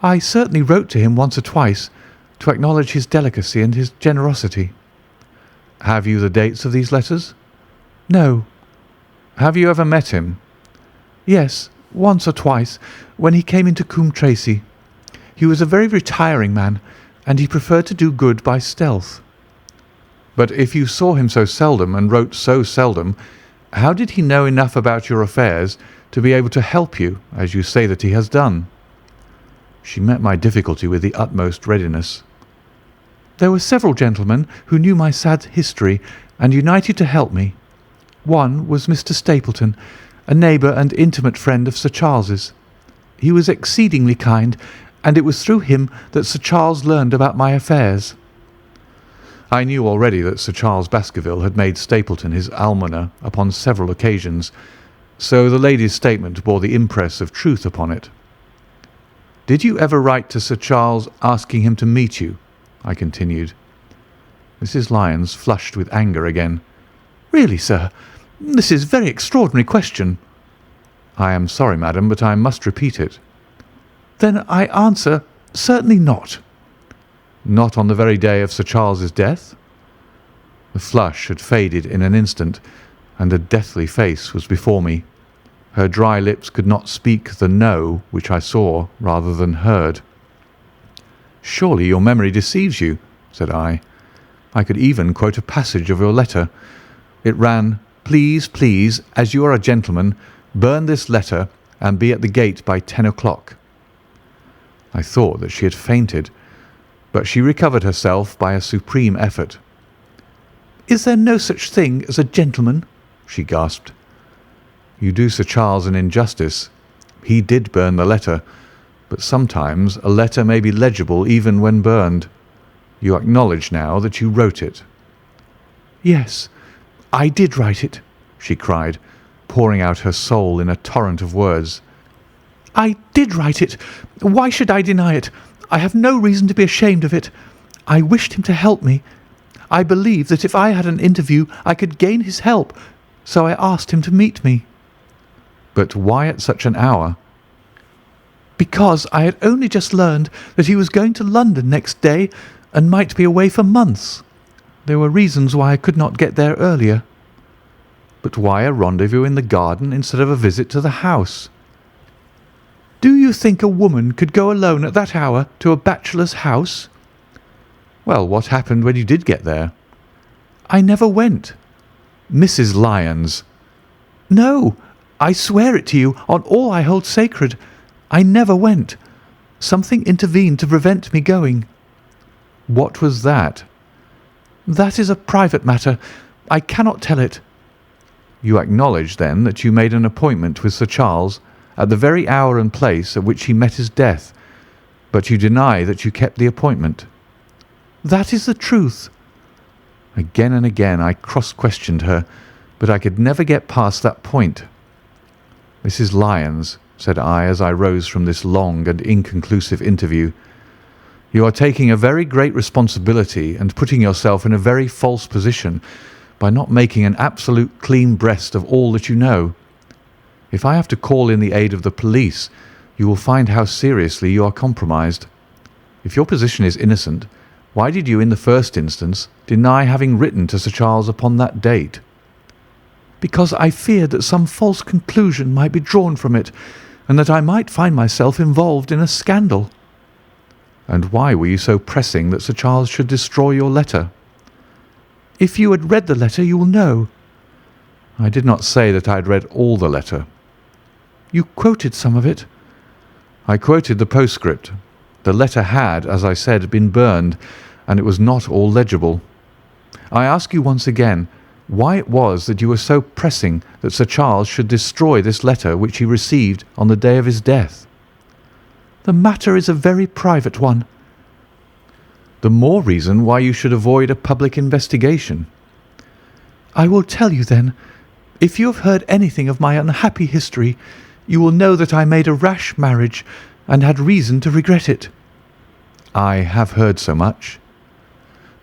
"I certainly wrote to him once or twice, to acknowledge his delicacy and his generosity." "Have you the dates of these letters?" "No." "Have you ever met him?" "Yes, once or twice, when he came into Coombe Tracey. He was a very retiring man, and he preferred to do good by stealth." "But if you saw him so seldom and wrote so seldom, how did he know enough about your affairs to be able to help you, as you say that he has done?" She met my difficulty with the utmost readiness. "There were several gentlemen who knew my sad history and united to help me. One was Mr. Stapleton, a neighbour and intimate friend of Sir Charles's. He was exceedingly kind, and it was through him that Sir Charles learned about my affairs." I knew already that Sir Charles Baskerville had made Stapleton his almoner upon several occasions, so the lady's statement bore the impress of truth upon it. "Did you ever write to Sir Charles asking him to meet you?" I continued. Mrs. Lyons flushed with anger again. "Really, sir, this is a very extraordinary question." "I am sorry, madam, but I must repeat it." "Then I answer, certainly not." "Not on the very day of Sir Charles's death?" The flush had faded in an instant, and a deathly face was before me. Her dry lips could not speak the "no" which I saw rather than heard. "Surely your memory deceives you," said I. "I could even quote a passage of your letter. It ran, 'Please, please, as you are a gentleman, burn this letter and be at the gate by 10 o'clock.'" I thought that she had fainted, but she recovered herself by a supreme effort. "Is there no such thing as a gentleman?" she gasped. "You do Sir Charles an injustice. He did burn the letter, but sometimes a letter may be legible even when burned. You acknowledge now that you wrote it." "Yes, I did write it," she cried, pouring out her soul in a torrent of words. "I did write it. Why should I deny it? I have no reason to be ashamed of it. I wished him to help me. I believed that if I had an interview I could gain his help, so I asked him to meet me." "But why at such an hour?" "Because I had only just learned that he was going to London next day and might be away for months. There were reasons why I could not get there earlier." "But why a rendezvous in the garden instead of a visit to the house?" "Do you think a woman could go alone at that hour to a bachelor's house?" "Well, what happened when you did get there?" "I never went." "Mrs. Lyons!" "No, I swear it to you on all I hold sacred. I never went. Something intervened to prevent me going." "What was that?" "That is a private matter. I cannot tell it." "You acknowledge, then, that you made an appointment with Sir Charles at the very hour and place at which he met his death, but you deny that you kept the appointment?" "That is the truth." Again and again I cross-questioned her, but I could never get past that point. "Mrs. Lyons," said I as I rose from this long and inconclusive interview, "you are taking a very great responsibility and putting yourself in a very false position by not making an absolute clean breast of all that you know. If I have to call in the aid of the police, you will find how seriously you are compromised. If your position is innocent, why did you in the first instance deny having written to Sir Charles upon that date?" "Because I feared that some false conclusion might be drawn from it, and that I might find myself involved in a scandal." "And why were you so pressing that Sir Charles should destroy your letter?" "If you had read the letter you will know." "I did not say that I had read all the letter." "You quoted some of it." "I quoted the postscript. The letter had, as I said, been burned, and it was not all legible. I ask you once again why it was that you were so pressing that Sir Charles should destroy this letter which he received on the day of his death." "The matter is a very private one." "The more reason why you should avoid a public investigation." "I will tell you then. If you have heard anything of my unhappy history, you will know that I made a rash marriage and had reason to regret it." "I have heard so much."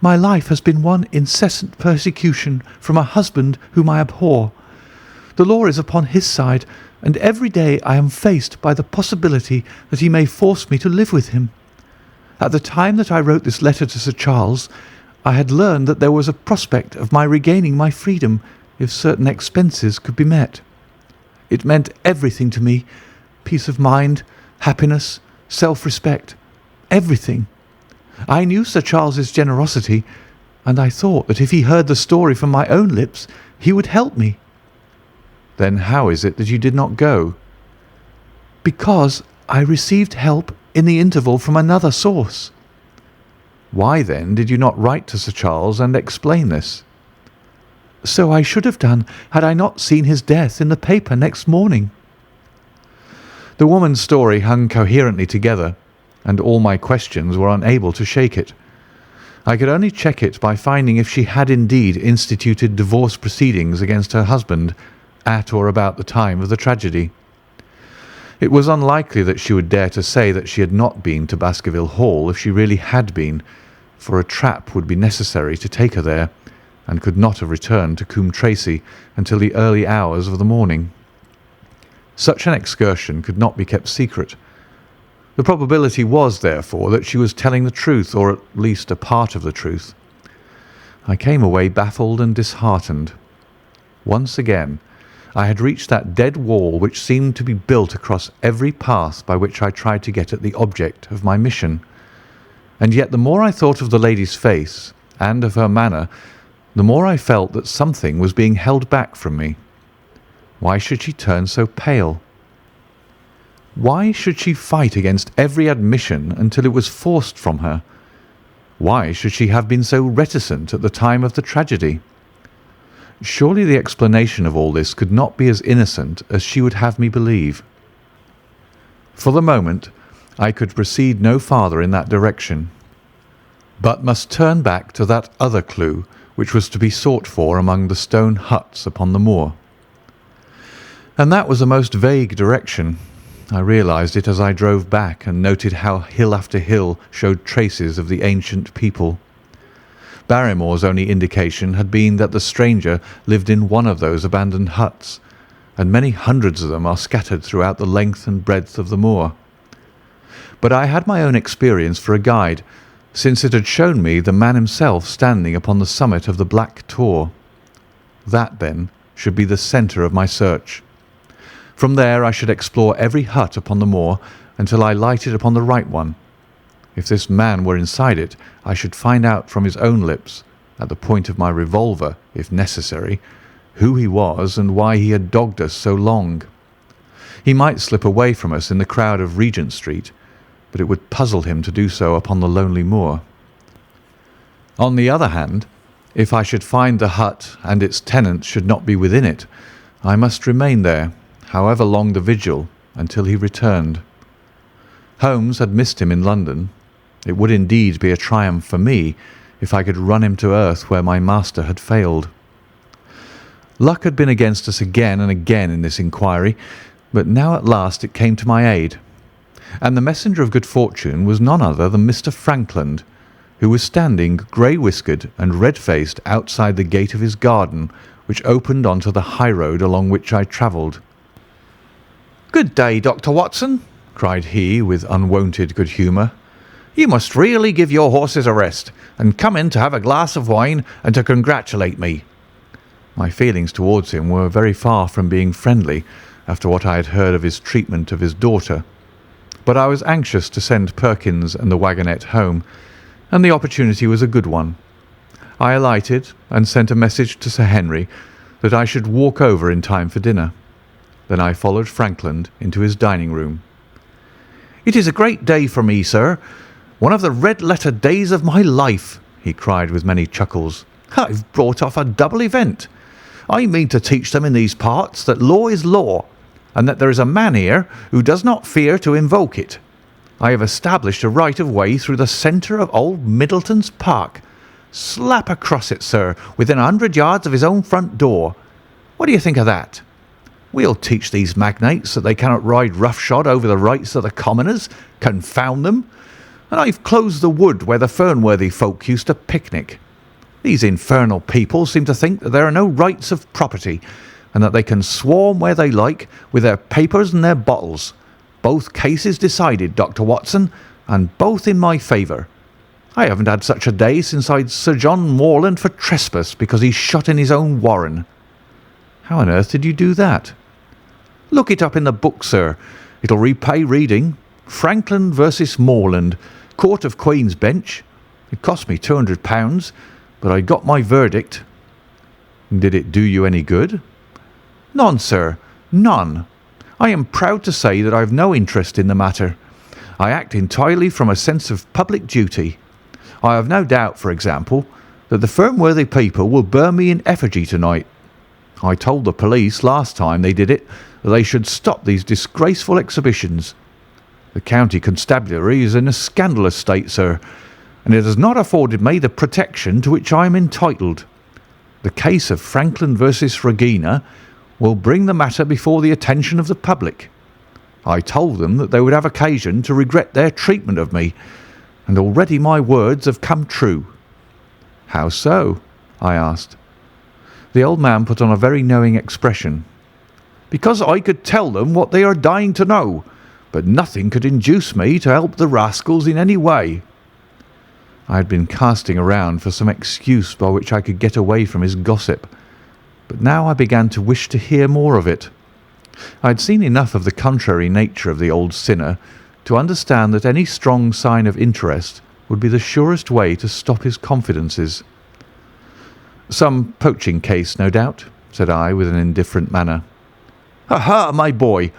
"My life has been one incessant persecution from a husband whom I abhor. The law is upon his side, and every day I am faced by the possibility that he may force me to live with him. At the time that I wrote this letter to Sir Charles, I had learned that there was a prospect of my regaining my freedom if certain expenses could be met. It meant everything to me, peace of mind, happiness, self-respect, everything. I knew Sir Charles's generosity, and I thought that if he heard the story from my own lips, he would help me." "Then how is it that you did not go?" "Because I received help in the interval from another source." "Why, then, did you not write to Sir Charles and explain this?" "So I should have done had I not seen his death in the paper next morning." The woman's story hung coherently together, and all my questions were unable to shake it. I could only check it by finding if she had indeed instituted divorce proceedings against her husband at or about the time of the tragedy. It was unlikely that she would dare to say that she had not been to Baskerville Hall if she really had been, for a trap would be necessary to take her there, and could not have returned to Coombe Tracey until the early hours of the morning. Such an excursion could not be kept secret. The probability was, therefore, that she was telling the truth, or at least a part of the truth. I came away baffled and disheartened. Once again, I had reached that dead wall which seemed to be built across every path by which I tried to get at the object of my mission. And yet the more I thought of the lady's face and of her manner, the more I felt that something was being held back from me. Why should she turn so pale? Why should she fight against every admission until it was forced from her? Why should she have been so reticent at the time of the tragedy? Surely the explanation of all this could not be as innocent as she would have me believe. For the moment, I could proceed no farther in that direction, but must turn back to that other clue which was to be sought for among the stone huts upon the moor. And that was a most vague direction. I realized it as I drove back and noted how hill after hill showed traces of the ancient people. Barrymore's only indication had been that the stranger lived in one of those abandoned huts, and many hundreds of them are scattered throughout the length and breadth of the moor. But I had my own experience for a guide, since it had shown me the man himself standing upon the summit of the Black Tor. That, then, should be the centre of my search. From there I should explore every hut upon the moor until I lighted upon the right one. If this man were inside it, I should find out from his own lips, at the point of my revolver, if necessary, who he was and why he had dogged us so long. He might slip away from us in the crowd of Regent Street, but it would puzzle him to do so upon the lonely moor. On the other hand, if I should find the hut and its tenants should not be within it, I must remain there, however long the vigil, until he returned. Holmes had missed him in London. It would indeed be a triumph for me if I could run him to earth where my master had failed. Luck had been against us again and again in this inquiry, but now at last it came to my aid, and the messenger of good fortune was none other than Mr. Frankland, who was standing grey-whiskered and red-faced outside the gate of his garden, which opened onto the high road along which I travelled. "Good day, Dr. Watson," cried he with unwonted good humour. "You must really give your horses a rest, and come in to have a glass of wine and to congratulate me." My feelings towards him were very far from being friendly after what I had heard of his treatment of his daughter, but I was anxious to send Perkins and the wagonette home, and the opportunity was a good one. I alighted and sent a message to Sir Henry that I should walk over in time for dinner. Then I followed Frankland into his dining room. "It is a great day for me, sir. One of the red-letter days of my life," he cried with many chuckles. "I've brought off a double event. I mean to teach them in these parts that law is law, and that there is a man here who does not fear to invoke it. I have established a right-of-way through the centre of old Middleton's Park. Slap across it, sir, within 100 yards of his own front door. What do you think of that? We'll teach these magnates that they cannot ride roughshod over the rights of the commoners, confound them. And I've closed the wood where the Fernworthy folk used to picnic. These infernal people seem to think that there are no rights of property, and that they can swarm where they like with their papers and their bottles. Both cases decided, Dr. Watson, and both in my favour. I haven't had such a day since I'd Sir John Morland for trespass because he shot in his own warren." "How on earth did you do that?" "Look it up in the book, sir. It'll repay reading. Frankland versus Morland, Court of Queen's Bench. It cost me £200, but I got my verdict." "Did it do you any good?" "None, sir, none. I am proud to say that I have no interest in the matter. I act entirely from a sense of public duty. I have no doubt, for example, that the Fernworthy people will burn me in effigy tonight. I told the police last time they did it that they should stop these disgraceful exhibitions. The county constabulary is in a scandalous state, sir, and it has not afforded me the protection to which I am entitled. The case of Frankland versus Regina will bring the matter before the attention of the public. I told them that they would have occasion to regret their treatment of me, and already my words have come true." "How so?" I asked. The old man put on a very knowing expression. "Because I could tell them what they are dying to know, but nothing could induce me to help the rascals in any way." I had been casting around for some excuse by which I could get away from his gossip, but now I began to wish to hear more of it. I had seen enough of the contrary nature of the old sinner to understand that any strong sign of interest would be the surest way to stop his confidences. "Some poaching case, no doubt," said I with an indifferent manner. "Aha, my boy!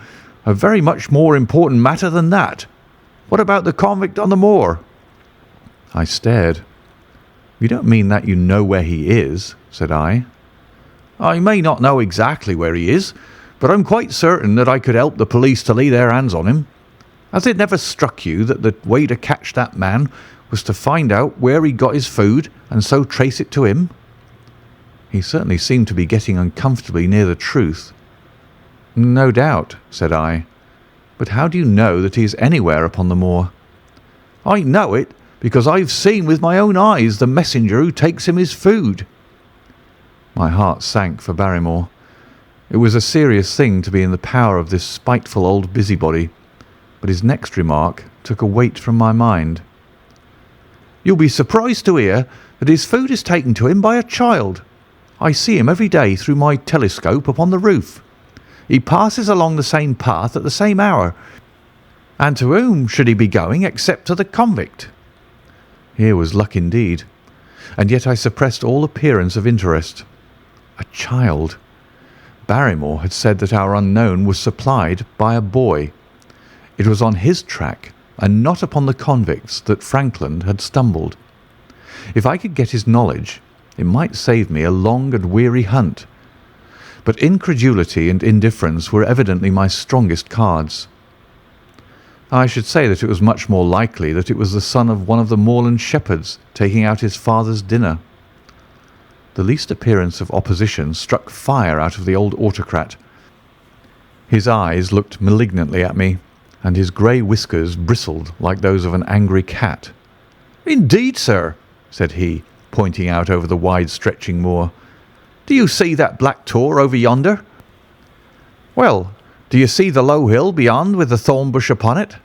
A very much more important matter than that. What about the convict on the moor?" I stared. "You don't mean that you know where he is?" said I. I may not know exactly where he is, but I'm quite certain that I could help the police to lay their hands on him. Has it never struck you that the way to catch that man was to find out where he got his food and so trace it to him?" He certainly seemed to be getting uncomfortably near the truth. "No doubt," said I. "But how do you know that he is anywhere upon the moor?" "I know it because I've seen with my own eyes the messenger who takes him his food." My heart sank for Barrymore. It was a serious thing to be in the power of this spiteful old busybody, but his next remark took a weight from my mind. "You'll be surprised to hear that his food is taken to him by a child. I see him every day through my telescope upon the roof. He passes along the same path at the same hour, and to whom should he be going except to the convict?" Here was luck indeed, and yet I suppressed all appearance of interest. A child! Barrymore had said that our unknown was supplied by a boy. It was on his track, and not upon the convict's, that Frankland had stumbled. If I could get his knowledge, it might save me a long and weary hunt. But incredulity and indifference were evidently my strongest cards. I should say that it was much more likely that it was the son of one of the moorland shepherds taking out his father's dinner. The least appearance of opposition struck fire out of the old autocrat. His eyes looked malignantly at me, and his grey whiskers bristled like those of an angry cat. "Indeed, sir," said he, pointing out over the wide-stretching moor. "Do you see that black tor over yonder? Well, do you see the low hill beyond with the thorn bush upon it?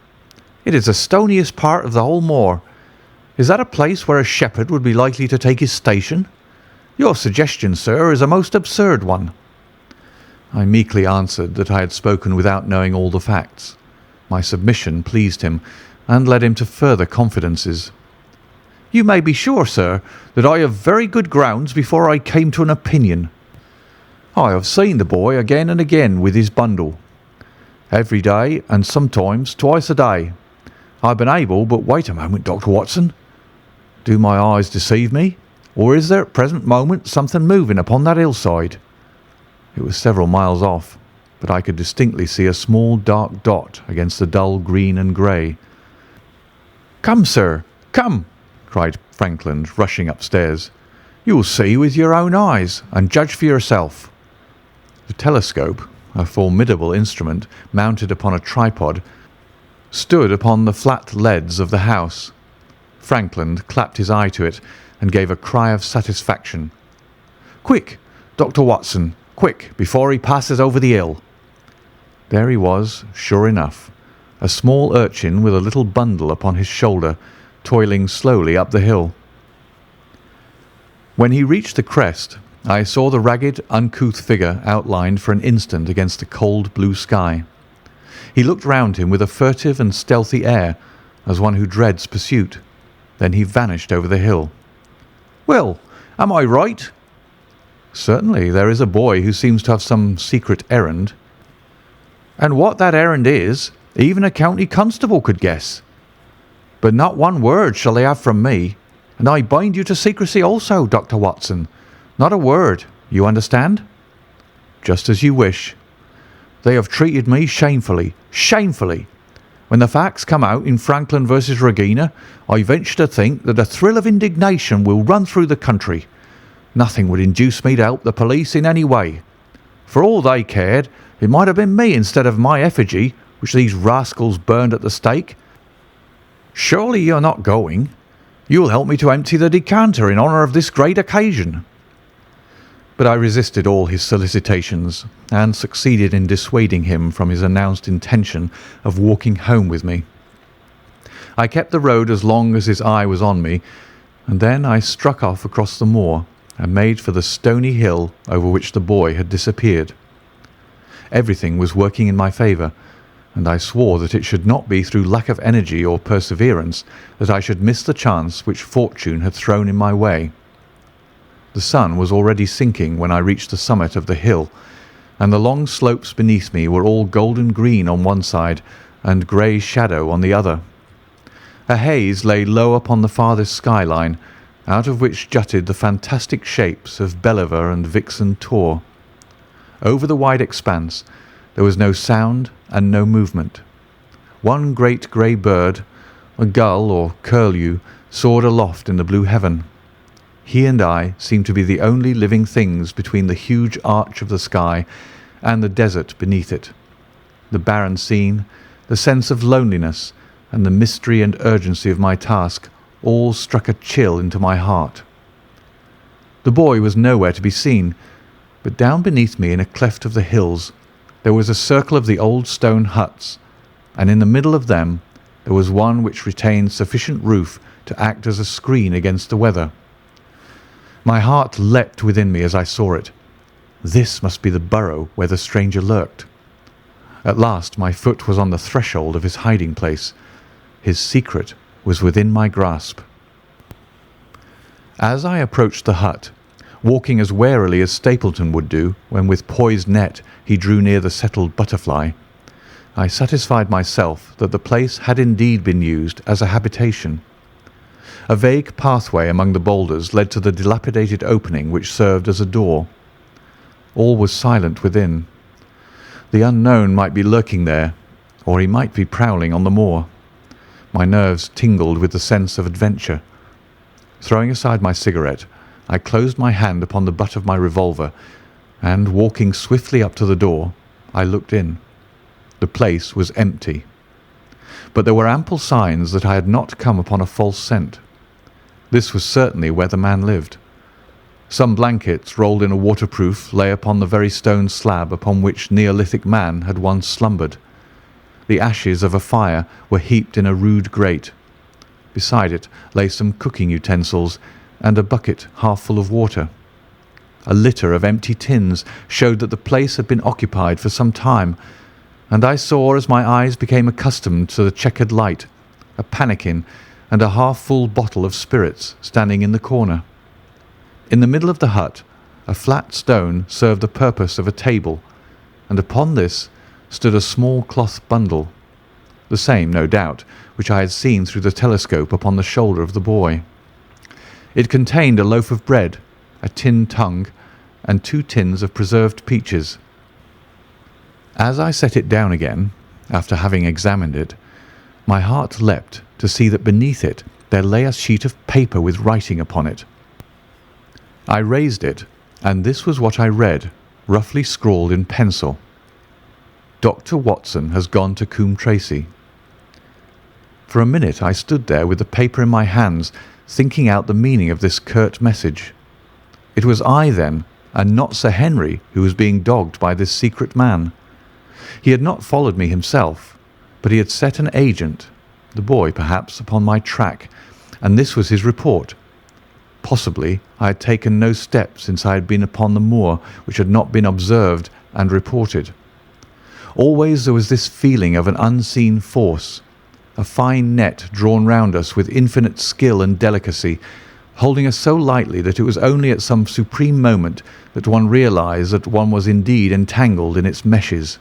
It is the stoniest part of the whole moor. Is that a place where a shepherd would be likely to take his station? Your suggestion, sir, is a most absurd one." I meekly answered that I had spoken without knowing all the facts. My submission pleased him, and led him to further confidences. "You may be sure, sir, that I have very good grounds before I came to an opinion. I have seen the boy again and again with his bundle, every day and sometimes twice a day. I've been able, but wait a moment, Dr. Watson. Do my eyes deceive me, or is there at present moment something moving upon that hillside?" It was several miles off, but I could distinctly see a small dark dot against the dull green and grey. "Come, sir, come!" cried Frankland, rushing upstairs. "You will see with your own eyes, and judge for yourself." The telescope, a formidable instrument mounted upon a tripod, stood upon the flat leads of the house. Frankland clapped his eye to it and gave a cry of satisfaction. "Quick, Dr. Watson, quick, before he passes over the hill." There he was, sure enough, a small urchin with a little bundle upon his shoulder, toiling slowly up the hill. When he reached the crest, I saw the ragged, uncouth figure outlined for an instant against the cold blue sky. He looked round him with a furtive and stealthy air, as one who dreads pursuit. Then he vanished over the hill. "Well, am I right?" "Certainly there is a boy who seems to have some secret errand." "And what that errand is, even a county constable could guess. But not one word shall they have from me, and I bind you to secrecy also, Dr. Watson. Not a word, you understand?" "Just as you wish." "They have treated me shamefully, shamefully. When the facts come out in Franklin versus Regina, I venture to think that a thrill of indignation will run through the country. Nothing would induce me to help the police in any way. For all they cared, it might have been me instead of my effigy, which these rascals burned at the stake. Surely you're not going? You'll help me to empty the decanter in honour of this great occasion." But I resisted all his solicitations, and succeeded in dissuading him from his announced intention of walking home with me. I kept the road as long as his eye was on me, and then I struck off across the moor and made for the stony hill over which the boy had disappeared. Everything was working in my favour, and I swore that it should not be through lack of energy or perseverance that I should miss the chance which fortune had thrown in my way. The sun was already sinking when I reached the summit of the hill, and the long slopes beneath me were all golden green on one side and grey shadow on the other. A haze lay low upon the farthest skyline, out of which jutted the fantastic shapes of Belliver and Vixen Tor. Over the wide expanse there was no sound and no movement. One great grey bird, a gull or curlew, soared aloft in the blue heaven. He and I seemed to be the only living things between the huge arch of the sky and the desert beneath it. The barren scene, the sense of loneliness, and the mystery and urgency of my task all struck a chill into my heart. The boy was nowhere to be seen, but down beneath me in a cleft of the hills there was a circle of the old stone huts, and in the middle of them there was one which retained sufficient roof to act as a screen against the weather. My heart leapt within me as I saw it. This must be the burrow where the stranger lurked. At last my foot was on the threshold of his hiding place. His secret was within my grasp. As I approached the hut, walking as warily as Stapleton would do when with poised net he drew near the settled butterfly, I satisfied myself that the place had indeed been used as a habitation. A vague pathway among the boulders led to the dilapidated opening which served as a door. All was silent within. The unknown might be lurking there, or he might be prowling on the moor. My nerves tingled with the sense of adventure. Throwing aside my cigarette, I closed my hand upon the butt of my revolver, and walking swiftly up to the door, I looked in. The place was empty. But there were ample signs that I had not come upon a false scent. This was certainly where the man lived. Some blankets rolled in a waterproof lay upon the very stone slab upon which Neolithic man had once slumbered. The ashes of a fire were heaped in a rude grate. Beside it lay some cooking utensils and a bucket half full of water. A litter of empty tins showed that the place had been occupied for some time, and I saw, as my eyes became accustomed to the checkered light, a pannikin and a half-full bottle of spirits standing in the corner. In the middle of the hut, a flat stone served the purpose of a table, and upon this stood a small cloth bundle, the same, no doubt, which I had seen through the telescope upon the shoulder of the boy. It contained a loaf of bread, a tin tongue, and 2 tins of preserved peaches. As I set it down again, after having examined it, my heart leapt to see that beneath it there lay a sheet of paper with writing upon it. I raised it, and this was what I read, roughly scrawled in pencil. Dr. Watson has gone to Coombe Tracey. For a minute I stood there with the paper in my hands, thinking out the meaning of this curt message. It was I, then, and not Sir Henry, who was being dogged by this secret man. He had not followed me himself, but he had set an agent, the boy perhaps, upon my track, and this was his report. Possibly I had taken no steps since I had been upon the moor which had not been observed and reported. Always there was this feeling of an unseen force, a fine net drawn round us with infinite skill and delicacy, holding us so lightly that it was only at some supreme moment that one realized that one was indeed entangled in its meshes.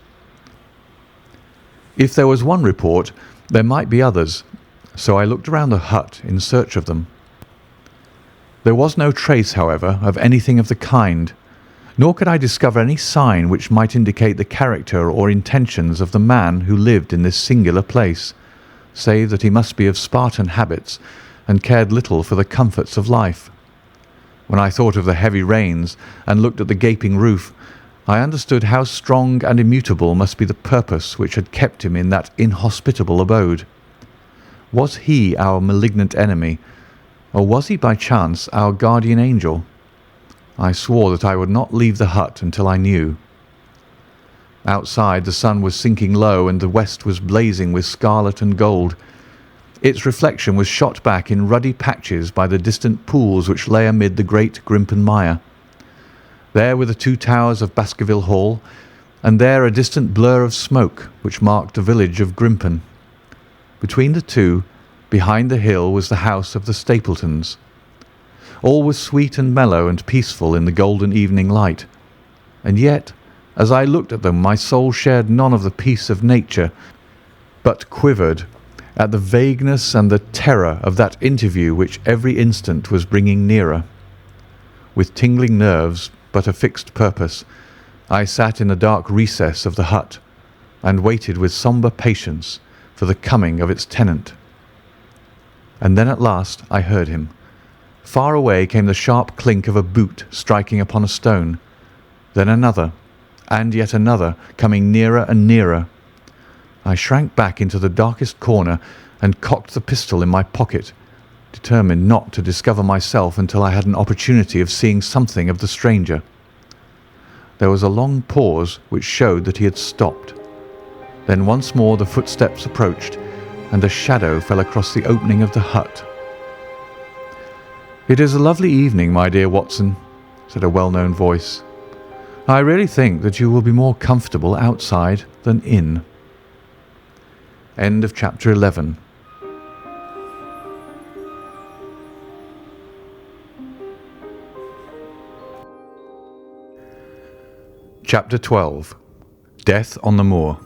If there was one report, there might be others, so I looked around the hut in search of them. There was no trace, however, of anything of the kind, nor could I discover any sign which might indicate the character or intentions of the man who lived in this singular place, save that he must be of Spartan habits and cared little for the comforts of life. When I thought of the heavy rains and looked at the gaping roof, I understood how strong and immutable must be the purpose which had kept him in that inhospitable abode. Was he our malignant enemy, or was he by chance our guardian angel? I swore that I would not leave the hut until I knew. Outside the sun was sinking low and the west was blazing with scarlet and gold. Its reflection was shot back in ruddy patches by the distant pools which lay amid the great Grimpen Mire. There were the 2 towers of Baskerville Hall, and there a distant blur of smoke which marked the village of Grimpen. Between the two, behind the hill, was the house of the Stapletons. All was sweet and mellow and peaceful in the golden evening light, and yet, as I looked at them, my soul shared none of the peace of nature, but quivered at the vagueness and the terror of that interview which every instant was bringing nearer. With tingling nerves, but a fixed purpose, I sat in the dark recess of the hut and waited with sombre patience for the coming of its tenant. And then at last I heard him. Far away came the sharp clink of a boot striking upon a stone, then another, and yet another, coming nearer and nearer. I shrank back into the darkest corner and cocked the pistol in my pocket, determined not to discover myself until I had an opportunity of seeing something of the stranger. There was a long pause which showed that he had stopped. Then once more the footsteps approached, and a shadow fell across the opening of the hut. "It is a lovely evening, my dear Watson," said a well-known voice. "I really think that you will be more comfortable outside than in." End of chapter 11. Chapter 12. Death on the Moor.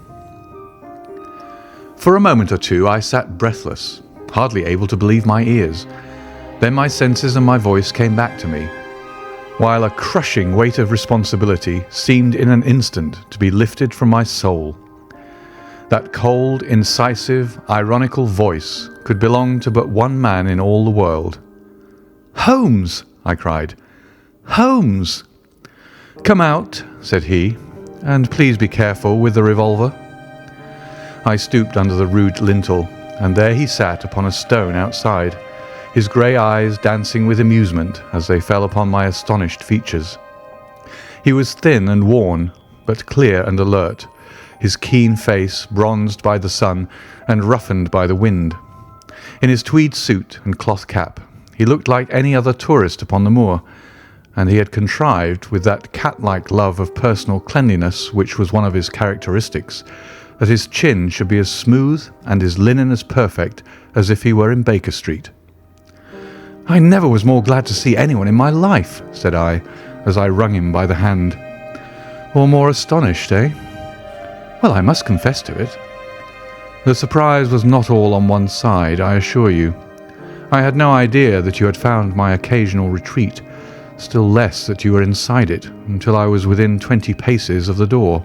For a moment or two I sat breathless, hardly able to believe my ears. Then my senses and my voice came back to me, while a crushing weight of responsibility seemed in an instant to be lifted from my soul. That cold, incisive, ironical voice could belong to but one man in all the world. "Holmes!" I cried. "Holmes!" "Come out," said he, "and please be careful with the revolver." I stooped under the rude lintel, and there he sat upon a stone outside, his grey eyes dancing with amusement as they fell upon my astonished features. He was thin and worn, but clear and alert, his keen face bronzed by the sun and roughened by the wind. In his tweed suit and cloth cap, he looked like any other tourist upon the moor, and he had contrived, with that cat-like love of personal cleanliness which was one of his characteristics, that his chin should be as smooth and his linen as perfect as if he were in Baker Street. "I never was more glad to see anyone in my life," said I, as I wrung him by the hand. "Or more astonished, eh?" "Well, I must confess to it." "The surprise was not all on one side, I assure you. I had no idea that you had found my occasional retreat, still less that you were inside it, until I was within 20 paces of the door."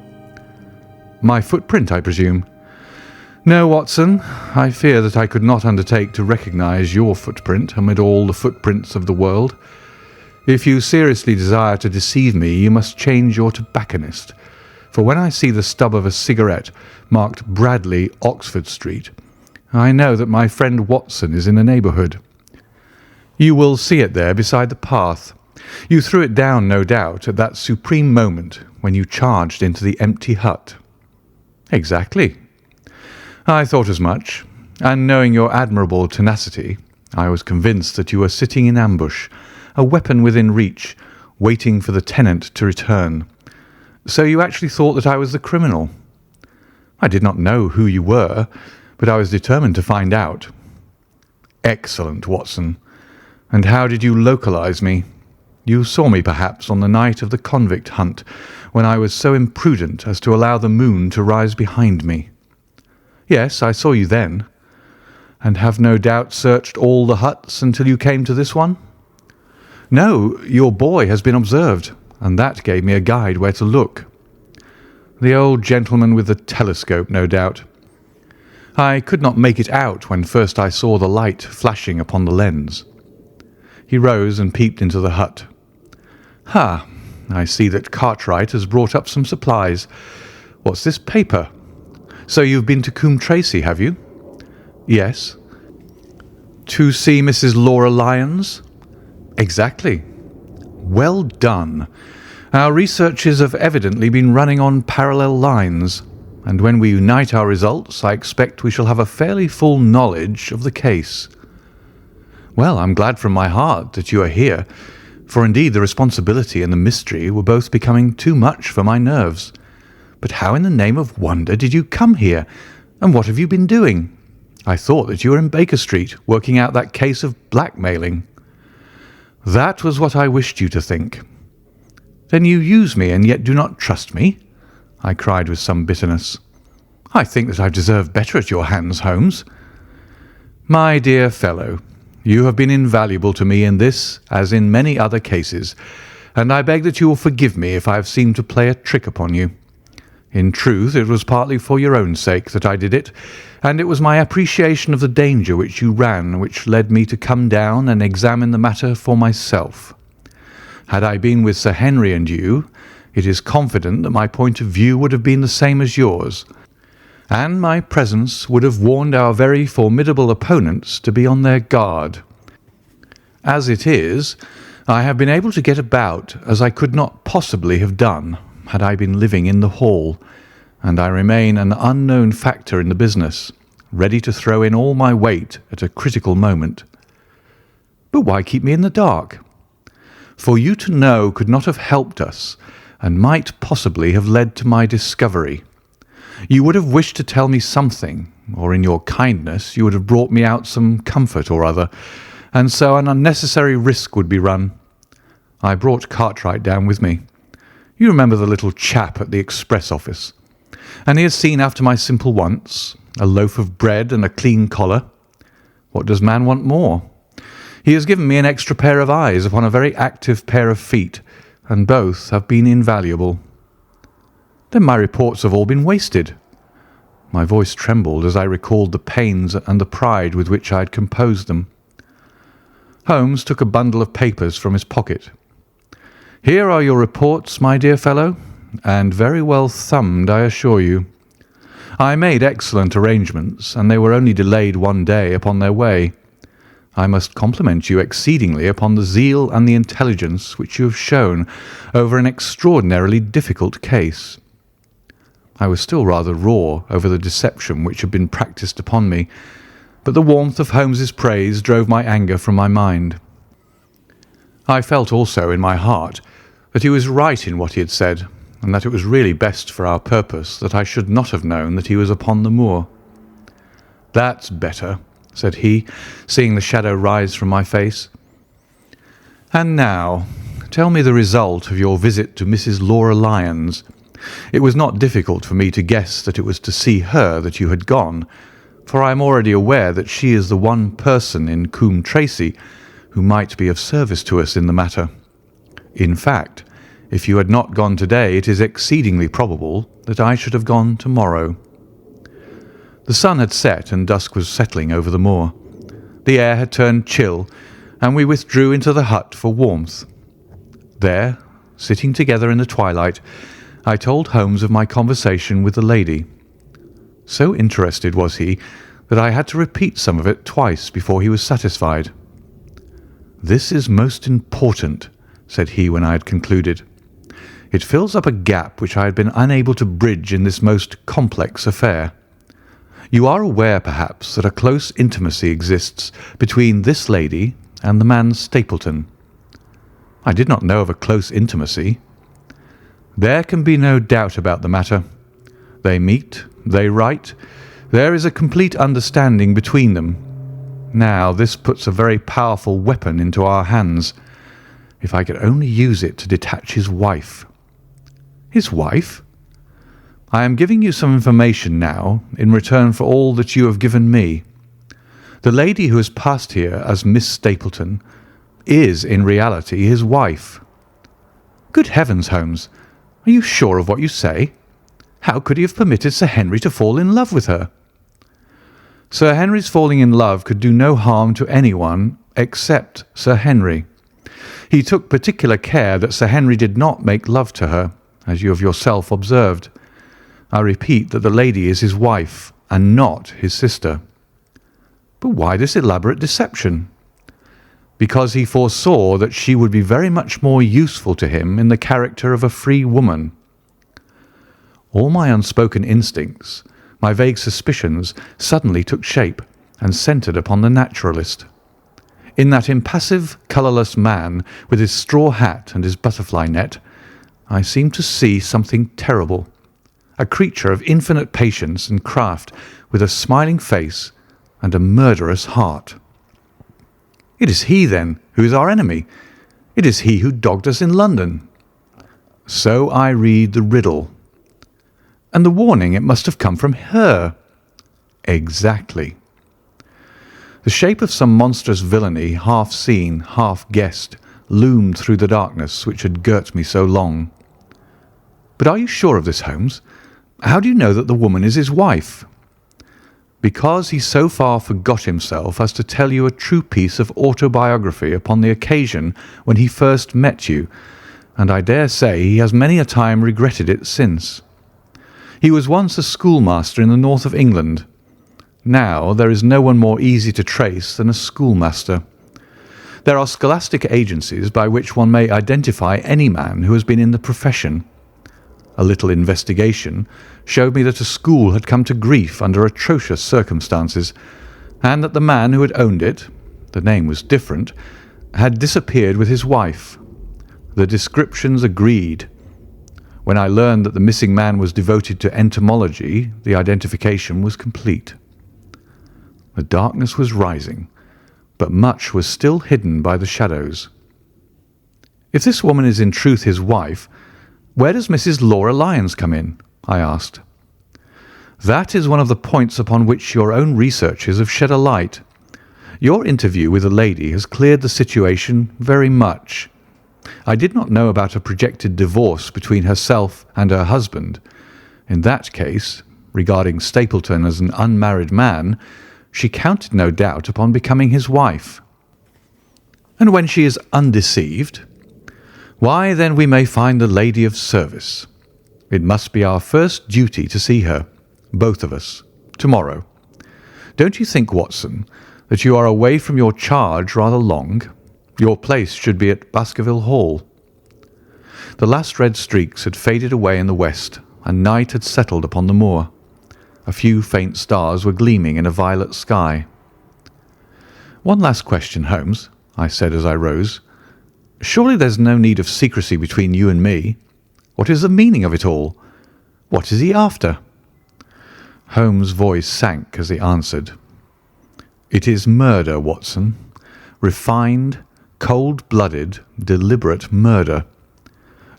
"My footprint, I presume?" "No, Watson. I fear that I could not undertake to recognize your footprint amid all the footprints of the world. If you seriously desire to deceive me, you must change your tobacconist, for when I see the stub of a cigarette marked Bradley, Oxford Street, I know that my friend Watson is in the neighbourhood. You will see it there beside the path. You threw it down, no doubt, at that supreme moment when you charged into the empty hut." "Exactly. I thought as much, and knowing your admirable tenacity, I was convinced that you were sitting in ambush, a weapon within reach, waiting for the tenant to return. So you actually thought that I was the criminal. I did not know who you were, but I was determined to find out." "Excellent, Watson. And how did you localize me? You saw me, perhaps, on the night of the convict hunt, when I was so imprudent as to allow the moon to rise behind me." "Yes, I saw you then." "And have no doubt searched all the huts until you came to this one?" "No, your boy has been observed, and that gave me a guide where to look." "The old gentleman with the telescope, no doubt." "I could not make it out when first I saw the light flashing upon the lens." He rose and peeped into the hut. "Ha! I see that Cartwright has brought up some supplies. What's this paper? So you've been to Coombe Tracey, have you?" "Yes." "To see Mrs. Laura Lyons?" "Exactly." "Well done. Our researches have evidently been running on parallel lines, and when we unite our results, I expect we shall have a fairly full knowledge of the case." "Well, I'm glad from my heart that you are here, for indeed the responsibility and the mystery were both becoming too much for my nerves. But how in the name of wonder did you come here, and what have you been doing? I thought that you were in Baker Street, working out that case of blackmailing." "That was what I wished you to think." "Then you use me and yet do not trust me?" I cried with some bitterness. "I think that I deserve better at your hands, Holmes." My dear fellow, you have been invaluable to me in this, as in many other cases, and I beg that you will forgive me if I have seemed to play a trick upon you. In truth, it was partly for your own sake that I did it, and it was my appreciation of the danger which you ran which led me to come down and examine the matter for myself. Had I been with Sir Henry and you, it is confident that my point of view would have been the same as yours, and my presence would have warned our very formidable opponents to be on their guard. As it is, I have been able to get about as I could not possibly have done had I been living in the hall, and I remain an unknown factor in the business, ready to throw in all my weight at a critical moment. But why keep me in the dark? For you to know could not have helped us, and might possibly have led to my discovery. You would have wished to tell me something, or in your kindness you would have brought me out some comfort or other, and so an unnecessary risk would be run. I brought Cartwright down with me. You remember the little chap at the express office. And he has seen after my simple wants, a loaf of bread and a clean collar. What does man want more? He has given me an extra pair of eyes upon a very active pair of feet, and both have been invaluable. Then my reports have all been wasted. My voice trembled as I recalled the pains and the pride with which I had composed them. Holmes took a bundle of papers from his pocket. Here are your reports, my dear fellow, and very well thumbed, I assure you. I made excellent arrangements, and they were only delayed one day upon their way. I must compliment you exceedingly upon the zeal and the intelligence which you have shown over an extraordinarily difficult case. I was still rather raw over the deception which had been practised upon me, but the warmth of Holmes's praise drove my anger from my mind. I felt also in my heart that he was right in what he had said, and that it was really best for our purpose that I should not have known that he was upon the moor. "That's better," said he, seeing the shadow rise from my face. "And now, tell me the result of your visit to Mrs. Laura Lyons. It was not difficult for me to guess that it was to see her that you had gone, for I am already aware that she is the one person in Coombe Tracey who might be of service to us in the matter. In fact, if you had not gone today, it is exceedingly probable that I should have gone tomorrow." The sun had set and dusk was settling over the moor. The air had turned chill, and we withdrew into the hut for warmth. There, sitting together in the twilight, I told Holmes of my conversation with the lady. So interested was he that I had to repeat some of it twice before he was satisfied. "This is most important," said he when I had concluded. "It fills up a gap which I had been unable to bridge in this most complex affair. You are aware, perhaps, that a close intimacy exists between this lady and the man Stapleton." "I did not know of a close intimacy." "There can be no doubt about the matter. They meet, they write, there is a complete understanding between them. Now, this puts a very powerful weapon into our hands. If I could only use it to detach his wife." "His wife?" "I am giving you some information now in return for all that you have given me. The lady who has passed here as Miss Stapleton is in reality his wife." "Good heavens, Holmes! Are you sure of what you say? How could he have permitted Sir Henry to fall in love with her?" "Sir Henry's falling in love could do no harm to anyone except Sir Henry. He took particular care that Sir Henry did not make love to her, as you have yourself observed. I repeat that the lady is his wife and not his sister." "But why this elaborate deception?" "Because he foresaw that she would be very much more useful to him in the character of a free woman." All my unspoken instincts, my vague suspicions, suddenly took shape and centred upon the naturalist. In that impassive, colourless man, with his straw hat and his butterfly net, I seemed to see something terrible, a creature of infinite patience and craft, with a smiling face and a murderous heart. "It is he, then, who is our enemy. It is he who dogged us in London." "So I read the riddle." "And the warning, it must have come from her." "Exactly." The shape of some monstrous villainy, half seen, half guessed, loomed through the darkness which had girt me so long. "But are you sure of this, Holmes? How do you know that the woman is his wife?" "Because he so far forgot himself as to tell you a true piece of autobiography upon the occasion when he first met you, and I dare say he has many a time regretted it since. He was once a schoolmaster in the north of England. Now there is no one more easy to trace than a schoolmaster. There are scholastic agencies by which one may identify any man who has been in the profession. A little investigation showed me that a school had come to grief under atrocious circumstances, and that the man who had owned it, the name was different, had disappeared with his wife. The descriptions agreed. When I learned that the missing man was devoted to entomology, the identification was complete." The darkness was rising, but much was still hidden by the shadows. "If this woman is in truth his wife, where does Mrs. Laura Lyons come in?" I asked. "That is one of the points upon which your own researches have shed a light. Your interview with the lady has cleared the situation very much. I did not know about a projected divorce between herself and her husband. In that case, regarding Stapleton as an unmarried man, she counted no doubt upon becoming his wife." "And when she is undeceived?" "Why, then we may find the lady of service. It must be our first duty to see her, both of us, tomorrow. Don't you think, Watson, that you are away from your charge rather long? Your place should be at Baskerville Hall." The last red streaks had faded away in the west, and night had settled upon the moor. A few faint stars were gleaming in a violet sky. "One last question, Holmes," I said as I rose. "Surely there's no need of secrecy between you and me. What is the meaning of it all? What is he after?" Holmes' voice sank as he answered. "It is murder, Watson. Refined, cold-blooded, deliberate murder.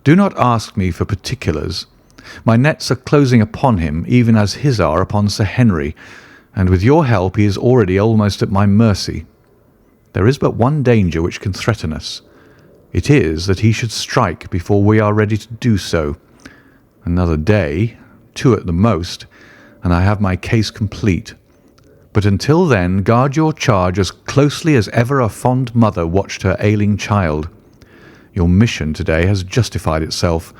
Do not ask me for particulars. My nets are closing upon him even as his are upon Sir Henry, and with your help he is already almost at my mercy. There is but one danger which can threaten us. It is that he should strike before we are ready to do so. Another day, 2 at the most, and I have my case complete. But until then, guard your charge as closely as ever a fond mother watched her ailing child. Your mission today has justified itself,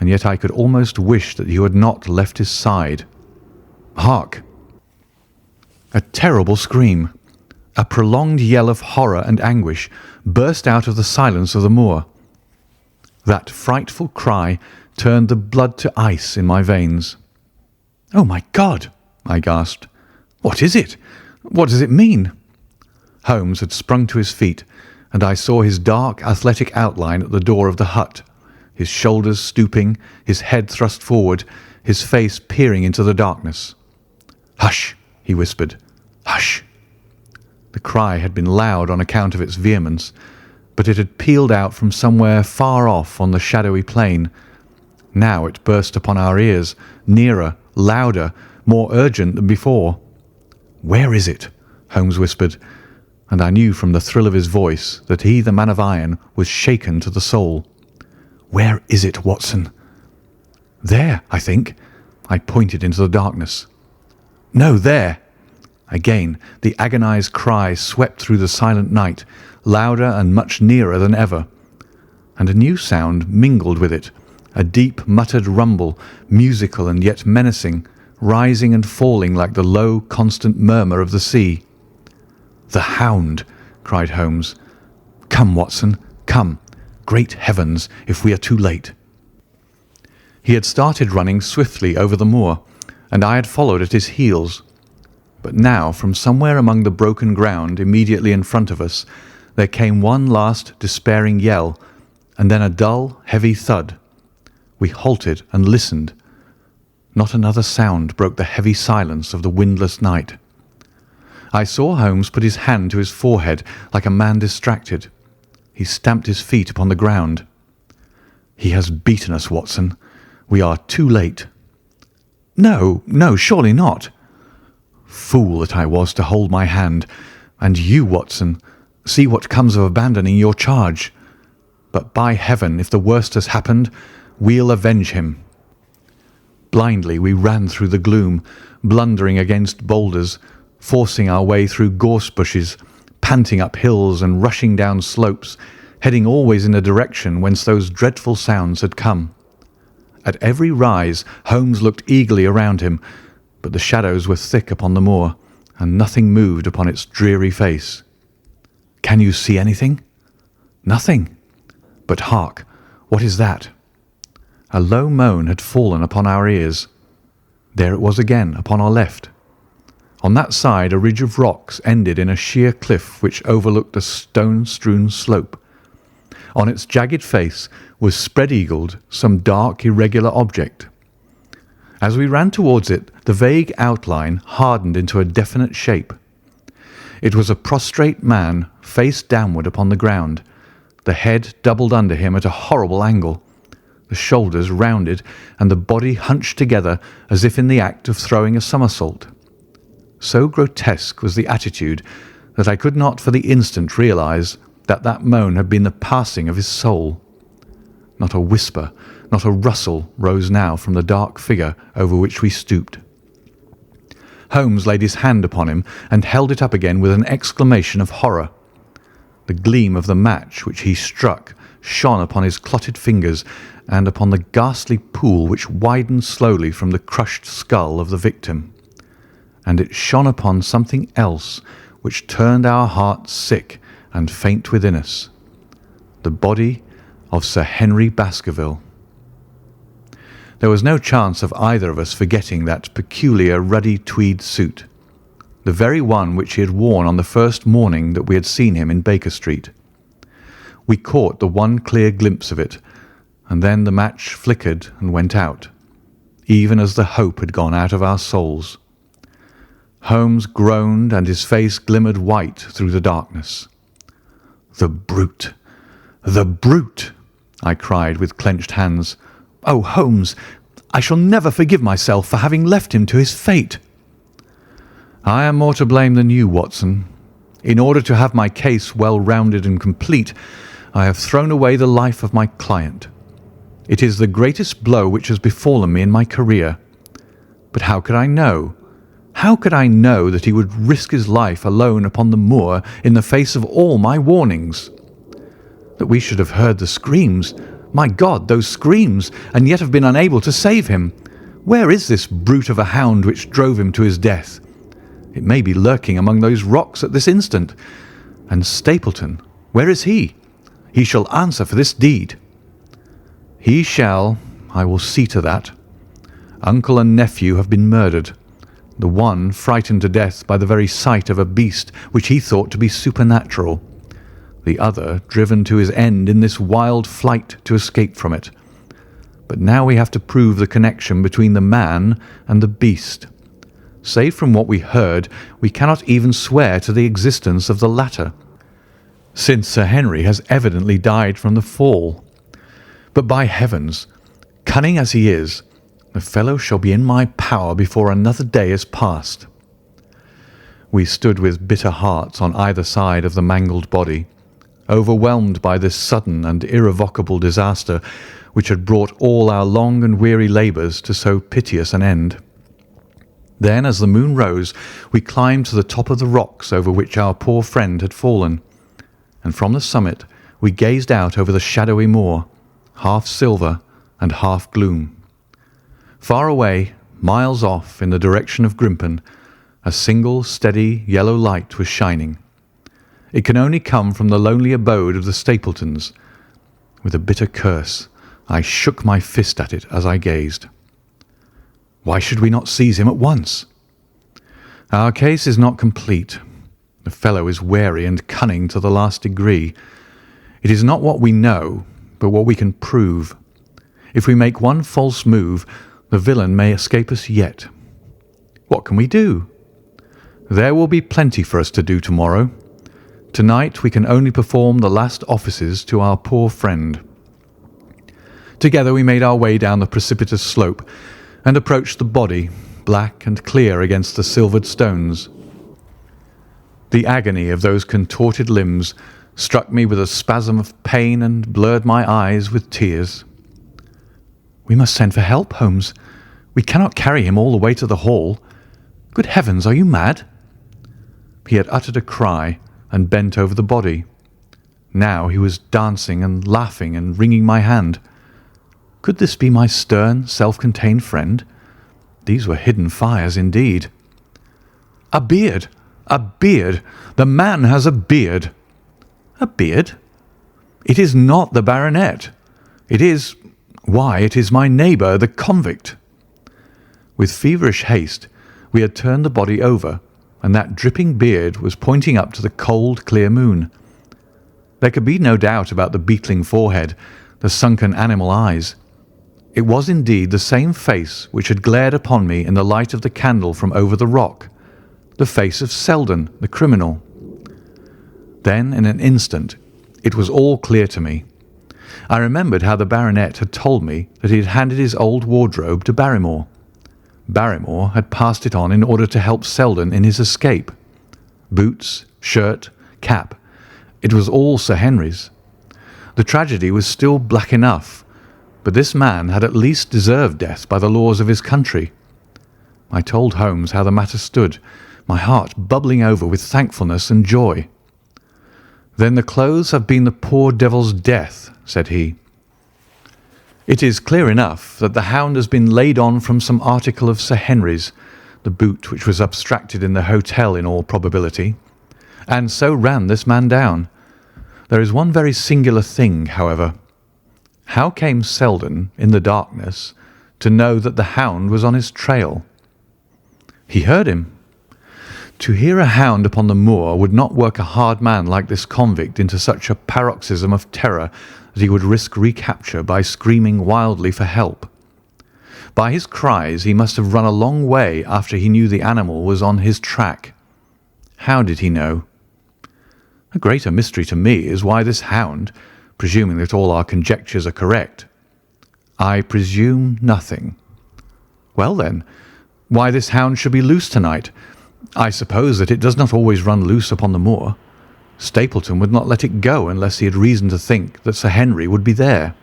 and yet I could almost wish that you had not left his side. Hark!" A terrible scream, a prolonged yell of horror and anguish, burst out of the silence of the moor. That frightful cry turned the blood to ice in my veins. "Oh, my God!" I gasped. "What is it? What does it mean?" Holmes had sprung to his feet, and I saw his dark, athletic outline at the door of the hut, his shoulders stooping, his head thrust forward, his face peering into the darkness. "Hush!" he whispered. "Hush!" The cry had been loud on account of its vehemence, but it had pealed out from somewhere far off on the shadowy plain. Now it burst upon our ears, nearer, louder, more urgent than before. "Where is it?" Holmes whispered, and I knew from the thrill of his voice that he, the man of iron, was shaken to the soul. "Where is it, Watson?" "There, I think." I pointed into the darkness. "No, there." Again the agonized cry swept through the silent night, louder and much nearer than ever. And a new sound mingled with it, a deep muttered rumble, musical and yet menacing, rising and falling like the low, constant murmur of the sea. "The hound!" cried Holmes. "Come, Watson, come. Great heavens, if we are too late." He had started running swiftly over the moor, and I had followed at his heels. But now, from somewhere among the broken ground immediately in front of us, there came one last despairing yell, and then a dull, heavy thud. We halted and listened. Not another sound broke the heavy silence of the windless night. I saw Holmes put his hand to his forehead like a man distracted. He stamped his feet upon the ground. "He has beaten us, Watson. We are too late." "No, no, surely not." Fool that I was to hold my hand. And you, Watson, see what comes of abandoning your charge. But by heaven, if the worst has happened, we'll avenge him." Blindly we ran through the gloom, blundering against boulders, forcing our way through gorse bushes, panting up hills and rushing down slopes, heading always in a direction whence those dreadful sounds had come. At every rise Holmes looked eagerly around him, but the shadows were thick upon the moor, and nothing moved upon its dreary face. "Can you see anything?" "Nothing. But hark, what is that?" A low moan had fallen upon our ears. There it was again, upon our left. On that side a ridge of rocks ended in a sheer cliff which overlooked a stone-strewn slope. On its jagged face was spread-eagled some dark, irregular object. As we ran towards it, the vague outline hardened into a definite shape. It was a prostrate man, face downward upon the ground, the head doubled under him at a horrible angle, the shoulders rounded, and the body hunched together as if in the act of throwing a somersault. So grotesque was the attitude that I could not for the instant realize that that moan had been the passing of his soul. Not a whisper, not a rustle rose now from the dark figure over which we stooped. Holmes laid his hand upon him and held it up again with an exclamation of horror. The gleam of the match which he struck shone upon his clotted fingers and upon the ghastly pool which widened slowly from the crushed skull of the victim. And it shone upon something else which turned our hearts sick and faint within us. The body of Sir Henry Baskerville. There was no chance of either of us forgetting that peculiar ruddy tweed suit, the very one which he had worn on the first morning that we had seen him in Baker Street. We caught the one clear glimpse of it, and then the match flickered and went out, even as the hope had gone out of our souls. Holmes groaned, and his face glimmered white through the darkness. "The brute! The brute!" I cried with clenched hands. "Oh, Holmes, I shall never forgive myself for having left him to his fate." "I am more to blame than you, Watson. In order to have my case well rounded and complete, I have thrown away the life of my client. It is the greatest blow which has befallen me in my career. But how could I know? How could I know that he would risk his life alone upon the moor in the face of all my warnings? That we should have heard the screams, my God, those screams, and yet have been unable to save him. Where is this brute of a hound which drove him to his death? It may be lurking among those rocks at this instant. And Stapleton, where is he? He shall answer for this deed." "He shall. I will see to that. Uncle and nephew have been murdered, the one frightened to death by the very sight of a beast which he thought to be supernatural, the other driven to his end in this wild flight to escape from it. But now we have to prove the connection between the man and the beast. Save from what we heard, we cannot even swear to the existence of the latter, since Sir Henry has evidently died from the fall. But by heavens, cunning as he is, the fellow shall be in my power before another day is passed." We stood with bitter hearts on either side of the mangled body, overwhelmed by this sudden and irrevocable disaster which had brought all our long and weary labours to so piteous an end. Then, as the moon rose, we climbed to the top of the rocks over which our poor friend had fallen, and from the summit we gazed out over the shadowy moor, half silver and half gloom. Far away, miles off in the direction of Grimpen, a single steady yellow light was shining. It can only come from the lonely abode of the Stapletons. With a bitter curse, I shook my fist at it as I gazed. Why should we not seize him at once? Our case is not complete. The fellow is wary and cunning to the last degree. It is not what we know, but what we can prove. If we make one false move, the villain may escape us yet. What can we do? There will be plenty for us to do tomorrow. Tonight we can only perform the last offices to our poor friend. Together we made our way down the precipitous slope and approached the body, black and clear against the silvered stones. The agony of those contorted limbs struck me with a spasm of pain and blurred my eyes with tears. "We must send for help, Holmes. We cannot carry him all the way to the hall. Good heavens, are you mad?" He had uttered a cry and bent over the body. Now he was dancing and laughing and wringing my hand. Could this be my stern, self-contained friend? These were hidden fires indeed. "A beard! A beard! The man has a beard!" "A beard? It is not the baronet. It is— why, it is my neighbour, the convict." With feverish haste we had turned the body over, and that dripping beard was pointing up to the cold, clear moon. There could be no doubt about the beetling forehead, the sunken animal eyes. It was indeed the same face which had glared upon me in the light of the candle from over the rock, the face of Selden, the criminal. Then, in an instant, it was all clear to me. I remembered how the baronet had told me that he had handed his old wardrobe to Barrymore. Barrymore had passed it on in order to help Selden in his escape. Boots, shirt, cap— it was all Sir Henry's. The tragedy was still black enough, but this man had at least deserved death by the laws of his country. I told Holmes how the matter stood, my heart bubbling over with thankfulness and joy. "Then the clothes have been the poor devil's death," said he. "It is clear enough that the hound has been laid on from some article of Sir Henry's, the boot which was abstracted in the hotel in all probability, and so ran this man down. There is one very singular thing, however. How came Selden, in the darkness, to know that the hound was on his trail?" "He heard him." To hear a hound upon the moor would not work a hard man like this convict into such a paroxysm of terror that he would risk recapture by screaming wildly for help. By his cries he must have run a long way after he knew the animal was on his track. How did he know? A greater mystery to me is why this hound, presuming that all our conjectures are correct— I presume nothing. Well then, why this hound should be loose tonight? I suppose that it does not always run loose upon the moor. Stapleton would not let it go unless he had reason to think that Sir Henry would be there.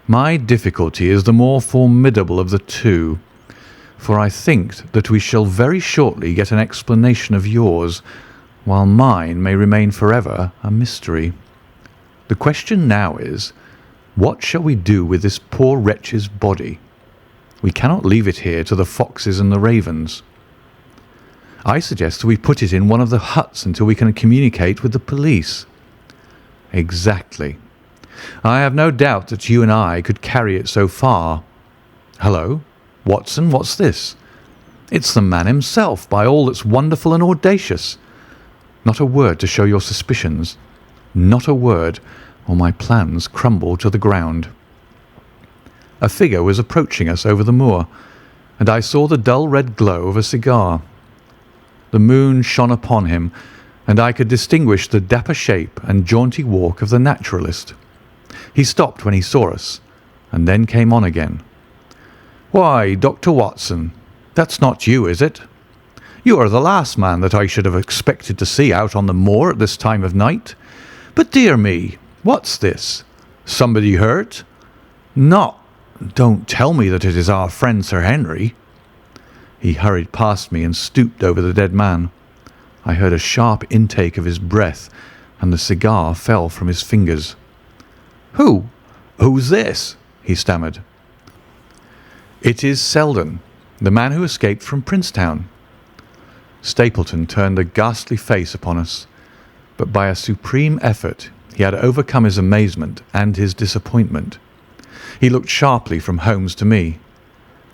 My difficulty is the more formidable of the two, for I think that we shall very shortly get an explanation of yours, while mine may remain forever a mystery. The question now is, what shall we do with this poor wretch's body? We cannot leave it here to the foxes and the ravens. I suggest that we put it in one of the huts until we can communicate with the police. Exactly. I have no doubt that you and I could carry it so far. Hello, Watson, what's this? It's the man himself, by all that's wonderful and audacious. Not a word to show your suspicions. Not a word, or my plans crumble to the ground. A figure was approaching us over the moor, and I saw the dull red glow of a cigar. The moon shone upon him, and I could distinguish the dapper shape and jaunty walk of the naturalist. He stopped when he saw us, and then came on again. "Why, Dr. Watson, that's not you, is it? You are the last man that I should have expected to see out on the moor at this time of night. But dear me, what's this? Somebody hurt? Don't tell me that it is our friend Sir Henry." He hurried past me and stooped over the dead man. I heard a sharp intake of his breath, and the cigar fell from his fingers. Who's this?" he stammered. "It is Selden, the man who escaped from Princetown." Stapleton turned a ghastly face upon us, but by a supreme effort he had overcome his amazement and his disappointment. He looked sharply from Holmes to me.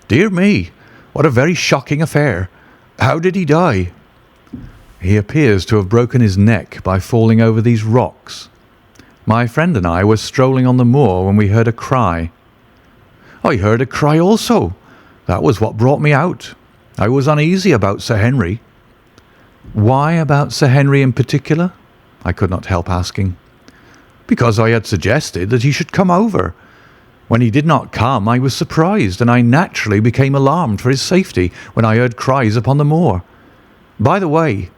"Dear me, what a very shocking affair. How did he die?" "He appears to have broken his neck by falling over these rocks. My friend and I were strolling on the moor when we heard a cry." "I heard a cry also. That was what brought me out. I was uneasy about Sir Henry." "Why about Sir Henry in particular?" I could not help asking. "Because I had suggested that he should come over. When he did not come, I was surprised, and I naturally became alarmed for his safety when I heard cries upon the moor. By the way,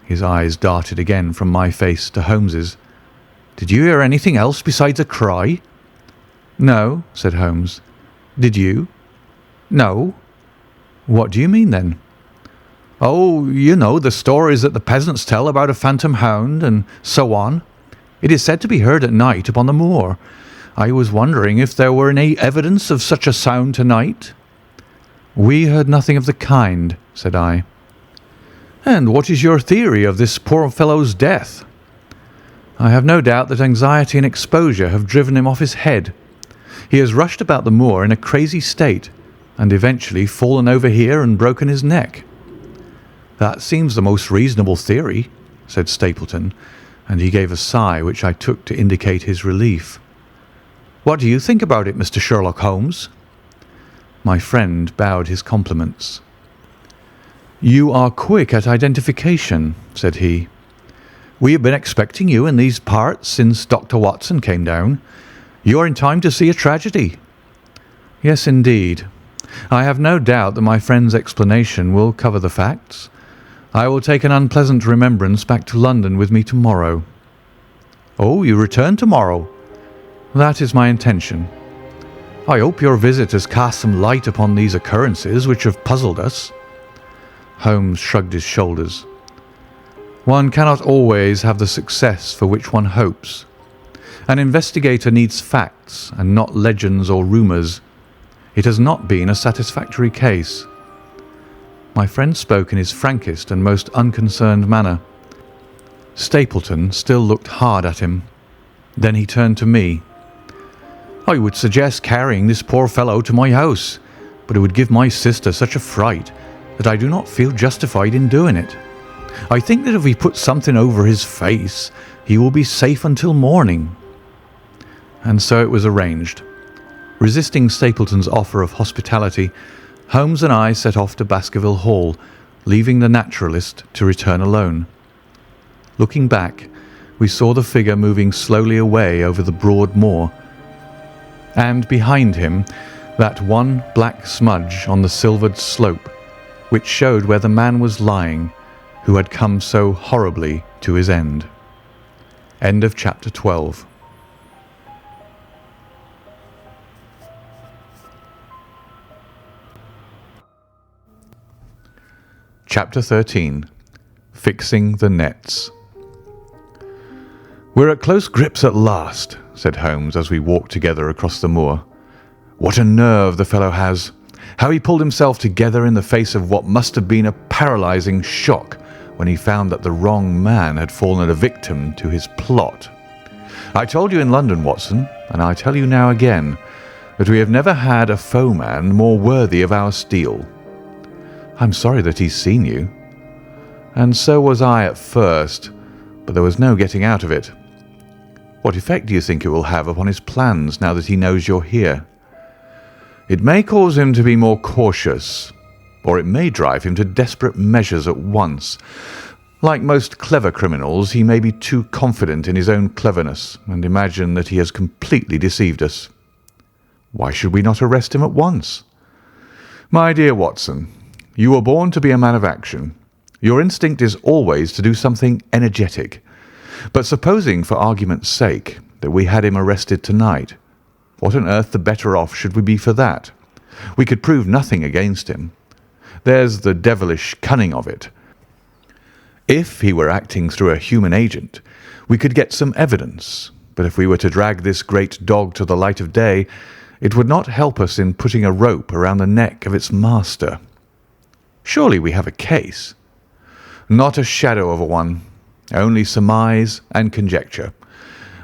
His eyes darted again from my face to Holmes's. "Did you hear anything else besides a cry?" "No," said Holmes. "Did you?" "No." "What do you mean, then?" "Oh, you know, the stories that the peasants tell about a phantom hound and so on. It is said to be heard at night upon the moor. I was wondering if there were any evidence of such a sound tonight." "We heard nothing of the kind," said I. "And what is your theory of this poor fellow's death?" "I have no doubt that anxiety and exposure have driven him off his head. He has rushed about the moor in a crazy state, and eventually fallen over here and broken his neck." "That seems the most reasonable theory," said Stapleton, and he gave a sigh which I took to indicate his relief. "What do you think about it, Mr. Sherlock Holmes?" My friend bowed his compliments. "You are quick at identification," said he. "We have been expecting you in these parts since Dr. Watson came down. You are in time to see a tragedy." "Yes, indeed. I have no doubt that my friend's explanation will cover the facts. I will take an unpleasant remembrance back to London with me tomorrow." "Oh, you return tomorrow?" "That is my intention." "I hope your visit has cast some light upon these occurrences which have puzzled us." Holmes shrugged his shoulders. "One cannot always have the success for which one hopes. An investigator needs facts and not legends or rumours. It has not been a satisfactory case." My friend spoke in his frankest and most unconcerned manner. Stapleton still looked hard at him. Then he turned to me. "I would suggest carrying this poor fellow to my house, but it would give my sister such a fright that I do not feel justified in doing it. I think that if we put something over his face, he will be safe until morning." And so it was arranged. Resisting Stapleton's offer of hospitality, Holmes and I set off to Baskerville Hall, leaving the naturalist to return alone. Looking back, we saw the figure moving slowly away over the broad moor, and behind him that one black smudge on the silvered slope, which showed where the man was lying who had come so horribly to his end. End of chapter 12. Chapter 13. Fixing the Nets. "We're at close grips at last," said Holmes as we walked together across the moor. "What a nerve the fellow has! How he pulled himself together in the face of what must have been a paralysing shock when he found that the wrong man had fallen a victim to his plot. I told you in London, Watson, and I tell you now again, that we have never had a foeman more worthy of our steel. I'm sorry that he's seen you. And so was I at first, but there was no getting out of it. What effect do you think it will have upon his plans now that he knows you're here? It may cause him to be more cautious, or it may drive him to desperate measures at once. Like most clever criminals, he may be too confident in his own cleverness and imagine that he has completely deceived us. Why should we not arrest him at once? My dear Watson, you were born to be a man of action. Your instinct is always to do something energetic. But supposing, for argument's sake, that we had him arrested tonight, what on earth the better off should we be for that? We could prove nothing against him. There's the devilish cunning of it. If he were acting through a human agent, we could get some evidence, but if we were to drag this great dog to the light of day, it would not help us in putting a rope around the neck of its master. Surely we have a case. Not a shadow of a one, only surmise and conjecture.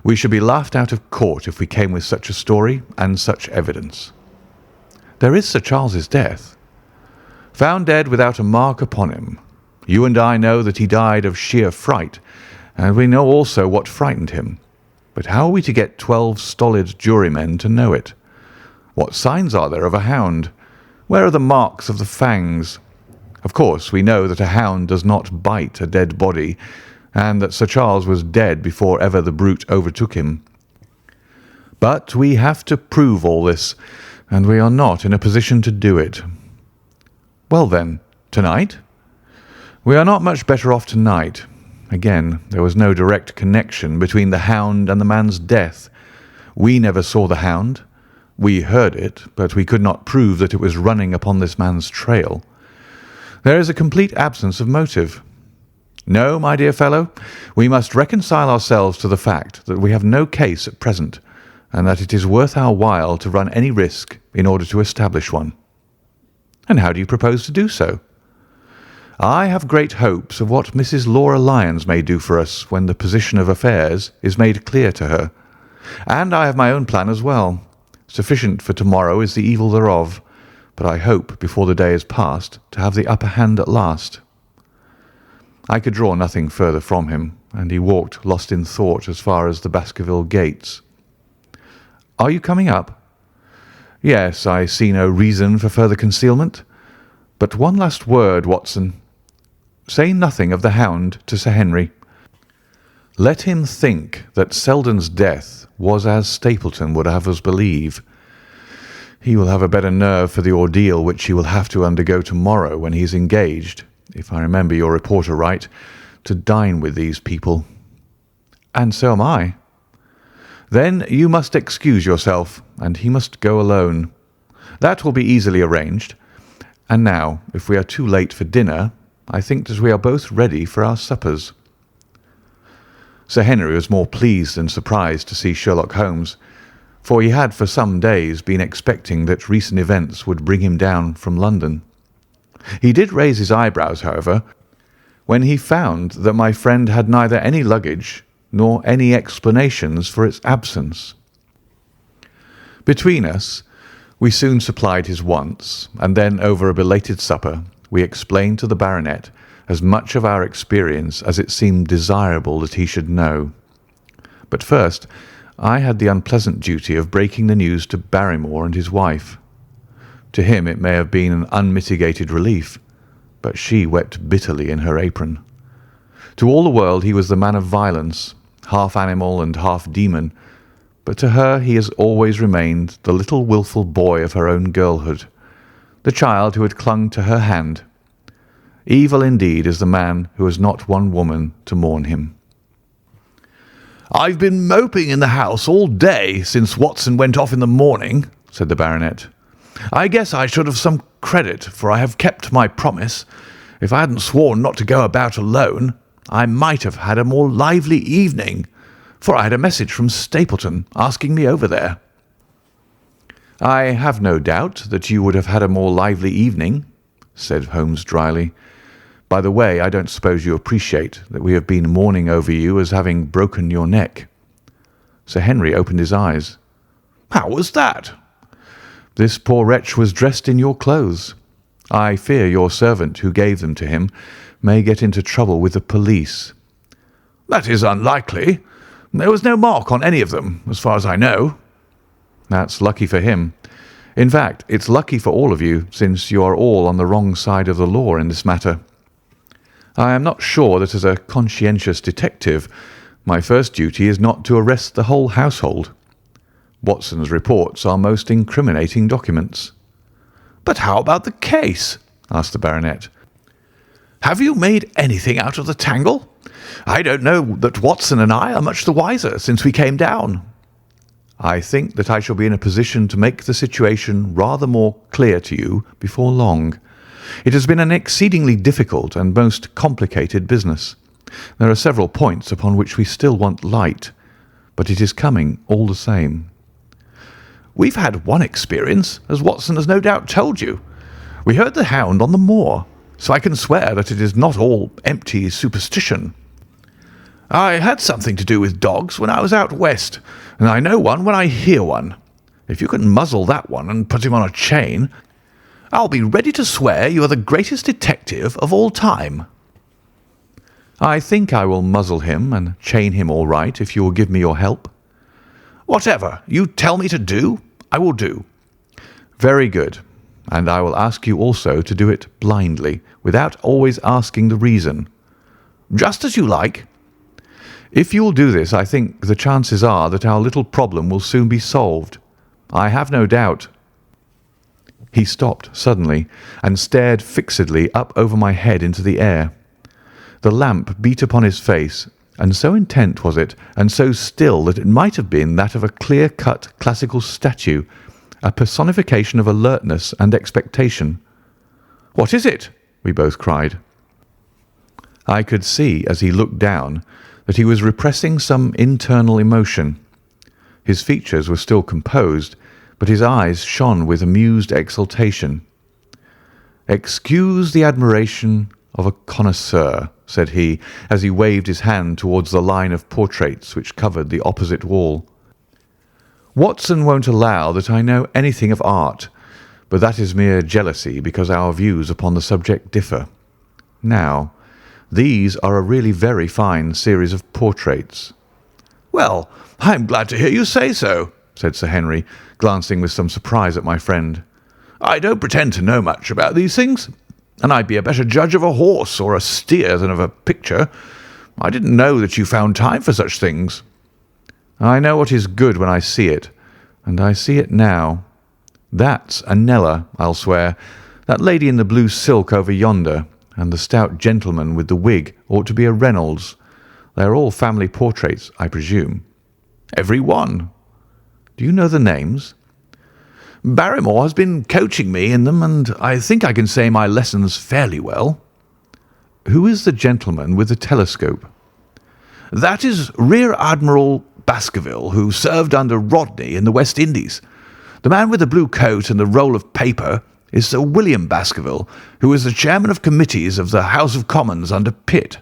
We should be laughed out of court if we came with such a story and such evidence. There is Sir Charles's death. Found dead without a mark upon him. You and I know that he died of sheer fright, and we know also what frightened him. But how are we to get 12 stolid jurymen to know it? What signs are there of a hound? Where are the marks of the fangs? Of course, we know that a hound does not bite a dead body, and that Sir Charles was dead before ever the brute overtook him. But we have to prove all this, and we are not in a position to do it. Well then, tonight? We are not much better off tonight. Again, there was no direct connection between the hound and the man's death. We never saw the hound. We heard it, but we could not prove that it was running upon this man's trail. There is a complete absence of motive. No, my dear fellow, we must reconcile ourselves to the fact that we have no case at present, and that it is worth our while to run any risk in order to establish one. And how do you propose to do so? I have great hopes of what Mrs. Laura Lyons may do for us when the position of affairs is made clear to her. And I have my own plan as well. Sufficient for tomorrow is the evil thereof, but I hope before the day is past to have the upper hand at last. I could draw nothing further from him, and he walked lost in thought as far as the Baskerville gates. Are you coming up? Yes, I see no reason for further concealment. But one last word, Watson. Say nothing of the hound to Sir Henry. Let him think that Selden's death was as Stapleton would have us believe. He will have a better nerve for the ordeal which he will have to undergo tomorrow when he is engaged, if I remember your reporter right, to dine with these people. And so am I. Then you must excuse yourself, and he must go alone. That will be easily arranged. And now, if we are too late for dinner, I think that we are both ready for our suppers. Sir Henry was more pleased than surprised to see Sherlock Holmes, for he had for some days been expecting that recent events would bring him down from London. He did raise his eyebrows, however, when he found that my friend had neither any luggage nor any explanations for its absence. Between us, we soon supplied his wants, and then over a belated supper we explained to the baronet as much of our experience as it seemed desirable that he should know. But first, I had the unpleasant duty of breaking the news to Barrymore and his wife. To him it may have been an unmitigated relief, but she wept bitterly in her apron. To all the world he was the man of violence, half animal and half demon, but to her he has always remained the little wilful boy of her own girlhood, the child who had clung to her hand. Evil indeed is the man who has not one woman to mourn him. "I've been moping in the house all day since Watson went off in the morning," said the baronet. "I guess I should have some credit, for I have kept my promise. If I hadn't sworn not to go about alone, I might have had a more lively evening, for I had a message from Stapleton asking me over there." "I have no doubt that you would have had a more lively evening," said Holmes dryly. "By the way, I don't suppose you appreciate that we have been mourning over you as having broken your neck." Sir Henry opened his eyes. "How was that?" "This poor wretch was dressed in your clothes. I fear your servant who gave them to him may get into trouble with the police." "That is unlikely. There was no mark on any of them, as far as I know." "That's lucky for him. In fact, it's lucky for all of you, since you are all on the wrong side of the law in this matter. I am not sure that as a conscientious detective, my first duty is not to arrest the whole household. Watson's reports are most incriminating documents." "But how about the case?" asked the baronet. "Have you made anything out of the tangle? I don't know that Watson and I are much the wiser since we came down." "I think that I shall be in a position to make the situation rather more clear to you before long. It has been an exceedingly difficult and most complicated business. There are several points upon which we still want light, but it is coming all the same." "We've had one experience, as Watson has no doubt told you. We heard the hound on the moor, so I can swear that it is not all empty superstition. I had something to do with dogs when I was out west, and I know one when I hear one. If you can muzzle that one and put him on a chain, I'll be ready to swear you are the greatest detective of all time." "I think I will muzzle him and chain him all right if you will give me your help." "Whatever you tell me to do, I will do." "Very good. And I will ask you also to do it blindly, without always asking the reason." "Just as you like." "If you will do this, I think the chances are that our little problem will soon be solved. I have no doubt—" He stopped suddenly and stared fixedly up over my head into the air. The lamp beat upon his face, and so intent was it, and so still, that it might have been that of a clear-cut classical statue, a personification of alertness and expectation. "What is it?" we both cried. I could see, as he looked down, that he was repressing some internal emotion. His features were still composed, but his eyes shone with amused exultation. "Excuse the admiration of a connoisseur," said he, as he waved his hand towards the line of portraits which covered the opposite wall. "Watson won't allow that I know anything of art, but that is mere jealousy because our views upon the subject differ. Now, these are a really very fine series of portraits." "Well, I am glad to hear you say so," said Sir Henry, glancing with some surprise at my friend. "I don't pretend to know much about these things, and I'd be a better judge of a horse or a steer than of a picture. I didn't know that you found time for such things." "I know what is good when I see it, and I see it now. That's a Nella, I'll swear. That lady in the blue silk over yonder, and the stout gentleman with the wig ought to be a Reynolds. They are all family portraits, I presume." "Every one." "Do you know the names?" "Barrymore has been coaching me in them, and I think I can say my lessons fairly well." "Who is the gentleman with the telescope?" "That is Rear Admiral Baskerville, who served under Rodney in the West Indies. The man with the blue coat and the roll of paper is Sir William Baskerville, who was the chairman of committees of the House of Commons under Pitt."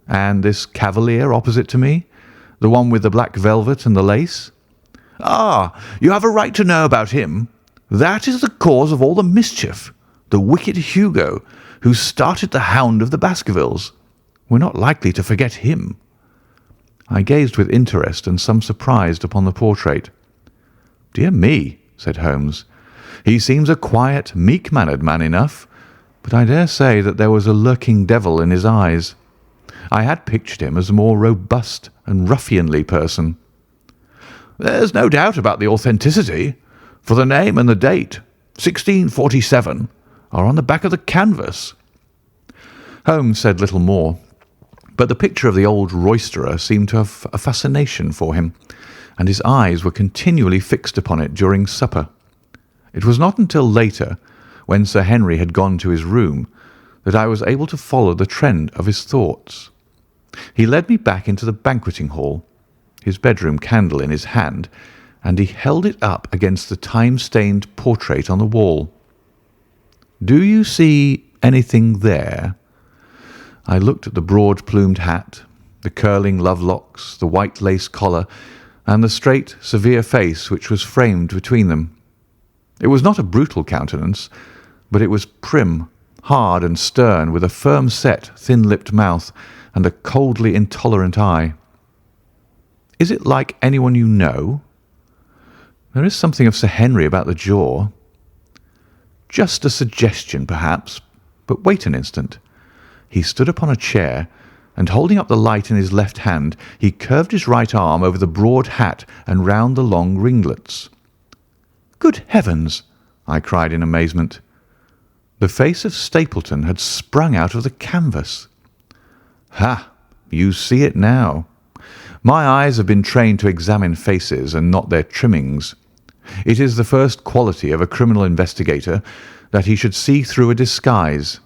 "And this cavalier opposite to me, the one with the black velvet and the lace?" "Ah, you have a right to know about him. That is the cause of all the mischief, the wicked Hugo, who started the Hound of the Baskervilles. We're not likely to forget him." I gazed with interest and some surprise upon the portrait. "Dear me," said Holmes, "he seems a quiet, meek-mannered man enough, but I dare say that there was a lurking devil in his eyes. I had pictured him as a more robust and ruffianly person." "There's no doubt about the authenticity, for the name and the date, 1647, are on the back of the canvas." Holmes said little more, but the picture of the old roisterer seemed to have a fascination for him, and his eyes were continually fixed upon it during supper. It was not until later, when Sir Henry had gone to his room, that I was able to follow the trend of his thoughts. He led me back into the banqueting hall, his bedroom candle in his hand, and he held it up against the time-stained portrait on the wall. "Do you see anything there?" I looked at the broad-plumed hat, the curling love-locks, the white lace collar, and the straight, severe face which was framed between them. It was not a brutal countenance, but it was prim, hard, and stern, with a firm-set, thin-lipped mouth and a coldly intolerant eye. "Is it like anyone you know?" "There is something of Sir Henry about the jaw." "Just a suggestion, perhaps. But wait an instant." He stood upon a chair, and holding up the light in his left hand, he curved his right arm over the broad hat and round the long ringlets. "Good heavens!" I cried in amazement. The face of Stapleton had sprung out of the canvas. "Ha! You see it now. My eyes have been trained to examine faces and not their trimmings. It is the first quality of a criminal investigator that he should see through a disguise."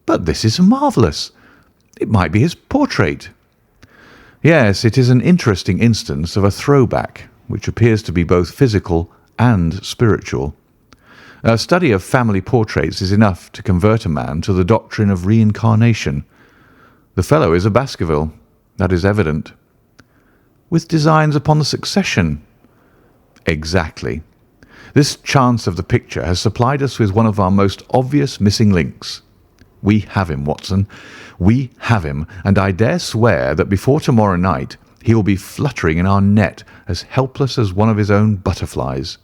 "But this is marvellous. It might be his portrait." "Yes, it is an interesting instance of a throwback, which appears to be both physical and spiritual. A study of family portraits is enough to convert a man to the doctrine of reincarnation. The fellow is a Baskerville, that is evident." "With designs upon the succession?" "Exactly. This chance of the picture has supplied us with one of our most obvious missing links. We have him, Watson. We have him, and I dare swear that before tomorrow night he will be fluttering in our net as helpless as one of his own butterflies.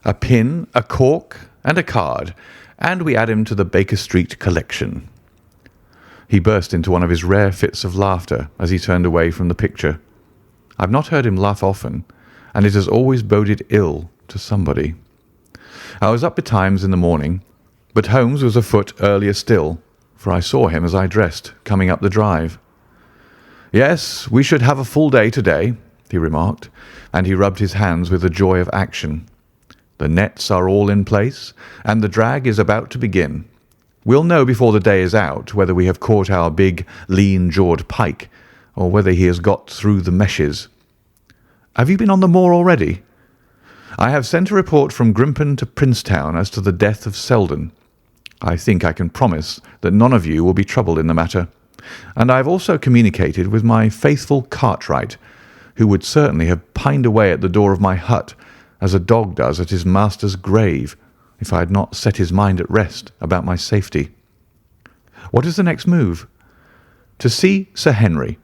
A pin, a cork, and a card, and we add him to the Baker Street collection." He burst into one of his rare fits of laughter as he turned away from the picture. I've not heard him laugh often, and it has always boded ill to somebody. I was up betimes in the morning, but Holmes was afoot earlier still, for I saw him as I dressed, coming up the drive. "Yes, we should have a full day today," he remarked, and he rubbed his hands with the joy of action. "The nets are all in place, and the drag is about to begin. We'll know before the day is out whether we have caught our big, lean-jawed pike, or whether he has got through the meshes. Have you been on the moor already?" "I have sent a report from Grimpen to Princetown as to the death of Selden. I think I can promise that none of you will be troubled in the matter, and I have also communicated with my faithful Cartwright, who would certainly have pined away at the door of my hut as a dog does at his master's grave, if I had not set his mind at rest about my safety." "What is the next move?" "To see Sir Henry."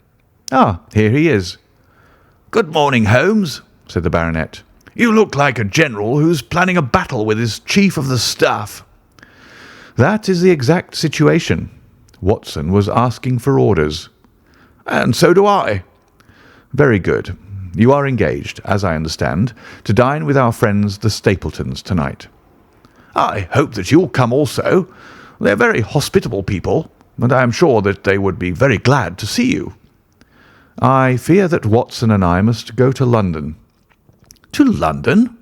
"Ah, here he is." "Good morning, Holmes," said the baronet. "You look like a general who's planning a battle with his chief of the staff." "That is the exact situation. Watson was asking for orders." "And so do I." "Very good. You are engaged, as I understand, to dine with our friends the Stapletons tonight." "I hope that you'll come also. They're very hospitable people, and I am sure that they would be very glad to see you." "I fear that Watson and I must go to London." "To London?"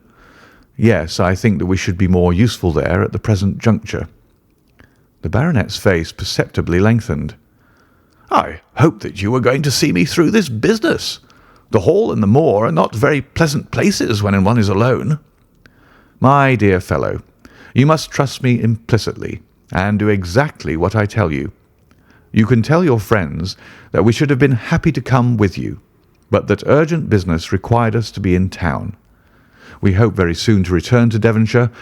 "Yes, I think that we should be more useful there at the present juncture." The baronet's face perceptibly lengthened. "I hope that you were going to see me through this business. The hall and the moor are not very pleasant places when one is alone." "My dear fellow, you must trust me implicitly, and do exactly what I tell you. You can tell your friends that we should have been happy to come with you, but that urgent business required us to be in town. We hope very soon to return to Devonshire.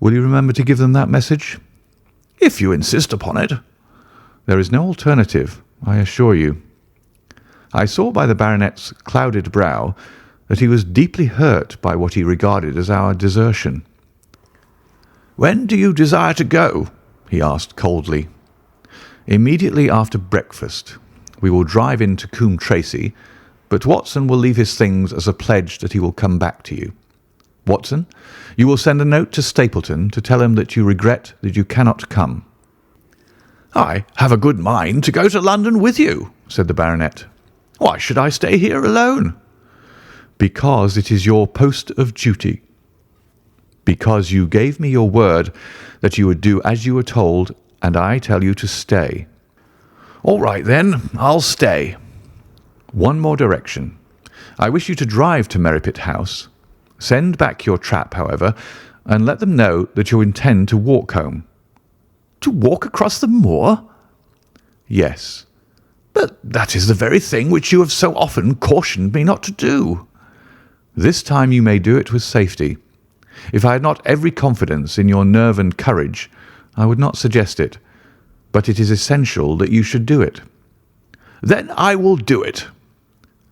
Will you remember to give them that message?" "If you insist upon it." "There is no alternative, I assure you." I saw by the baronet's clouded brow that he was deeply hurt by what he regarded as our desertion. "When do you desire to go?" he asked coldly. "Immediately after breakfast. We will drive into Coombe Tracey, but Watson will leave his things as a pledge that he will come back to you. Watson, you will send a note to Stapleton to tell him that you regret that you cannot come." "I have a good mind to go to London with you," said the baronet. "Why should I stay here alone?" "Because it is your post of duty. Because you gave me your word that you would do as you were told, and I tell you to stay." "All right, then, I'll stay." "One more direction. I wish you to drive to Merripit House. Send back your trap, however, and let them know that you intend to walk home." "To walk across the moor?" "Yes." "But that is the very thing which you have so often cautioned me not to do." "This time you may do it with safety. If I had not every confidence in your nerve and courage, I would not suggest it, but it is essential that you should do it." "Then I will do it."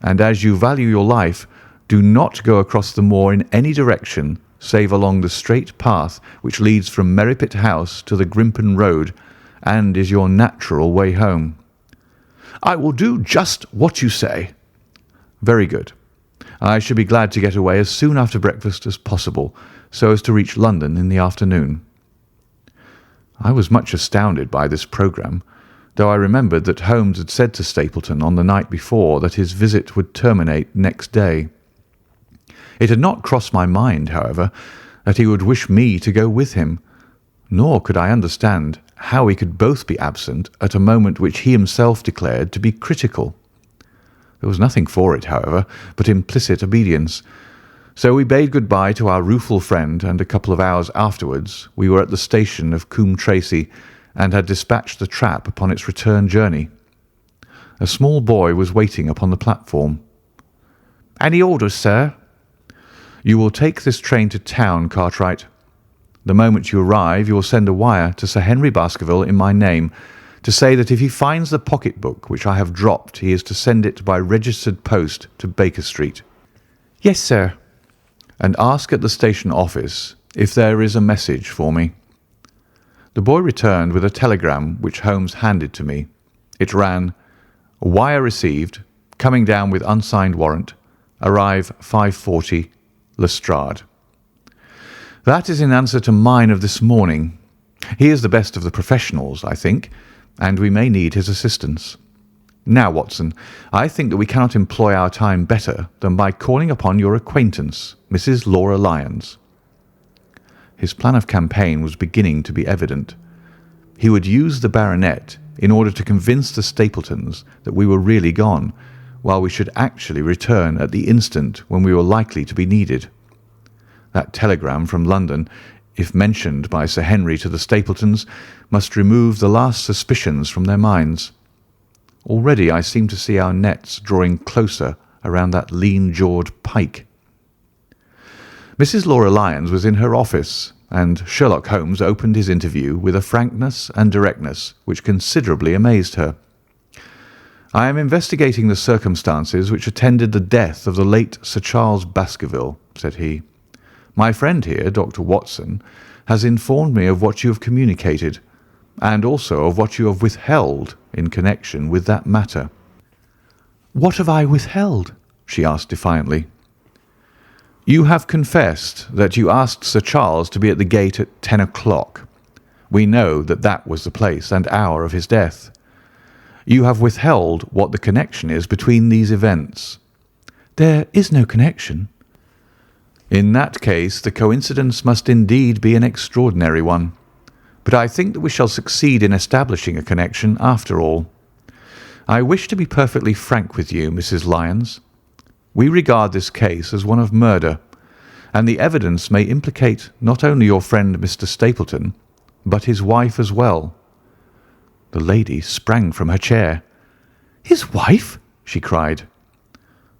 "And as you value your life, do not go across the moor in any direction save along the straight path which leads from Merripit House to the Grimpen Road, and is your natural way home." "I will do just what you say." "Very good. I should be glad to get away as soon after breakfast as possible, so as to reach London in the afternoon." I was much astounded by this programme, though I remembered that Holmes had said to Stapleton on the night before that his visit would terminate next day. It had not crossed my mind, however, that he would wish me to go with him, nor could I understand how we could both be absent at a moment which he himself declared to be critical. There was nothing for it, however, but implicit obedience, so we bade good-bye to our rueful friend, and a couple of hours afterwards we were at the station of Coombe Tracey and had dispatched the trap upon its return journey. A small boy was waiting upon the platform. "Any orders, sir?" "You will take this train to town, Cartwright. The moment you arrive you will send a wire to Sir Henry Baskerville in my name to say that if he finds the pocket-book which I have dropped he is to send it by registered post to Baker Street." "Yes, sir." "And ask at the station office if there is a message for me." The boy returned with a telegram which Holmes handed to me. It ran, "Wire received, coming down with unsigned warrant, arrive 5:40, Lestrade." That is in answer to mine of this morning. He is the best of the professionals, I think, and we may need his assistance. Now, Watson, I think that we cannot employ our time better than by calling upon your acquaintance, Mrs. Laura Lyons." His plan of campaign was beginning to be evident. He would use the baronet in order to convince the Stapletons that we were really gone, while we should actually return at the instant when we were likely to be needed. That telegram from London, if mentioned by Sir Henry to the Stapletons, must remove the last suspicions from their minds. Already I seem to see our nets drawing closer around that lean-jawed pike. Mrs. Laura Lyons was in her office, and Sherlock Holmes opened his interview with a frankness and directness which considerably amazed her. "I am investigating the circumstances which attended the death of the late Sir Charles Baskerville," said he. "My friend here, Dr. Watson, has informed me of what you have communicated, and also of what you have withheld in connection with that matter." "What have I withheld?" she asked defiantly. "You have confessed that you asked Sir Charles to be at the gate at 10 o'clock. We know that that was the place and hour of his death. You have withheld what the connection is between these events." "There is no connection." "In that case, the coincidence must indeed be an extraordinary one. But I think that we shall succeed in establishing a connection after all. I wish to be perfectly frank with you, Mrs. Lyons. We regard this case as one of murder, and the evidence may implicate not only your friend Mr. Stapleton, but his wife as well." The lady sprang from her chair. "His wife?" she cried.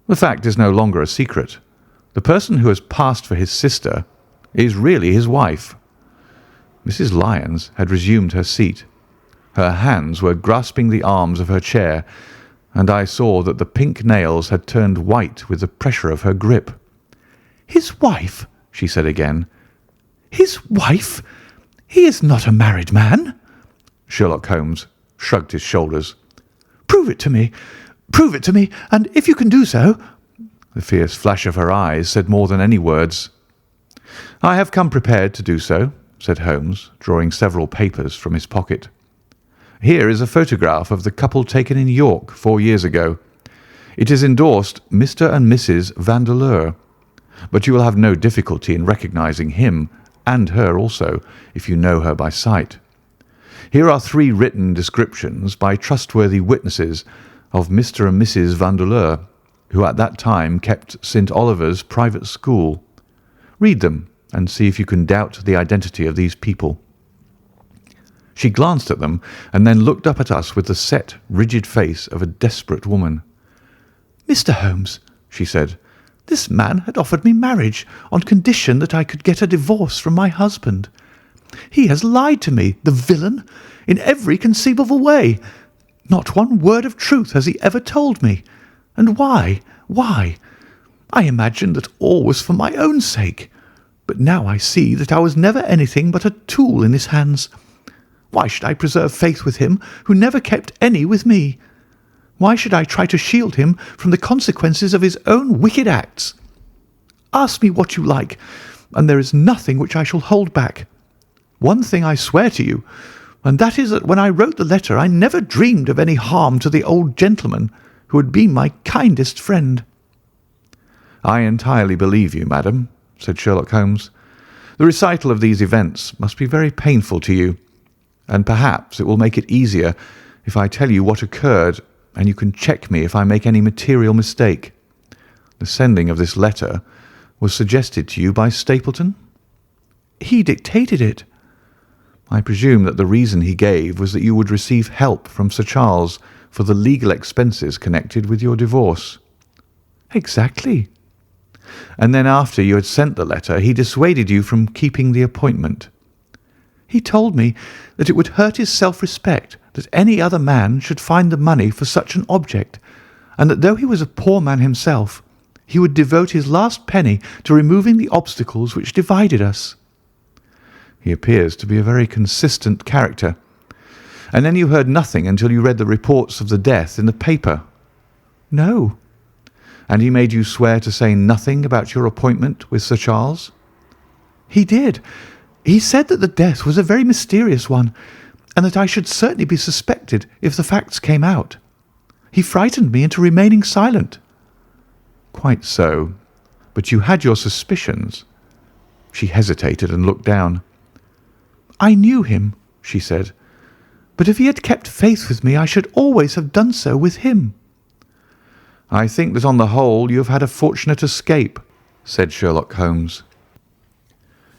"The fact is no longer a secret. The person who has passed for his sister is really his wife." Mrs. Lyons had resumed her seat. Her hands were grasping the arms of her chair, and I saw that the pink nails had turned white with the pressure of her grip. "His wife?" she said again. "His wife? He is not a married man." Sherlock Holmes shrugged his shoulders. "Prove it to me. Prove it to me, and if you can do so—" The fierce flash of her eyes said more than any words. "I have come prepared to do so," said Holmes, drawing several papers from his pocket. "Here is a photograph of the couple taken in York 4 years ago. It is endorsed Mr. and Mrs. Vandeleur, but you will have no difficulty in recognizing him and her also, if you know her by sight. Here are 3 written descriptions by trustworthy witnesses of Mr. and Mrs. Vandeleur, who at that time kept St. Oliver's private school. Read them and see if you can doubt the identity of these people." She glanced at them and then looked up at us with the set, rigid face of a desperate woman. "Mr. Holmes," she said, "this man had offered me marriage on condition that I could get a divorce from my husband. He has lied to me, the villain, in every conceivable way. Not one word of truth has he ever told me. And why? Why? I imagined that all was for my own sake, but now I see that I was never anything but a tool in his hands. Why should I preserve faith with him who never kept any with me? Why should I try to shield him from the consequences of his own wicked acts? Ask me what you like, and there is nothing which I shall hold back. One thing I swear to you, and that is that when I wrote the letter I never dreamed of any harm to the old gentleman who had been my kindest friend." "I entirely believe you, madam," said Sherlock Holmes. "The recital of these events must be very painful to you, and perhaps it will make it easier if I tell you what occurred, and you can check me if I make any material mistake. The sending of this letter was suggested to you by Stapleton?" "He dictated it." "I presume that the reason he gave was that you would receive help from Sir Charles for the legal expenses connected with your divorce." "Exactly." "And then after you had sent the letter, he dissuaded you from keeping the appointment?" "He told me that it would hurt his self-respect that any other man should find the money for such an object, and that though he was a poor man himself, he would devote his last penny to removing the obstacles which divided us." "He appears to be a very consistent character. And then you heard nothing until you read the reports of the death in the paper?" "No." "And he made you swear to say nothing about your appointment with Sir Charles?" "He did. He said that the death was a very mysterious one, and that I should certainly be suspected if the facts came out. He frightened me into remaining silent." "Quite so. But you had your suspicions." She hesitated and looked down. "I knew him," she said, "but if he had kept faith with me, I should always have done so with him." "I think that on the whole you have had a fortunate escape," said Sherlock Holmes.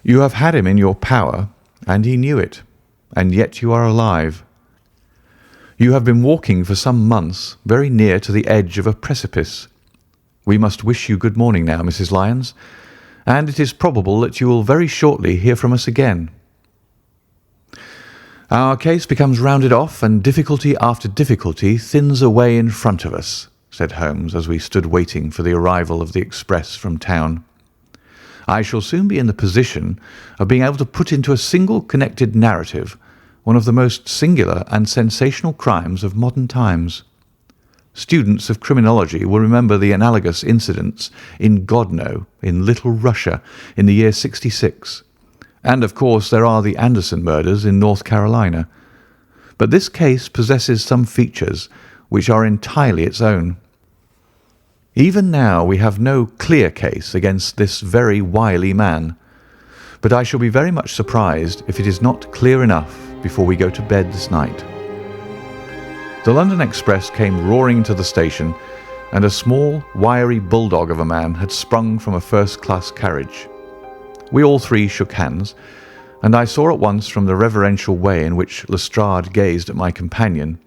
"You have had him in your power, and he knew it, and yet you are alive. You have been walking for some months very near to the edge of a precipice. We must wish you good morning now, Mrs. Lyons, and it is probable that you will very shortly hear from us again." "Our case becomes rounded off, and difficulty after difficulty thins away in front of us," said Holmes, as we stood waiting for the arrival of the express from town. "I shall soon be in the position of being able to put into a single connected narrative one of the most singular and sensational crimes of modern times. Students of criminology will remember the analogous incidents in Godno, in Little Russia, in the year '66, and of course there are the Anderson murders in North Carolina. But this case possesses some features which are entirely its own. Even now we have no clear case against this very wily man, but I shall be very much surprised if it is not clear enough before we go to bed this night." The London Express came roaring into the station, and a small, wiry bulldog of a man had sprung from a first-class carriage. We all three shook hands, and I saw at once from the reverential way in which Lestrade gazed at my companion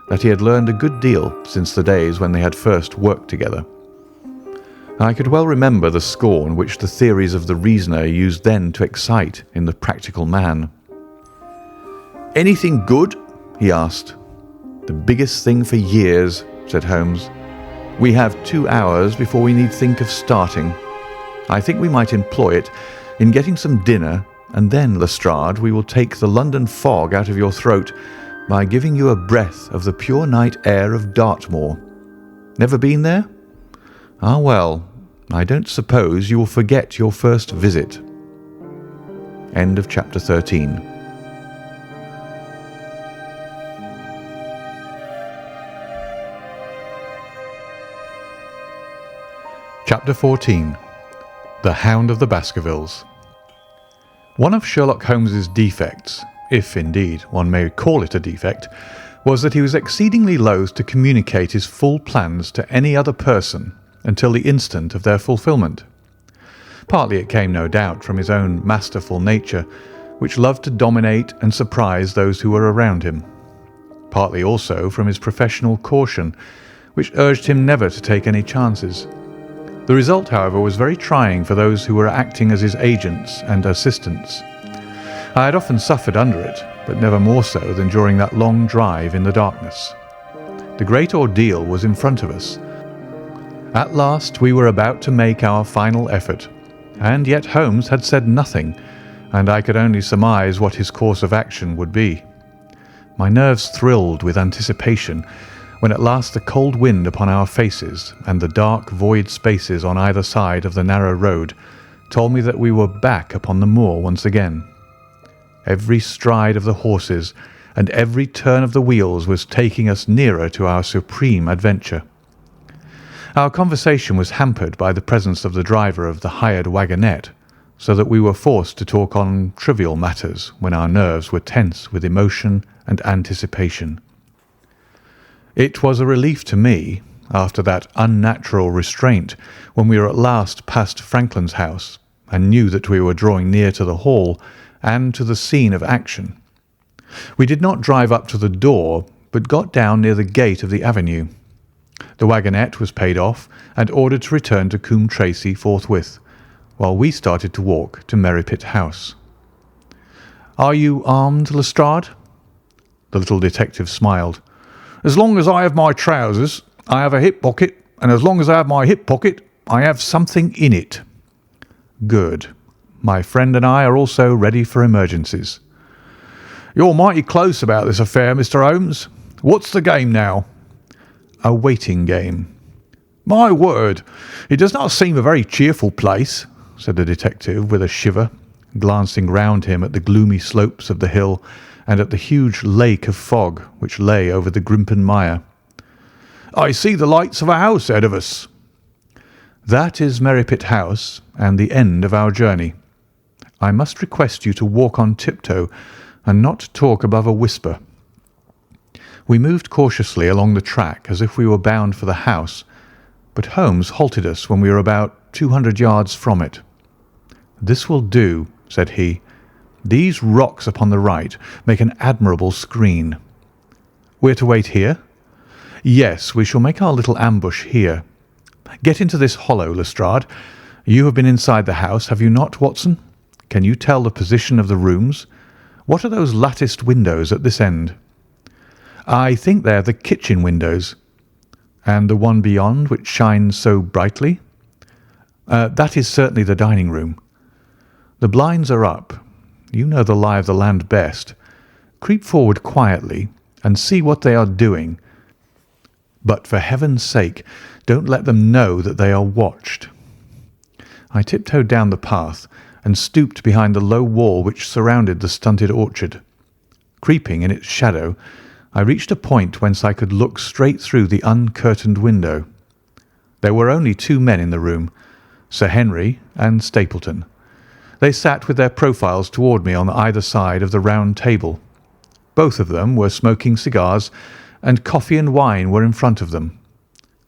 that he had learned a good deal since the days when they had first worked together. I could well remember the scorn which the theories of the reasoner used then to excite in the practical man. "Anything good?" he asked. "The biggest thing for years," said Holmes. "We have 2 hours before we need think of starting. I think we might employ it in getting some dinner, and then, Lestrade, we will take the London fog out of your throat by giving you a breath of the pure night air of Dartmoor. Never been there? Ah, well, I don't suppose you will forget your first visit." End of chapter 13. Chapter 14. The Hound of the Baskervilles. One of Sherlock Holmes's defects, if indeed one may call it a defect, was that he was exceedingly loath to communicate his full plans to any other person until the instant of their fulfilment. Partly it came, no doubt, from his own masterful nature, which loved to dominate and surprise those who were around him. Partly also from his professional caution, which urged him never to take any chances. The result, however, was very trying for those who were acting as his agents and assistants. I had often suffered under it, but never more so than during that long drive in the darkness. The great ordeal was in front of us. At last we were about to make our final effort, and yet Holmes had said nothing, and I could only surmise what his course of action would be. My nerves thrilled with anticipation when at last the cold wind upon our faces and the dark void spaces on either side of the narrow road told me that we were back upon the moor once again. Every stride of the horses and every turn of the wheels was taking us nearer to our supreme adventure. Our conversation was hampered by the presence of the driver of the hired wagonette, so that we were forced to talk on trivial matters when our nerves were tense with emotion and anticipation. It was a relief to me, after that unnatural restraint, when we were at last past Franklin's house and knew that we were drawing near to the hall and to the scene of action. We did not drive up to the door, but got down near the gate of the avenue. The wagonette was paid off and ordered to return to Coombe Tracey forthwith, while we started to walk to Merripit House. "Are you armed, Lestrade?" The little detective smiled. "As long as I have my trousers, I have a hip pocket, and as long as I have my hip pocket, I have something in it." "Good. My friend and I are also ready for emergencies." "You're mighty close about this affair, Mr. Holmes. What's the game now?" "A waiting game." "My word, it does not seem a very cheerful place," said the detective with a shiver, glancing round him at the gloomy slopes of the hill and at the huge lake of fog which lay over the Grimpen Mire. "I see the lights of a house ahead of us." "That is Merripit House and the end of our journey. I must request you to walk on tiptoe and not talk above a whisper." We moved cautiously along the track as if we were bound for the house, but Holmes halted us when we were about 200 yards from it. "This will do," said he. "These rocks upon the right make an admirable screen." "We're to wait here?" "Yes, we shall make our little ambush here. Get into this hollow, Lestrade. You have been inside the house, have you not, Watson? Can you tell the position of the rooms? What are those latticed windows at this end?" "I think they are the kitchen windows." "And the one beyond, which shines so brightly?" "That is certainly the dining room." "The blinds are up. You know the lie of the land best. Creep forward quietly and see what they are doing. But for heaven's sake, don't let them know that they are watched." I tiptoed down the path and stooped behind the low wall which surrounded the stunted orchard. Creeping in its shadow, I reached a point whence I could look straight through the uncurtained window. There were only two men in the room, Sir Henry and Stapleton. They sat with their profiles toward me on either side of the round table. Both of them were smoking cigars, and coffee and wine were in front of them.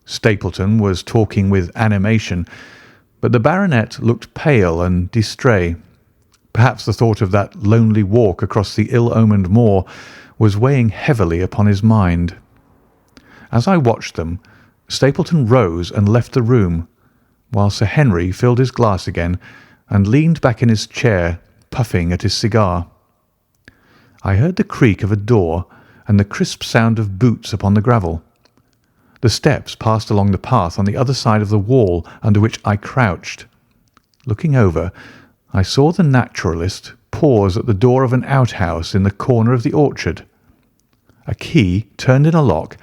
Stapleton was talking with animation, but the baronet looked pale and distrait. Perhaps the thought of that lonely walk across the ill-omened moor was weighing heavily upon his mind. As I watched them, Stapleton rose and left the room, while Sir Henry filled his glass again and leaned back in his chair, puffing at his cigar. I heard the creak of a door and the crisp sound of boots upon the gravel. The steps passed along the path on the other side of the wall under which I crouched. Looking over, I saw the naturalist pause at the door of an outhouse in the corner of the orchard. A key turned in a lock,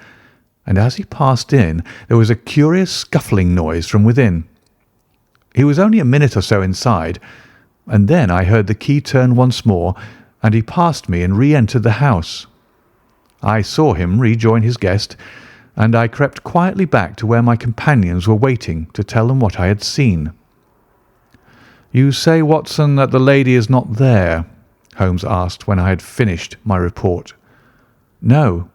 and as he passed in there was a curious scuffling noise from within. He was only a minute or so inside, and then I heard the key turn once more, and he passed me and re-entered the house. I saw him rejoin his guest, and I crept quietly back to where my companions were waiting to tell them what I had seen. "You say, Watson, that the lady is not there?" Holmes asked when I had finished my report. "No."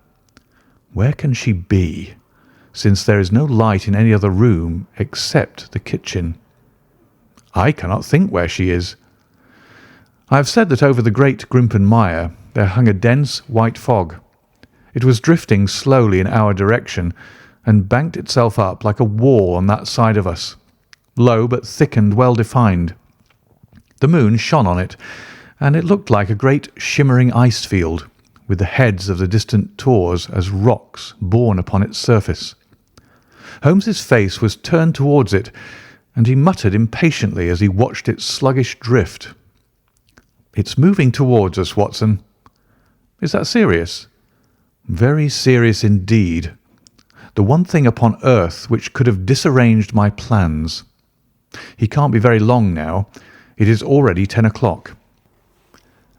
"Where can she be, since there is no light in any other room except the kitchen?" "I cannot think where she is." "I have said that over the great Grimpen Mire there hung a dense white fog. It was drifting slowly in our direction and banked itself up like a wall on that side of us, low but thick and well defined. The moon shone on it, and it looked like a great shimmering ice field, with the heads of the distant tors as rocks borne upon its surface. Holmes's face was turned towards it, and he muttered impatiently as he watched its sluggish drift. "It's moving towards us, Watson." "Is that serious?" "Very serious indeed. The one thing upon earth which could have disarranged my plans. He can't be very long now. It is already 10 o'clock.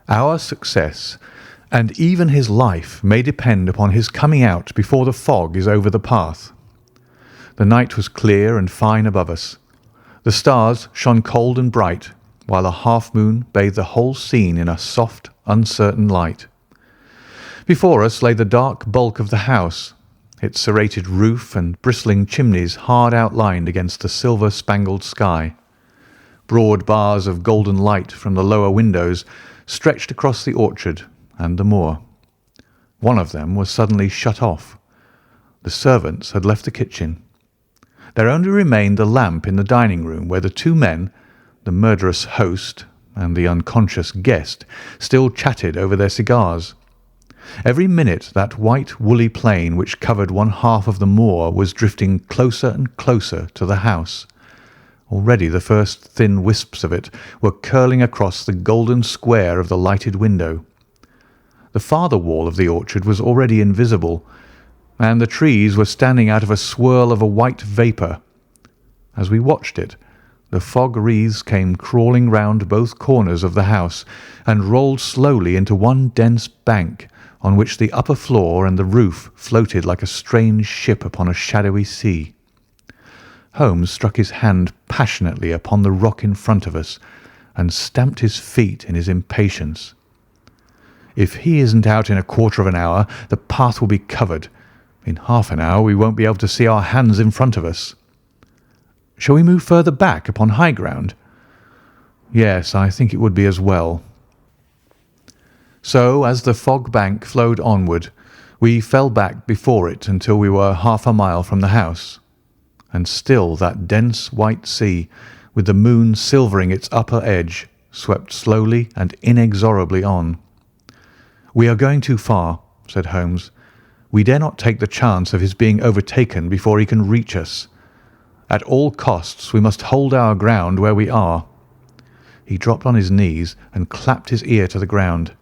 Our success, and even his life, may depend upon his coming out before the fog is over the path." The night was clear and fine above us. The stars shone cold and bright, while a half-moon bathed the whole scene in a soft, uncertain light. Before us lay the dark bulk of the house, its serrated roof and bristling chimneys hard outlined against the silver-spangled sky. Broad bars of golden light from the lower windows stretched across the orchard and the moor. One of them was suddenly shut off. The servants had left the kitchen. There only remained the lamp in the dining room, where the two men, the murderous host and the unconscious guest, still chatted over their cigars. Every minute that white woolly plain which covered one half of the moor was drifting closer and closer to the house. Already the first thin wisps of it were curling across the golden square of the lighted window. The farther wall of the orchard was already invisible, and the trees were standing out of a swirl of a white vapour. As we watched it, The fog wreaths came crawling round both corners of the house and rolled slowly into one dense bank on which the upper floor and the roof floated like a strange ship upon a shadowy sea. Holmes struck his hand passionately upon the rock in front of us and stamped his feet in his impatience. "If he isn't out in a quarter of an hour, the path will be covered. In half an hour we won't be able to see our hands in front of us." "Shall we move further back upon high ground?" "Yes, I think it would be as well." So, as the fog bank flowed onward, we fell back before it until we were half a mile from the house. And still that dense white sea, with the moon silvering its upper edge, swept slowly and inexorably on. "We are going too far," said Holmes. "We dare not take the chance of his being overtaken before he can reach us. At all costs we must hold our ground where we are." He dropped on his knees and clapped his ear to the ground.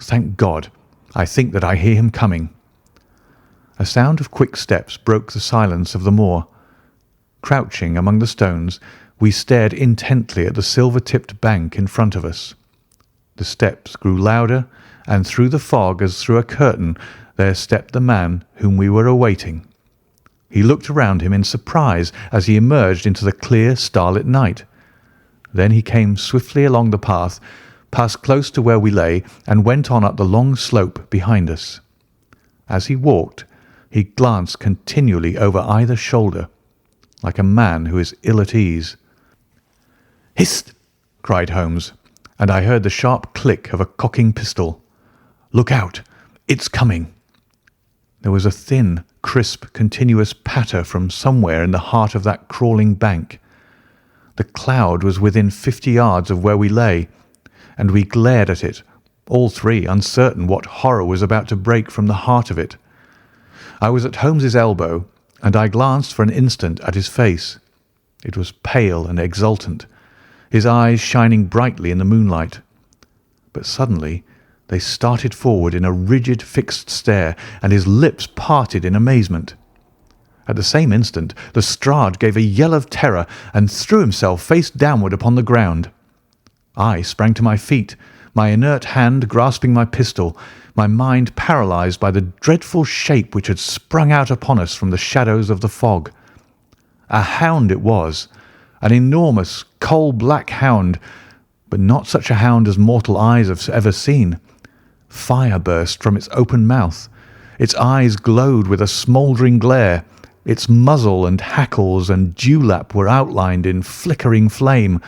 "Thank God! I think that I hear him coming." A sound of quick steps broke the silence of the moor. Crouching among the stones, we stared intently at the silver-tipped bank in front of us. The steps grew louder, and through the fog as through a curtain there stepped the man whom we were awaiting. He looked around him in surprise as he emerged into the clear starlit night. Then he came swiftly along the path, passed close to where we lay, and went on up the long slope behind us. As he walked, he glanced continually over either shoulder, like a man who is ill at ease. "Hist!" cried Holmes, and I heard the sharp click of a cocking pistol. "Look out! It's coming!" There was a thin, crisp, continuous patter from somewhere in the heart of that crawling bank. The cloud was within 50 yards of where we lay, and we glared at it, all three uncertain what horror was about to break from the heart of it. I was at Holmes's elbow, and I glanced for an instant at his face. It was pale and exultant, his eyes shining brightly in the moonlight. But suddenly they started forward in a rigid, fixed stare, and his lips parted in amazement. At the same instant Lestrade gave a yell of terror and threw himself face downward upon the ground. I sprang to my feet, my inert hand grasping my pistol, my mind paralysed by the dreadful shape which had sprung out upon us from the shadows of the fog. A hound it was, an enormous, coal-black hound, but not such a hound as mortal eyes have ever seen. Fire burst from its open mouth. Its eyes glowed with a smouldering glare. Its muzzle and hackles and dewlap were outlined in flickering flame.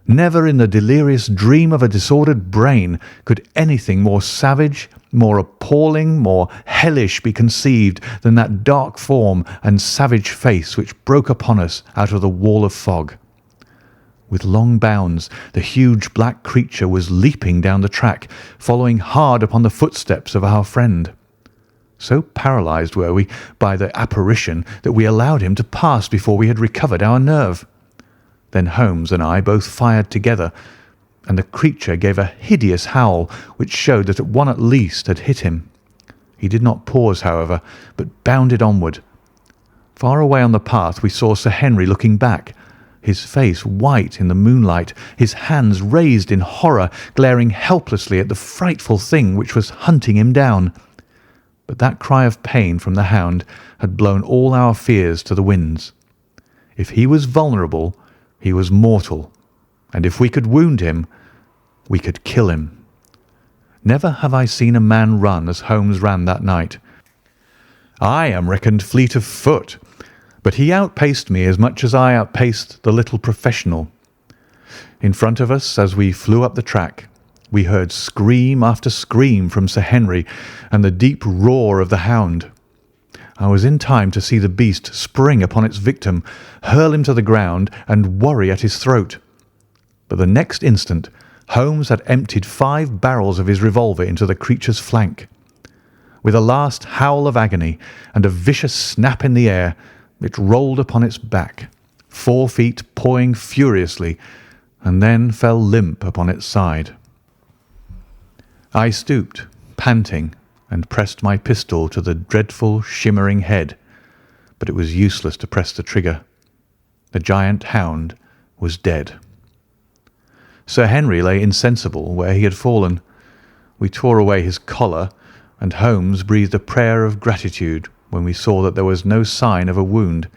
Never in the delirious dream of a disordered brain could anything more savage, more appalling, more hellish be conceived than that dark form and savage face which broke upon us out of the wall of fog. With long bounds, the huge black creature was leaping down the track, following hard upon the footsteps of our friend. So paralysed were we by the apparition that we allowed him to pass before we had recovered our nerve. Then Holmes and I both fired together, and the creature gave a hideous howl which showed that one at least had hit him. He did not pause, however, but bounded onward. Far away on the path we saw Sir Henry looking back, his face white in the moonlight, his hands raised in horror, glaring helplessly at the frightful thing which was hunting him down. But that cry of pain from the hound had blown all our fears to the winds. If he was vulnerable, he was mortal, and if we could wound him, we could kill him. Never have I seen a man run as Holmes ran that night. I am reckoned fleet of foot, but he outpaced me as much as I outpaced the little professional. In front of us, as we flew up the track, we heard scream after scream from Sir Henry and the deep roar of the hound. I was in time to see the beast spring upon its victim, hurl him to the ground, and worry at his throat. But the next instant Holmes had emptied 5 barrels of his revolver into the creature's flank. With a last howl of agony and a vicious snap in the air, it rolled upon its back, 4 feet pawing furiously, and then fell limp upon its side. I stooped, panting, and pressed my pistol to the dreadful, shimmering head, but it was useless to press the trigger. The giant hound was dead. Sir Henry lay insensible where he had fallen. We tore away his collar, and Holmes breathed a prayer of gratitude when we saw that there was no sign of a wound,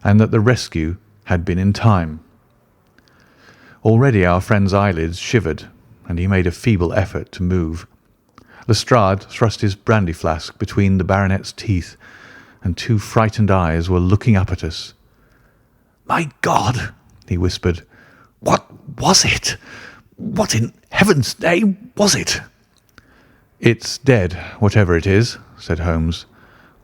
and that the rescue had been in time. Already our friend's eyelids shivered, and he made a feeble effort to move. Lestrade thrust his brandy flask between the baronet's teeth, and two frightened eyes were looking up at us. "My God!" he whispered. "What was it? What in heaven's name was it?" "It's dead, whatever it is," said Holmes.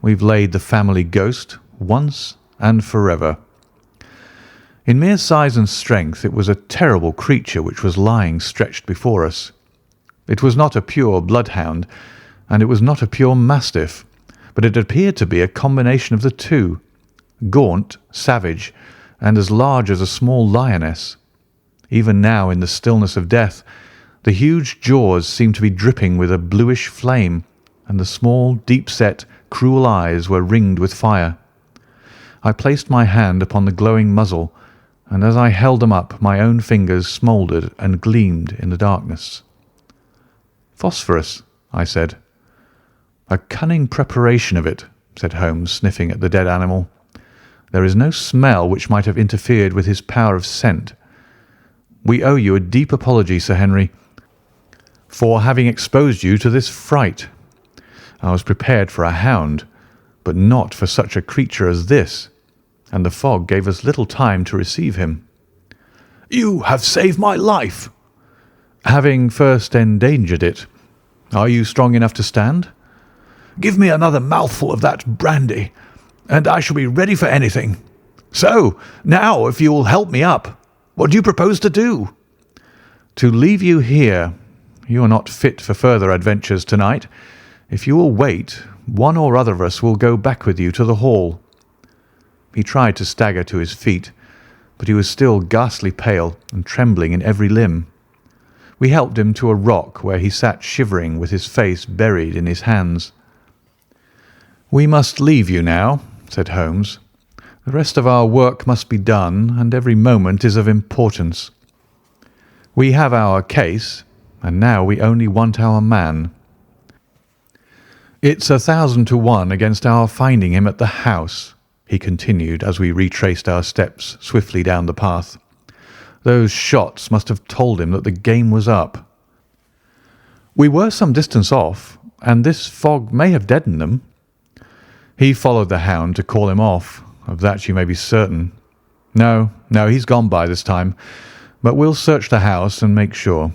"We've laid the family ghost once and forever." In mere size and strength it was a terrible creature which was lying stretched before us. It was not a pure bloodhound, and it was not a pure mastiff, but it appeared to be a combination of the two, gaunt, savage, and as large as a small lioness. Even now, in the stillness of death, the huge jaws seemed to be dripping with a bluish flame, and the small, deep-set, cruel eyes were ringed with fire. I placed my hand upon the glowing muzzle, and as I held them up, my own fingers smouldered and gleamed in the darkness. "Phosphorus," I said. "A cunning preparation of it," said Holmes, sniffing at the dead animal. "There is no smell which might have interfered with his power of scent. We owe you a deep apology, Sir Henry, for having exposed you to this fright. I was prepared for a hound, but not for such a creature as this, and the fog gave us little time to receive him." "You have saved my life." "Having first endangered it. Are you strong enough to stand?" "Give me another mouthful of that brandy, and I shall be ready for anything. So, now, if you will help me up, what do you propose to do?" "To leave you here. You are not fit for further adventures tonight. If you will wait, one or other of us will go back with you to the hall." He tried to stagger to his feet, but he was still ghastly pale and trembling in every limb. We helped him to a rock where he sat shivering with his face buried in his hands. "We must leave you now," said Holmes. "The rest of our work must be done, and every moment is of importance. We have our case, and now we only want our man. It's 1,000 to 1 against our finding him at the house," he continued as we retraced our steps swiftly down the path. "Those shots must have told him that the game was up. We were some distance off, and this fog may have deadened them. He followed the hound to call him off, of that you may be certain. No, he's gone by this time, but we'll search the house and make sure."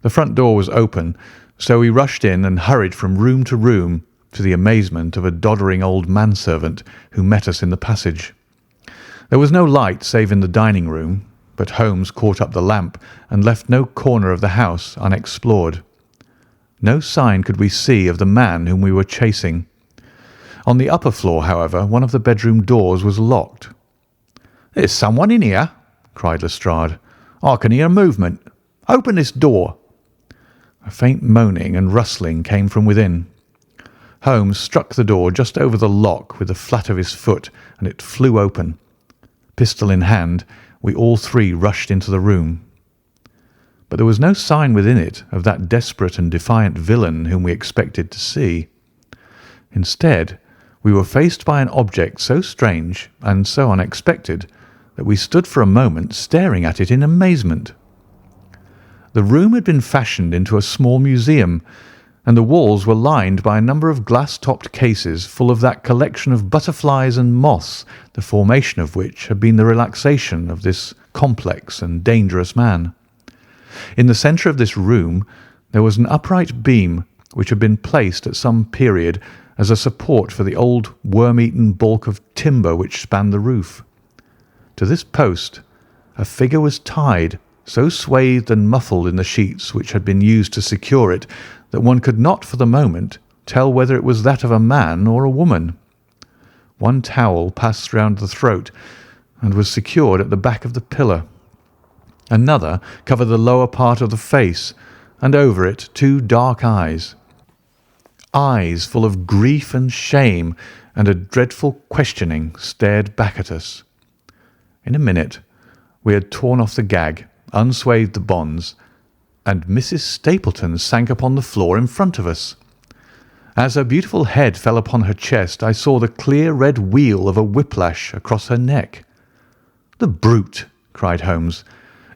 The front door was open, so we rushed in and hurried from room to room, to the amazement of a doddering old manservant who met us in the passage. There was no light save in the dining room, but Holmes caught up the lamp and left no corner of the house unexplored. No sign could we see of the man whom we were chasing. On the upper floor, however, one of the bedroom doors was locked. "There's someone in here," cried Lestrade. "I can hear movement. Open this door." A faint moaning and rustling came from within. Holmes struck the door just over the lock with the flat of his foot, and it flew open. Pistol in hand, we all three rushed into the room. But there was no sign within it of that desperate and defiant villain whom we expected to see. Instead, we were faced by an object so strange and so unexpected that we stood for a moment staring at it in amazement. The room had been fashioned into a small museum, and the walls were lined by a number of glass-topped cases full of that collection of butterflies and moths, the formation of which had been the relaxation of this complex and dangerous man. In the centre of this room there was an upright beam which had been placed at some period as a support for the old worm-eaten balk of timber which spanned the roof. To this post a figure was tied, so swathed and muffled in the sheets which had been used to secure it that one could not for the moment tell whether it was that of a man or a woman. One towel passed round the throat and was secured at the back of the pillar. Another covered the lower part of the face, and over it two dark eyes. Eyes full of grief and shame and a dreadful questioning stared back at us. In a minute We had torn off the gag, unswathed the bonds, and Mrs. Stapleton sank upon the floor in front of us. As her beautiful head fell upon her chest, I saw the clear red wheal of a whiplash across her neck. "The brute!" cried Holmes.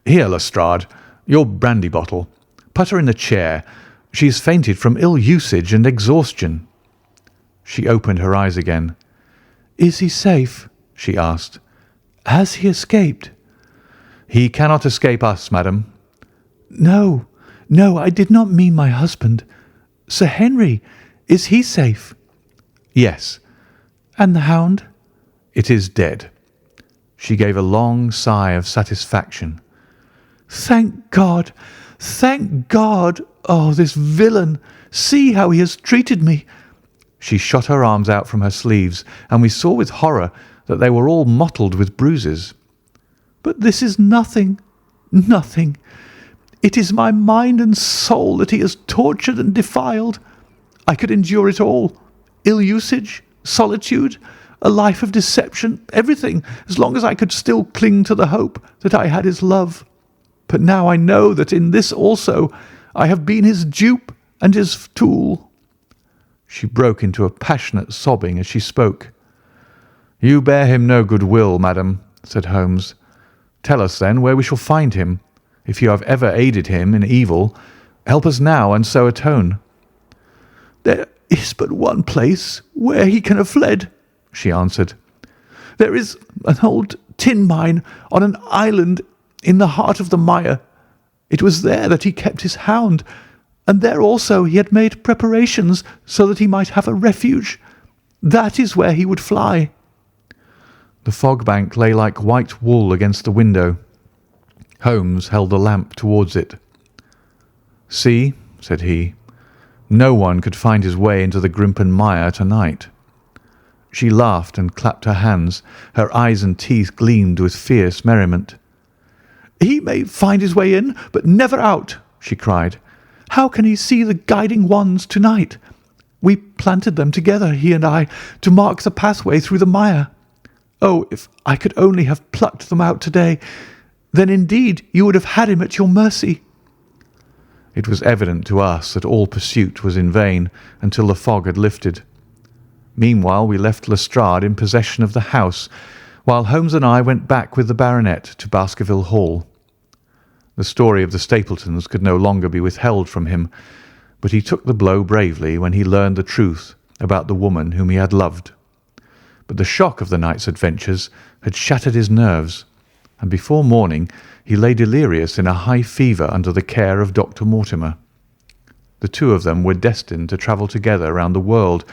"Here, Lestrade, your brandy bottle. Put her in the chair. She has fainted from ill usage and exhaustion." She opened her eyes again. "Is he safe?" she asked. "Has he escaped?" "He cannot escape us, madam." "No, no, I did not mean my husband. Sir Henry, is he safe?" "Yes." "And the hound?" "It is dead." She gave a long sigh of satisfaction. "Thank God! Thank God! Oh, this villain! See how he has treated me!" She shot her arms out from her sleeves, and we saw with horror that they were all mottled with bruises. "But this is nothing, nothing. It is my mind and soul that he has tortured and defiled. I could endure it all, ill usage, solitude, a life of deception, everything, as long as I could still cling to the hope that I had his love. But now I know that in this also I have been his dupe and his tool." She broke into a passionate sobbing as she spoke. "You bear him no good will, madam," said Holmes. "Tell us, then, where we shall find him. If you have ever aided him in evil, help us now and so atone." "There is but one place where he can have fled," she answered. "There is an old tin mine on an island in the heart of the mire. It was there that he kept his hound, and there also he had made preparations so that he might have a refuge. That is where he would fly." The fog bank lay like white wool against the window. Holmes held the lamp towards it. "See," said he, "no one could find his way into the Grimpen Mire tonight." She laughed and clapped her hands. Her eyes and teeth gleamed with fierce merriment. "He may find his way in, but never out," she cried. "How can he see the guiding wands tonight? We planted them together, he and I, to mark the pathway through the mire. Oh, if I could only have plucked them out today, then indeed you would have had him at your mercy." It was evident to us that all pursuit was in vain until the fog had lifted. Meanwhile we left Lestrade in possession of the house, while Holmes and I went back with the baronet to Baskerville Hall. The story of the Stapletons could no longer be withheld from him, but he took the blow bravely when he learned the truth about the woman whom he had loved. But the shock of the night's adventures had shattered his nerves, and before morning he lay delirious in a high fever under the care of Dr. Mortimer. The two of them were destined to travel together round the world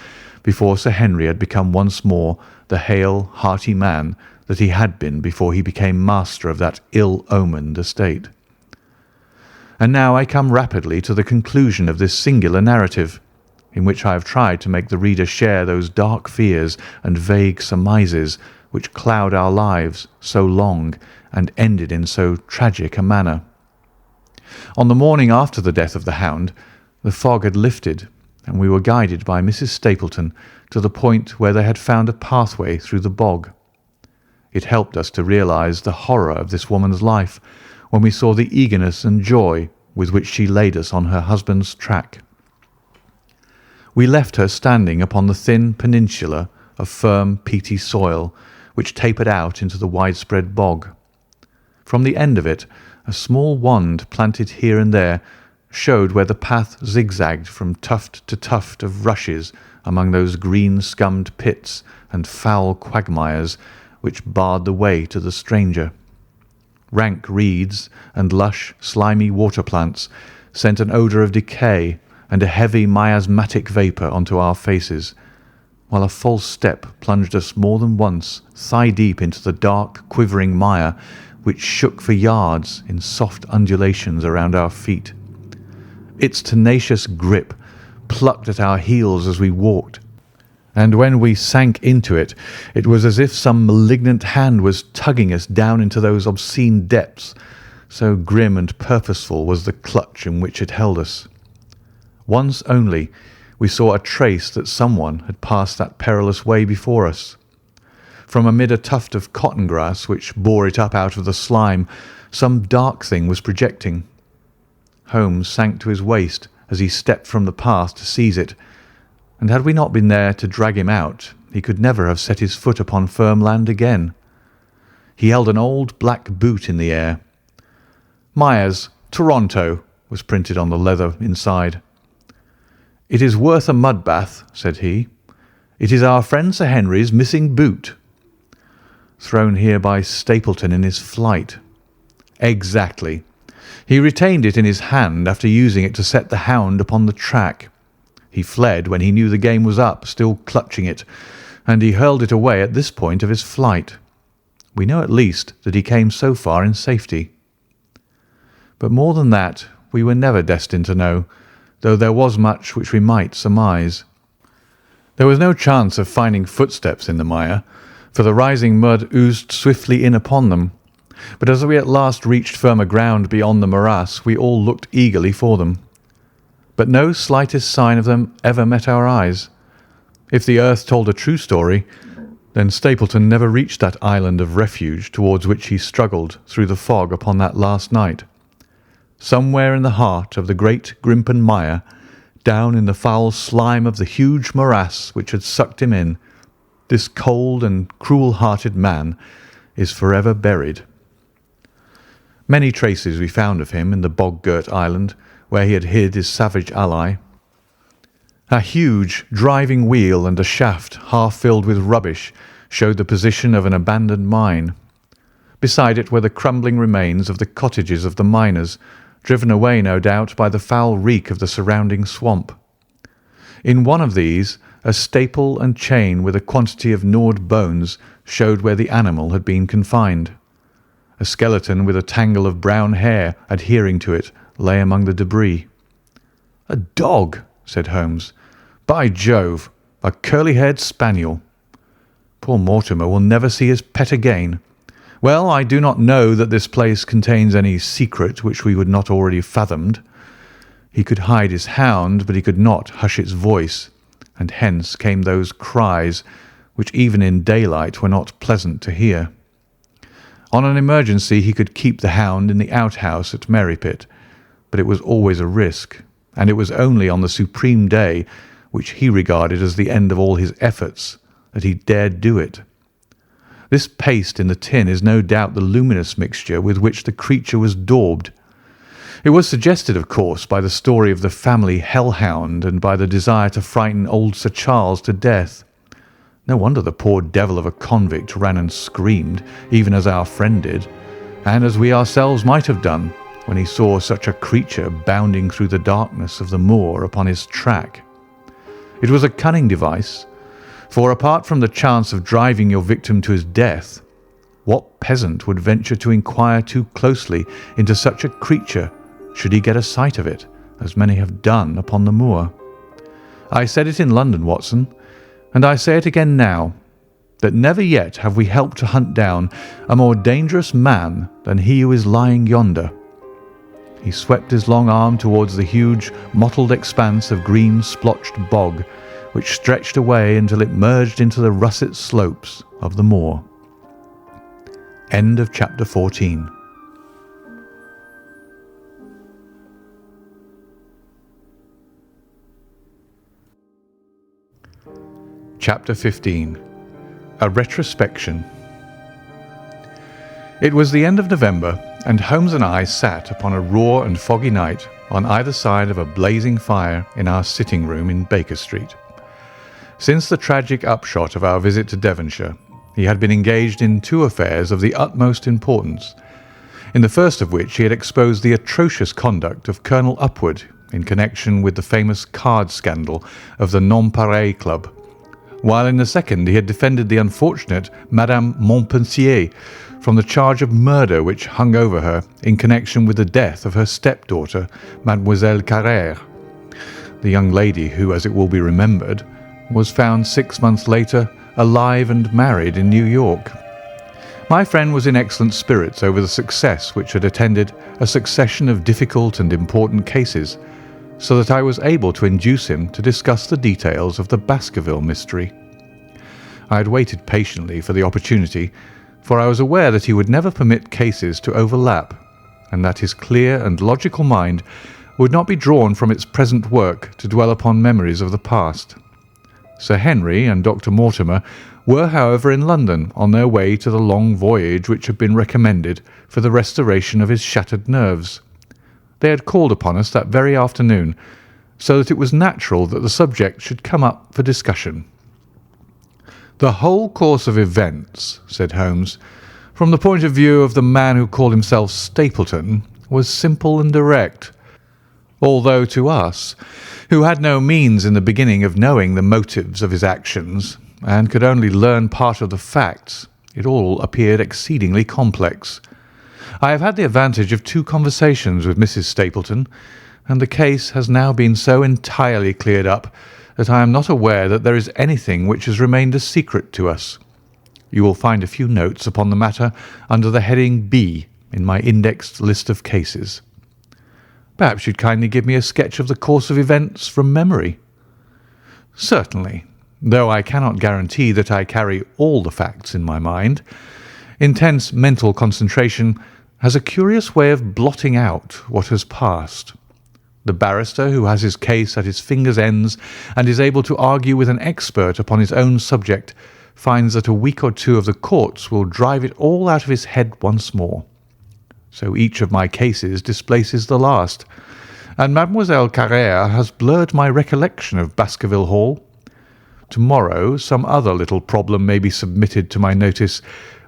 before Sir Henry had become once more the hale, hearty man that he had been before he became master of that ill-omened estate. And now I come rapidly to the conclusion of this singular narrative, in which I have tried to make the reader share those dark fears and vague surmises which cloud our lives so long and ended in so tragic a manner. On the morning after the death of the hound, the fog had lifted, and we were guided by Mrs. Stapleton to the point where they had found a pathway through the bog. It helped us to realize the horror of this woman's life when we saw the eagerness and joy with which she laid us on her husband's track. We left her standing upon the thin peninsula of firm, peaty soil which tapered out into the widespread bog. From the end of it, a small wand planted here and there showed where the path zigzagged from tuft to tuft of rushes among those green-scummed pits and foul quagmires which barred the way to the stranger. Rank reeds and lush, slimy water plants sent an odour of decay and a heavy miasmatic vapour onto our faces, while a false step plunged us more than once thigh-deep into the dark, quivering mire which shook for yards in soft undulations around our feet. Its tenacious grip plucked at our heels as we walked, and when we sank into it, it was as if some malignant hand was tugging us down into those obscene depths, so grim and purposeful was the clutch in which it held us. Once only we saw a trace that someone had passed that perilous way before us. From amid a tuft of cotton grass which bore it up out of the slime, some dark thing was projecting. Holmes sank to his waist as he stepped from the path to seize it, and had we not been there to drag him out, he could never have set his foot upon firm land again. He held an old black boot in the air. "Myers, Toronto," was printed on the leather inside. "It is worth a mud bath," said he. "It is our friend Sir Henry's missing boot." Thrown here by Stapleton in his flight. Exactly. He retained it in his hand after using it to set the hound upon the track. He fled when he knew the game was up, still clutching it, and he hurled it away at this point of his flight. We know at least that he came so far in safety. But more than that we were never destined to know, though there was much which we might surmise. There was no chance of finding footsteps in the mire, for the rising mud oozed swiftly in upon them. But as we at last reached firmer ground beyond the morass, we all looked eagerly for them. But no slightest sign of them ever met our eyes. If the earth told a true story, then Stapleton never reached that island of refuge towards which he struggled through the fog upon that last night. Somewhere in the heart of the great Grimpen mire, down in the foul slime of the huge morass which had sucked him in, this cold and cruel-hearted man is forever buried. Many traces we found of him in the bog-girt island where he had hid his savage ally. A huge driving wheel and a shaft half filled with rubbish showed the position of an abandoned mine. Beside it were the crumbling remains of the cottages of the miners, driven away no doubt by the foul reek of the surrounding swamp. In one of these a staple and chain with a quantity of gnawed bones showed where the animal had been confined. A skeleton with a tangle of brown hair adhering to it lay among the debris. "A dog," said Holmes. "By Jove, a curly-haired spaniel. Poor Mortimer will never see his pet again. Well, I do not know that this place contains any secret which we would not already have fathomed. He could hide his hound, but he could not hush its voice, and hence came those cries which even in daylight were not pleasant to hear. On an emergency he could keep the hound in the outhouse at Merrypit, but it was always a risk, and it was only on the supreme day, which he regarded as the end of all his efforts, that he dared do it. This paste in the tin is no doubt the luminous mixture with which the creature was daubed. It was suggested, of course, by the story of the family hellhound and by the desire to frighten old Sir Charles to death. No wonder the poor devil of a convict ran and screamed, even as our friend did, and as we ourselves might have done when he saw such a creature bounding through the darkness of the moor upon his track. It was a cunning device, for apart from the chance of driving your victim to his death, what peasant would venture to inquire too closely into such a creature should he get a sight of it, as many have done upon the moor? I said it in London, Watson, and I say it again now, that never yet have we helped to hunt down a more dangerous man than he who is lying yonder. He swept his long arm towards the huge, mottled expanse of green splotched bog, which stretched away until it merged into the russet slopes of the moor. End of chapter 14. Chapter 15. A Retrospection. It was the end of November, and Holmes and I sat upon a raw and foggy night on either side of a blazing fire in our sitting room in Baker Street. Since the tragic upshot of our visit to Devonshire, he had been engaged in two affairs of the utmost importance, in the first of which he had exposed the atrocious conduct of Colonel Upward in connection with the famous card scandal of the Nonpareil Club, while in the second he had defended the unfortunate Madame Montpensier from the charge of murder which hung over her in connection with the death of her stepdaughter, Mademoiselle Carrère, the young lady who, as it will be remembered, was found 6 months later alive and married in New York. My friend was in excellent spirits over the success which had attended a succession of difficult and important cases, so that I was able to induce him to discuss the details of the Baskerville mystery. I had waited patiently for the opportunity, for I was aware that he would never permit cases to overlap, and that his clear and logical mind would not be drawn from its present work to dwell upon memories of the past. Sir Henry and Dr. Mortimer were, however, in London on their way to the long voyage which had been recommended for the restoration of his shattered nerves. They had called upon us that very afternoon, so that it was natural that the subject should come up for discussion. "The whole course of events," said Holmes, "from the point of view of the man who called himself Stapleton, was simple and direct, although to us, who had no means in the beginning of knowing the motives of his actions, and could only learn part of the facts, it all appeared exceedingly complex. I have had the advantage of 2 conversations with Mrs. Stapleton, and the case has now been so entirely cleared up that I am not aware that there is anything which has remained a secret to us. You will find a few notes upon the matter under the heading B in my indexed list of cases. Perhaps you'd kindly give me a sketch of the course of events from memory." "Certainly, though I cannot guarantee that I carry all the facts in my mind. Intense mental concentration has a curious way of blotting out what has passed. The barrister who has his case at his fingers' ends and is able to argue with an expert upon his own subject finds that a week or 2 of the courts will drive it all out of his head once more. So each of my cases displaces the last, and Mademoiselle Carrère has blurred my recollection of Baskerville Hall. Tomorrow some other little problem may be submitted to my notice,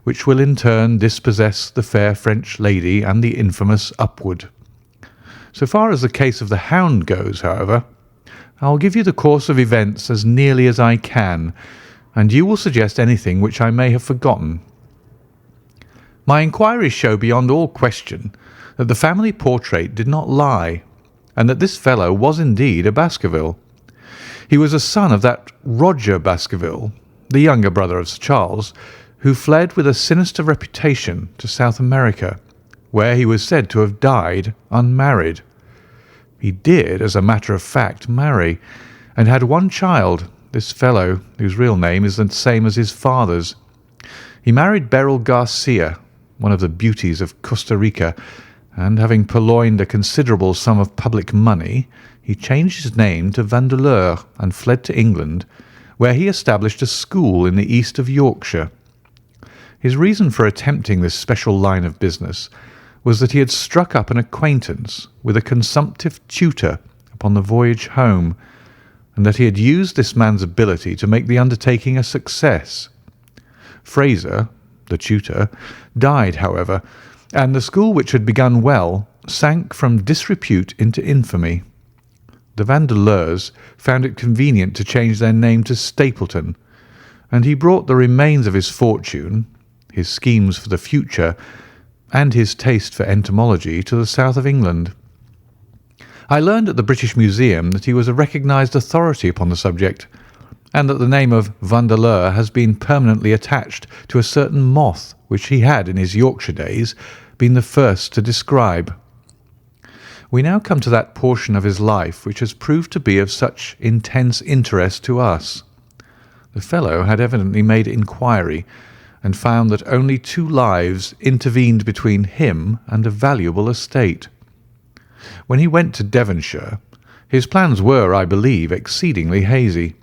which will in turn dispossess the fair French lady and the infamous Upward. So far as the case of the Hound goes, however, I will give you the course of events as nearly as I can, and you will suggest anything which I may have forgotten. My inquiries show beyond all question that the family portrait did not lie, and that this fellow was indeed a Baskerville. He was a son of that Roger Baskerville, the younger brother of Sir Charles, who fled with a sinister reputation to South America, where he was said to have died unmarried. He did, as a matter of fact, marry, and had 1 child, this fellow, whose real name is the same as his father's. He married Beryl Garcia, one of the beauties of Costa Rica, and having purloined a considerable sum of public money, he changed his name to Vandeleur and fled to England, where he established a school in the east of Yorkshire. His reason for attempting this special line of business was that he had struck up an acquaintance with a consumptive tutor upon the voyage home, and that he had used this man's ability to make the undertaking a success. Fraser, the tutor, died, however, and the school, which had begun well, sank from disrepute into infamy. The Vandeleurs found it convenient to change their name to Stapleton, and he brought the remains of his fortune, his schemes for the future, and his taste for entomology to the south of England. I learned at the British Museum that he was a recognised authority upon the subject, and that the name of Vandeleur has been permanently attached to a certain moth which he had in his Yorkshire days been the first to describe. We now come to that portion of his life which has proved to be of such intense interest to us. The fellow had evidently made inquiry, and found that only 2 lives intervened between him and a valuable estate. When he went to Devonshire, his plans were, I believe, exceedingly hazy,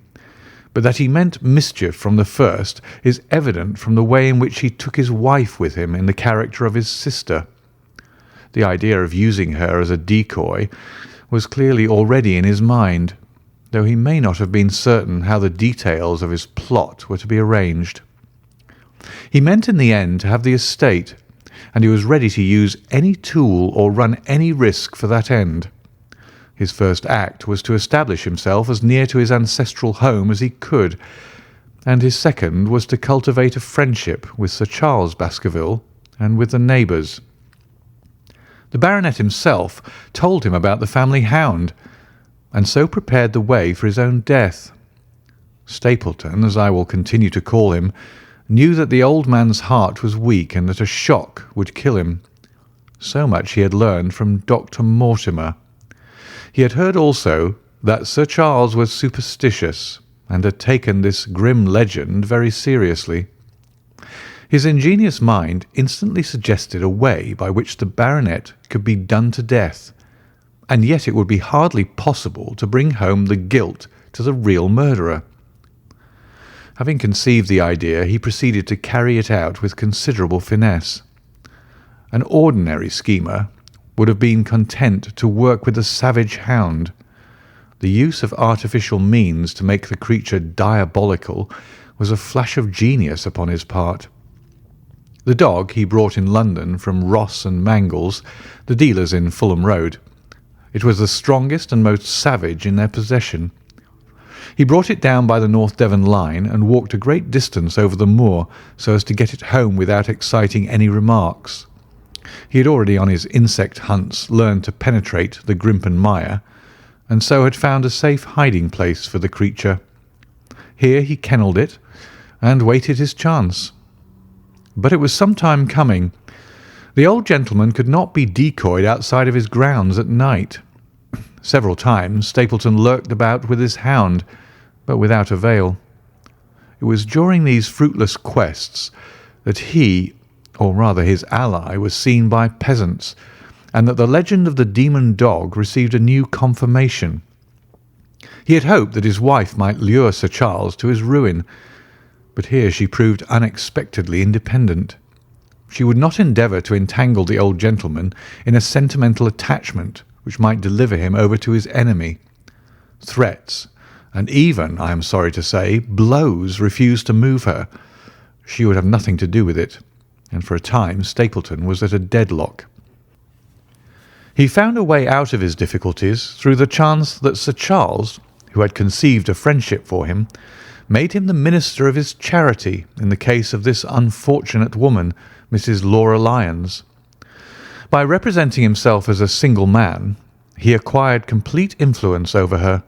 but that he meant mischief from the first is evident from the way in which he took his wife with him in the character of his sister. The idea of using her as a decoy was clearly already in his mind, though he may not have been certain how the details of his plot were to be arranged. He meant in the end to have the estate, and he was ready to use any tool or run any risk for that end. His first act was to establish himself as near to his ancestral home as he could, and his second was to cultivate a friendship with Sir Charles Baskerville and with the neighbours. The baronet himself told him about the family hound, and so prepared the way for his own death. Stapleton, as I will continue to call him, knew that the old man's heart was weak and that a shock would kill him. So much he had learned from Dr. Mortimer. He had heard also that Sir Charles was superstitious, and had taken this grim legend very seriously. His ingenious mind instantly suggested a way by which the baronet could be done to death, and yet it would be hardly possible to bring home the guilt to the real murderer. Having conceived the idea, he proceeded to carry it out with considerable finesse. An ordinary schemer would have been content to work with a savage hound. The use of artificial means to make the creature diabolical was a flash of genius upon his part. The dog he brought in London from Ross and Mangles, the dealers in Fulham Road. It was the strongest and most savage in their possession. He brought it down by the North Devon line and walked a great distance over the moor so as to get it home without exciting any remarks. He had already on his insect hunts learned to penetrate the Grimpen Mire, and so had found a safe hiding place for the creature. Here he kennelled it and waited his chance. But it was some time coming. The old gentleman could not be decoyed outside of his grounds at night. Several times Stapleton lurked about with his hound, but without avail. It was during these fruitless quests that he, or rather his ally, was seen by peasants, and that the legend of the demon dog received a new confirmation. He had hoped that his wife might lure Sir Charles to his ruin, but here she proved unexpectedly independent. She would not endeavour to entangle the old gentleman in a sentimental attachment which might deliver him over to his enemy. Threats, and even, I am sorry to say, blows refused to move her. She would have nothing to do with it, and for a time Stapleton was at a deadlock. He found a way out of his difficulties through the chance that Sir Charles, who had conceived a friendship for him, made him the minister of his charity in the case of this unfortunate woman, Mrs. Laura Lyons. By representing himself as a single man, he acquired complete influence over her,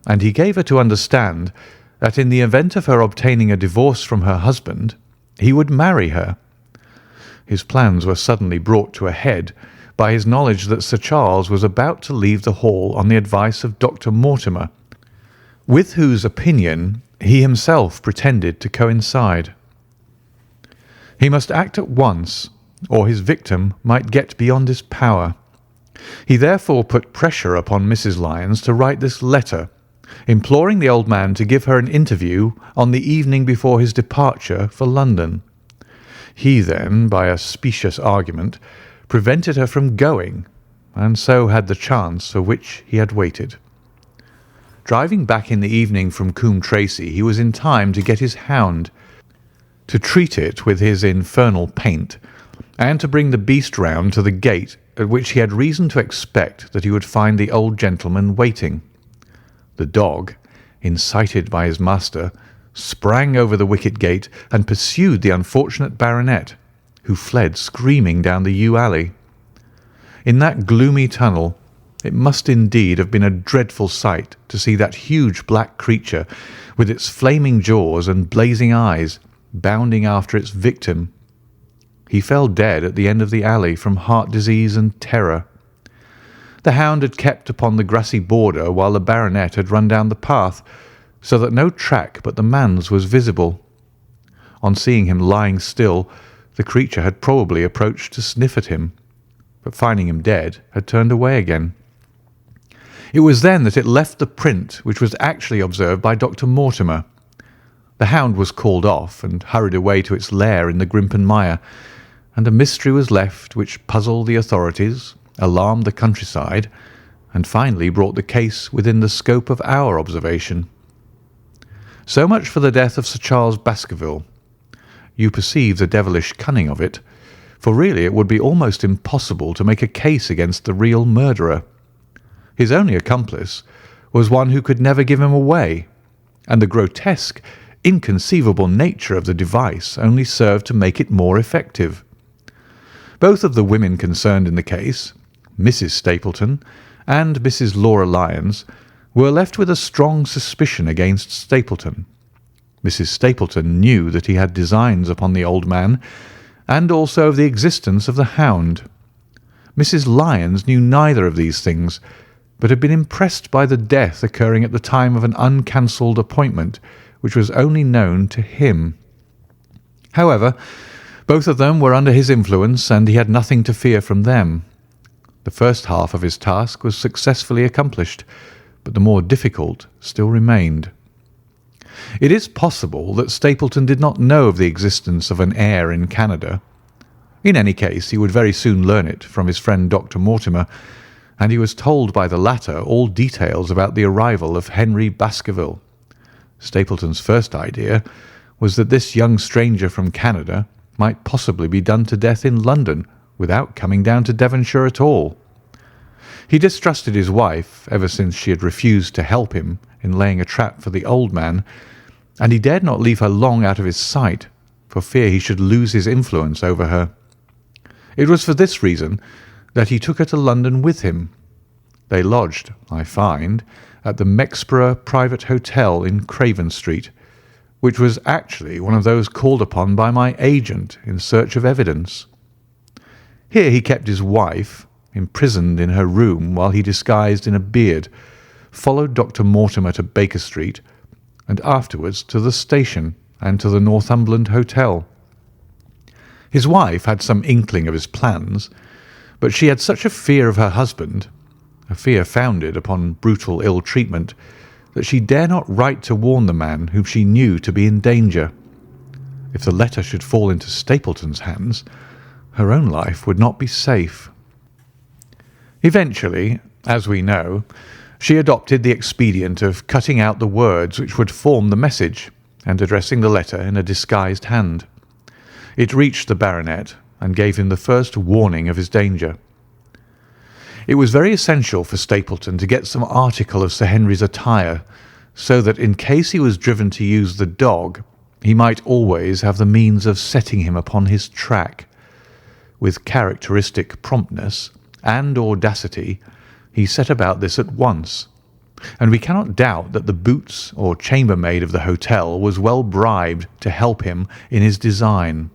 and he gave her to understand that in the event of her obtaining a divorce from her husband, he would marry her. His plans were suddenly brought to a head by his knowledge that Sir Charles was about to leave the Hall on the advice of Dr. Mortimer, with whose opinion he himself pretended to coincide. He must act at once, or his victim might get beyond his power. He therefore put pressure upon Mrs. Lyons to write this letter, imploring the old man to give her an interview on the evening before his departure for London. He then, by a specious argument, prevented her from going, and so had the chance for which he had waited. Driving back in the evening from Coombe Tracey, he was in time to get his hound, to treat it with his infernal paint, and to bring the beast round to the gate at which he had reason to expect that he would find the old gentleman waiting. The dog, incited by his master, sprang over the wicket gate and pursued the unfortunate baronet, who fled screaming down the yew alley. In that gloomy tunnel it must indeed have been a dreadful sight to see that huge black creature, with its flaming jaws and blazing eyes, bounding after its victim. He fell dead at the end of the alley from heart disease and terror. The hound had kept upon the grassy border while the baronet had run down the path, so that no track but the man's was visible. On seeing him lying still, the creature had probably approached to sniff at him, but finding him dead, had turned away again. It was then that it left the print which was actually observed by Dr. Mortimer. The hound was called off and hurried away to its lair in the Grimpen Mire, and a mystery was left which puzzled the authorities, alarmed the countryside, and finally brought the case within the scope of our observation. So much for the death of Sir Charles Baskerville. You perceive the devilish cunning of it, for really it would be almost impossible to make a case against the real murderer. His only accomplice was one who could never give him away, and the grotesque, inconceivable nature of the device only served to make it more effective. Both of the women concerned in the case, Mrs. Stapleton and Mrs. Laura Lyons, were left with a strong suspicion against Stapleton. Mrs. Stapleton knew that he had designs upon the old man, and also of the existence of the hound. Mrs. Lyons knew neither of these things, but had been impressed by the death occurring at the time of an uncancelled appointment which was only known to him. However, both of them were under his influence, and he had nothing to fear from them. The first half of his task was successfully accomplished, but the more difficult still remained. It is possible that Stapleton did not know of the existence of an heir in Canada. In any case, he would very soon learn it from his friend Dr. Mortimer, and he was told by the latter all details about the arrival of Henry Baskerville. Stapleton's first idea was that this young stranger from Canada might possibly be done to death in London without coming down to Devonshire at all. He distrusted his wife ever since she had refused to help him in laying a trap for the old man, and he dared not leave her long out of his sight for fear he should lose his influence over her. It was for this reason that he took her to London with him. They lodged, I find, at the Mexborough Private Hotel in Craven Street, which was actually one of those called upon by my agent in search of evidence. Here he kept his wife, imprisoned in her room while he disguised in a beard, followed Dr. Mortimer to Baker Street, and afterwards to the station and to the Northumberland Hotel. His wife had some inkling of his plans, but she had such a fear of her husband, a fear founded upon brutal ill-treatment, that she dare not write to warn the man whom she knew to be in danger. If the letter should fall into Stapleton's hands, her own life would not be safe. Eventually, as we know, she adopted the expedient of cutting out the words which would form the message and addressing the letter in a disguised hand. It reached the baronet and gave him the first warning of his danger. It was very essential for Stapleton to get some article of Sir Henry's attire, so that in case he was driven to use the dog, he might always have the means of setting him upon his track. With characteristic promptness and audacity, he set about this at once, and we cannot doubt that the boots or chambermaid of the hotel was well bribed to help him in his design.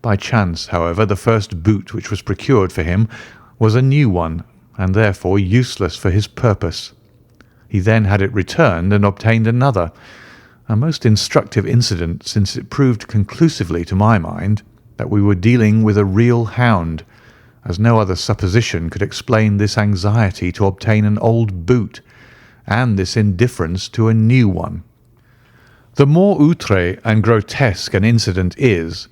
By chance, however, the first boot which was procured for him was a new one, and therefore useless for his purpose. He then had it returned and obtained another, a most instructive incident, since it proved conclusively to my mind that we were dealing with a real hound, as no other supposition could explain this anxiety to obtain an old boot, and this indifference to a new one. The more outré and grotesque an incident is,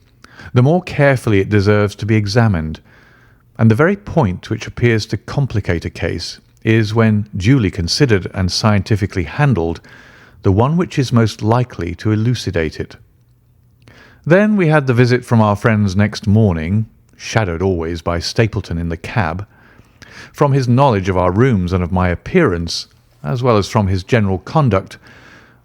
the more carefully it deserves to be examined, and the very point which appears to complicate a case is, when duly considered and scientifically handled, the one which is most likely to elucidate it. Then we had the visit from our friends next morning, shadowed always by Stapleton in the cab. From his knowledge of our rooms and of my appearance, as well as from his general conduct,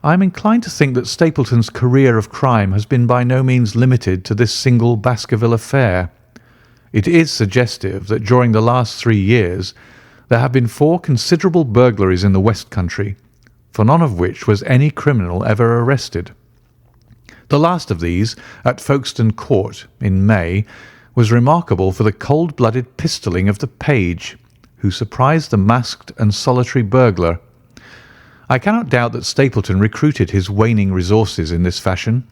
I am inclined to think that Stapleton's career of crime has been by no means limited to this single Baskerville affair. It is suggestive that during the last 3 years there have been 4 considerable burglaries in the West Country, for none of which was any criminal ever arrested. The last of these, at Folkestone Court in May, was remarkable for the cold-blooded pistoling of the page, who surprised the masked and solitary burglar. I cannot doubt that Stapleton recruited his waning resources in this fashion,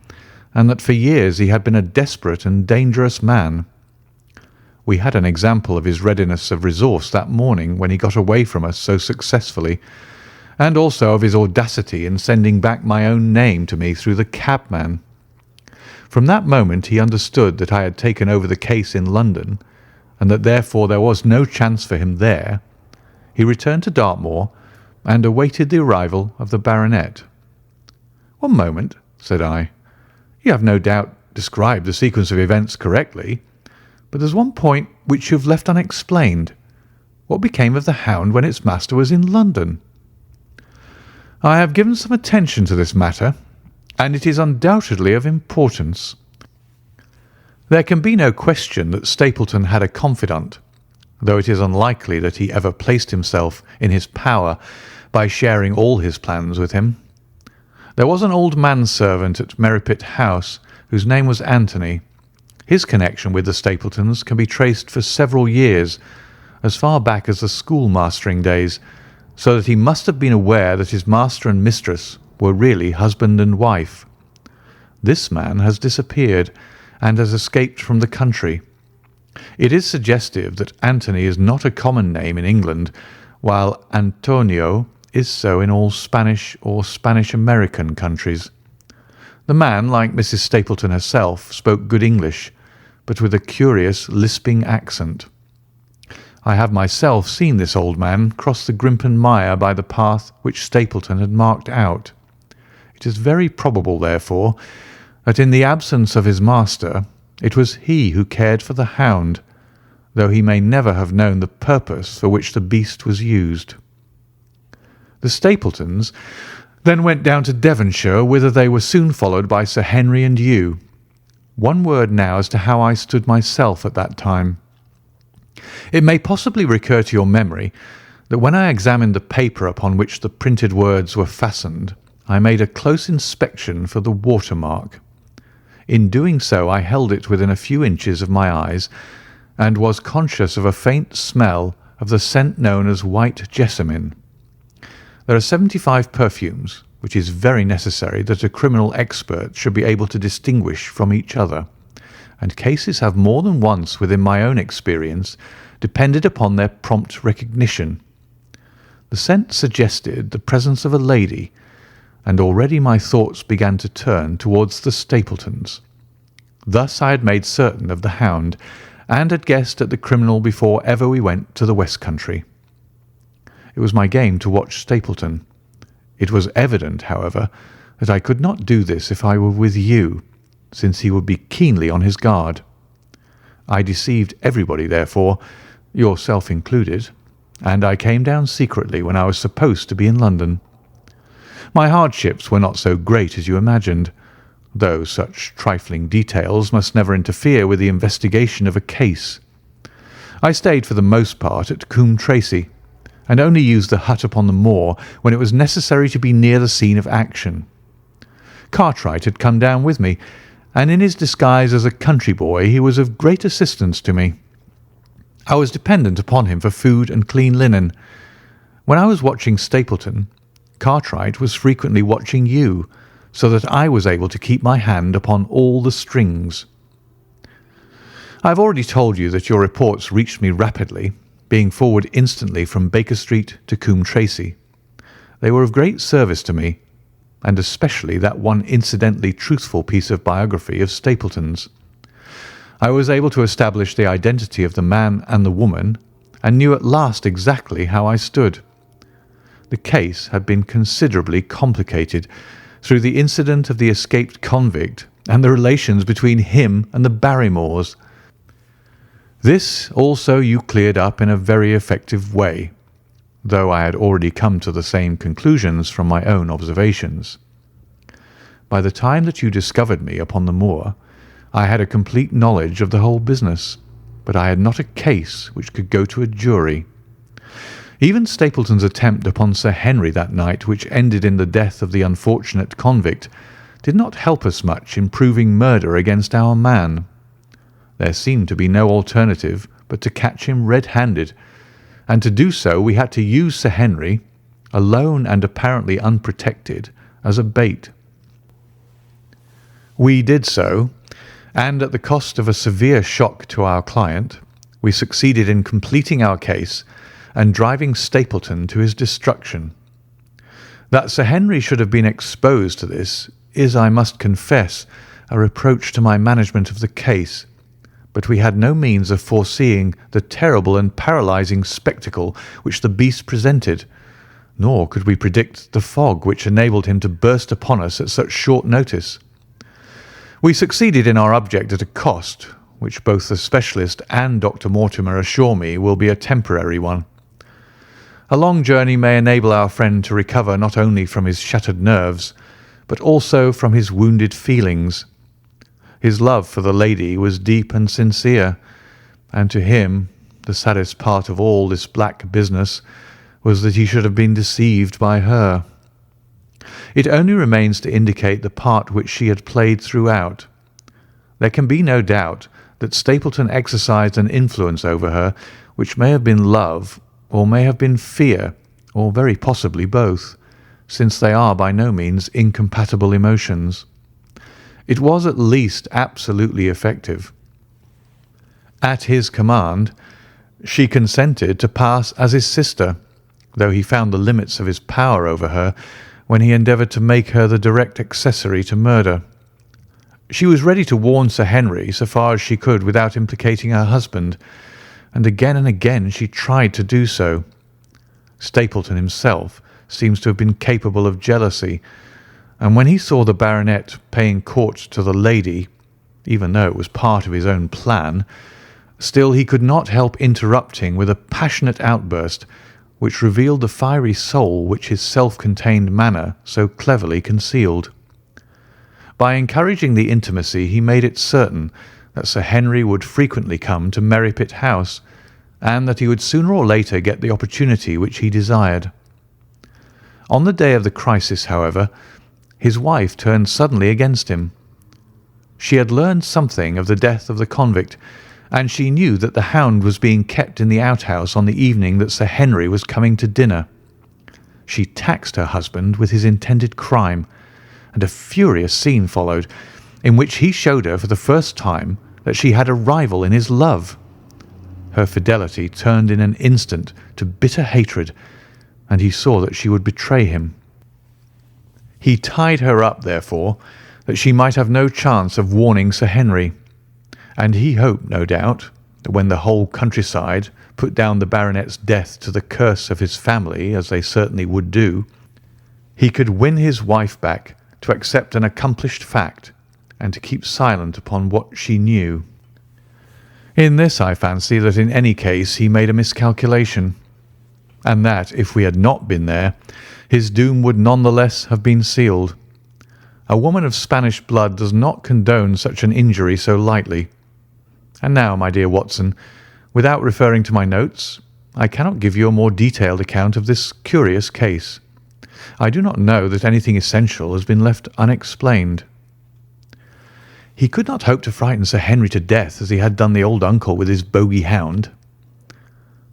and that for years he had been a desperate and dangerous man. We had an example of his readiness of resource that morning when he got away from us so successfully, and also of his audacity in sending back my own name to me through the cabman. From that moment he understood that I had taken over the case in London, and that therefore there was no chance for him there. He returned to Dartmoor and awaited the arrival of the baronet. "One moment," said I. "You have no doubt described the sequence of events correctly, but there's one point which you have left unexplained. What became of the hound when its master was in London?" "I have given some attention to this matter, and it is undoubtedly of importance. There can be no question that Stapleton had a confidant, though it is unlikely that he ever placed himself in his power by sharing all his plans with him. There was an old manservant at Merripit House whose name was Anthony. His connection with the Stapletons can be traced for several years, as far back as the schoolmastering days, so that he must have been aware that his master and mistress were really husband and wife. This man has disappeared and has escaped from the country. It is suggestive that Anthony is not a common name in England, while Antonio is so in all Spanish or Spanish-American countries. The man, like Mrs. Stapleton herself, spoke good English, but with a curious lisping accent. I have myself seen this old man cross the Grimpen Mire by the path which Stapleton had marked out. It is very probable, therefore, that in the absence of his master, it was he who cared for the hound, though he may never have known the purpose for which the beast was used. The Stapletons then went down to Devonshire, whither they were soon followed by Sir Henry and you. One word now as to how I stood myself at that time. It may possibly recur to your memory that when I examined the paper upon which the printed words were fastened, I made a close inspection for the watermark. In doing so, I held it within a few inches of my eyes, and was conscious of a faint smell of the scent known as white jessamine. There are 75 perfumes, which is very necessary that a criminal expert should be able to distinguish from each other, and cases have more than once within my own experience depended upon their prompt recognition. The scent suggested the presence of a lady, and already my thoughts began to turn towards the Stapletons. Thus I had made certain of the hound, and had guessed at the criminal before ever we went to the West Country. It was my game to watch Stapleton. It was evident, however, that I could not do this if I were with you, since he would be keenly on his guard. I deceived everybody, therefore, yourself included, and I came down secretly when I was supposed to be in London. My hardships were not so great as you imagined, though such trifling details must never interfere with the investigation of a case. I stayed for the most part at Coombe Tracey, and only used the hut upon the moor when it was necessary to be near the scene of action. Cartwright had come down with me, and in his disguise as a country boy he was of great assistance to me. I was dependent upon him for food and clean linen. When I was watching Stapleton, Cartwright was frequently watching you, so that I was able to keep my hand upon all the strings. I have already told you that your reports reached me rapidly, being forward instantly from Baker Street to Coombe Tracey. They were of great service to me, and especially that one incidentally truthful piece of biography of Stapleton's. I was able to establish the identity of the man and the woman, and knew at last exactly how I stood. The case had been considerably complicated through the incident of the escaped convict and the relations between him and the Barrymores. This also you cleared up in a very effective way, though I had already come to the same conclusions from my own observations. By the time that you discovered me upon the moor, I had a complete knowledge of the whole business, but I had not a case which could go to a jury. Even Stapleton's attempt upon Sir Henry that night, which ended in the death of the unfortunate convict, did not help us much in proving murder against our man. There seemed to be no alternative but to catch him red-handed, and to do so we had to use Sir Henry, alone and apparently unprotected, as a bait. We did so, and at the cost of a severe shock to our client, we succeeded in completing our case and driving Stapleton to his destruction. That Sir Henry should have been exposed to this is, I must confess, a reproach to my management of the case, but we had no means of foreseeing the terrible and paralysing spectacle which the beast presented, nor could we predict the fog which enabled him to burst upon us at such short notice. We succeeded in our object at a cost, which both the specialist and Dr. Mortimer assure me will be a temporary one. A long journey may enable our friend to recover not only from his shattered nerves, but also from his wounded feelings. His love for the lady was deep and sincere, and to him the saddest part of all this black business was that he should have been deceived by her. It only remains to indicate the part which she had played throughout. There can be no doubt that Stapleton exercised an influence over her which may have been love or may have been fear, or very possibly both, since they are by no means incompatible emotions. It was at least absolutely effective. At his command, she consented to pass as his sister, though he found the limits of his power over her when he endeavoured to make her the direct accessory to murder. She was ready to warn Sir Henry so far as she could without implicating her husband, and again she tried to do so. Stapleton himself seems to have been capable of jealousy, and when he saw the baronet paying court to the lady, even though it was part of his own plan, still he could not help interrupting with a passionate outburst which revealed the fiery soul which his self-contained manner so cleverly concealed. By encouraging the intimacy, he made it certain that Sir Henry would frequently come to Merripit House, and that he would sooner or later get the opportunity which he desired. On the day of the crisis, however, his wife turned suddenly against him. She had learned something of the death of the convict, and she knew that the hound was being kept in the outhouse on the evening that Sir Henry was coming to dinner. She taxed her husband with his intended crime, and a furious scene followed, in which he showed her for the first time that she had a rival in his love. Her fidelity turned in an instant to bitter hatred, and he saw that she would betray him. He tied her up, therefore, that she might have no chance of warning Sir Henry, and he hoped, no doubt, that when the whole countryside put down the baronet's death to the curse of his family, as they certainly would do, he could win his wife back to accept an accomplished fact and to keep silent upon what she knew. In this I fancy that in any case he made a miscalculation, and that if we had not been there, his doom would none the less have been sealed. A woman of Spanish blood does not condone such an injury so lightly. And now, my dear Watson, without referring to my notes, I cannot give you a more detailed account of this curious case. I do not know that anything essential has been left unexplained. He could not hope to frighten Sir Henry to death as he had done the old uncle with his bogey hound.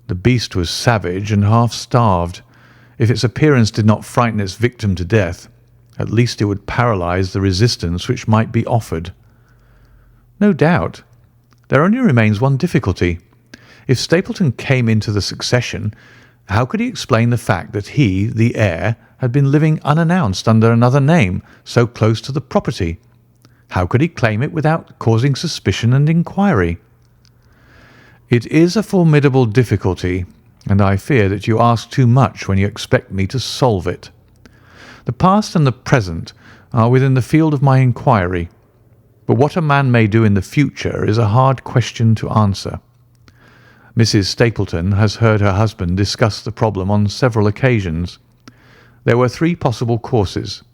The beast was savage and half starved. If its appearance did not frighten its victim to death, at least it would paralyse the resistance which might be offered. No doubt. There only remains one difficulty. If Stapleton came into the succession, how could he explain the fact that he, the heir, had been living unannounced under another name so close to the property? How could he claim it without causing suspicion and inquiry? It is a formidable difficulty, and I fear that you ask too much when you expect me to solve it. The past and the present are within the field of my inquiry, but what a man may do in the future is a hard question to answer. Mrs. Stapleton has heard her husband discuss the problem on several occasions. There were 3 possible courses.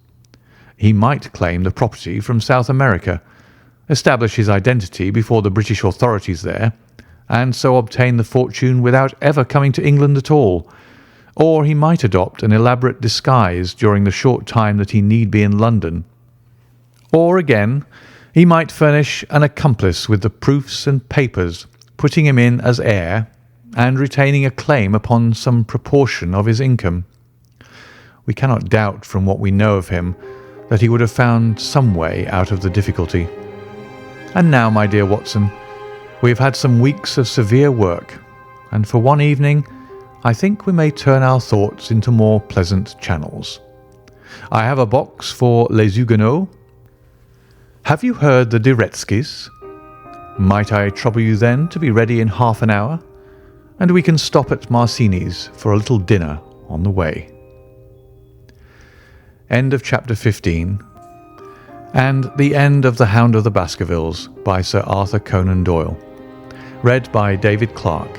He might claim the property from South America, establish his identity before the British authorities there, and so obtain the fortune without ever coming to England at all, or he might adopt an elaborate disguise during the short time that he need be in London. Or again, he might furnish an accomplice with the proofs and papers, putting him in as heir, and retaining a claim upon some proportion of his income. We cannot doubt from what we know of him that he would have found some way out of the difficulty. And now, my dear Watson, we have had some weeks of severe work, and for one evening I think we may turn our thoughts into more pleasant channels. I have a box for Les Huguenots. Have you heard the De Retskys? Might I trouble you then to be ready in half an hour, and we can stop at Marcini's for a little dinner on the way. End of chapter 15, and the end of The Hound of the Baskervilles by Sir Arthur Conan Doyle. Read by David Clarke.